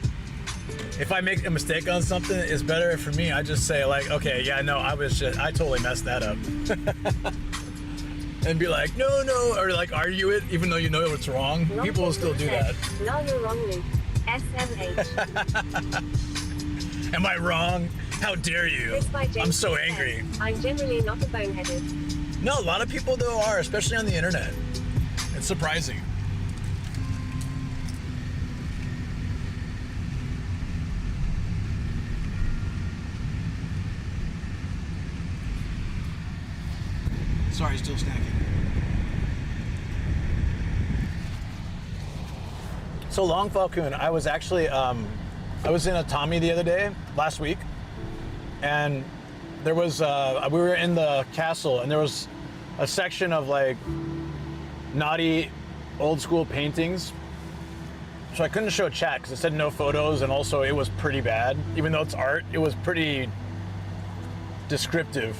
if I make a mistake on something, it's better for me. I just say like, okay, yeah, no, I totally messed that up. And be like, no, or like argue it even though you know it's wrong. People will still do that. No, you're wrong, Luke. SMH. Am I wrong? How dare you? I'm so angry. I'm generally not a boneheaded. No, a lot of people though are, especially on the internet. It's surprising. Sorry, still snacking. So Long Falcon, I was actually, I was in Atami the other day, last week, and there was, we were in the castle, and there was a section of like naughty old school paintings. So I couldn't show chat because it said no photos, and also it was pretty bad. Even though it's art, it was pretty descriptive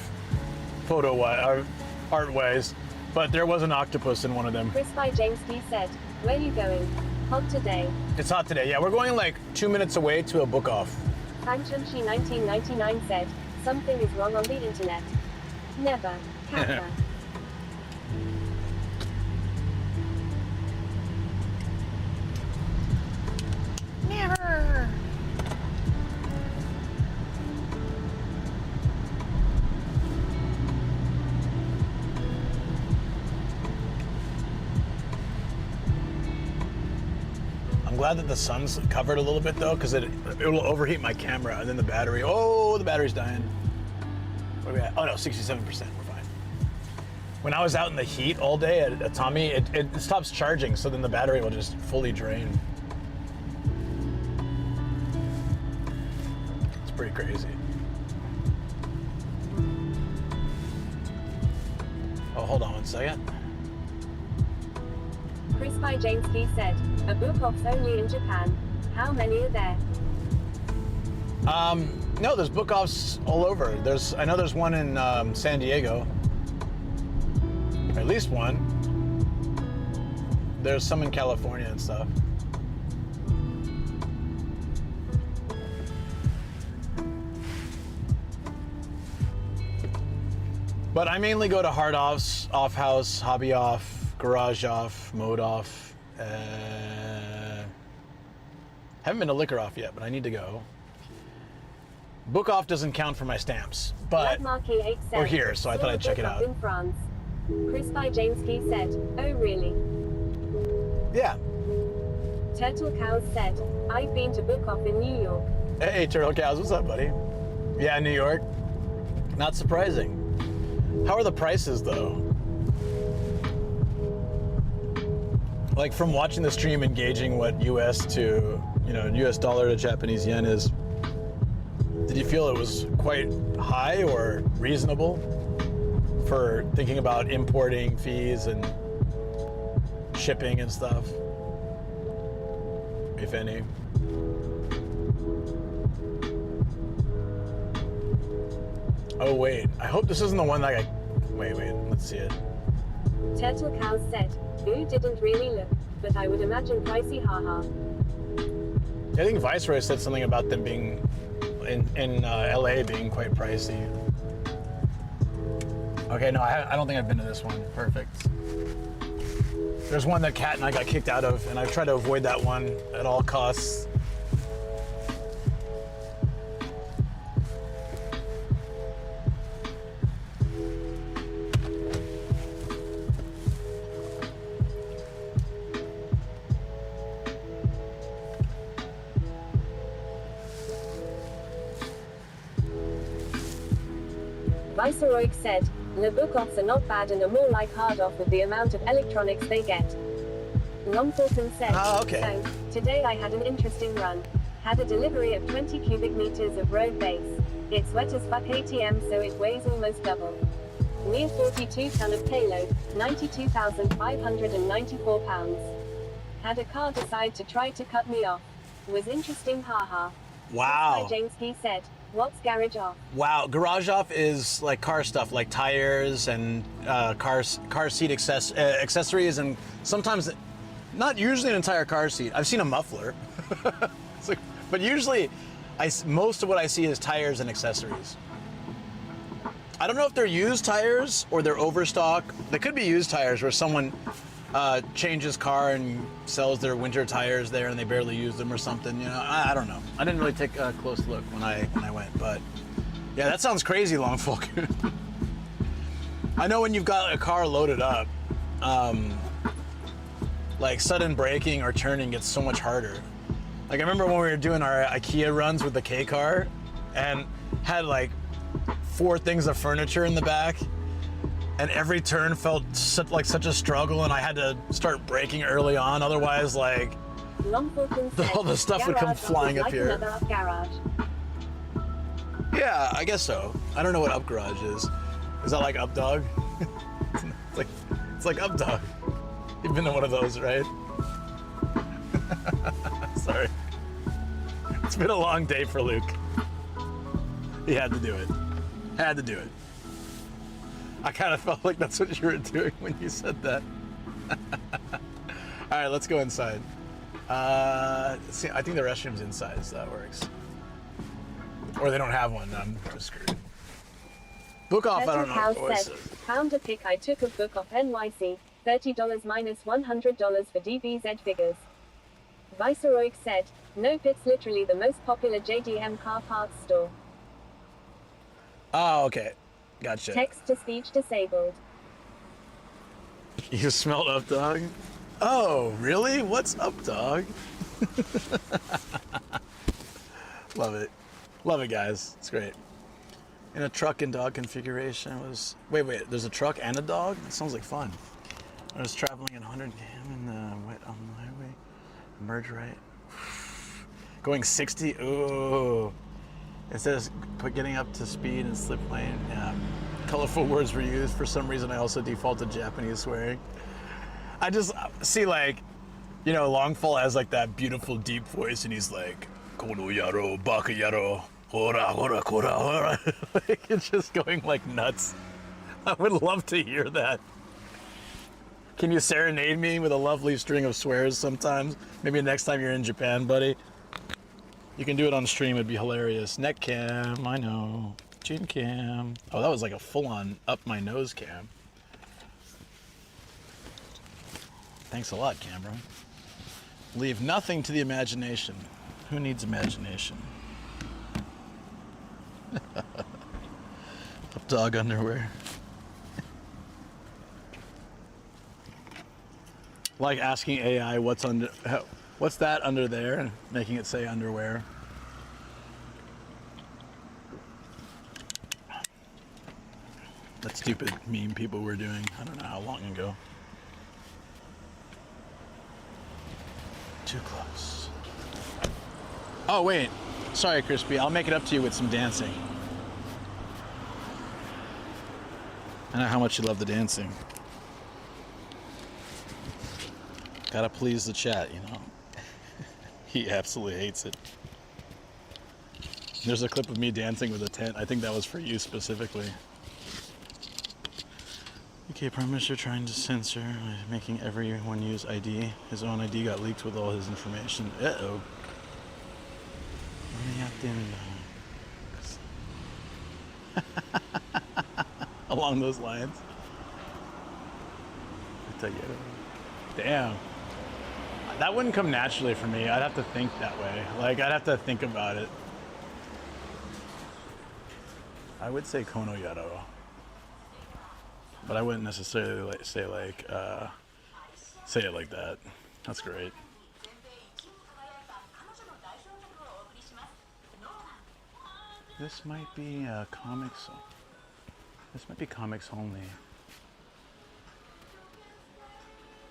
photo-wise. Art-wise, but there was an octopus in one of them. Chris by James P said, where you going? Hot today. It's hot today. Yeah, we're going like 2 minutes away to a book off. Fanchunchi 1999 said, something is wrong on the internet. Never. Kappa. Never. I'm glad that the sun's covered a little bit though, because it will overheat my camera and then the battery. Oh, the battery's dying. What are we at? Oh no, 67%. We're fine. When I was out in the heat all day at Atami, it stops charging, so then the battery will just fully drain. It's pretty crazy. Oh, hold on one second. Chris by James P said, a book off's only in Japan. How many are there? No, there's book offs all over. I know there's one in San Diego. At least one. There's some in California and stuff. But I mainly go to hard offs, off house, hobby off, garage off, mode off. Haven't been to liquor off yet, but I need to go. Book off doesn't count for my stamps, but we're here, so I thought I'd check it out. In France. Chris by James P said, oh really? Yeah. Turtle Cows said, I've been to book off in New York. Hey, Turtle Cows, what's up, buddy? Yeah, New York. Not surprising. How are the prices, though? Like, from watching the stream and gauging what US to, US dollar to Japanese yen is, did you feel it was quite high or reasonable for thinking about importing fees and shipping and stuff, if any? Oh wait, I hope this isn't the one that wait, let's see it. Turtle Cows said, ooh, didn't really look, but I would imagine pricey, haha. I think Viceroy said something about them being in LA being quite pricey. Okay, no, I don't think I've been to this one. Perfect. There's one that Kat and I got kicked out of, and I've tried to avoid that one at all costs. Viceroy said, the book offs are not bad and are more like hard off with the amount of electronics they get. Long Fulton said, okay. So, today I had an interesting run. Had a delivery of 20 cubic meters of road base. It's wet as fuck ATM, so it weighs almost double. Near 42 ton of payload, 92,594 pounds. Had a car decide to try to cut me off. Was interesting, haha. Wow. Hi James, he said. What's garage off? Wow, garage off is like car stuff, like tires and car seat accessories, and sometimes, not usually an entire car seat. I've seen a muffler, it's like, but usually, most of what I see is tires and accessories. I don't know if they're used tires or they're overstock. They could be used tires where someone changes car and sells their winter tires there and they barely use them or something, you know. I don't know. I didn't really take a close look when I went, but yeah, that sounds crazy, Long Folk. I know when you've got a car loaded up, like sudden braking or turning gets so much harder. Like I remember when we were doing our IKEA runs with the K car and had like 4 things of furniture in the back, and every turn felt like such a struggle, and I had to start braking early on, otherwise like all the stuff would come flying up here. Yeah, I guess so. I don't know what up garage is. Is that like up dog? it's like up dog. You've been to one of those, right? Sorry. It's been a long day for Luke. He had to do it. Had to do it. I kind of felt like that's what you were doing when you said that. All right, let's go inside. See, I think the restroom's inside, so that works. Or they don't have one. I'm just screwed. Book off. I don't know. Said, found a pic I took of Book Off NYC. $30 minus $100 for DBZ figures. Viceroy said, nope, it's literally the most popular JDM car parts store. Oh, okay. Gotcha. Text to speech disabled. You smelled up dog? Oh, really? What's up dog? Love it. Love it, guys. It's great. In a truck and dog configuration was... Wait, there's a truck and a dog? That sounds like fun. I was traveling at 100 km in the wet on the highway. Merge right. Going 60? Ooh. It says getting up to speed and slip lane. Yeah. Colorful words were used. For some reason, I also defaulted Japanese swearing. I just see, like, you know, Longfall has like that beautiful deep voice, and he's like, "Kono yaro, baka yaro, hora hora kora hora." Like, it's just going like nuts. I would love to hear that. Can you serenade me with a lovely string of swears sometimes? Maybe next time you're in Japan, buddy. You can do it on stream, it'd be hilarious. Neck cam, I know. Chin cam. Oh, that was like a full-on up my nose cam. Thanks a lot, camera. Leave nothing to the imagination. Who needs imagination? Up dog underwear. Like asking AI what's that under there and making it say underwear. That stupid meme people were doing, I don't know how long ago. Too close. Oh wait, sorry Crispy, I'll make it up to you with some dancing. I know how much you love the dancing. Gotta please the chat, you know. He absolutely hates it. There's a clip of me dancing with a tent. I think that was for you specifically. UK Prime Minister trying to censor, making everyone use ID. His own ID got leaked with all his information. Uh-oh. Along those lines. Damn. That wouldn't come naturally for me. I'd have to think that way. Like, I'd have to think about it. I would say Kono Yaro. But I wouldn't necessarily say it like that. That's great. This might be comics. This might be comics only.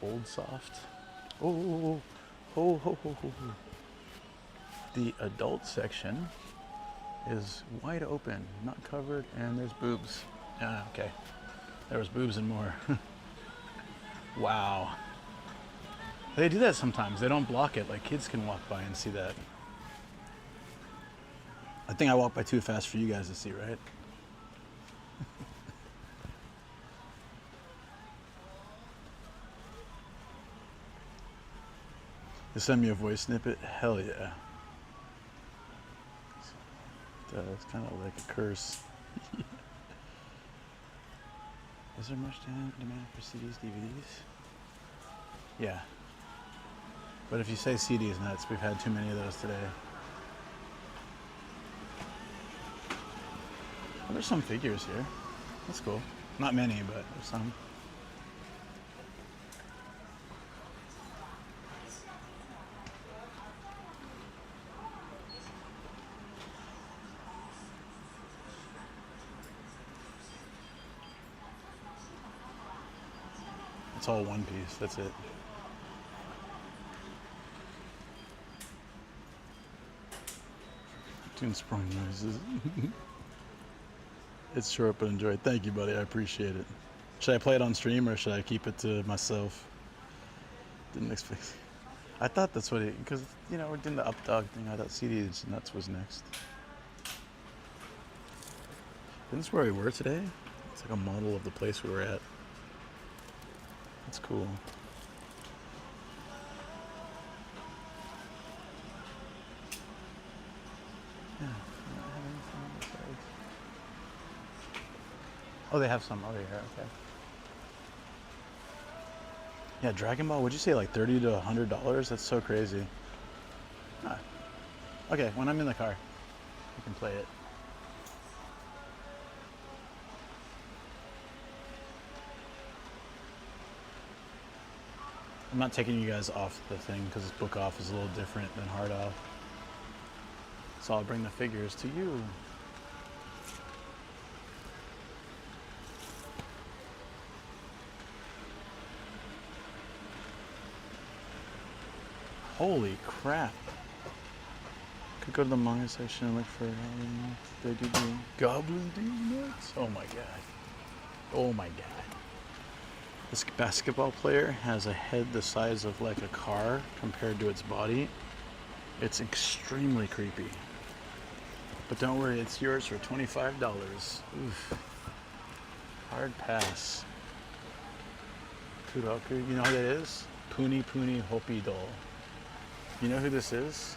Old soft. Oh. The adult section. is wide open, not covered, and there's boobs. Ah, okay. There was boobs and more. Wow. They do that sometimes. They don't block it. Like kids can walk by and see that. I think I walked by too fast for you guys to see, right? They send me a voice snippet? Hell yeah. It's kind of like a curse. Is there much demand for CDs, DVDs? Yeah. But if you say CDs nuts, we've had too many of those today. Oh, there's some figures here. That's cool. Not many, but there's some. It's all one piece, that's it. Tune sprung noises. It's short but enjoyed. Thank you, buddy. I appreciate it. Should I play it on stream or should I keep it to myself? Didn't expect. I thought that's what it, because you know we're doing the up dog thing. I thought CDs nuts was next. Isn't this where we were today? It's like a model of the place we were at. That's cool. Yeah. Oh, they have some over here. Okay. Yeah, Dragon Ball. Would you say like $30 to $100? That's so crazy. Ah. Okay, when I'm in the car, I can play it. I'm not taking you guys off the thing because book off is a little different than hard off. So I'll bring the figures to you. Holy crap. Could go to the manga section and look for they do the goblin nuts. Oh my god. Oh my god. This basketball player has a head the size of like a car compared to its body. It's extremely creepy. But don't worry, it's yours for $25. Oof. Hard pass. Kuroku, you know who that is? Puni Puni Hopi doll. You know who this is?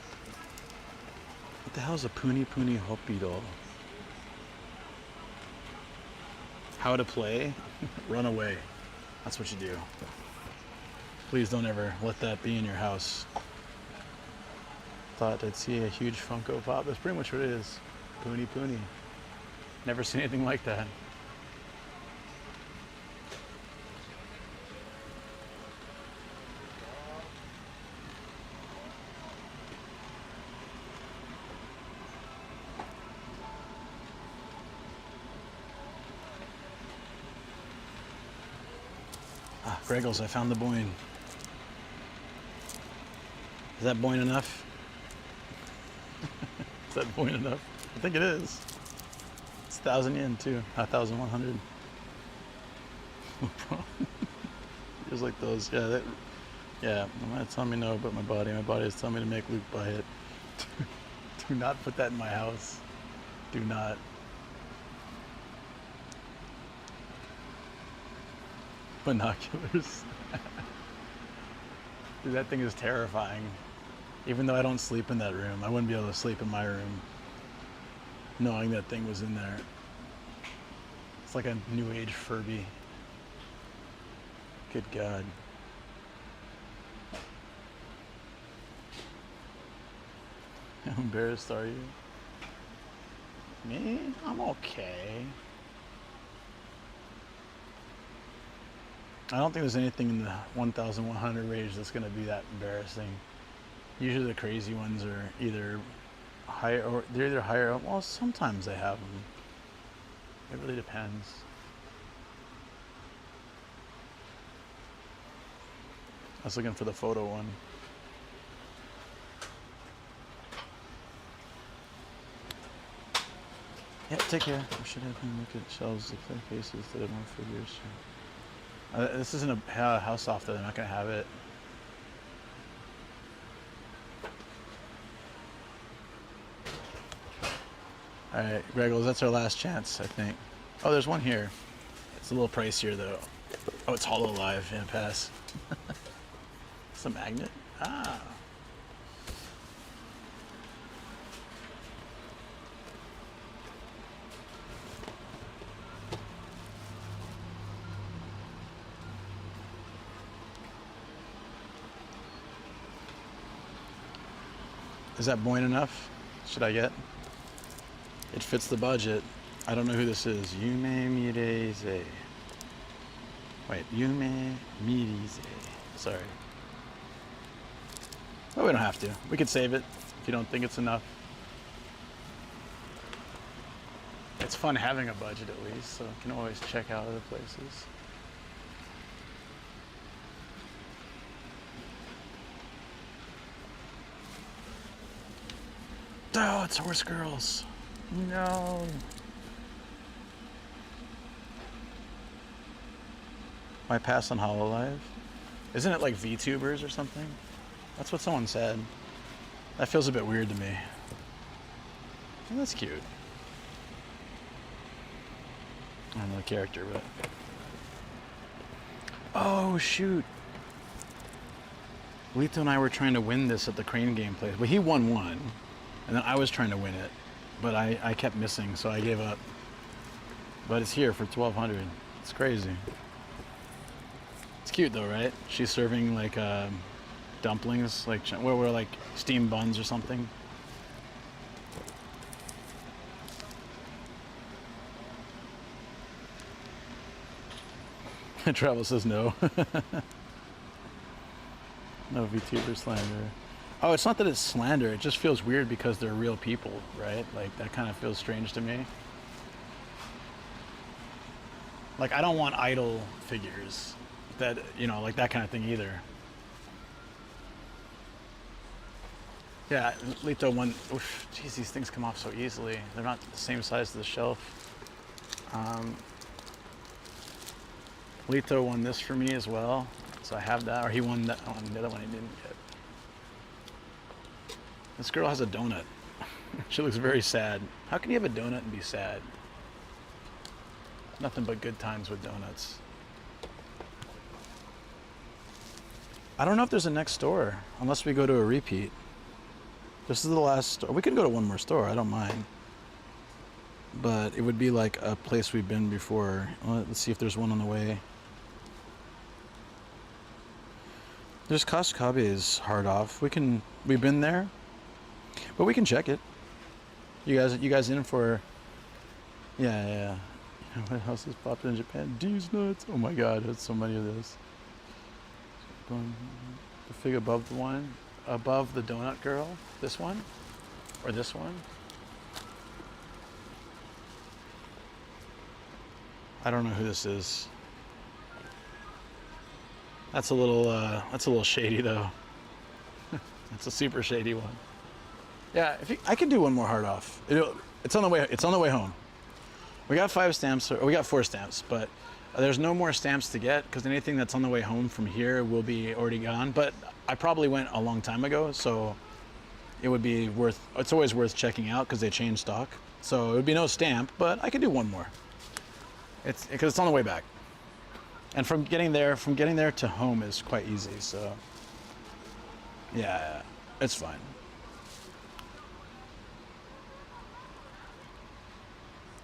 What the hell is a Puni Puni Hopi doll? How to play? Run away. That's what you do. Please don't ever let that be in your house. Thought I'd see a huge Funko Pop. That's pretty much what it is. Puni Puni. Never seen anything like that. Ah, Greggles, I found the boin. Is that boin enough? Is that boin enough? I think it is. It's 1,000 yen too. 1,100. Feels like those. Yeah, that, yeah. My mind's telling me no, but my body is telling me to make Luke buy it. Do not put that in my house. Do not. Binoculars. Dude, that thing is terrifying. Even though I don't sleep in that room, I wouldn't be able to sleep in my room knowing that thing was in there. It's like a new age Furby. Good God. How embarrassed are you? Me? I'm okay. I don't think there's anything in the 1,100 range that's going to be that embarrassing. Usually the crazy ones are either higher, or they're either higher up. Well, sometimes they have them. It really depends. I was looking for the photo one. Yeah, take care. We should have him look at shelves to clear cases that have more figures. This isn't a house off though. They're not gonna have it. All right, Greggles, that's our last chance, I think. Oh, there's one here. It's a little pricier though. Oh, it's Hololive. Yeah, pass. It's a magnet. Ah. Is that buoyant enough? Should I get? It fits the budget. I don't know who this is. Yume Mireze. Wait, Yume Mireze. Sorry. Oh, we don't have to. We could save it if you don't think it's enough. It's fun having a budget at least, so you can always check out other places. Oh, it's Horse Girls. No. Why pass on Hololive? Isn't it like VTubers or something? That's what someone said. That feels a bit weird to me. Well, that's cute. I don't know the character, but... Oh, shoot. Lito and I were trying to win this at the Crane gameplay. But he won one. And then I was trying to win it. But I kept missing, so I gave up. But it's here for 1,200. It's crazy. It's cute though, right? She's serving like dumplings, like where we're like steamed buns or something. Travel says no. No VTuber slander. Oh, it's not that it's slander. It just feels weird because they're real people, right? Like that kind of feels strange to me. Like I don't want idol figures that, you know, like that kind of thing either. Yeah, Lito won. Oof, geez, these things come off so easily. They're not the same size as the shelf. Lito won this for me as well, so I have that. Or he won that one. The other one he didn't get. This girl has a donut. She looks very sad. How can you have a donut and be sad? Nothing but good times with donuts. I don't know if there's a next store, unless we go to a repeat. This is the last store. We could go to one more store, I don't mind. But it would be like a place we've been before. Let's see if there's one on the way. There's Kasukabe's hard off. We've been there, but we can check it. You guys in for? Yeah. What else is popular in Japan? D's nuts. Oh my God, there's so many of this. The fig above the one, above the donut girl. This one, or this one. I don't know who this is. That's a little shady though. That's a super shady one. Yeah, I could do one more hard off. It's on the way. It's on the way home. We got 5 stamps, or we got 4 stamps, but there's no more stamps to get because anything that's on the way home from here will be already gone. But I probably went a long time ago, so it would be worth. It's always worth checking out because they change stock. So it would be no stamp, but I could do one more. It's because it's on the way back, and from getting there to home is quite easy. So yeah, it's fine.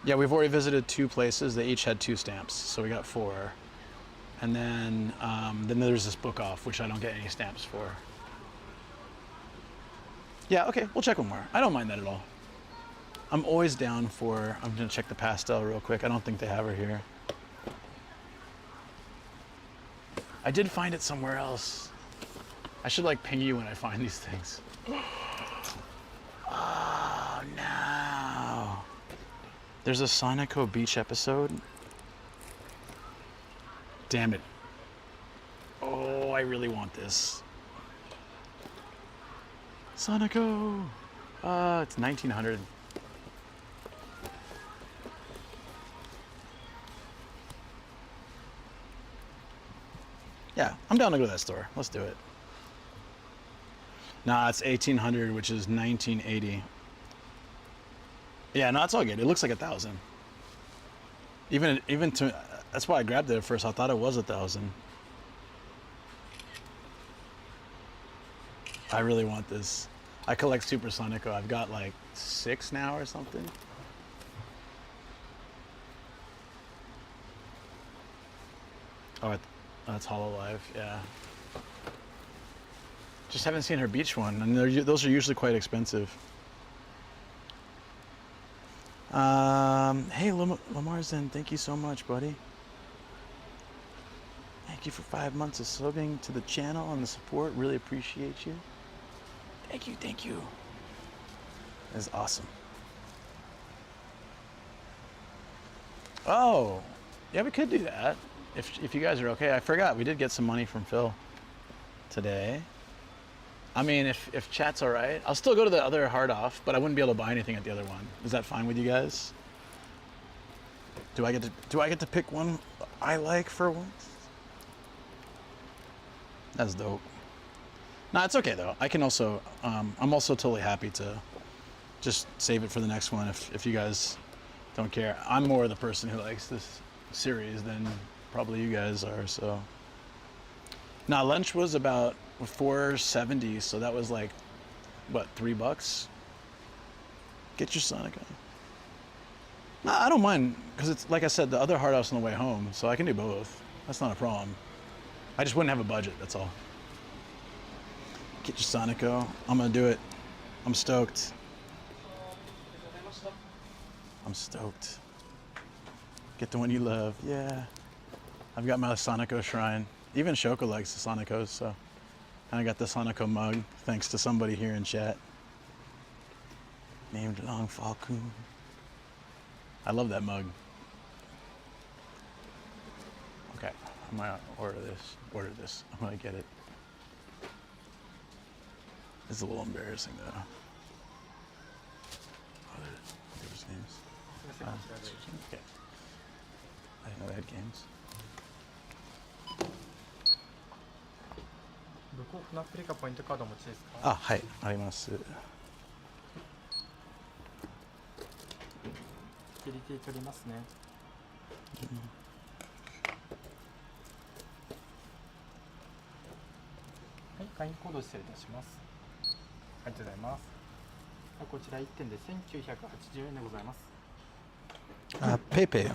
Yeah, we've already visited 2 places. They each had 2 stamps, so we got 4. And then there's this book off, which I don't get any stamps for. Yeah, okay, we'll check one more. I don't mind that at all. I'm always down for. I'm gonna check the pastel real quick. I don't think they have her here. I did find it somewhere else. I should like ping you when I find these things. Oh no. There's a Sonico Beach episode. Damn it. Oh, I really want this. Sonico. It's 1900. Yeah, I'm down to go to that store. Let's do it. Nah, it's 1800, which is 1980. Yeah, no, it's all good. It looks like 1,000. Even to, that's why I grabbed it at first. I thought it was 1,000. I really want this. I collect Supersonico. I've got like 6 now or something. Oh, that's Hololive, yeah. Just haven't seen her beach one, and those are usually quite expensive. Hey, Lamarzen, thank you so much, buddy. Thank you for 5 months of subbing to the channel and the support. Really appreciate you. Thank you, thank you. That's awesome. Oh, yeah, we could do that if you guys are okay. I forgot we did get some money from Phil today. I mean, if chat's all right, I'll still go to the other hard off, but I wouldn't be able to buy anything at the other one. Is that fine with you guys? Do I get to pick one I like for once? That's dope. Nah, it's okay though. I can also, I'm also totally happy to just save it for the next one if you guys don't care. I'm more the person who likes this series than probably you guys are, so. Nah, lunch was about $4.70, so that was like, what, $3? Get your Sonic on. Nah, I don't mind, because it's, like I said, the other hard house on the way home, so I can do both. That's not a problem. I just wouldn't have a budget, that's all. Get your Sonico. I'm gonna do it. I'm stoked. I'm stoked. Get the one you love, yeah. I've got my Sonico shrine. Even Shoko likes the Sonicos, so. And I got the Sonico mug, thanks to somebody here in chat. Named Long Falcon. I love that mug. Okay, I'm gonna order this. I'm gonna get it. It's a little embarrassing though. Oh, there was games. Okay. I didn't know they had games. 向こうのアプリかポイントカードお持ちですか？あ、はい、あります。セキュリティ取りますね。はい、会員コード失礼いたします。ありがとうございます。こちら1点で1980円でございます。あ、ペイペイ。はい、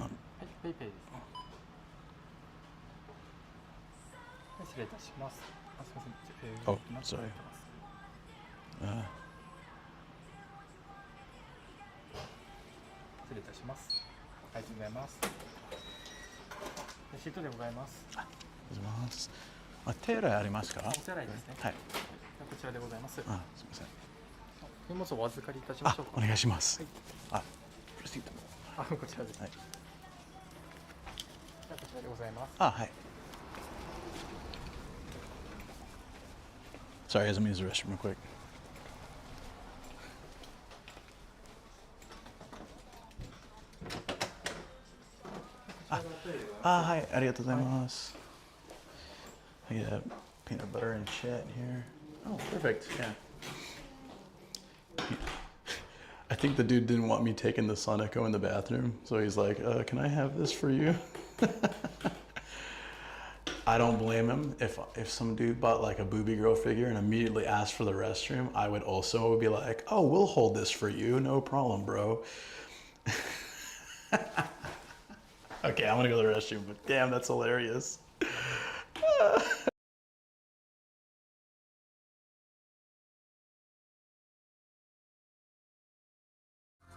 ペイペイですね。失礼いたします。あ、すみません。Oh, sorry. 失礼いたします。ありがとうございます。レシートでございます。ありがとうございます。あ、手洗いありますか？お手洗いですね。はい。こちらでございます。あ、すみません。荷物をお預かりいたしましょうか。お願いします。はい、あ、レシート。あ、こちらです。はい。こちらでございます。あ、はい。Sorry, guys, let me use the restroom real quick. Hi, ありがとうございます。I get peanut butter and shit here. Oh, perfect, yeah. I think the dude didn't want me taking the Sonico in the bathroom, so he's like, can I have this for you? I don't blame him. If some dude bought like a booby girl figure and immediately asked for the restroom, I would also be like, oh, we'll hold this for you. No problem, bro. Okay, I'm gonna go to the restroom, but damn, that's hilarious.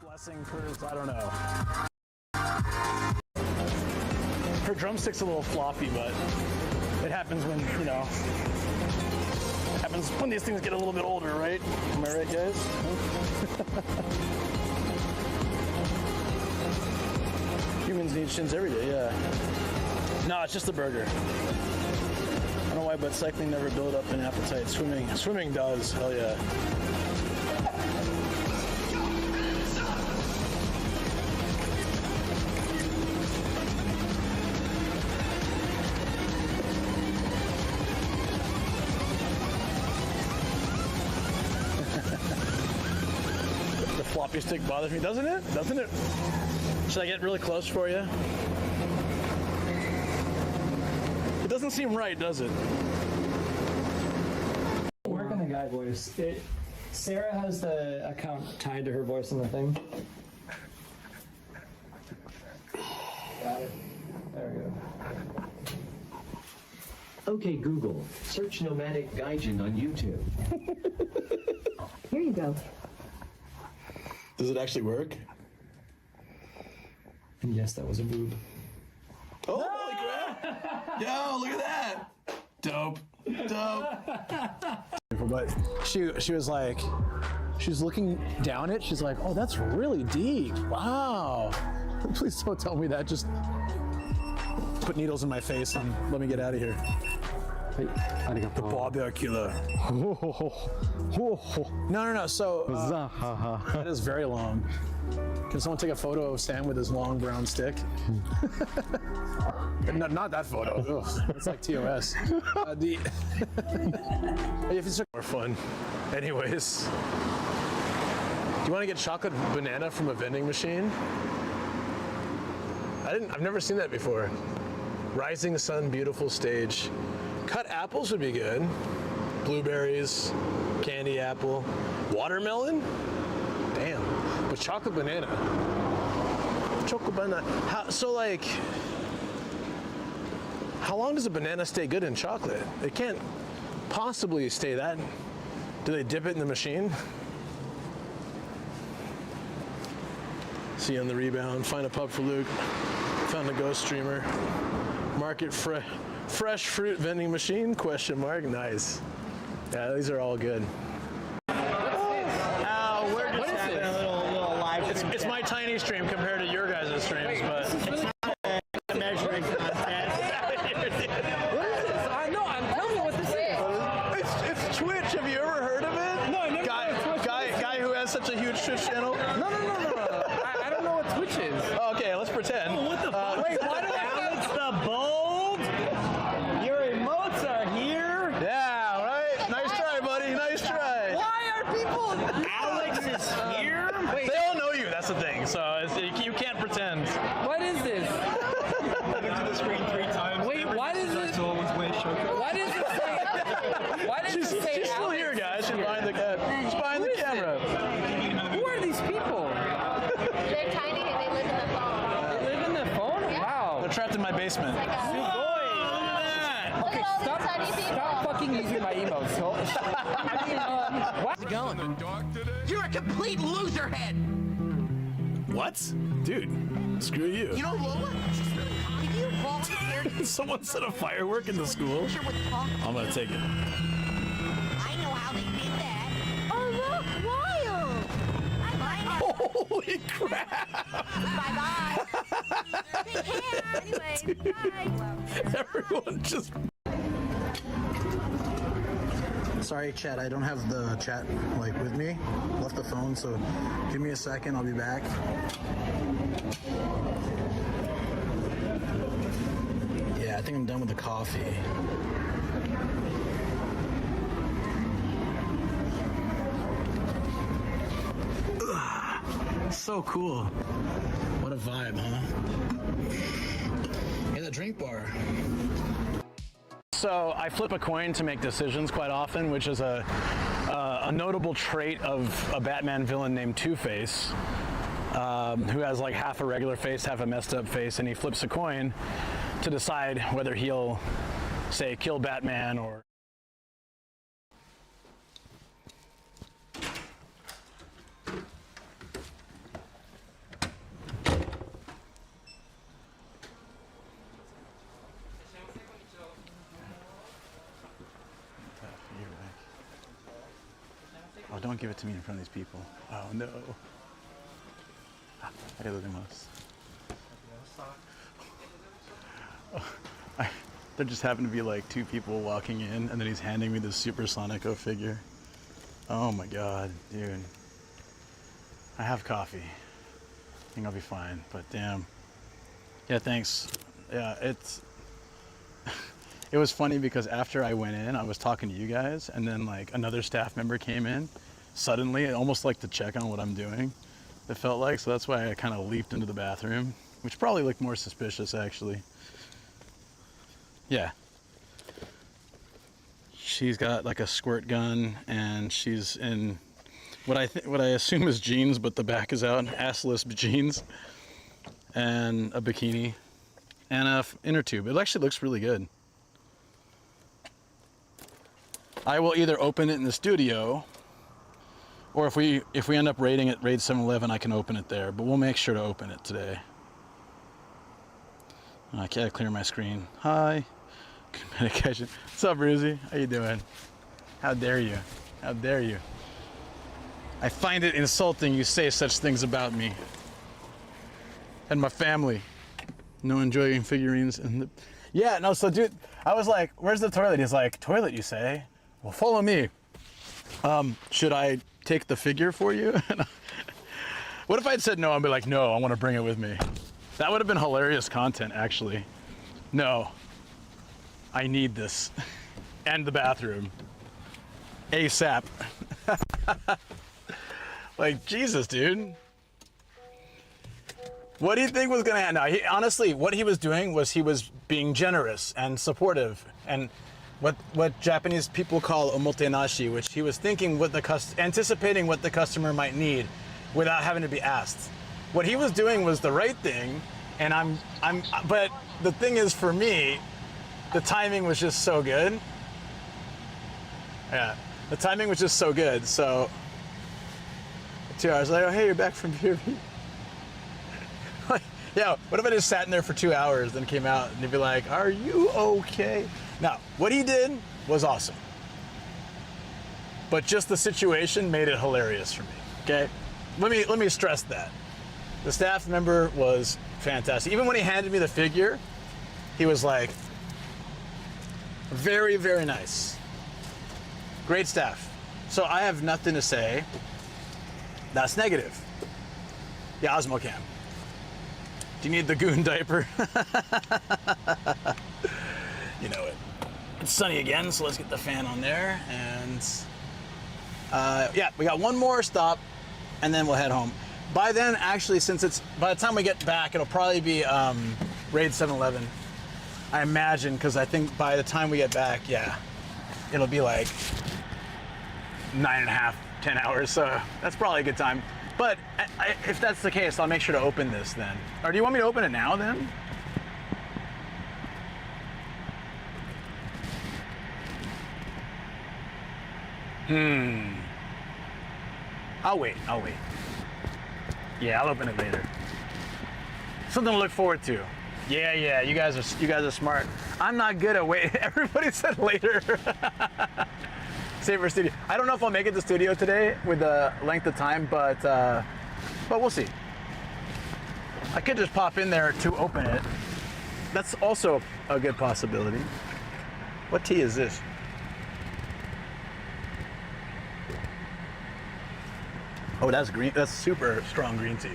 Blessing curves, I don't know. Her drumstick's a little floppy, but it happens when, you know, it happens when these things get a little bit older, right? Am I right, guys? Humans need shins every day, yeah. No, it's just the burger. I don't know why, but cycling never built up an appetite. Swimming does, hell yeah. floppy stick bothers me, doesn't it? Doesn't it? Should I get really close for you? It doesn't seem right, does it? Work on the guy voice. Sarah has the account tied to her voice in the thing. Got it. There we go. Okay, Google, search Nomadic Gaijin on YouTube. Here you go. Does it actually work? And yes, that was a boob. Oh, holy crap! Yo, look at that! Dope. Dope. But she was like, she was looking down it. She's like, oh, that's really deep. Wow. Please don't tell me that. Just put needles in my face and let me get out of here. The barbell killer. No. So that is very long. Can someone take a photo of Sam with his long brown stick? Not that photo. Ugh, it's like TOS. If it's more fun. Anyways, do you want to get chocolate banana from a vending machine? I've never seen that before. Rising sun, beautiful stage. Cut apples would be good. Blueberries, candy apple, watermelon. Damn. But chocolate banana. Chocolate banana. How long does a banana stay good in chocolate? It can't possibly stay that. Do they dip it in the machine? See you on the rebound. Find a pub for Luke. Found a ghost streamer. Market fresh fruit vending machine? Question mark. Nice. Yeah, these are all good. We're just having a little live. It's my tiny stream compared to your guys' streams, but It's not a measuring contest. Tell me what this is. it's Twitch. Have you ever heard of it? No, I never heard of Twitch. Guy who has such a huge Twitch channel. No. I don't know what Twitch is. Oh, okay, let's pretend. Oh, what the fuck? Wait, why do Alex the Bold? Your emotes are here. Yeah, right? Nice try, buddy. Nice try. Why are people? Alex is here? Wait, They all know you, that's the thing. So you can't pretend. what is this? Look into the screen 3 times. Wait, why does it? Why does it say? Why does it say? She's still here, guys. She's behind the camera. Who are these people? They're tiny and they live in the phone. They live in their phone? Wow. They're trapped in my basement. Look at all these tiny people. Stop fucking using my emails. How's it going? You're a complete loser head. What? Dude, screw you. You know Lola? She's really hot. Did you volunteer to Someone set a firework in the school. picture with Punk? I'm gonna take it. I know how they did that. Oh, look, wild. Holy crap! Bye-bye. Take care. Anyway, bye. Everyone just... Sorry, chat. I don't have the chat with me. Left the phone, so give me a second. I'll be back. Yeah, I think I'm done with the coffee. Ugh, so cool. What a vibe, huh? Yeah, the drink bar. So I flip a coin to make decisions quite often, which is a notable trait of a Batman villain named Two-Face, who has like half a regular face, half a messed up face, and he flips a coin to decide whether he'll, say, kill Batman or... Oh, don't give it to me in front of these people. Oh, no. There just happened to be like 2 people walking in, and then he's handing me this Supersonico figure. Oh my god, dude. I have coffee. I think I'll be fine, but damn. Yeah, thanks. Yeah, it's... It was funny because after I went in, I was talking to you guys, and then like another staff member came in suddenly, almost like to check on what I'm doing. It felt like, so that's why I kind of leaped into the bathroom, which probably looked more suspicious actually. Yeah. She's got like a squirt gun and she's in what I assume is jeans, but the back is out, assless jeans, and a bikini and a inner tube. It actually looks really good. I will either open it in the studio, or if we end up raiding it, raid 7-Eleven, I can open it there, but we'll make sure to open it today. I can't clear my screen. Hi. Gaijin. What's up, Ruzy? How you doing? How dare you? How dare you? I find it insulting you say such things about me and my family. No enjoying figurines and the... Yeah, no, so dude, I was like, where's the toilet? He's like, toilet, you say? Well, follow me. Should I take the figure for you? What if I'd said no? I'd be like, no, I want to bring it with me. That would have been hilarious content, actually. No, I need this. And the bathroom. ASAP. Like, Jesus, dude. What do you think was gonna happen? No, honestly, what he was doing was he was being generous and supportive, and what Japanese people call omotenashi, which he was thinking what anticipating what the customer might need, without having to be asked. What he was doing was the right thing, and but the thing is, for me, the timing was just so good. Yeah, the timing was just so good. So 2 hours later, oh, hey, you're back from PRV. Like, yeah, what if I just sat in there for 2 hours, then came out, and he'd be like, are you okay? Now, what he did was awesome. But just the situation made it hilarious for me, okay? Let me stress that. The staff member was fantastic. Even when he handed me the figure, he was like, very, very nice. Great staff. So I have nothing to say that's negative. Yeah, Osmocam. Do you need the goon diaper? You know it. It's sunny again, so let's get the fan on there. And yeah, we got one more stop, and then we'll head home. By then, actually, by the time we get back, it'll probably be raid 7-Eleven. I imagine, because I think by the time we get back, yeah, it'll be like 9.5, 10 hours. So that's probably a good time. But if that's the case, I'll make sure to open this then. Or do you want me to open it now then? I'll wait. Yeah, I'll open it later. Something to look forward to. Yeah, you guys are smart. I'm not good at waiting. Everybody said later. Save for studio. I don't know if I'll make it to studio today with the length of time, but we'll see. I could just pop in there to open it. That's also a good possibility. What tea is this? Oh, that's green. That's super strong green tea.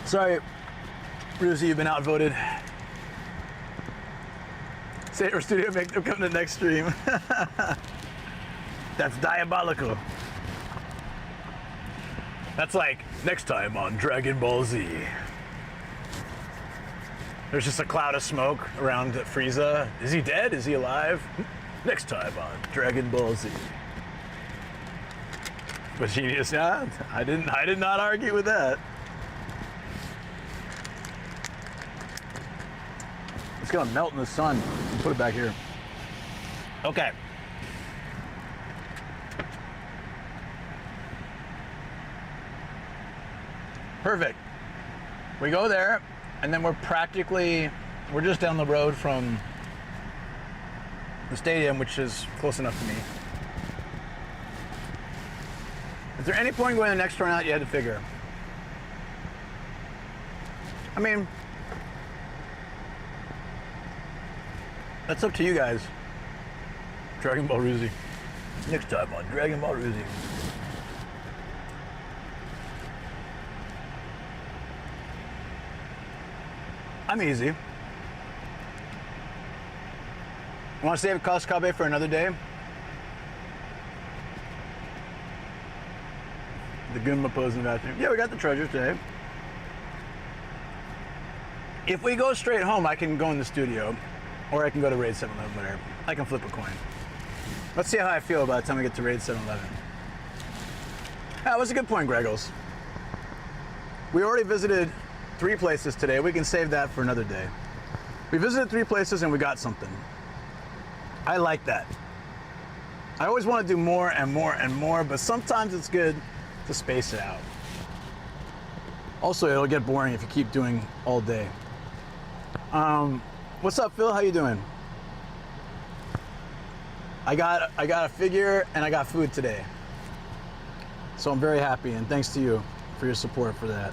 Sorry, Ruzy, you've been outvoted. Saber Studio, make them come to the next stream. That's diabolical. That's like next time on Dragon Ball Z. There's just a cloud of smoke around Frieza. Is he dead? Is he alive? Next time on Dragon Ball Z. But genius, yeah. I did not argue with that. It's gonna melt in the sun. Put it back here. Okay. Perfect. We go there, and then we're just down the road from the stadium, which is close enough to me. Is there any point going the next turn out? You had to figure. I mean, that's up to you guys. Dragon Ball Ruzy. Next time on Dragon Ball Ruzy. I'm easy. Want to save Koskabe for another day? The Goomba pose in the bathroom. Yeah, we got the treasures today. If we go straight home, I can go in the studio, or I can go to Raid 7-Eleven, whatever. I can flip a coin. Let's see how I feel by the time we get to Raid 7-Eleven. That was a good point, Greggles. We already visited 3 places today. We can save that for another day. We visited 3 places and we got something. I like that. I always want to do more and more and more, but sometimes it's good to space it out. Also, it'll get boring if you keep doing all day. What's up, Phil? How you doing? I got a figure and I got food today. So I'm very happy, and thanks to you for your support for that.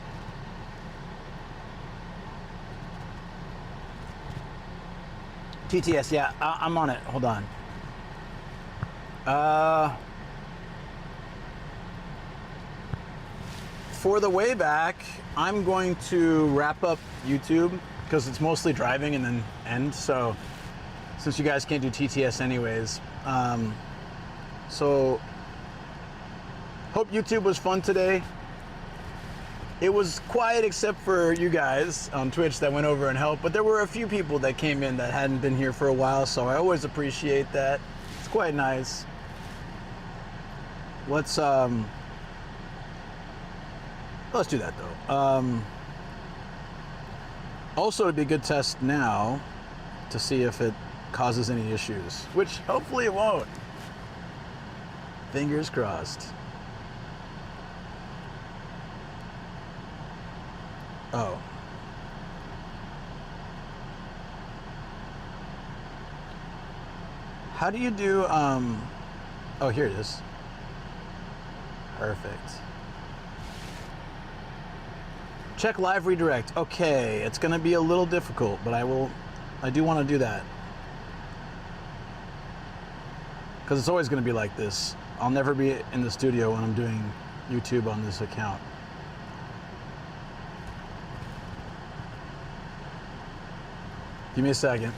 TTS, yeah, I'm on it. Hold on. For the way back, I'm going to wrap up YouTube because it's mostly driving and then end. So since you guys can't do TTS anyways, so hope YouTube was fun today. It was quiet except for you guys on Twitch that went over and helped, but there were a few people that came in that hadn't been here for a while, so I always appreciate that. It's quite nice. Let's do that though. Also, it'd be a good test now to see if it causes any issues, which hopefully it won't. Fingers crossed. Oh. How do you do, oh, here it is. Perfect. Check live redirect. Okay, it's gonna be a little difficult, but I do want to do that. Because it's always gonna be like this. I'll never be in the studio when I'm doing YouTube on this account. Give me a second.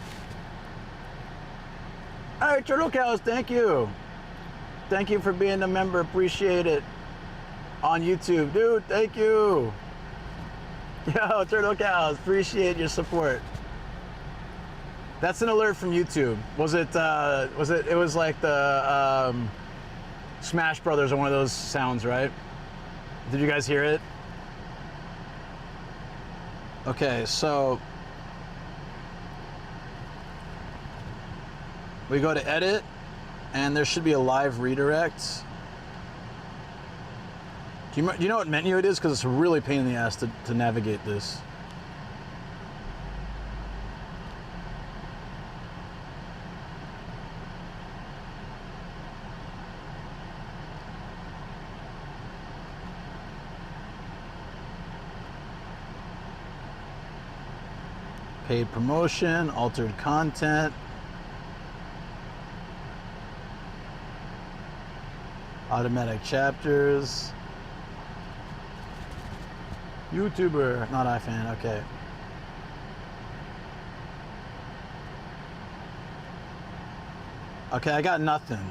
All right, Turtle Cows, thank you. Thank you for being a member, appreciate it. On YouTube, dude, thank you. Yo, Turtle Cows, appreciate your support. That's an alert from YouTube. It was like the Smash Brothers or one of those sounds, right? Did you guys hear it? Okay, so we go to edit, and there should be a live redirect. Do you know what menu it is? Because it's a really pain in the ass to navigate this. Paid promotion, altered content. Automatic chapters. YouTuber, not iFan, okay. Okay, I got nothing.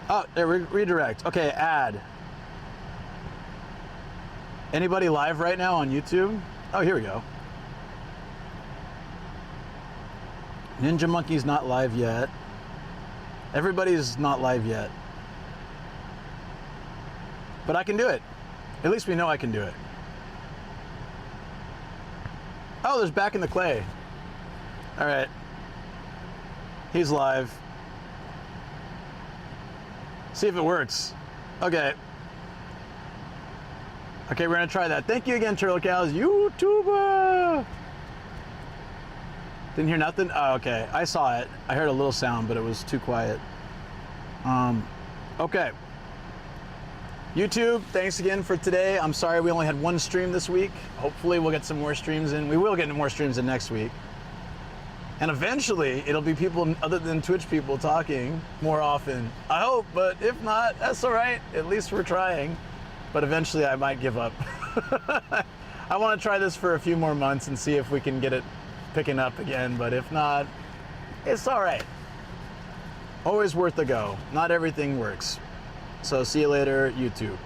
Oh, there, redirect. Okay, add. Anybody live right now on YouTube? Oh, here we go. Ninja Monkey's not live yet. Everybody's not live yet. But I can do it. At least we know I can do it. Oh, there's Back in the Clay. All right. He's live. See if it works. Okay. Okay, we're gonna try that. Thank you again, Turtle Cows. YouTuber! Didn't hear nothing? Oh, okay. I saw it. I heard a little sound, but it was too quiet. Okay. YouTube, thanks again for today. I'm sorry we only had one stream this week. Hopefully we'll get some more streams in. We will get more streams in next week. And eventually it'll be people other than Twitch people talking more often. I hope, but if not, that's all right. At least we're trying. But eventually I might give up. I want to try this for a few more months and see if we can get it picking up again. But if not, it's all right. Always worth a go. Not everything works. So see you later, YouTube.